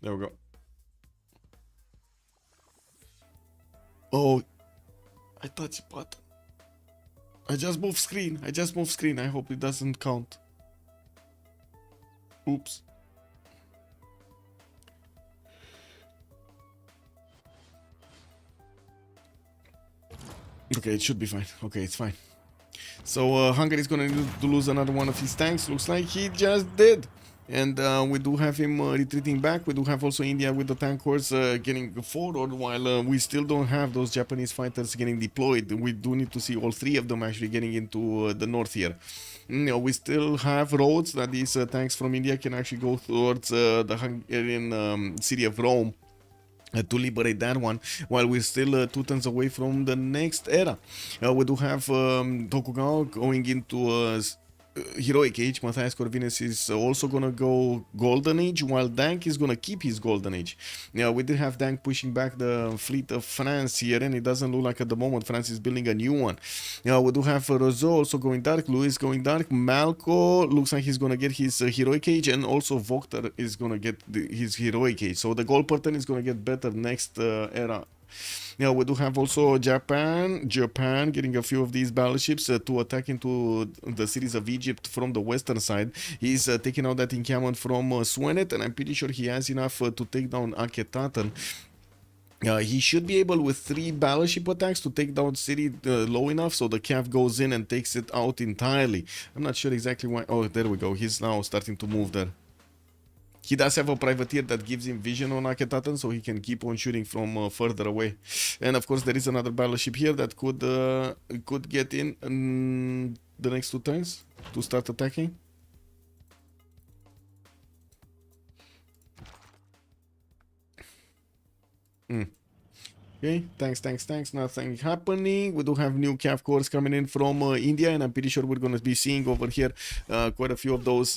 There we go. Oh, I touched button. I just moved screen. I hope it doesn't count. Oops. Okay, it should be fine. Okay, it's fine. So Hungary is gonna need to lose another one of his tanks. Looks like he just did. And we do have him retreating back. We do have also India with the tank corps getting forward, while we still don't have those Japanese fighters getting deployed. We do need to see all three of them actually getting into the north here. We still have roads that these tanks from India can actually go towards the Hungarian city of Rome to liberate that one, while we're still 2 turns away from the next era. We do have Tokugawa going into heroic age. Matthias Corvinus is also gonna go golden age, while Dank is gonna keep his golden age. Yeah, we did have Dank pushing back the fleet of France here, and it doesn't look like at the moment France is building a new one. Yeah, we do have Rozeau also going dark, Louis going dark, Malko looks like he's gonna get his heroic age, and also VOKTR is gonna get his heroic age. So the gold pattern is gonna get better next era. Yeah, we do have also Japan getting a few of these battleships to attack into the cities of Egypt from the western side. He's taking out that encampment from Swenet, and I'm pretty sure he has enough to take down Akhetaten. He should be able with 3 battleship attacks to take down city low enough so the cav goes in and takes it out entirely. I'm not sure exactly why. Oh, there we go. He's now starting to move there. He does have a privateer that gives him vision on Akhetaten, so he can keep on shooting from further away. And of course, there is another battleship here that could get in the next 2 turns to start attacking. Okay, thanks. Nothing happening. We do have new cav corps coming in from India, and I'm pretty sure we're going to be seeing over here quite a few of those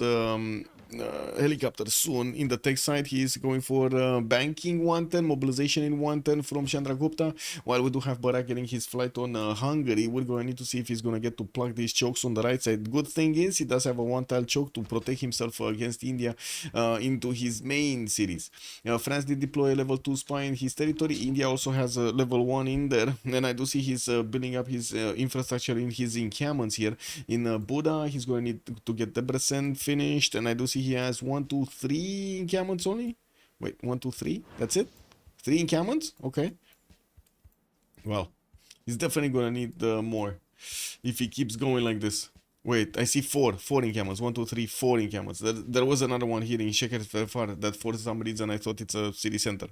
helicopters soon. In the tech side, he is going for banking 110, mobilization in 110 from Chandragupta, while we do have Barak getting his flight on Hungary. We're going to need to see if he's going to get to plug these chokes on the right side. Good thing is, he does have a 1-tile choke to protect himself against India into his main cities. France did deploy a level 2 spy in his territory. India also has a level 1 in there, and I do see he's building up his infrastructure in his encampments here in Buda. He's going to need to get Debrecen finished, and I do see he has 1, 2, 3 encampments only. Wait, 1, 2, 3? That's it? 3 encampments? Okay. Well, he's definitely going to need more if he keeps going like this. Wait, I see 4 encampments. 1, 2, 3, 4 encampments. There was another one here in CivFR that for some reason I thought it's a city center.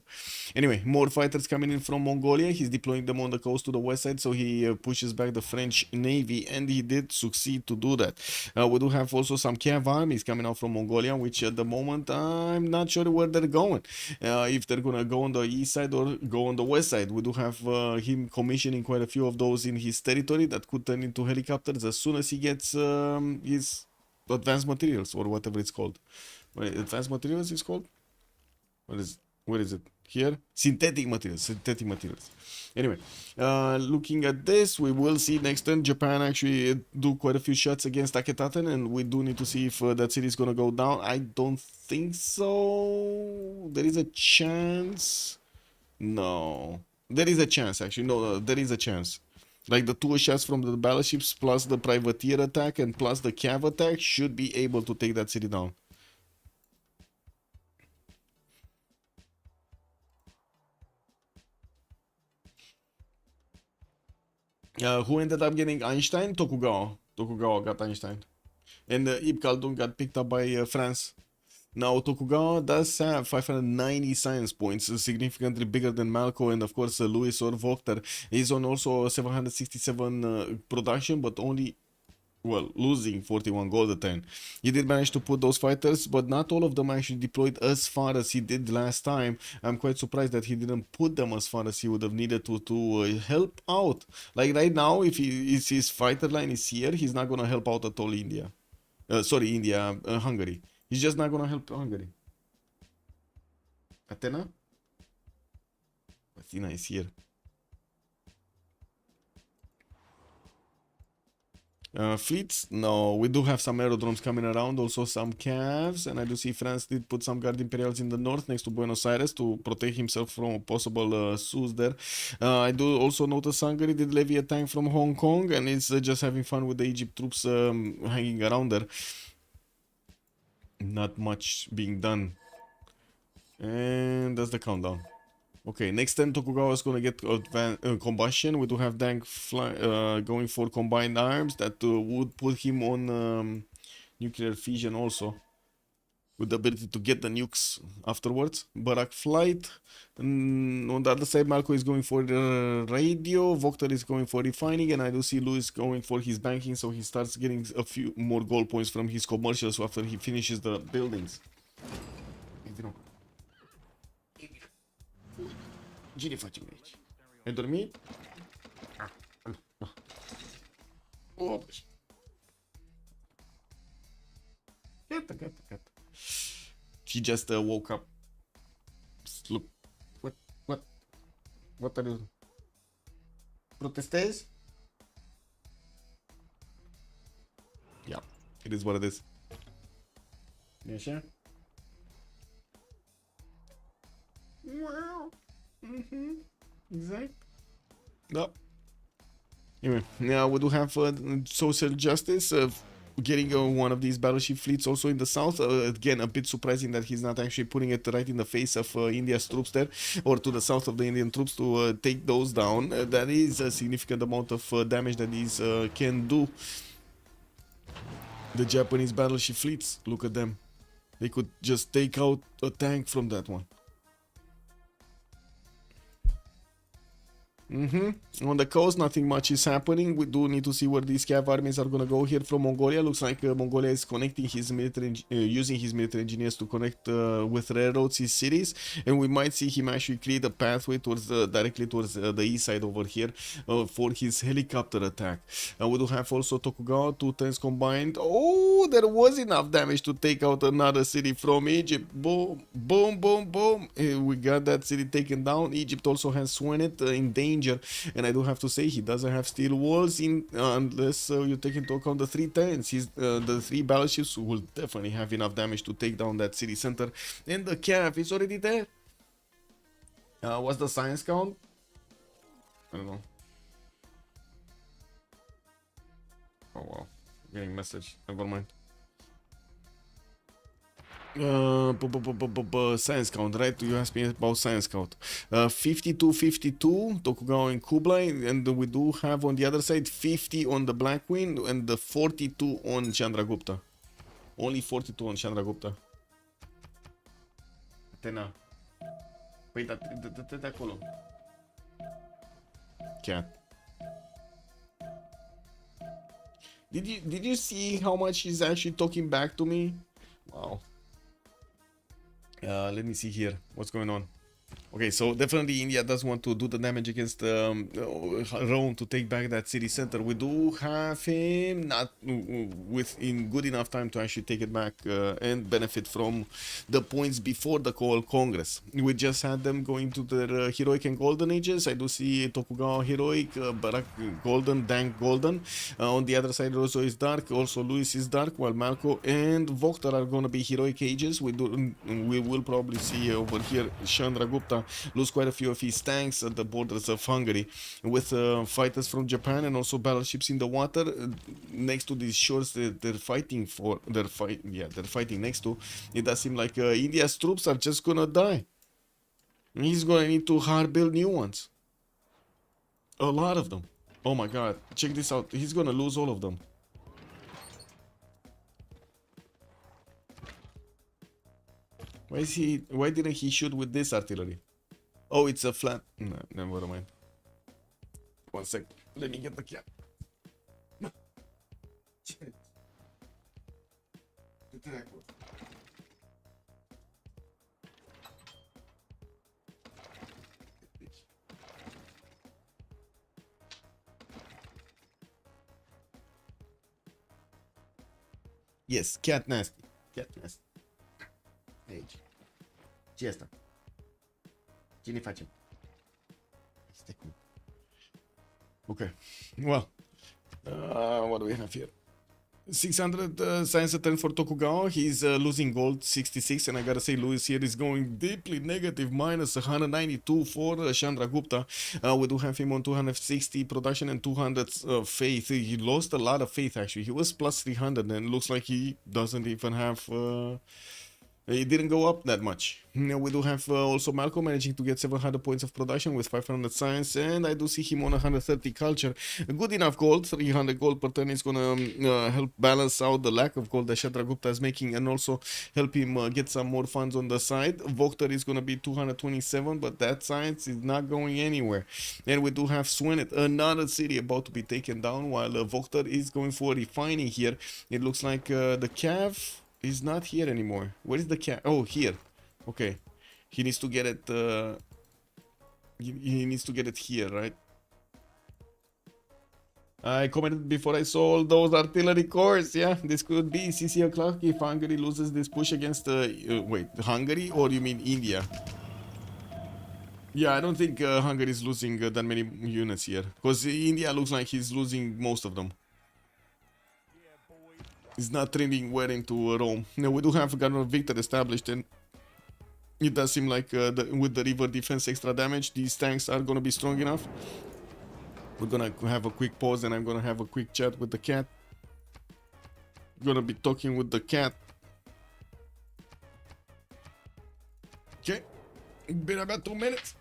Anyway, more fighters coming in from Mongolia. He's deploying them on the coast to the west side, so he pushes back the French Navy, and he did succeed to do that. We do have also some cav armies coming out from Mongolia, which at the moment I'm not sure where they're going. If they're gonna go on the east side or go on the west side. We do have him commissioning quite a few of those in his territory that could turn into helicopters as soon as he gets his advanced materials, or whatever it's called. Wait, advanced materials is called? Where is it? Here? Synthetic materials. Anyway, looking at this, we will see next turn Japan actually do quite a few shots against Akhetaten, and we do need to see if that city is gonna go down. I don't think so. There is a chance. No. There is a chance, actually. No, there is a chance. Like the 2 shots from the battleships plus the privateer attack and plus the cav attack should be able to take that city down. Who ended up getting Einstein? Tokugawa. Tokugawa got Einstein. And Ibn Khaldun got picked up by France. Now, Tokugawa does have 590 science points, significantly bigger than Malko, and of course Louis or VOKTR. He's on also 767 production, but only, well, losing 41 gold a turn. He did manage to put those fighters, but not all of them actually deployed as far as he did last time. I'm quite surprised that he didn't put them as far as he would have needed to help out. Like right now, if his fighter line is here, he's not gonna help out at all India. Hungary. He's just not gonna help Hungary. Athena? Athena is here. Fleets? No, we do have some aerodromes coming around, also some cavs, and I do see France did put some Guard Imperials in the north next to Buenos Aires to protect himself from a possible Sus there. I do also notice Hungary did levy a tank from Hong Kong, and it's just having fun with the Egypt troops hanging around there. Not much being done. And that's the countdown. Okay, next time Tokugawa is gonna get combustion. We do have Dank going for combined arms that would put him on nuclear fission also. with the ability to get the nukes afterwards. Barak flight. On the other side, Malko is going for the radio, VOKTR is going for refining, and I do see Louis going for his banking, so he starts getting a few more gold points from his commercials after he finishes the buildings. Ce ne facem aici? Ai dormit? Gata. He just woke up. Look, what are you? Protestez? Yeah, it is what it is. You sure? Wow. Exact. No. Anyway, now we do have social justice. Getting one of these battleship fleets also in the south. Again, a bit surprising that he's not actually putting it right in the face of India's troops there, or to the south of the Indian troops to take those down. That is a significant amount of damage that these can do. The Japanese battleship fleets, look at them. They could just take out a tank from that one. On the coast, nothing much is happening. We do need to see where these cav armies are gonna go here from Mongolia. Looks like Mongolia is connecting his military, using his military engineers to connect with railroads his cities, and we might see him actually create a pathway towards directly towards the east side over here for his helicopter attack. We do have also Tokugawa, 2 turns combined. Oh, there was enough damage to take out another city from Egypt. Boom, boom, boom, boom. We got that city taken down. Egypt also has Swenet in danger. And I do have to say, he doesn't have steel walls in unless you take into account the 3 tanks. The 3 battleships will definitely have enough damage to take down that city center. And the cav is already there. What's the science count? I don't know. Oh wow, getting message. Never mind. Science count, right? You asked me about science count. 52-52 Tokugawa and Kublai, and we do have on the other side 50 on the Black Queen and the 42 on Chandragupta. Only 42 on Chandragupta. Atena. Păi, dă-te de acolo. Cat. Did you see how much he's actually talking back to me? Wow. Let me see here what's going on. Okay, so definitely India does want to do the damage against Rome to take back that city center. We do have him not within good enough time to actually take it back and benefit from the points before the Coal Congress. We just had them going to their heroic and golden ages. I do see Tokugawa heroic, Barak golden, Dank golden. On the other side, Rozeau is dark. Also, Louis is dark, while Malko and VOKTR are going to be heroic ages. We will probably see over here Chandragupta lose quite a few of his tanks at the borders of Hungary, with fighters from Japan and also battleships in the water next to these shores that they're fighting for. They're fighting next to. It does seem like India's troops are just gonna die. He's gonna need to hard build new ones. A lot of them. Oh my god, check this out. He's gonna lose all of them. Why didn't he shoot with this artillery? Oh, it's a flat. No, never mind. 1 sec. Let me get the cap. Yes, cat nasty. Cat nasty. Aici. Ce e asta? Ce ne facem? Stai cu... Okay. Well, what do we have here? 600 science attempt for Tokugawa. He's losing gold 66, and I gotta say Louis here is going deeply negative, minus 192 for Chandragupta. We do have him on 260 production and 200 faith. He lost a lot of faith actually. He was plus 300 and looks like he doesn't even have It didn't go up that much. We do have also Malko managing to get 700 points of production with 500 science, and I do see him on 130 culture. Good enough gold, 300 gold per turn is gonna help balance out the lack of gold that Chandragupta is making, and also help him get some more funds on the side. VOKTR is gonna be 227, but that science is not going anywhere. And we do have Swenet, another city about to be taken down, while VOKTR is going for refining here. It looks like the Cav is not here anymore. Where is the cat? Oh, here. Okay. He needs to get it. He needs to get it here, right? I commented before I saw all those artillery cores. Yeah, this could be CC o'clock if Hungary loses this push against. Wait, Hungary or you mean India? Yeah, I don't think Hungary is losing that many units here, because India looks like he's losing most of them. It's not trending well into Rome. Now we do have Garden of Victor established, and it does seem like with the river defense extra damage, these tanks are gonna be strong enough. We're gonna have a quick pause, and I'm gonna have a quick chat with the cat. Gonna be talking with the cat. Okay, been about 2 minutes.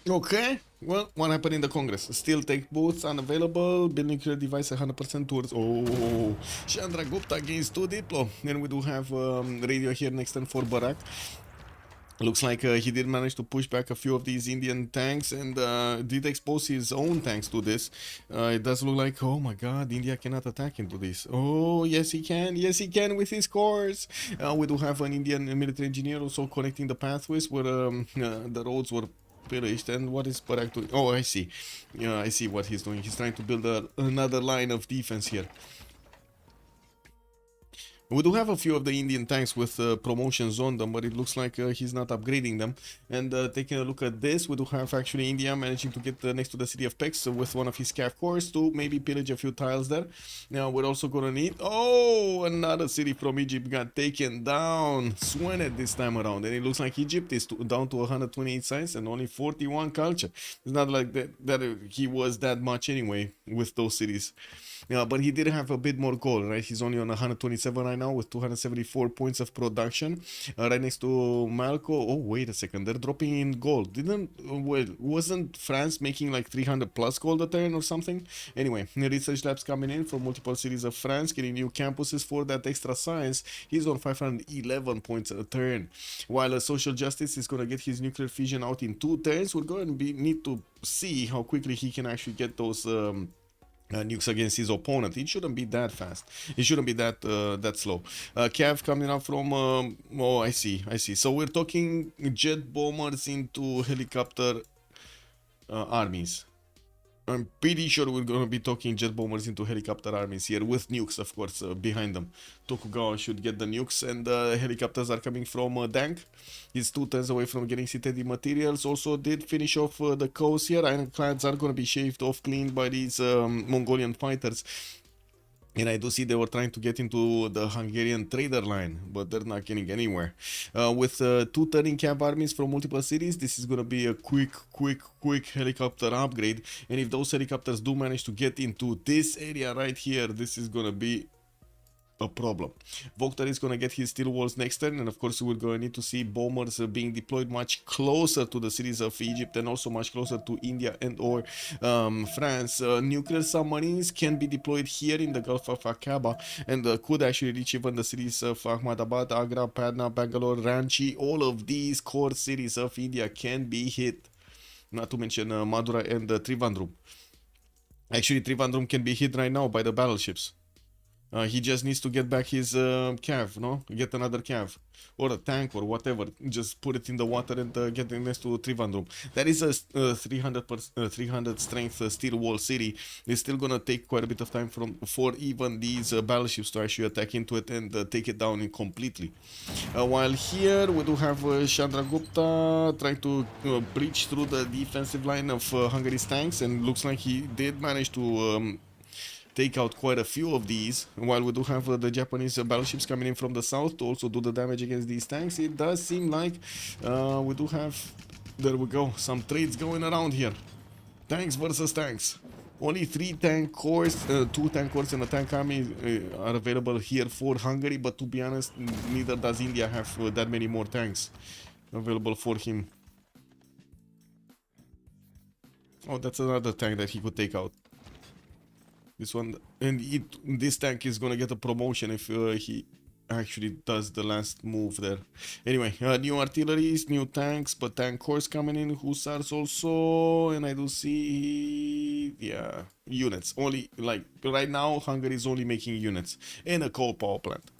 Okay, well, what happened in the Congress? Still take booths unavailable, build nuclear device 100% towards. Oh, Chandragupta gains 2 Diplo. Then we do have radio here next turn for Barak. Looks like he did manage to push back a few of these Indian tanks, and did expose his own tanks to this. It does look like, oh my god, India cannot attack into this. Oh, yes he can. Yes he can with his cores. We do have an Indian military engineer also connecting the pathways where the roads were pillaged. And what is Barak doing? Oh, I see. Yeah, I see what he's doing. He's trying to build another line of defense here. We do have a few of the Indian tanks with promotions on them, but it looks like he's not upgrading them. And taking a look at this, we do have actually India managing to get next to the city of Pex with one of his cav cores to maybe pillage a few tiles there. Now we're also gonna need... Oh, another city from Egypt got taken down. Swenet this time around. And it looks like Egypt is down to 128 science and only 41 culture. It's not like that he was that much anyway with those cities. Yeah, but he did have a bit more gold, right? He's only on 127 right now with 274 points of production. Right next to Malko. Oh, wait a second. They're dropping in gold. Wasn't France making like 300 plus gold a turn or something? Anyway, research labs coming in from multiple cities of France, getting new campuses for that extra science. He's on 511 points a turn. While social justice is going to get his nuclear fission out in 2 turns, we're going to need to see how quickly he can actually get those... nukes against his opponent. It shouldn't be that fast. It shouldn't be that slow. Cav coming up from oh, I see. So we're talking jet bombers into helicopter armies. I'm pretty sure we're going to be talking jet bombers into helicopter armies here with nukes, of course, behind them. Tokugawa should get the nukes, and helicopters are coming from Dank. He's 2 turns away from getting synthetic materials. Also did finish off the coast here. Ironclads are going to be shaved off clean by these Mongolian fighters. And I do see they were trying to get into the Hungarian trader line, but they're not getting anywhere. With 2 turning cav armies from multiple cities, this is going to be a quick helicopter upgrade. And if those helicopters do manage to get into this area right here, this is going to be a problem. VOKTR is going to get his steel walls next turn, and of course we're going to need to see bombers being deployed much closer to the cities of Egypt and also much closer to India and or France. Nuclear submarines can be deployed here in the Gulf of Aqaba, and could actually reach even the cities of Ahmedabad, Agra, Patna, Bangalore, Ranchi. All of these core cities of India can be hit, not to mention Madura and Trivandrum. Actually, Trivandrum can be hit right now by the battleships. He just needs to get back his cav, no? Get another cav. Or a tank or whatever. Just put it in the water and get it next to Trivandrum. That is a 300 strength steel wall city. It's still gonna take quite a bit of time for even these battleships to actually attack into it and take it down completely. While here we do have Chandragupta trying to breach through the defensive line of Hungary's tanks, and looks like he did manage to take out quite a few of these. While we do have the Japanese battleships coming in from the south to also do the damage against these tanks, it does seem like we do have, there we go, some trades going around here. Tanks versus tanks. Only 3 tank corps, 2 tank corps and a tank army are available here for Hungary, but to be honest, neither does India have that many more tanks available for him. Oh, that's another tank that he could take out. This one, and this tank is gonna get a promotion if he actually does the last move there. Anyway, new artilleries, new tanks, but tank corps coming in, hussars also, and I do see, yeah, units. Only, like, right now, Hungary is only making units and a coal power plant.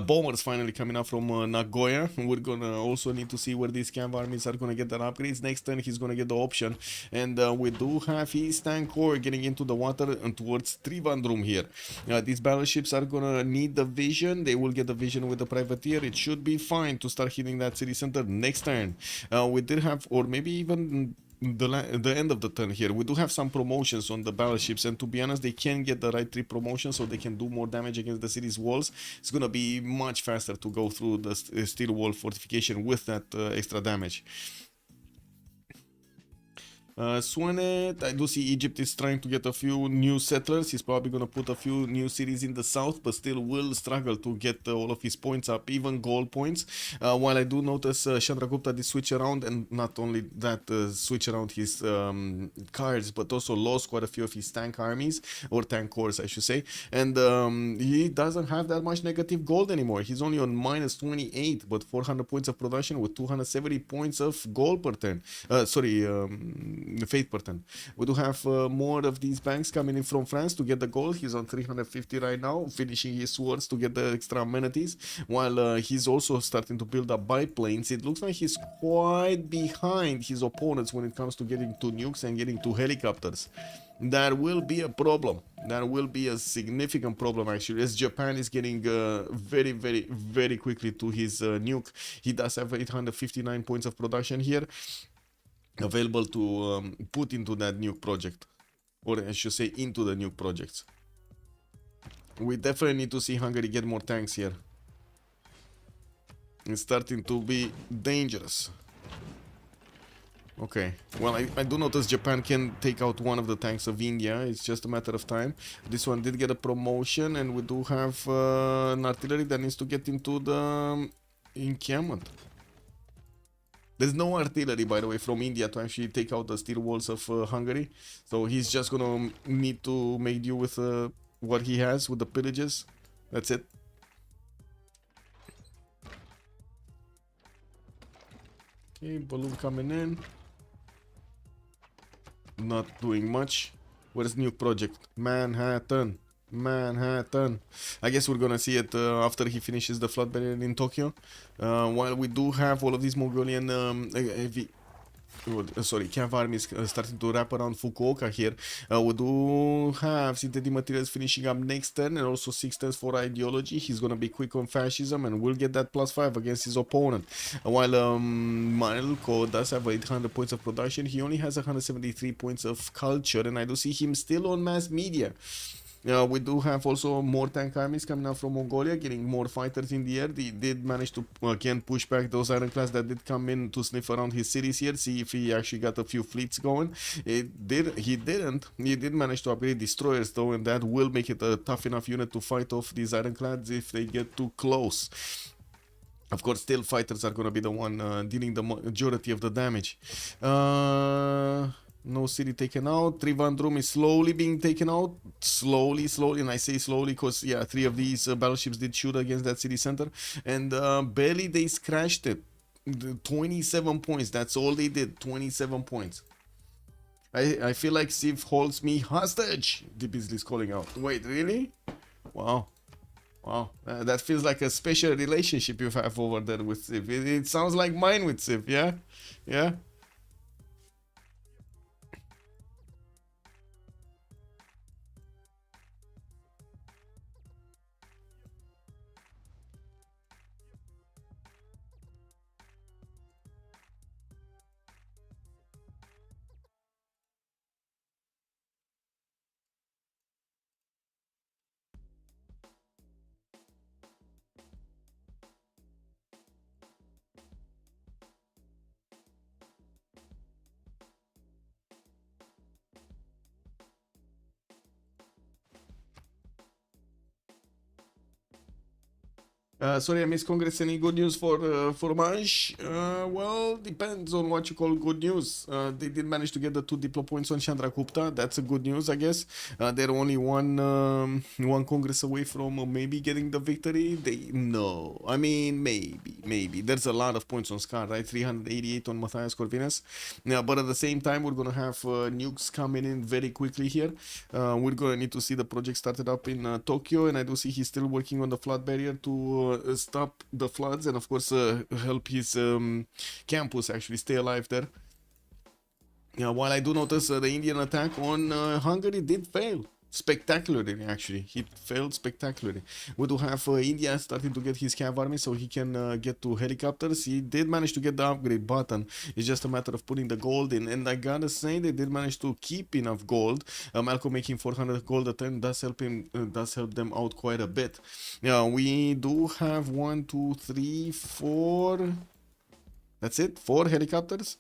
Bombers finally coming up from Nagoya. We're gonna also need to see where these camp armies are gonna get their upgrades. Next turn he's gonna get the option, and we do have his tank corps getting into the water and towards Trivandrum here. These battleships are gonna need the vision. They will get the vision with the privateer. It should be fine to start hitting that city center next turn. We did have, or maybe even the end of the turn here, we do have some promotions on the battleships, and to be honest, they can get the right 3 promotions so they can do more damage against the city's walls. It's gonna be much faster to go through the steel wall fortification with that extra damage. Swanet, I do see Egypt is trying to get a few new settlers. He's probably going to put a few new cities in the south, but still will struggle to get all of his points up, even gold points. While I do notice Chandragupta did switch around, and not only that, switch around his cards, but also lost quite a few of his tank armies, or tank corps I should say, and he doesn't have that much negative gold anymore. He's only on minus 28, but 400 points of production with 270 points of gold per turn. Faith per turn. We do have more of these banks coming in from France to get the gold. He's on 350 right now, finishing his swords to get the extra amenities, while he's also starting to build up biplanes. It looks like he's quite behind his opponents when it comes to getting to nukes and getting to helicopters. That will be a problem. That will be a significant problem actually, as Japan is getting very quickly to his nuke. He does have 859 points of production here available to put into that nuke project, or I should say into the nuke projects. We definitely need to see Hungary get more tanks here. It's starting to be dangerous. Okay, well, I do notice Japan can take out one of the tanks of India. It's just a matter of time. This one did get a promotion, and we do have an artillery that needs to get into the encampment. There's no artillery, by the way, from India to actually take out the steel walls of Hungary. So he's just gonna need to make do with what he has with the pillages. That's it. Okay, balloon coming in. Not doing much. Where's new project? Manhattan. Manhattan. I guess we're gonna see it after he finishes the flood barrier in Tokyo. While we do have all of these Mongolian camp armies starting to wrap around Fukuoka here. We do have synthetic materials finishing up next turn, and also 6 turns for ideology. He's gonna be quick on fascism and will get that +5 against his opponent. While Malko does have 800 points of production, he only has 173 points of culture, and I do see him still on mass media. We do have also more tank armies coming out from Mongolia, getting more fighters in the air. They did manage to again push back those ironclads that did come in to sniff around his cities here, see if he actually got a few fleets going. He didn't. He did manage to upgrade destroyers though, and that will make it a tough enough unit to fight off these ironclads if they get too close. Of course, still fighters are going to be the one dealing the majority of the damage. No city taken out. Trivandrum is slowly being taken out. Slowly. And I say slowly because, yeah, 3 of these battleships did shoot against that city center. And barely they scratched it. 27 points. That's all they did. 27 points. I feel like Civ holds me hostage. Deep is calling out. Wait, really? Wow. Wow. That feels like a special relationship you have over there with Civ. It sounds like mine with Civ, yeah? Yeah? Sorry, I missed Congress. Any good news for Fromage? Well, depends on what you call good news. They did manage to get the 2 diplo points on Chandragupta. That's a good news, I guess. They're only one Congress away from maybe getting the victory. No, I mean maybe. There's a lot of points on Scar, right? 388 on Matthias Corvinus. Yeah, but at the same time, we're gonna have nukes coming in very quickly here. We're gonna need to see the project started up in Tokyo, and I do see he's still working on the flood barrier to stop the floods and of course help his campus actually stay alive there. Yeah, while I do notice the Indian attack on Hungary did fail spectacularly. Actually, he failed spectacularly. We do have India starting to get his cav army so he can get to helicopters. He did manage to get the upgrade button. It's just a matter of putting the gold in, and I gotta say they did manage to keep enough gold. Malko making 400 gold a turn does help him, does help them out quite a bit. Yeah, we do have 1, 2, 3, 4. That's it, 4 helicopters.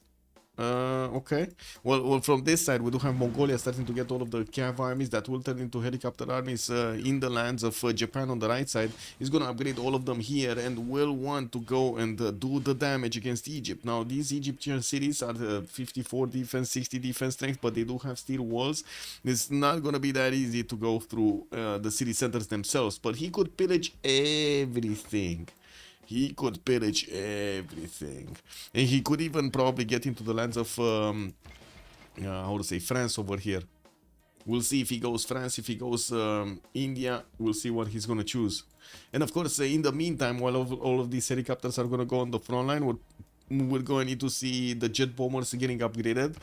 Okay. Well, from this side, we do have Mongolia starting to get all of the cav armies that will turn into helicopter armies in the lands of Japan on the right side. He's gonna upgrade all of them here and will want to go and do the damage against Egypt. Now, these Egyptian cities are 54 defense, 60 defense strength, but they do have steel walls. It's not gonna be that easy to go through the city centers themselves, but he could pillage everything. He could pillage everything. And he could even probably get into the lands of, how to say, France over here. We'll see if he goes France, if he goes India. We'll see what he's going to choose. And of course, in the meantime, while all of these helicopters are going to go on the front line, we're going to need to see the jet bombers getting upgraded.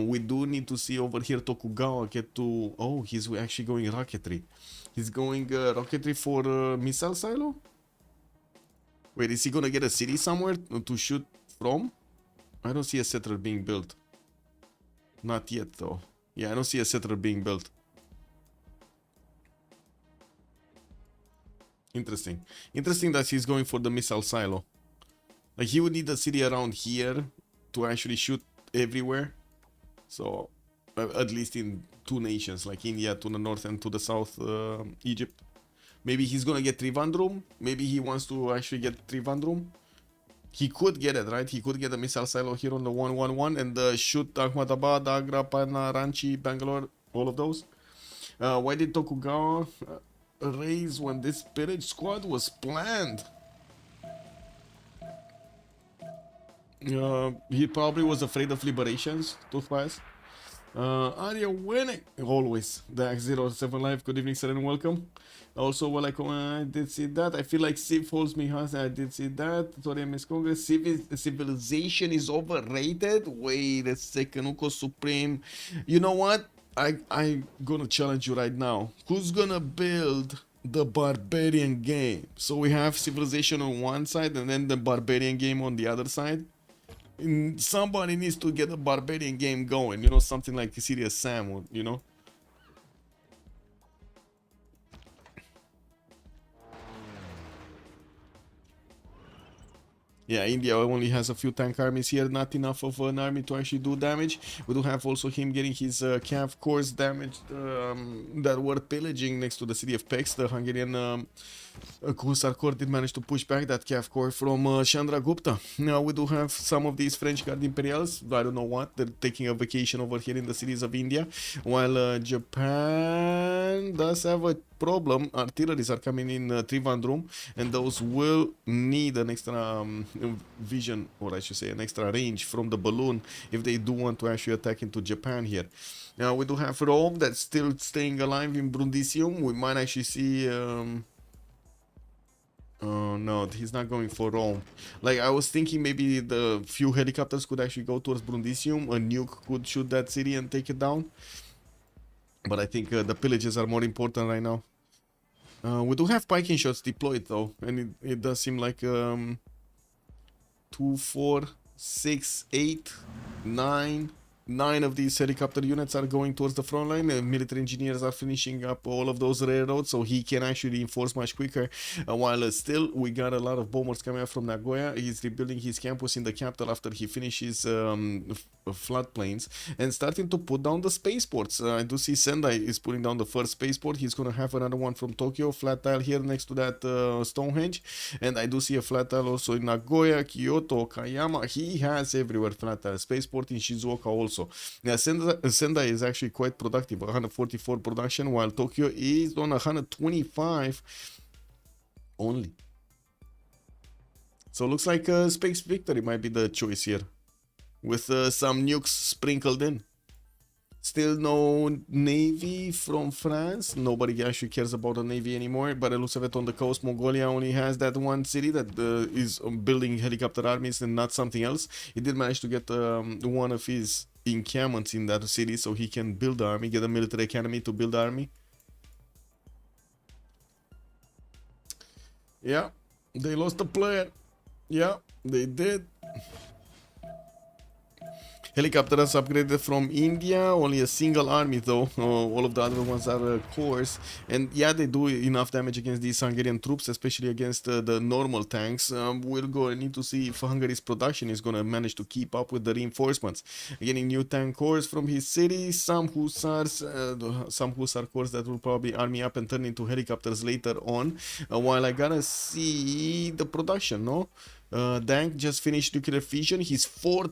We do need to see over here Tokugawa get to... Oh, he's actually going rocketry. He's going rocketry for missile silo? Wait, is he gonna get a city somewhere to shoot from? I don't see a settler being built. Not yet, though. Yeah, I don't see a settler being built. Interesting. Interesting that he's going for the missile silo. Like, he would need a city around here to actually shoot everywhere. So, at least in 2 nations, like India to the north and to the south, Egypt. Maybe he's gonna get Trivandrum. Maybe he wants to actually get Trivandrum. He could get it, right? He could get a missile silo here on the 111 and shoot Ahmedabad, Agra, Patna, Ranchi, Bangalore, all of those. Why did Tokugawa raise when this pillage squad was planned? He probably was afraid of liberations, Toothpaste. Are you winning? Always. The X07 Live. Good evening, sir, and welcome. Also, well, I did see that. I feel like Civ holds me hostage. I did see that. Sorry, I missed Congress. Civilization is overrated. Wait a second, Uko Supreme. You know what? I'm gonna challenge you right now. Who's gonna build the barbarian game? So we have civilization on one side and then the barbarian game on the other side. Somebody needs to get a barbarian game going, you know, something like Serious Sam, you know. Yeah, India only has a few tank armies here, not enough of an army to actually do damage. We do have also him getting his cav corps damaged that were pillaging next to the city of Pex. The Hungarian Hussar Corps did manage to push back that cav corps from Chandragupta. Now we do have some of these French Guard Imperials, I don't know what, they're taking a vacation over here in the cities of India, while Japan does have a problem. Artilleries are coming in Trivandrum, and those will need an extra vision, or I should say an extra range from the balloon if they do want to actually attack into Japan here. Now we do have Rome that's still staying alive in Brundisium. We might actually see oh no, he's not going for Rome. Like, I was thinking maybe the few helicopters could actually go towards Brundisium. A nuke could shoot that city and take it down. But I think the pillages are more important right now. We do have piking shots deployed though, and it does seem like 2, 4, 6, 8, 9, 9 of these helicopter units are going towards the front line. Military engineers are finishing up all of those railroads, so he can actually reinforce much quicker. While still, we got a lot of bombers coming up from Nagoya. He's rebuilding his campus in the capital after he finishes floodplains and starting to put down the spaceports. I do see Sendai is putting down the first spaceport. He's gonna have another one from Tokyo, flat tile here next to that Stonehenge, and I do see a flat tile also in Nagoya, Kyoto, Kayama. He has everywhere flat tile. Spaceport in Shizuoka also. Yeah, Sendai is actually quite productive, 144 production, while Tokyo is on 125 only. So looks like Space Victory might be the choice here, with some nukes sprinkled in. Still no navy from France. Nobody actually cares about the navy anymore. But it looks of it on the coast, Mongolia only has that one city that is building helicopter armies and not something else. He did manage to get one of his encampments in that city, so he can build the army, get a military academy to build the army. Yeah, they lost a player. Yeah, they did. Helicopters upgraded from India, only a single army though. All of the other ones are cores, and yeah, they do enough damage against these Hungarian troops, especially against the normal tanks. We're going to need to see if Hungary's production is going to manage to keep up with the reinforcements. Getting new tank cores from his city, some hussars cores that will probably army up and turn into helicopters later on. While I gotta see the production, no? Dank just finished nuclear fission. He's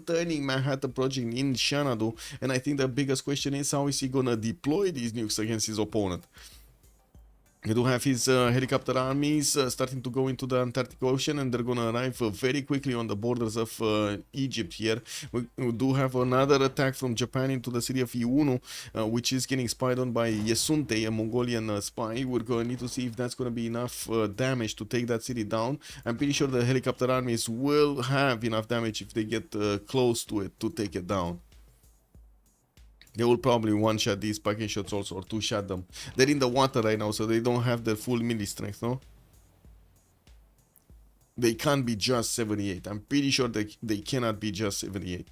turning Manhattan project in Xanadu, and I think the biggest question is how is he gonna deploy these nukes against his opponent. We do have his helicopter armies starting to go into the Antarctic Ocean, and they're gonna arrive very quickly on the borders of Egypt here. We do have another attack from Japan into the city of Iunu, which is getting spied on by Yesunte, a Mongolian spy. We're gonna need to see if that's gonna be enough damage to take that city down. I'm pretty sure the helicopter armies will have enough damage if they get close to it to take it down. They will probably one-shot these packet shots also, or two-shot them. They're in the water right now, so they don't have their full melee strength, no? They can't be just 78. I'm pretty sure they cannot be just 78.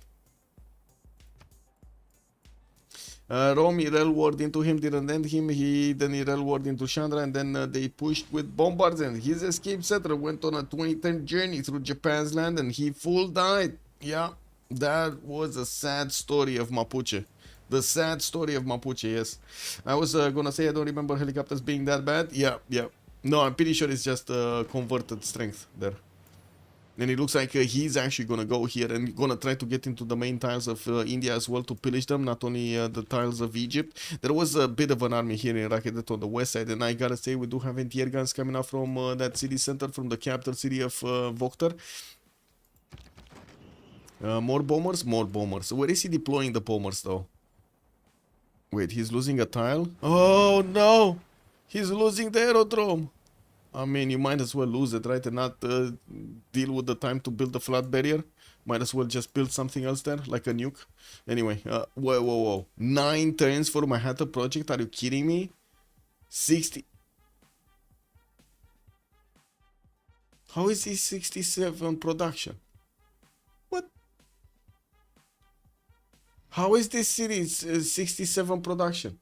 Romy railward into him, didn't end him. He then he railward into Chandra, and then they pushed with bombards, and his escape settler went on a 20-10 journey through Japan's land, and he full died. Yeah, that was a sad story of Mapuche. The sad story of Mapuche, yes. I was gonna say I don't remember helicopters being that bad. Yeah. No, I'm pretty sure it's just converted strength there. And it looks like he's actually gonna go here and gonna try to get into the main tiles of India as well to pillage them, not only the tiles of Egypt. There was a bit of an army here in Rakedet on the west side, and I gotta say we do have anti-air guns coming up from that city center, from the capital city of VOKTR. More bombers? More bombers. Where is he deploying the bombers though? Wait, he's losing a tile? Oh no! He's losing the aerodrome! I mean, you might as well lose it, right? And not deal with the time to build the flat barrier. Might as well just build something else there, like a nuke. Anyway, whoa. 9 turns for Manhattan project? Are you kidding me? 60... How is he 67 production? What? How is this series 67 production?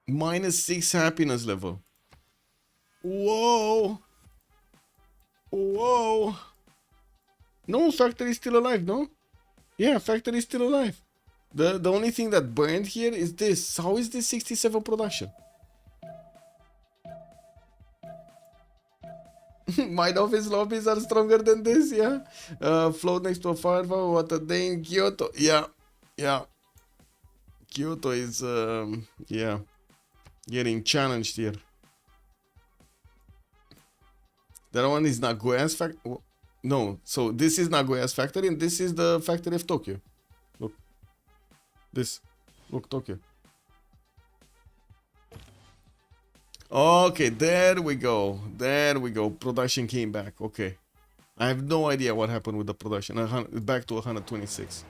-6 happiness level. Whoa. No, factory is still alive, no? Yeah, factory is still alive. The only thing that burned here is this. How is this 67 production? My office lobbies are stronger than this, yeah? Float next to a firewall, what a day in Kyoto. Yeah. Kyoto is, yeah, getting challenged here. That one is Nagoya's factory. No, so this is Nagoya's factory, and this is the factory of Tokyo. Look. This. Look, Tokyo. Okay, there we go. Production came back. Okay. I have no idea what happened with the production. Back to 126.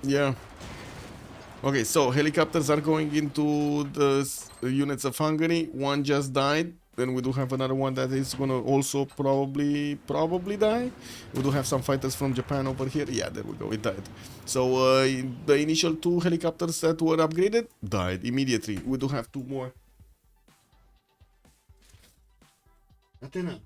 Yeah. Okay, so helicopters are going into the units of Hungary. One just died. Then we do have another one that is gonna also probably die. We do have some fighters from Japan over here. Yeah, there we go, it died. So the initial 2 helicopters that were upgraded died immediately. We do have 2 more. Athena.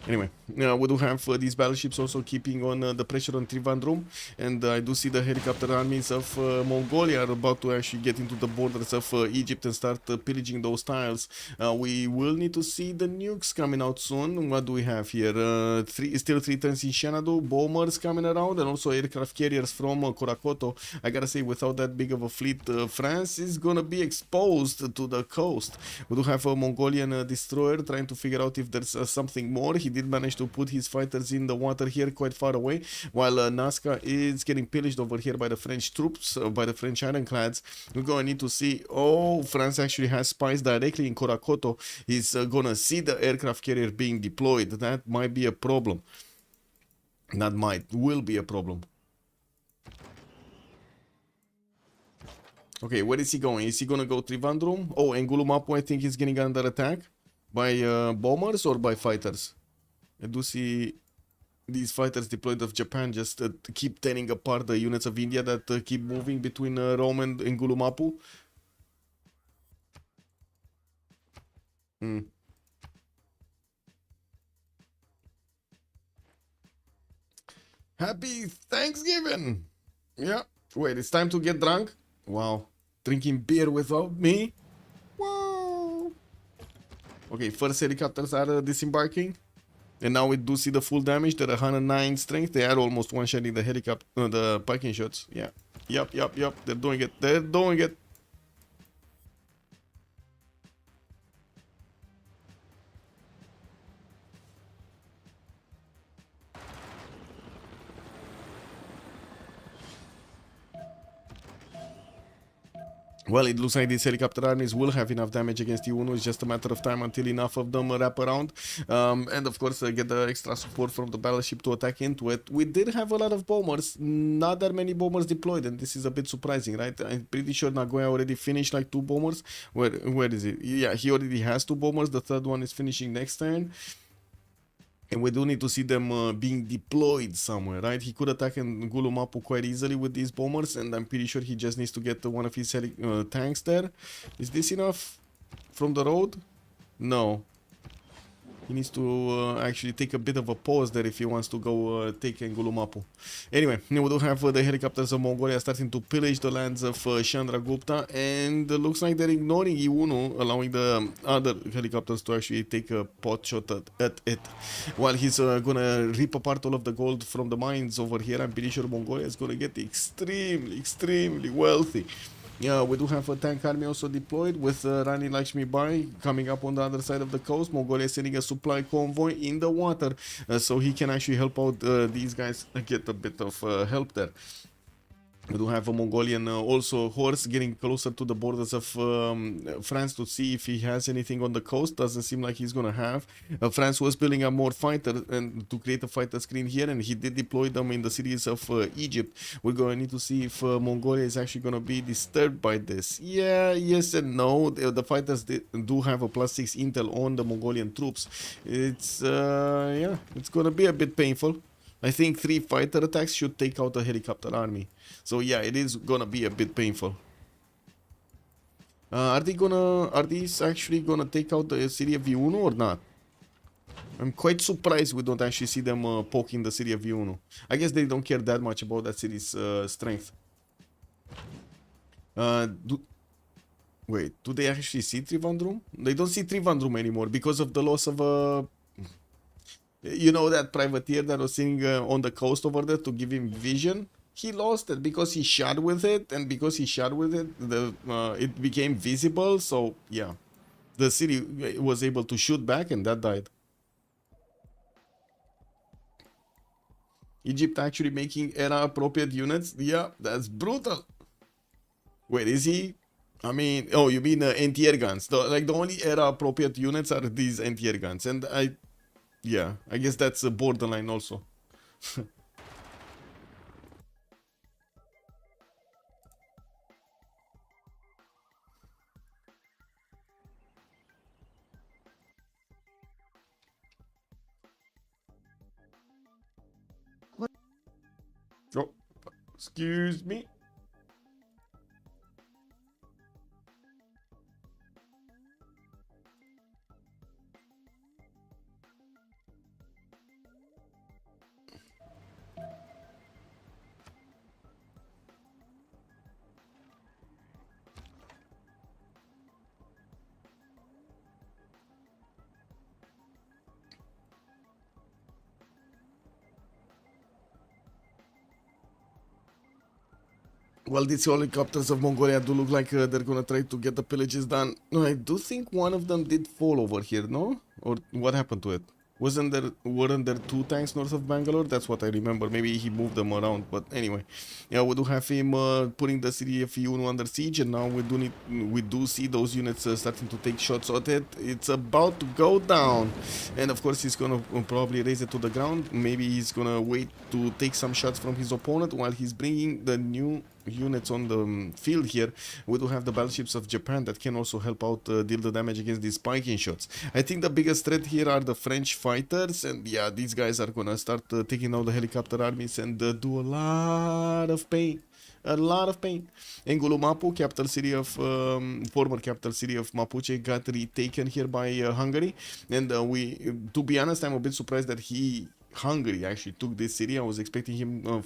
Anyway, we do have these battleships also keeping on the pressure on Trivandrum, and I do see the helicopter armies of Mongolia are about to actually get into the borders of Egypt and start pillaging those tiles. We will need to see the nukes coming out soon. What do we have here? Still 3 turns in Xanadu, bombers coming around, and also aircraft carriers from Korakoto. I gotta say, without that big of a fleet, France is gonna be exposed to the coast. We do have a Mongolian destroyer trying to figure out if there's something more. He did manage to put his fighters in the water here quite far away, while Nazca is getting pillaged over here by the French troops, by the French ironclads. We're gonna need to see, oh, France actually has spies directly in Korakoto. He's gonna see the aircraft carrier being deployed. That might be a problem. Not might, will be a problem. Okay, where is he going? Is he gonna go Trivandrum? Oh, Ngulumapu I think is getting under attack by bombers or by fighters. I do see these fighters deployed of Japan just keep tearing apart the units of India that keep moving between Rome and Ngulumapu. Happy Thanksgiving! Yeah. Wait, it's time to get drunk? Wow. Drinking beer without me? Wow. Okay, first helicopters are disembarking. And now we do see the full damage. They're 109 strength. They are almost one-shotting the helicopter, the Viking shots. Yeah. Yup. They're doing it. They're doing it. Well, it looks like these helicopter armies will have enough damage against Iunu. It's just a matter of time until enough of them wrap around. And of course, get the extra support from the battleship to attack into it. We did have a lot of bombers, not that many bombers deployed, and this is a bit surprising, right? I'm pretty sure Nagoya already finished like 2 bombers. Where is it? Yeah, he already has 2 bombers. The third one is finishing next turn. And we do need to see them being deployed somewhere, right? He could attack Ngulumapu quite easily with these bombers, and I'm pretty sure he just needs to get one of his tanks there. Is this enough from the road? No. He needs to actually take a bit of a pause there if he wants to go take Ngulumapu. Anyway, we do have the helicopters of Mongolia starting to pillage the lands of Chandragupta, and looks like they're ignoring Iunu, allowing the other helicopters to actually take a pot shot at it. While he's gonna rip apart all of the gold from the mines over here, I'm pretty sure Mongolia is gonna get extremely wealthy. Yeah, we do have a tank army also deployed with Rani Lakshmi Bai coming up on the other side of the coast. Mongolia is sending a supply convoy in the water so he can actually help out these guys get a bit of help there. We do have a Mongolian also horse getting closer to the borders of France to see if he has anything on the coast. Doesn't seem like he's gonna have. France was building up more fighters and to create a fighter screen here, and he did deploy them in the cities of Egypt. We're going to need to see if Mongolia is actually gonna be disturbed by this. Yeah, yes and no. The fighters do have a +6 intel on the Mongolian troops. It's yeah, it's gonna be a bit painful. I think 3 fighter attacks should take out the helicopter army. So yeah, it is gonna be a bit painful. Are these actually gonna take out the city of Iunu or not? I'm quite surprised we don't actually see them poking the city of Iunu. I guess they don't care that much about that city's strength. Wait, do they actually see Trivandrum? They don't see Trivandrum anymore because of the loss of you know that privateer that was sitting on the coast over there to give him vision? He lost it because he shot with it, and because he shot with it, it became visible. So yeah, the city was able to shoot back, and that died. Egypt actually making era-appropriate units? Yeah, that's brutal. Wait, is he? I mean, oh, you mean anti-air guns? Like the only era-appropriate units are these anti-air guns, and yeah, I guess that's a borderline also. Excuse me. Well, these helicopters of Mongolia do look like they're gonna try to get the pillages done. No, I do think one of them did fall over here, no? Or what happened to it? Weren't there two tanks north of Bangalore? That's what I remember. Maybe he moved them around, but anyway. Yeah, we do have him putting the city of Yunu under siege, and now we do see those units starting to take shots at it. It's about to go down, and of course he's gonna probably raise it to the ground. Maybe he's gonna wait to take some shots from his opponent while he's bringing the new units on the field here. We do have the battleships of Japan that can also help out deal the damage against these spiking shots. I think the biggest threat here are the French fighters, and yeah, these guys are gonna start taking out the helicopter armies and do a lot of pain. A lot of pain. Ngulumapu, capital city of former capital city of Mapuche, got retaken here by Hungary, and to be honest, I'm a bit surprised that Hungary actually took this city. I was expecting him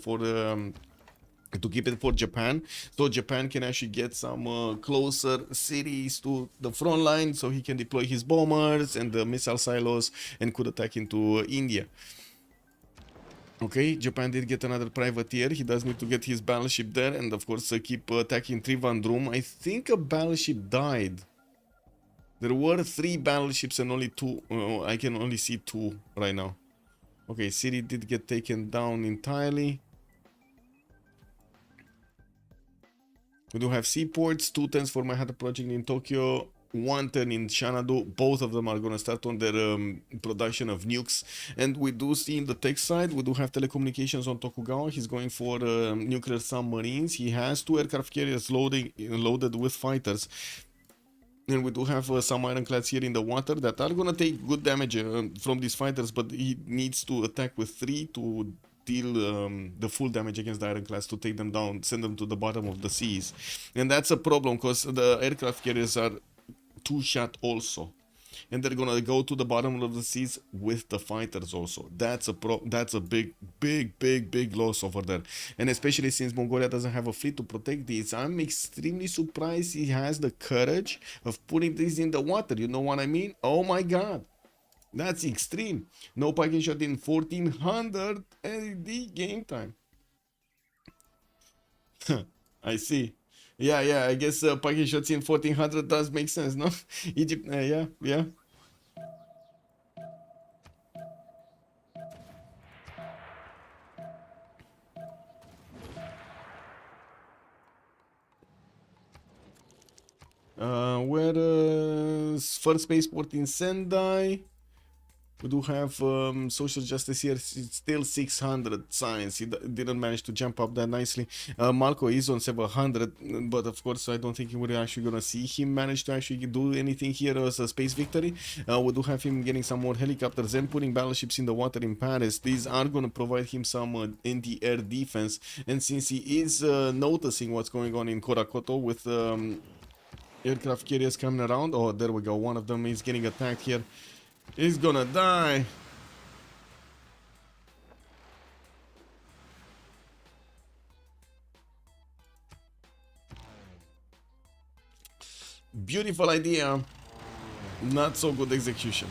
to keep it for Japan, so Japan can actually get some closer cities to the front line, so he can deploy his bombers and the missile silos and could attack into India. Okay, Japan did get another privateer. He does need to get his battleship there, and of course keep attacking Trivandrum. I think a battleship died. There were 3 battleships and only 2. I can only see 2 right now. Okay, city did get taken down entirely. We do have seaports, 2 turns for Manhattan Project in Tokyo, 1 turn in Xanadu. Both of them are going to start on their production of nukes. And we do see in the tech side, we do have telecommunications on Tokugawa. He's going for nuclear submarines. He has 2 aircraft carriers loaded with fighters. And we do have some ironclads here in the water that are going to take good damage from these fighters, but he needs to attack with 3 to deal the full damage against the ironclads, to take them down, send them to the bottom of the seas. And that's a problem, because the aircraft carriers are 2-shot also, and they're gonna go to the bottom of the seas with the fighters also. That's a big loss over there, and especially since Mongolia doesn't have a fleet to protect these. I'm extremely surprised he has the courage of putting these in the water. You know what I mean? Oh my god, that's extreme. No packing shot in 1400 AD game time. I see. Yeah, I guess packing shots in 1400 does make sense, no? Egypt, yeah. Where first spaceport in Sendai. We do have social justice here. It's still 600 science. He didn't manage to jump up that nicely. Malko is on 700, but of course I don't think we're actually gonna see him manage to actually do anything here as a space victory. We do have him getting some more helicopters and putting battleships in the water in Paris. These are gonna provide him some anti-air defense, and since he is noticing what's going on in Korakoto with aircraft carriers coming around, oh, there we go, one of them is getting attacked here. He's gonna die. Beautiful idea, not so good execution.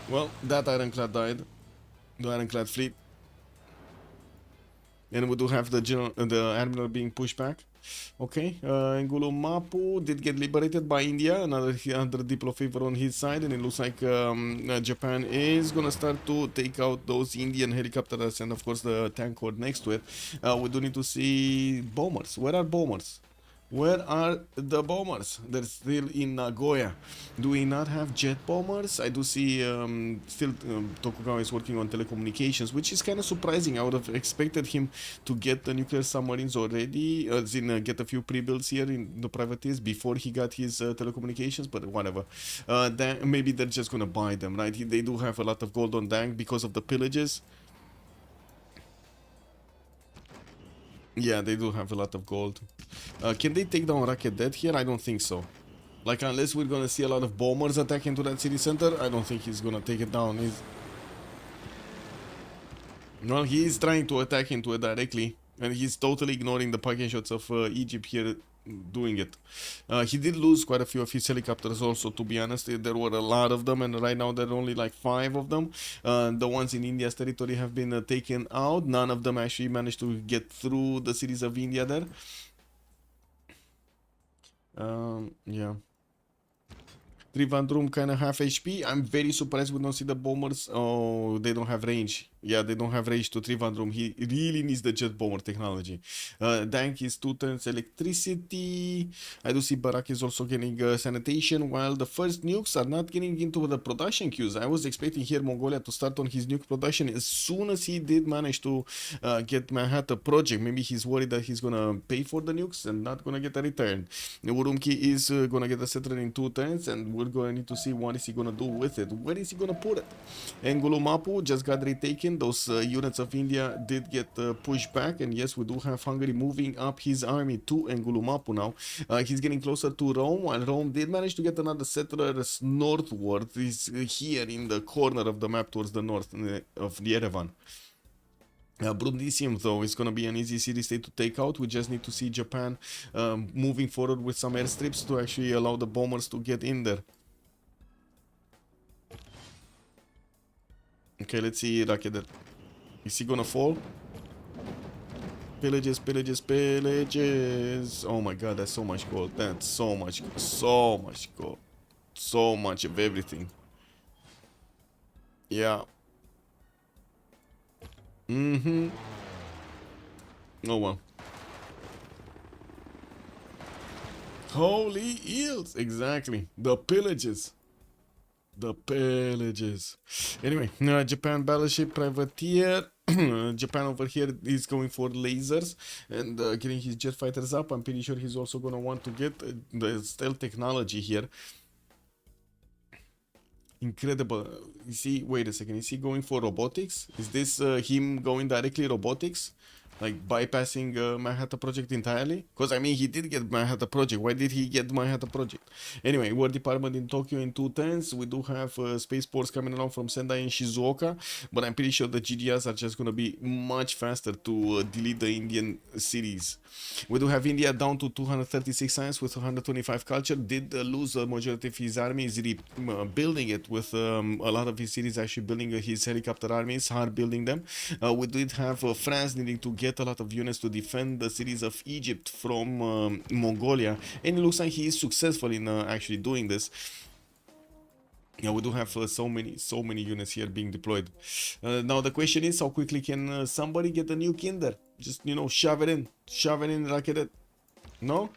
Well, that ironclad died, the ironclad fleet, and we do have the admiral being pushed back. Okay, Ngulumapu did get liberated by India, another diplo favor on his side, and it looks like Japan is gonna start to take out those Indian helicopters and of course the tank horde next to it. We do need to see bombers. Where are bombers? Where are the bombers? They're still in Nagoya. Do we not have jet bombers? I do see still Tokugawa is working on telecommunications, which is kind of surprising. I would have expected him to get the nuclear submarines already, as in get a few pre-builds here in the privateers before he got his telecommunications, but whatever. Maybe they're just gonna buy them, right? They do have a lot of gold on Dank because of the pillages. Yeah, they do have a lot of gold. Can they take down Rocket Dead here? I don't think so. Like, unless we're gonna see a lot of bombers attack into that city center, I don't think he's gonna take it down. Well, he's trying to attack into it directly, and he's totally ignoring the parking shots of Egypt here doing it. He did lose quite a few of his helicopters also, to be honest. There were a lot of them, and right now there are only like 5 of them. The ones in India's territory have been taken out. None of them actually managed to get through the cities of India there. Yeah. Trivandrum kind of half HP. I'm very surprised we don't see the bombers. Oh, they don't have range. Yeah, they don't have range to Trivandrum. He really needs the jet bomber technology. Dank is 2 turns electricity. I do see Barak is also getting sanitation, while the first nukes are not getting into the production queues. I was expecting here Mongolia to start on his nuke production as soon as he did manage to get Manhattan project. Maybe he's worried that he's gonna pay for the nukes and not gonna get a return. Urumqi is gonna get a settler in 2 turns, and we're gonna need to see what is he gonna do with it. Where is he gonna put it? Ngulumapu just got retaken. Those units of India did get pushed back, and yes, we do have Hungary moving up his army to Ngulumapu now. He's getting closer to Rome, while Rome did manage to get another settler northward. He's here in the corner of the map towards the north of Yerevan. Brundisium, though, is going to be an easy city-state to take out. We just need to see Japan moving forward with some airstrips to actually allow the bombers to get in there. Okay, let's see Rakedet. Is he gonna fall? Pillages, pillages, pillages. Oh my god, that's so much gold. That's so much gold. So much of everything. Yeah. Oh well. Holy eels! Exactly. The pillages. The pillages. Anyway, Japan battleship privateer. Japan over here is going for lasers and getting his jet fighters up. I'm pretty sure he's also gonna want to get the stealth technology here. Incredible. You see, wait a second. Is he going for robotics? Is this him going directly robotics? Like bypassing Manhattan Project entirely? Because I mean, he did get Manhattan Project. Why did he get Manhattan Project? Anyway, War Department in Tokyo in 2 turns. We do have spaceports coming along from Sendai and Shizuoka, but I'm pretty sure the GDRs are just going to be much faster to delete the Indian cities. We do have India down to 236 science with 125 culture. Did lose the majority of his army. Is building it with a lot of his cities actually building his helicopter armies, hard building them. We did have France needing to get a lot of units to defend the cities of Egypt from Mongolia, and it looks like he is successful in actually doing this. Yeah, we do have so many units here being deployed. Now the question is, how quickly can somebody get a nuke in there? Just, you know, shove it in, rocket it. No?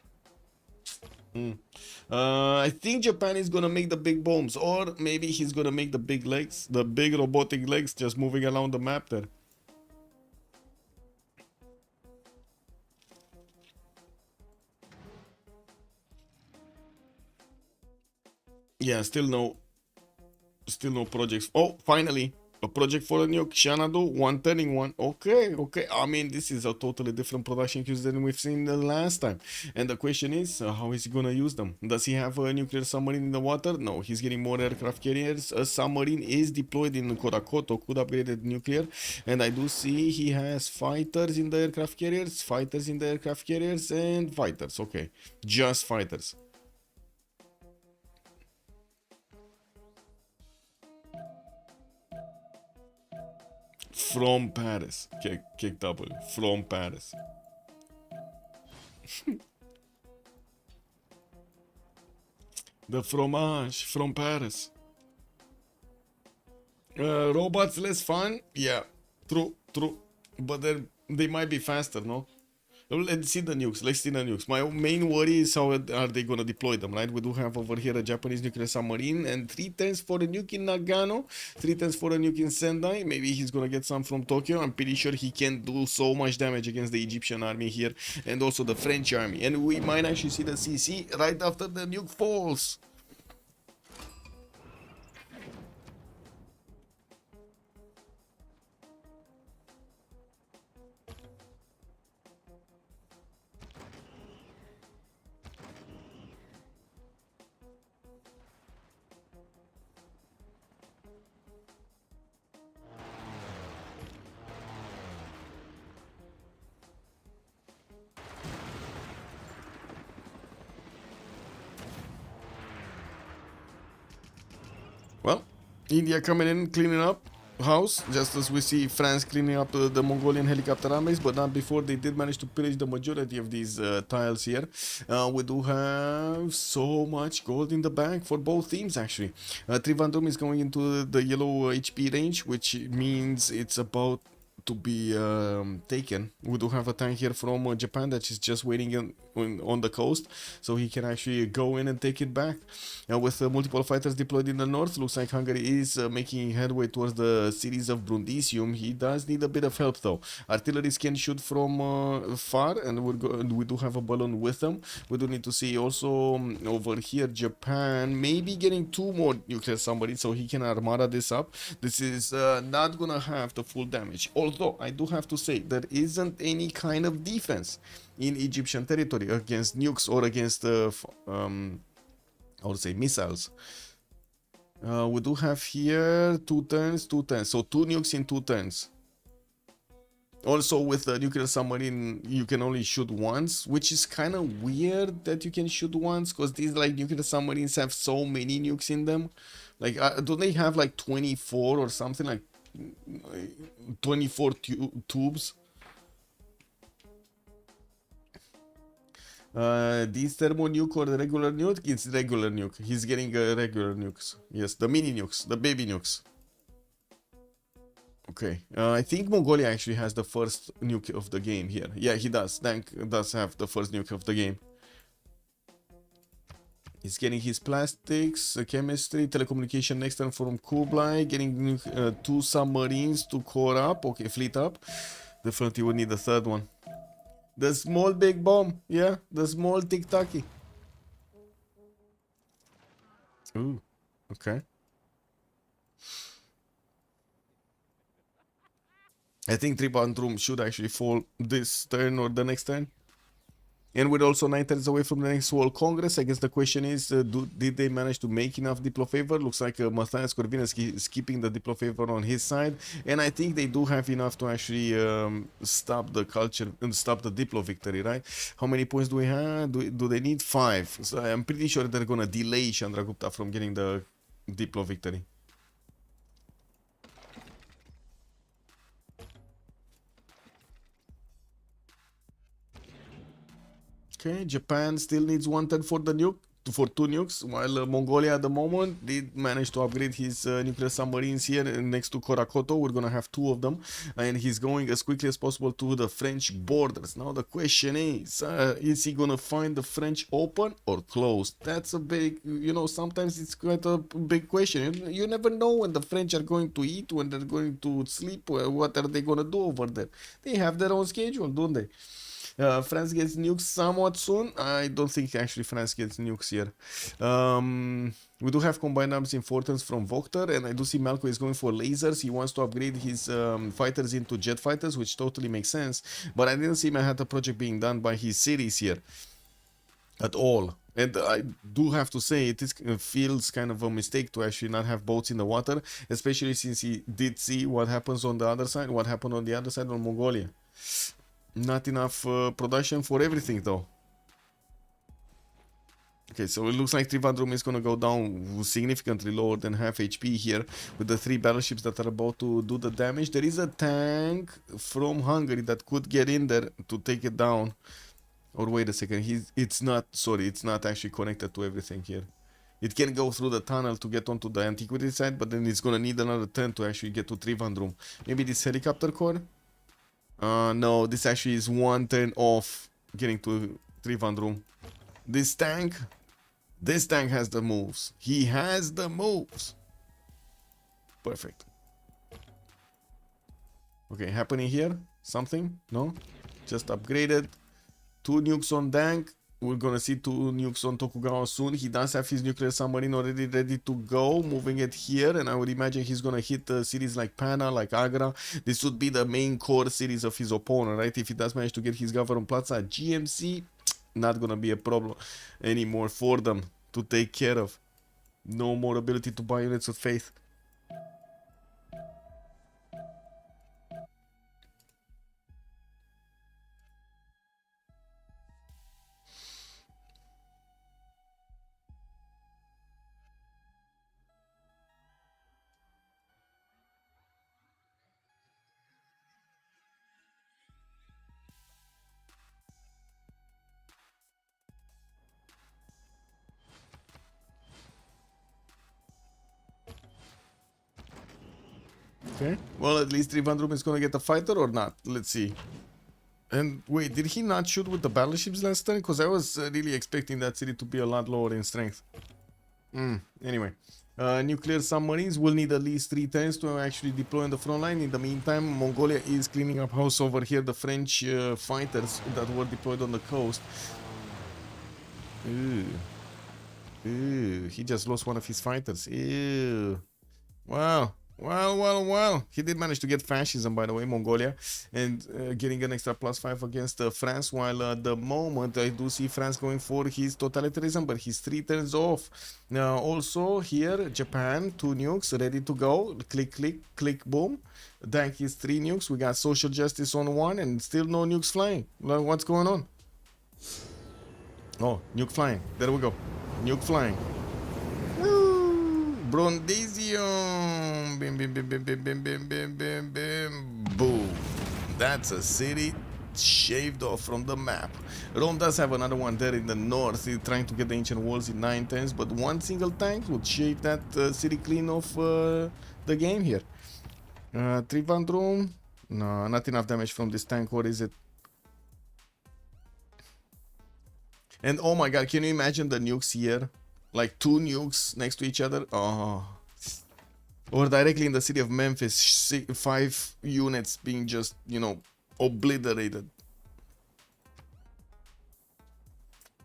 I think Japan is gonna make the big bombs, or maybe he's gonna make the big legs, the big robotic legs just moving around the map there. Yeah, still no projects. Oh, finally, a project for a nuke. Xanadu, one turning one. Okay. I mean, this is a totally different production queues than we've seen the last time. And the question is, how is he gonna use them? Does he have a nuclear submarine in the water? No, he's getting more aircraft carriers. A submarine is deployed in Korakoto, could upgrade it nuclear. And I do see he has fighters in the aircraft carriers, and fighters. Okay, just fighters. From Paris. Kick double. From Paris. The fromage from Paris. Robots less fun? Yeah. True. But they might be faster, no? Let's see the nukes. My main worry is how are they gonna deploy them, right? We do have over here a Japanese nuclear submarine and 3 turns for a nuke in Nagano, 3 turns for a nuke in Sendai. Maybe he's gonna get some from Tokyo. I'm pretty sure he can do so much damage against the Egyptian army here and also the French army. And we might actually see the CC right after the nuke falls. India coming in, cleaning up house, just as we see France cleaning up the Mongolian helicopter armies, but not before they did manage to pillage the majority of these tiles here. We do have so much gold in the bank for both teams, actually. Trivandrum is going into the yellow HP range, which means it's about to be taken. We do have a tank here from Japan that is just waiting on the coast, so he can actually go in and take it back. With multiple fighters deployed in the north, looks like Hungary is making headway towards the cities of Brundisium. He does need a bit of help though. Artilleries can shoot from far, and we do have a balloon with them. We do need to see also over here Japan maybe getting 2 more nuclear submarines so he can armada this up. This is not gonna have the full damage, although I do have to say there isn't any kind of defense in Egyptian territory against nukes or against I would say missiles. We do have here 2 turns, 2 turns, so 2 nukes in 2 turns. Also with the nuclear submarine you can only shoot once, which is kind of weird that you can shoot once, because these like nuclear submarines have so many nukes in them. Like do they have like 24 or something, like 24 tubes? This thermo nuke or the regular nuke? It's regular nuke. He's getting regular nukes. Yes, the mini nukes, the baby nukes. Okay, I think Mongolia actually has the first nuke of the game here. Yeah, he does. Dank does have the first nuke of the game. He's getting his plastics, chemistry, telecommunication next turn from Kublai, getting 2 submarines to core up. Okay, fleet up. Definitely would need the 3rd one. The small big bomb, yeah, the small tic-tacky. Ooh, okay. I think Tribandrum should actually fall this turn or the next turn. And we're also 9 turns away from the next World Congress. I guess the question is, did they manage to make enough Diplo favor? Looks like Matthias Corvinus is keeping the Diplo favor on his side. And I think they do have enough to actually stop the culture and stop the Diplo victory, right? How many points do we have? Do they need 5? So I'm pretty sure they're going to delay Chandragupta from getting the Diplo victory. Okay, Japan still needs 1 turn for the nuke, for 2 nukes, while Mongolia at the moment did manage to upgrade his nuclear submarines here next to Korakoto. We're gonna have 2 of them, and he's going as quickly as possible to the French borders. Now the question is he gonna find the French open or closed? That's a big, you know, sometimes it's quite a big question. You never know when the French are going to eat, when they're going to sleep, what are they gonna do over there. They have their own schedule, don't they? France gets nukes somewhat soon. I don't think actually France gets nukes here. We do have combined arms importance from VOKTR, and I do see Malko is going for lasers. He wants to upgrade his fighters into jet fighters, which totally makes sense. But I didn't see Manhattan Project being done by his cities here at all. And I do have to say, it feels kind of a mistake to actually not have boats in the water, especially since he did see what happens on the other side, what happened on the other side on Mongolia. Not enough production for everything though. Okay, so it looks like Trivandrum is gonna go down significantly lower than half HP here with the 3 battleships that are about to do the damage. There is a tank from Hungary that could get in there to take it down. Or wait a second, it's not actually connected to everything here. It can go through the tunnel to get onto the antiquity side, but then it's gonna need another turn to actually get to Trivandrum. Maybe this helicopter core? No, this actually is 1 turn off getting to Trivandrum. This tank has the moves. He has the moves. Perfect. Okay, happening here? Something? No? Just upgraded. 2 nukes on Dank. We're gonna see 2 nukes on Tokugawa soon. He does have his nuclear submarine already ready to go, moving it here, and I would imagine he's gonna hit cities like Pana, like Agra. This would be the main core cities of his opponent, right? If he does manage to get his government plaza at GMC, not gonna be a problem anymore for them to take care of. No more ability to buy units of faith. Okay. Well, at least Trivandrum is gonna get a fighter or not. Let's see. And wait, did he not shoot with the battleships last turn? Because I was really expecting that city to be a lot lower in strength. Anyway. Nuclear submarines will need at least 3 turns to actually deploy on the front line. In the meantime, Mongolia is cleaning up house over here. The French fighters that were deployed on the coast. Ew. Ew. He just lost one of his fighters. Ew. Wow. Well. He did manage to get fascism, by the way, Mongolia, and getting an extra +5 against France, while at the moment I do see France going for his totalitarianism, but he's 3 turns off. Now, also here, Japan, 2 nukes ready to go. Click, boom. Dank is 3 nukes. We got social justice on 1, and still no nukes flying. What's going on? Oh, nuke flying. There we go. Nuke flying. Brundisium. Bim. Boom. That's a city shaved off from the map. Rome does have another one there in the north. He's trying to get the ancient walls in 9 turns, but one single tank would shave that city clean off the game here. Trivandrum. No, not enough damage from this tank. What is it? And oh my god, can you imagine the nukes here? Like 2 nukes next to each other. Oh. Or directly in the city of Memphis, 5 units being just, you know, obliterated.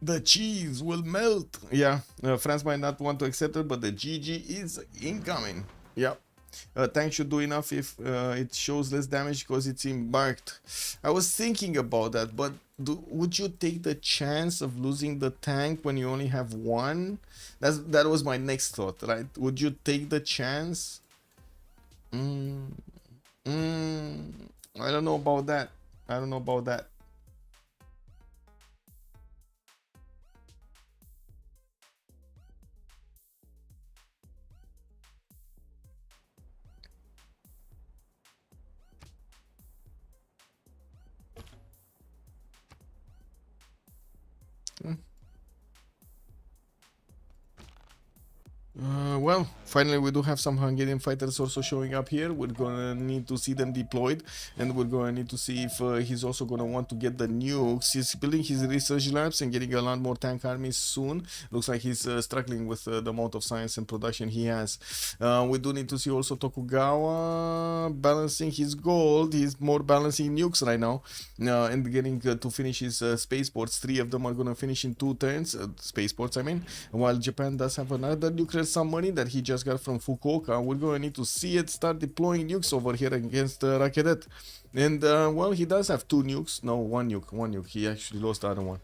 The cheese will melt. Yeah, France might not want to accept it, but the GG is incoming. Yeah. Tank should do enough if it shows less damage because it's embarked. I was thinking about that, but would you take the chance of losing the tank when you only have 1? That was my next thought, right? Would you take the chance? I don't know about that. I don't know about that. Well, finally we do have some Hungarian fighters also showing up here. We're gonna need to see them deployed, and we're gonna need to see if he's also gonna want to get the nukes. He's building his research labs and getting a lot more tank armies soon. Looks like he's struggling with the amount of science and production he has. We do need to see also Tokugawa balancing his gold. He's more balancing nukes right now, and getting to finish his spaceports. 3 of them are gonna finish in 2 turns, spaceports I mean, while Japan does have another nuclear submarine that he just got from Fukuoka. We're going to need to see it start deploying nukes over here against Rakedet. And, well, he does have 2 nukes. No, 1 nuke. He actually lost the other one.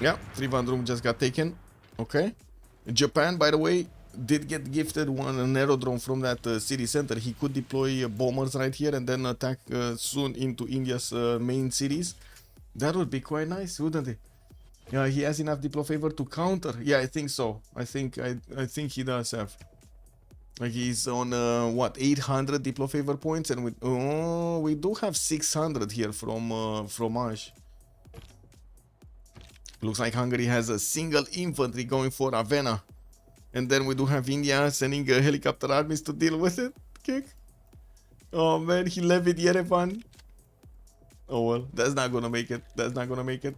Yeah, Trivandrum just got taken. Okay. Japan, by the way, did get gifted an aerodrome from that city center. He could deploy bombers right here and then attack soon into India's main cities. That would be quite nice, wouldn't it? Yeah, he has enough Diplo favor to counter. Yeah, I think so. I think he does have. Like he's on what, 800 Diplo favor points, and we do have 600 here from Fromage. Looks like Hungary has a single infantry going for Ravenna, and then we do have India sending helicopter armies to deal with it. Kick. Oh man, he levied Yerevan. Oh well, that's not gonna make it. That's not gonna make it.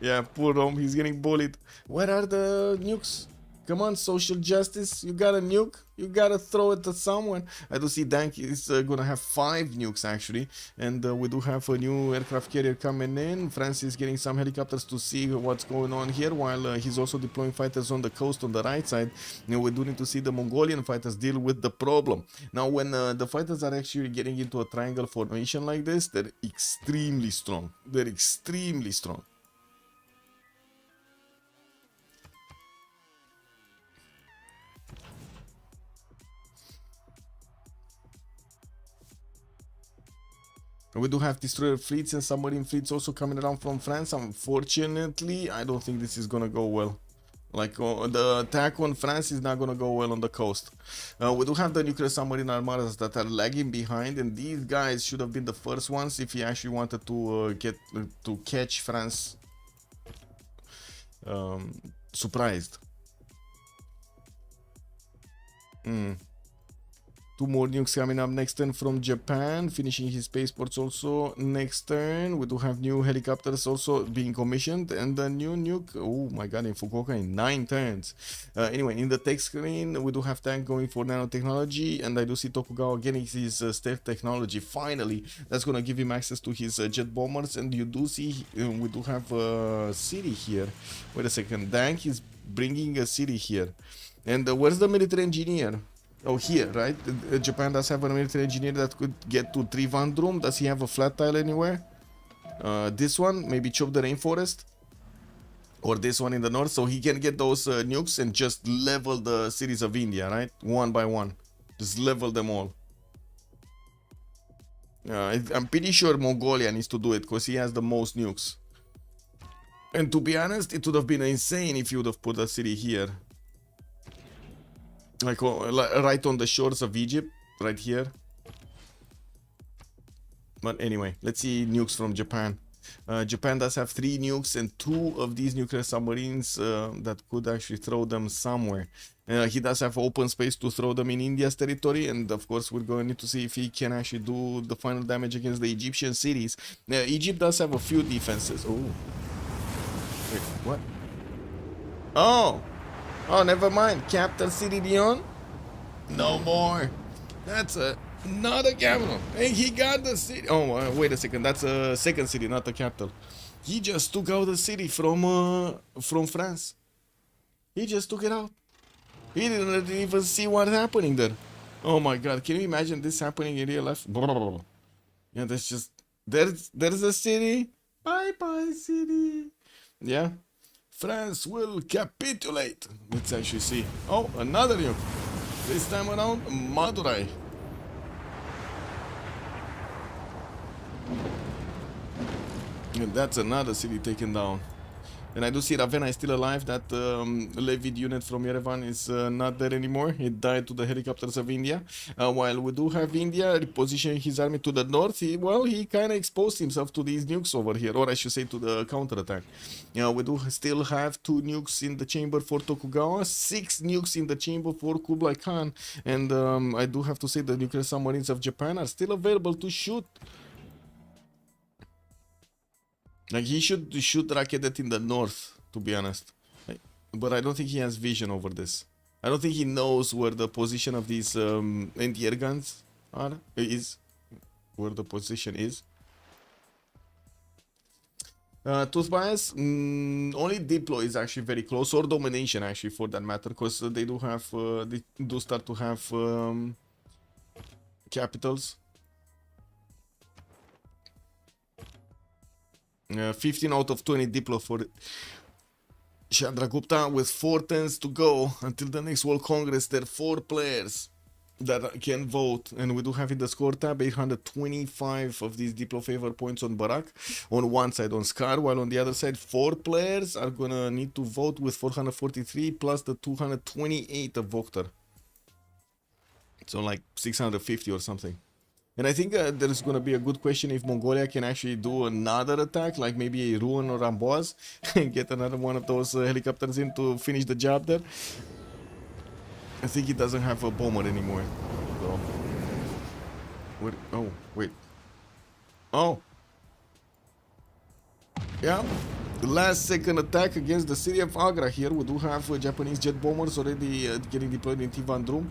Yeah, poor Rome, he's getting bullied. Where are the nukes? Come on, social justice, you got a nuke? You gotta throw it at someone. I do see Dank is gonna have 5 nukes actually, and we do have a new aircraft carrier coming in. France is getting some helicopters to see what's going on here, while he's also deploying fighters on the coast on the right side. And we do need to see the Mongolian fighters deal with the problem. Now, when the fighters are actually getting into a triangle formation like this, they're extremely strong. They're extremely strong. We do have destroyer fleets and submarine fleets also coming around from France. Unfortunately, I don't think this is gonna go well. Like, the attack on France is not gonna go well on the coast. We do have the nuclear submarine armadas that are lagging behind, and these guys should have been the first ones if he actually wanted to catch France surprised. Hmm. Two more nukes coming up next turn from Japan, finishing his spaceports also next turn. We do have new helicopters also being commissioned, and the new nuke, oh my god, in Fukuoka in 9 turns. Anyway, in the tech screen, we do have tank going for nanotechnology, and I do see Tokugawa getting his stealth technology. Finally, that's gonna give him access to his jet bombers, and you do see we do have a city here. Wait a second, Dank is bringing a city here. And where's the military engineer? Oh, here, right? Japan does have a military engineer that could get to Trivandrum. Does he have a flat tile anywhere? This one, maybe chop the rainforest. Or this one in the north, so he can get those nukes and just level the cities of India, right? One by one. Just level them all. I'm pretty sure Mongolia needs to do it, because he has the most nukes. And to be honest, it would have been insane if you would have put a city here. Like right on the shores of Egypt, right here. But anyway, let's see nukes from Japan. Japan does have 3 nukes, and 2 of these nuclear submarines that could actually throw them somewhere. He does have open space to throw them in India's territory, and of course we're going to need to see if he can actually do the final damage against the Egyptian cities. Egypt does have a few defenses. Oh, wait, what? Oh, never mind. Capital City Lyon? No more. That's not a capital. Hey, he got the city. Oh, wait a second. That's a second city, not the capital. He just took out the city from France. He just took it out. He didn't even see what's happening there. Oh my god. Can you imagine this happening in real life? Yeah, that's just... There's a city. Bye-bye, city. Yeah. France will capitulate. Let's actually see. Oh, another nuke. This time around, Madurai. And that's another city taken down. And I do see Ravenna is still alive. That levied unit from Yerevan is not there anymore. It died to the helicopters of India. While we do have India repositioning his army to the north, he kind of exposed himself to these nukes over here, or I should say to the counterattack. We do still have 2 nukes in the chamber for Tokugawa, 6 nukes in the chamber for Kublai Khan, and I do have to say the nuclear submarines of Japan are still available to shoot. Like, he should shoot Rakedet in the north, to be honest. But I don't think he has vision over this. I don't think he knows where the position of these anti-air guns is. Where the position is. Tooth bias, only Diplo is actually very close, or Domination actually for that matter, because they do have, they do start to have capitals. 15 out of 20 Diplo for Chandragupta with 4 turns to go until the next World Congress. There are 4 players that can vote, and we do have in the score tab 825 of these Diplo favor points on Barak on one side, on Scar, while on the other side 4 players are gonna need to vote with 443 plus the 228 of VOKTR. So like 650 or something. And I think there's going to be a good question if Mongolia can actually do another attack, like maybe a Ruan or Amboise, and get another one of those helicopters in to finish the job there. I think he doesn't have a bomber anymore. So. What? Oh, wait. Oh. Yeah. The last second attack against the city of Agra here. We do have Japanese jet bombers already getting deployed in Trivandrum.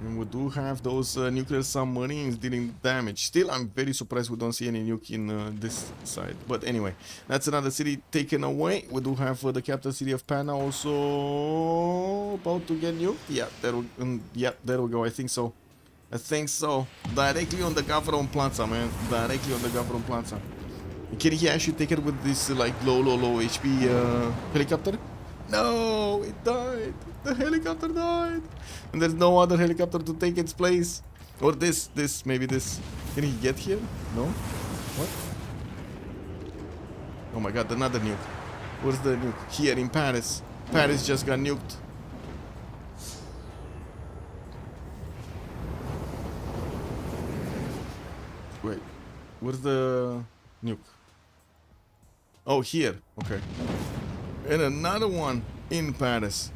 And we do have those nuclear submarines dealing damage. Still, I'm very surprised we don't see any nuke in this side. But anyway, that's another city taken away. We do have the capital city of Pana also about to get nuked. Yeah, there we go. I think so. Directly on the Gavron Plaza, man. Directly on the Gavron Plaza. Can he actually take it with this like low HP helicopter? No, it died. The helicopter died. And there's no other helicopter to take its place. Or maybe this. Can he get here? No? What? Oh my god, another nuke. Where's the nuke? Here in Paris. Paris just got nuked. Wait. Where's the nuke? Oh, here. Okay. And another one in Paris.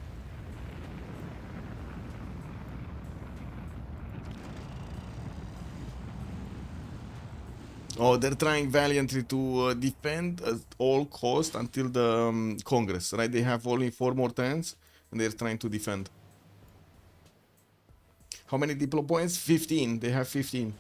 Oh, they're trying valiantly to defend at all cost until the Congress, right? They have only 4 more turns, and they're trying to defend. How many diplo points? 15. They have 15.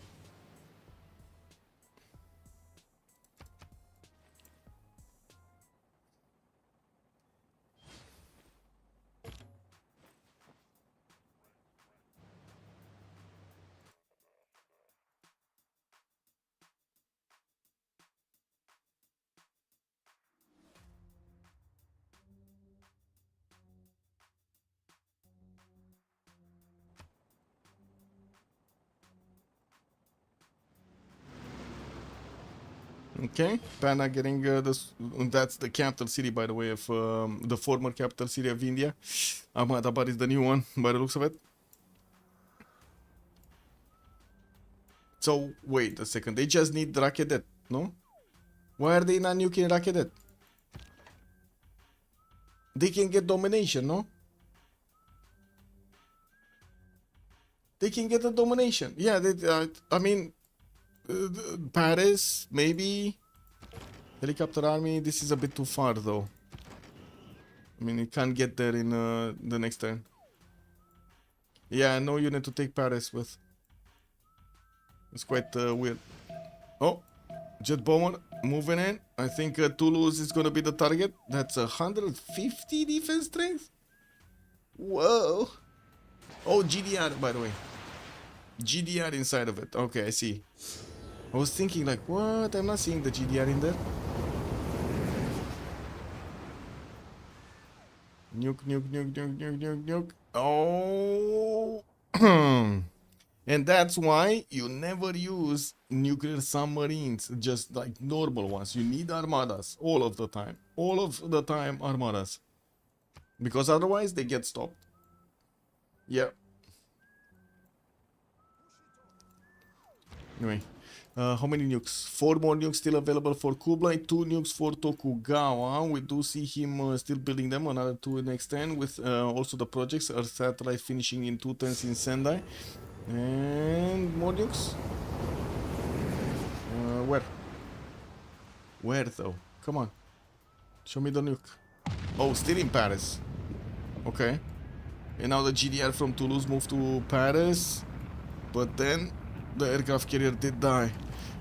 Okay, Pana getting that's the capital city, by the way, of the former capital city of India. Ahmedabad is the new one, by the looks of it. So, wait a second, they just need Rakedet, no? Why are they not nuking Rakedet? They can get domination, no? They can get a domination. Yeah, I mean, Paris, maybe. Helicopter army, this is a bit too far, though. I mean, it can't get there in the next turn. Yeah, no unit to take Paris with. It's quite weird. Oh, jet bomber moving in. I think Toulouse is gonna be the target. That's 150 defense strength. Whoa. Oh, GDR, by the way. GDR inside of it. Okay, I see. I was thinking like, what? I'm not seeing the GDR in there. Nuke, nuke, nuke, nuke, nuke, nuke, nuke. Oh. And that's why you never use nuclear submarines, just like normal ones. You need armadas all of the time. All of the time, armadas. Because otherwise, they get stopped. Yeah. Anyway, how many nukes? 4 more nukes still available for Kublai, 2 nukes for Tokugawa. We do see him still building them, another 2 next turn, with also the projects, Earth satellite finishing in 2 turns in Sendai. And more nukes? Where? Where though? Come on. Show me the nuke. Oh, still in Paris. Okay. And now the GDR from Toulouse moved to Paris. But then the aircraft carrier did die.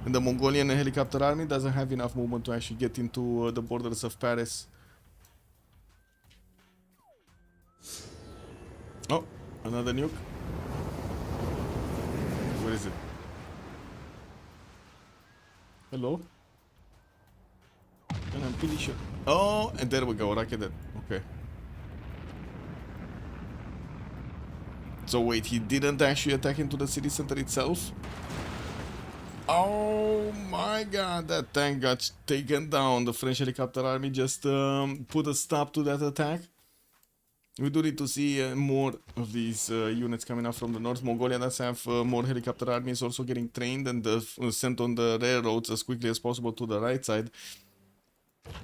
And the Mongolian helicopter army doesn't have enough movement to actually get into the borders of Paris. Oh, another nuke. Where is it? Hello? And I'm pretty sure. Oh, and there we go, Rakedet. Okay. So wait, he didn't actually attack into the city center itself? Oh my god, that tank got taken down. The French helicopter army just put a stop to that attack. We do need to see more of these units coming up from the north. Mongolia does have more helicopter armies also getting trained and sent on the railroads as quickly as possible to the right side.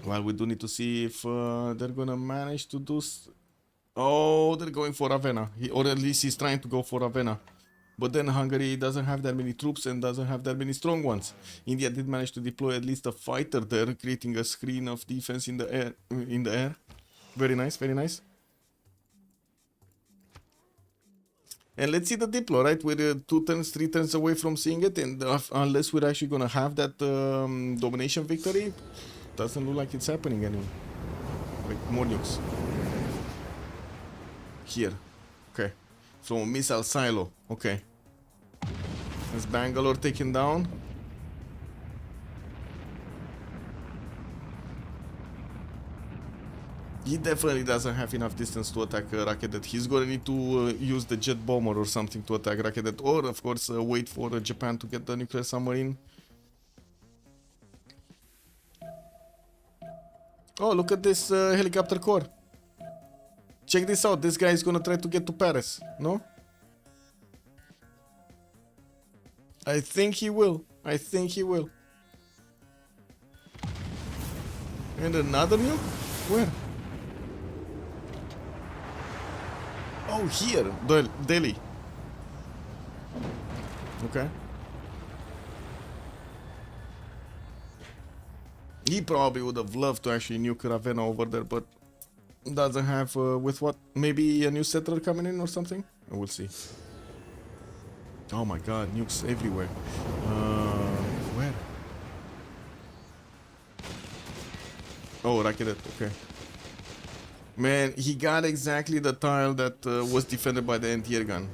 Well, we do need to see if they're gonna manage to do... Oh, they're going for Ravenna. Or at least he's trying to go for Ravenna. But then Hungary doesn't have that many troops and doesn't have that many strong ones. India did manage to deploy at least a fighter there, creating a screen of defense in the air. Very nice, very nice. And let's see the Diplo, right? We're 2 turns, 3 turns away from seeing it, and unless we're actually gonna have that domination victory, doesn't look like it's happening anymore. Like, more nukes. Here. Okay. From a missile silo. Okay. Is Bangalore taken down? He definitely doesn't have enough distance to attack Rakedet. He's gonna need to use the jet bomber or something to attack Rakedet. Or, of course, wait for Japan to get the nuclear submarine. Oh, look at this helicopter corps. Check this out. This guy is gonna try to get to Paris. No? I think he will. I think he will. And another nuke? Where? Oh, here. Delhi. Okay. He probably would have loved to actually nuke Ravenna over there, but doesn't have with what? Maybe a new settler coming in or something? We'll see. Oh my god, nukes everywhere. Where? Oh, Raketet, okay. Man, he got exactly the tile that was defended by the anti-air gun.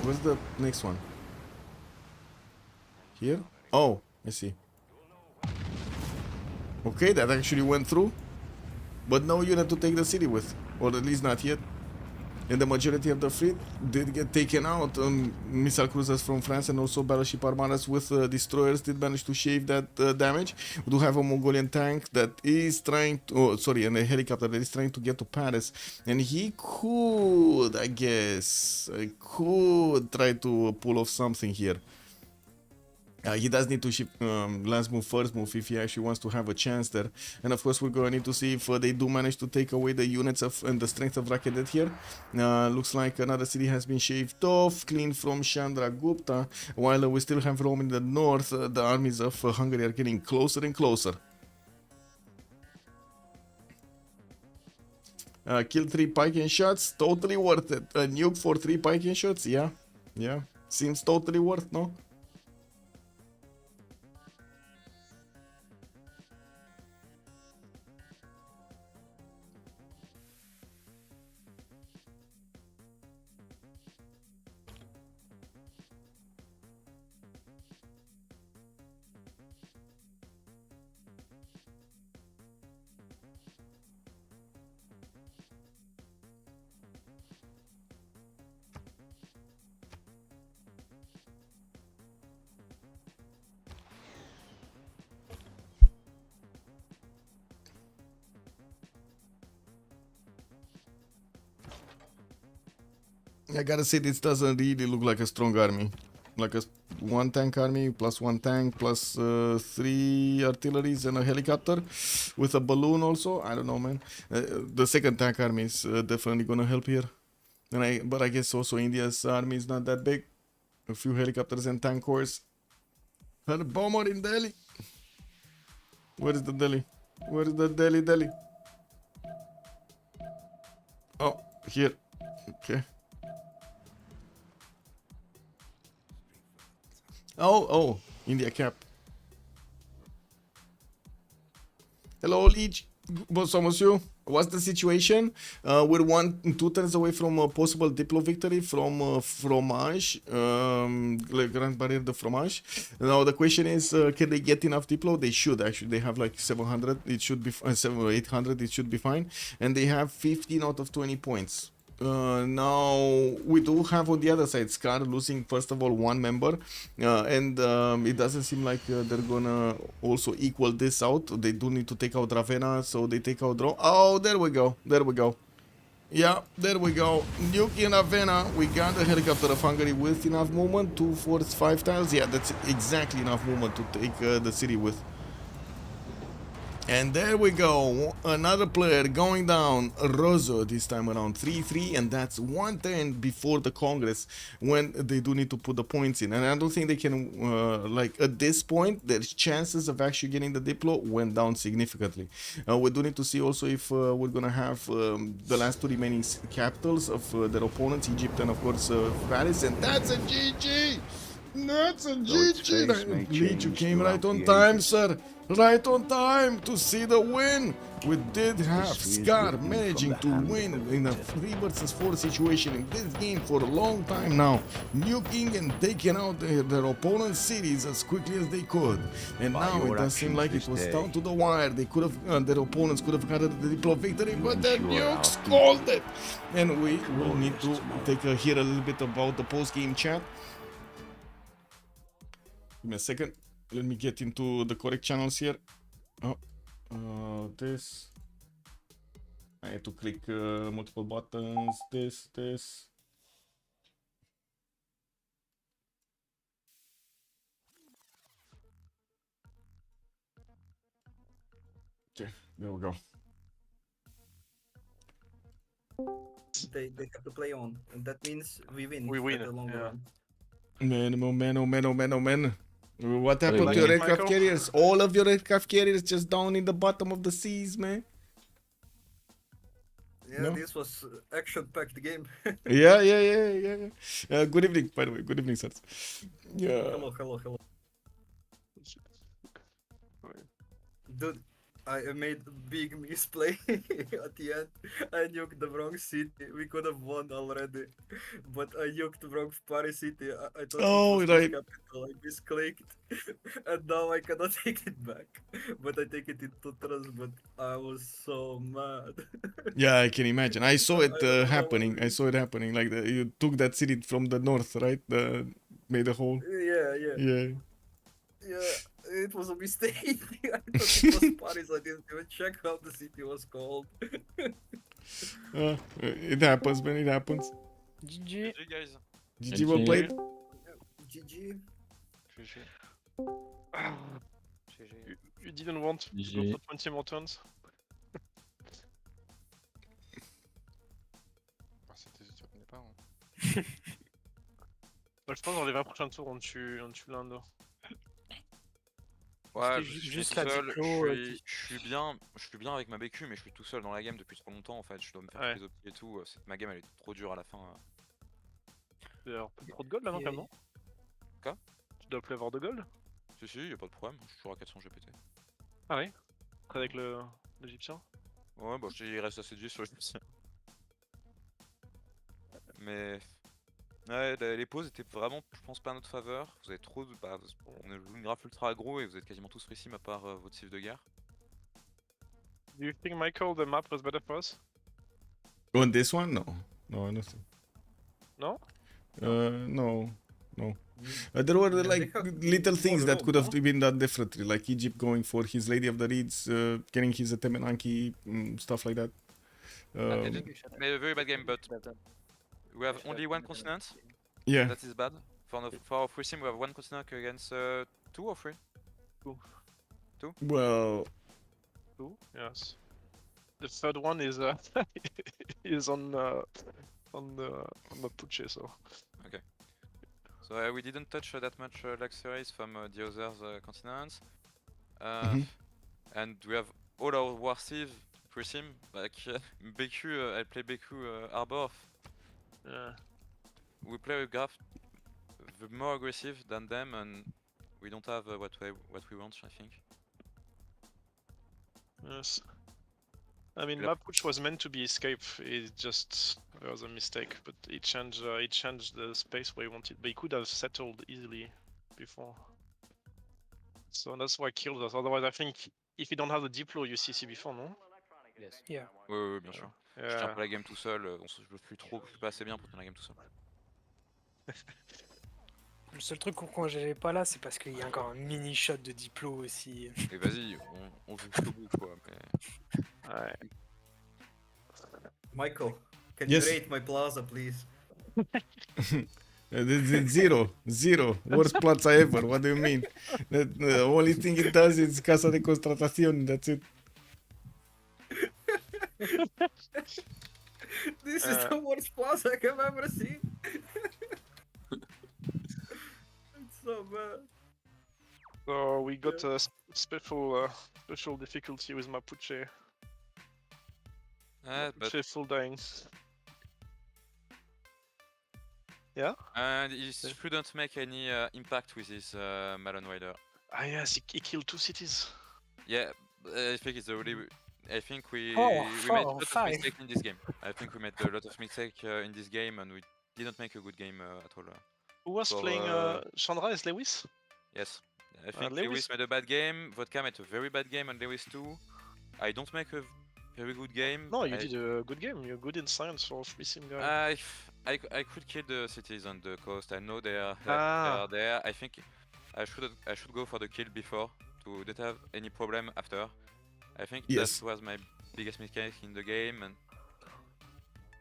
Where's the next one? Here? Oh, I see. Okay, that actually went through. But no unit to take the city with. Or at least not yet. And the majority of the fleet did get taken out. Missile cruisers from France and also battleship armadas with destroyers did manage to shave that damage. We do have a Mongolian tank that is trying to... Oh, sorry, and a helicopter that is trying to get to Paris. And he could, I guess, could try to pull off something here. He does need to ship last move, first move if he actually wants to have a chance there. And of course we're going to need to see if they do manage to take away the units of and the strength of Rakedet here. Looks like another city has been shaved off, clean from Chandragupta. While we still have Rome in the north, the armies of Hungary are getting closer and closer. Kill 3 Piking shots, totally worth it. A nuke for 3 Piking shots, yeah. Seems totally worth, no? I gotta say, this doesn't really look like a strong army. Like a 1 tank army plus 1 tank plus 3 artilleries and a helicopter with a balloon also. I don't know, man. The second tank army is definitely gonna help here. But I guess also India's army is not that big. A few helicopters and tank corps. Had a bomber in Delhi. Where is the Delhi? Where is the Delhi? Oh, here. Okay. Oh, India cap. Hello, Leech. Bonsoir, monsieur. What's the situation? We're 2 turns away from a possible Diplo victory from Fromage, Grande Barrière de Fromage. Now the question is, can they get enough Diplo? They should actually. They have like 700. It should be 700 or 800. It should be fine. And they have 15 out of 20 points. Now we do have on the other side Scar losing first of all 1 member, and it doesn't seem like they're gonna also equal this out. They do need to take out Ravenna, so they take out Rome. Oh, there we go. Yeah, there we go. Nuke in Ravenna. We got the helicopter of Hungary with enough movement, 2 force 5 tiles. Yeah, that's exactly enough movement to take the city with. And there we go, another player going down, Rozeau this time around, 3-3, and that's 1 turn before the Congress when they do need to put the points in. And I don't think they can, like at this point, their chances of actually getting the Diplo went down significantly. We do need to see also if we're gonna have the last 2 remaining capitals of their opponents, Egypt and of course Paris, and that's a GG! That's a GG! Leech, you came right on time, sir! Right on time to see the win. We did have Scar managing to win in a 3 versus 4 situation in this game for a long time now, nuking and taking out their opponent's cities as quickly as they could. And now it does seem like it was down to the wire. They could have, their opponents could have gotten the Diplo victory, but the nukes called it. And we will need to take a hear a little bit about the post-game chat. Give me a second. Let me get into the correct channels here. This. I had to click multiple buttons. This. Okay, there we go. They have to play on, and that means we win. We win, at the long yeah. run. Man, oh man. What happened like to your it, aircraft Michael? carriers? All of your aircraft carriers just down in the bottom of the seas, man. Yeah, No? this was action-packed game. Yeah. Good evening, by the way. Good evening, sirs. Yeah. Hello. Dude, I made a big misplay at the end. I nuked the wrong city. We could have won already. But I nuked the wrong Paris city. I thought Oh, it was right. his capital. I misclicked. And now I cannot take it back. But I take it into trust, but I was so mad. Yeah, I can imagine. I saw it I don't know how happening. I saw it happening. Like you took that city from the north, right? Made a hole. Yeah. Yeah. Yeah, it was a mistake. I thought it was Paris. I didn't even check how the city was called. It happens, man. It happens. GG. GG guys. GG, well played. GG. GG. You didn't want to go GG. for 20 more turns? Ah, c'était tu reconnais pas. Hein. Bah, je pense que dans les 20 prochains tours, on tue l'un d'eux. Ouais, C'était je suis juste tout la seul, diplo, je suis bien avec ma BQ, mais je suis tout seul dans la game depuis trop longtemps en fait. Je dois me faire Ouais. les optis et tout. Ma game elle est trop dure à la fin. Tu dois avoir trop de gold là, non, quand même, non? Quoi? Tu dois plus avoir de gold? Si, y a pas de problème. Je suis toujours à 400 GPT. Ah oui? Avec l'Égyptien? Ouais, bah il reste assez de vie sur l'Égyptien. Mais ouais, les pauses étaient vraiment, je pense, pas à notre faveur. Vous avez trop de. Bah, on a joué une graphe ultra aggro et vous êtes quasiment tous free sim à part votre civ de guerre. Do you think, Michael, the map was better for us? On this one? No. No, nothing. No? No. There were like little things that could have been done differently, like Egypt going for his Lady of the Reeds, getting his Temenanki, stuff like that. They did made a very bad game, but we have only one continent. Yeah. That is bad. For our free sim, we have one continent against 2 or 3. Well, Two? Yes. The third one is is on Mapuche, so. So we didn't touch that much luxuries from the other continents. And we have all our war civ free sim, like BQ, I play BQ Arbor. Yeah. We play a graph more aggressive than them, and we don't have what we want, I think. Yes. I mean, Yep. Mapuche was meant to be escape. It just was a mistake, but he changed the space where he wanted. But he could have settled easily before. So that's why he killed us. Otherwise, I think if you don't have the diplo, you CC before, no? Yes. Yeah. Oui, bien sûr. Je tiens Yeah. pas la game tout seul. Je suis pas assez bien pour tenir la game tout seul. Le seul truc quand j'avais pas là, c'est parce qu'il y a encore un mini shot de diplo aussi. Et vas-y, on joue jusqu'au bout quoi. Mais... Ouais. Michael, can Yes. you rate my plaza, please? Zero. Worst plots ever. What do you mean? The only thing it does is Casa de Constatación. That's it. This is the worst plaza I have ever seen. It's so bad. So we got a special difficulty with Mapuche. but Mapuche full dying. Yeah? and he shouldn't make any impact with his Malon Rider. Ah yes, he killed 2 cities. Yeah, I think it's a really. I think we Oh, made a oh, lot of five. mistakes in this game. I think we made a lot of mistakes in this game, and we didn't make a good game at all. Who was So, playing Chandra as Lewis? Yes, I think Lewis- Lewis made a bad game. Vodka made a very bad game, and Lewis too. I don't make a very good game. No, you I, did a good game. You're good in science for 3 sim guy. I could kill the cities on the coast. I know they are there. I think I should go for the kill before to not have any problem after. I think Yes. that was my biggest mistake in the game.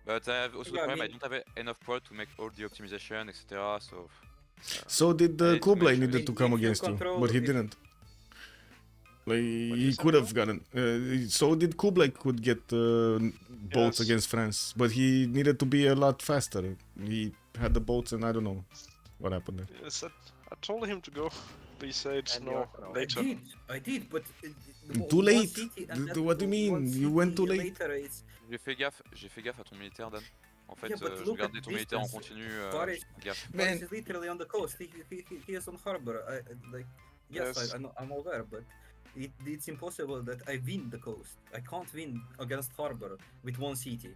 But I have also the Yeah, I problem I mean- don't have enough prod to make all the optimization, etc. So So did I need to Kublai make sure needed to if come you against you, control- but he if- didn't. Like you he say, could have gotten. So did Kublai could get boats Yes. against France, but he needed to be a lot faster. He had the boats, and I don't know what happened there. Yes, I told him to go. Besides, And no, yours, no. later. I did, but Too one late. city and then What do you mean? one You went too city late. later, it's J'ai fait gaffe à ton militaire, Dan. En fait, Yeah, but je look at regardais ton militaire en distance. continu. Paris- J'ai fait gaffe. Man. Paris is literally on the coast. He is on harbor. Like yes, Yes. I'm aware, but it's impossible that I win the coast. I can't win against harbor with one city.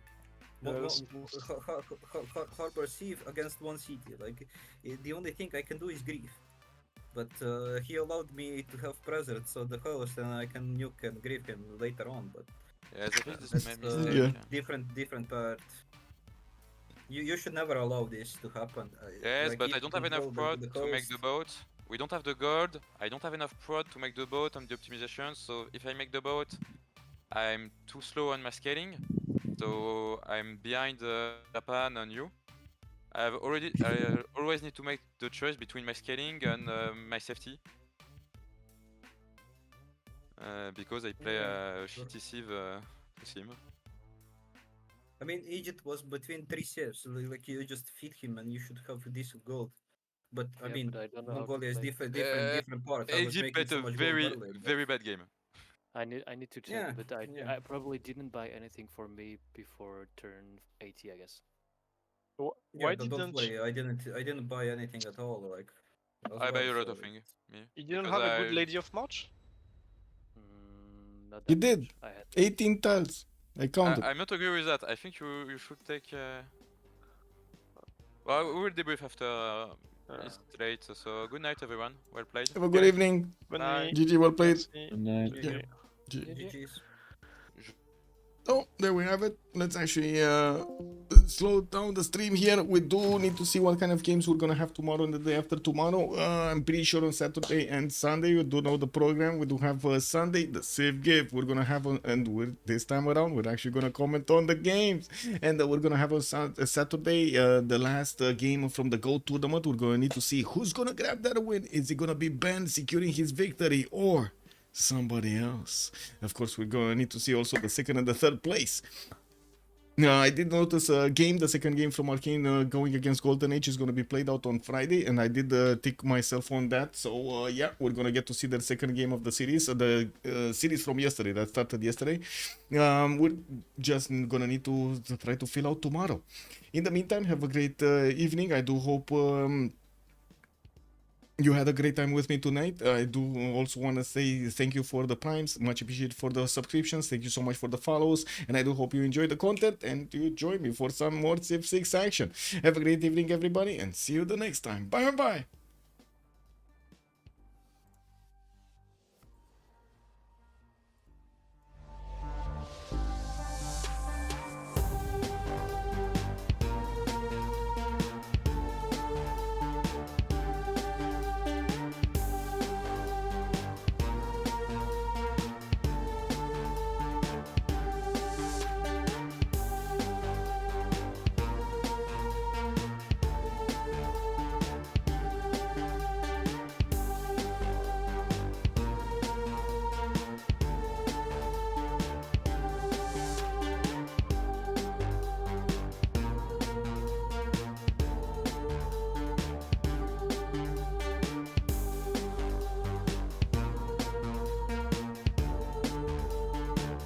Yes. Harbor sieve against one city. Like the only thing I can do is grief. But he allowed me to have present so the coast, and I can nuke and grief him later on. But Yes, I think this that's is my mistake. Yeah. different part. You should never allow this to happen. Yes, Like, but if I don't you have enough control prod to make the boat. We don't have the gold. I don't have enough prod to make the boat on the optimization. So if I make the boat, I'm too slow on my scaling. So I'm behind Japan and you. I always need to make the choice between my scaling and my safety. Because I play shitty Civ sim. I mean, Egypt was between three sieves. Like you just feed him, and you should have decent gold. But I Yeah, mean, but I don't know how to Mongolia is play. different parts. I was Egypt making played so a much very, gold earlier, but- very bad game. I need to check, Yeah, but yeah. I probably didn't buy anything for me before turn 80, I guess. Yeah, Why don't didn't worry. I didn't buy anything at all. Like as I buy well, a lot so of things. Me. you didn't Because have a good I- Lady of March? Not You that did. much. I had 18 tiles. I counted. I'm not agree with that. I think you should take. Well, we will debrief after. It's late, so good night, everyone. Well played. Have a good evening. Bonne Bye. nuit. GG, well played. Merci. Good night. GG. GG's. Oh, there we have it. Let's actually slow down the stream here. We do need to see what kind of games we're gonna have tomorrow and the day after tomorrow. I'm pretty sure on Saturday and Sunday we do know the program. We do have Sunday the Civ gift. We're gonna have this time around we're actually gonna comment on the games, and we're gonna have on Saturday the last game from the Gold tournament. We're gonna need to see who's gonna grab that win. Is it gonna be Ben securing his victory or somebody else? Of course, we're gonna need to see also the second and the third place. I did notice the second game from Arcane going against Golden Age is going to be played out on Friday, and I did tick myself on that. So yeah, we're going to get to see the second game of the series, the series from yesterday that started yesterday. We're just going to need to try to fill out tomorrow. In the meantime, have a great evening. I do hope you had a great time with me tonight. I do also want to say thank you for the primes, much appreciated for the subscriptions. Thank you so much for the follows, and I do hope you enjoy the content and you join me for some more Civ6 action. Have a great evening, everybody, and see you the next time. Bye bye.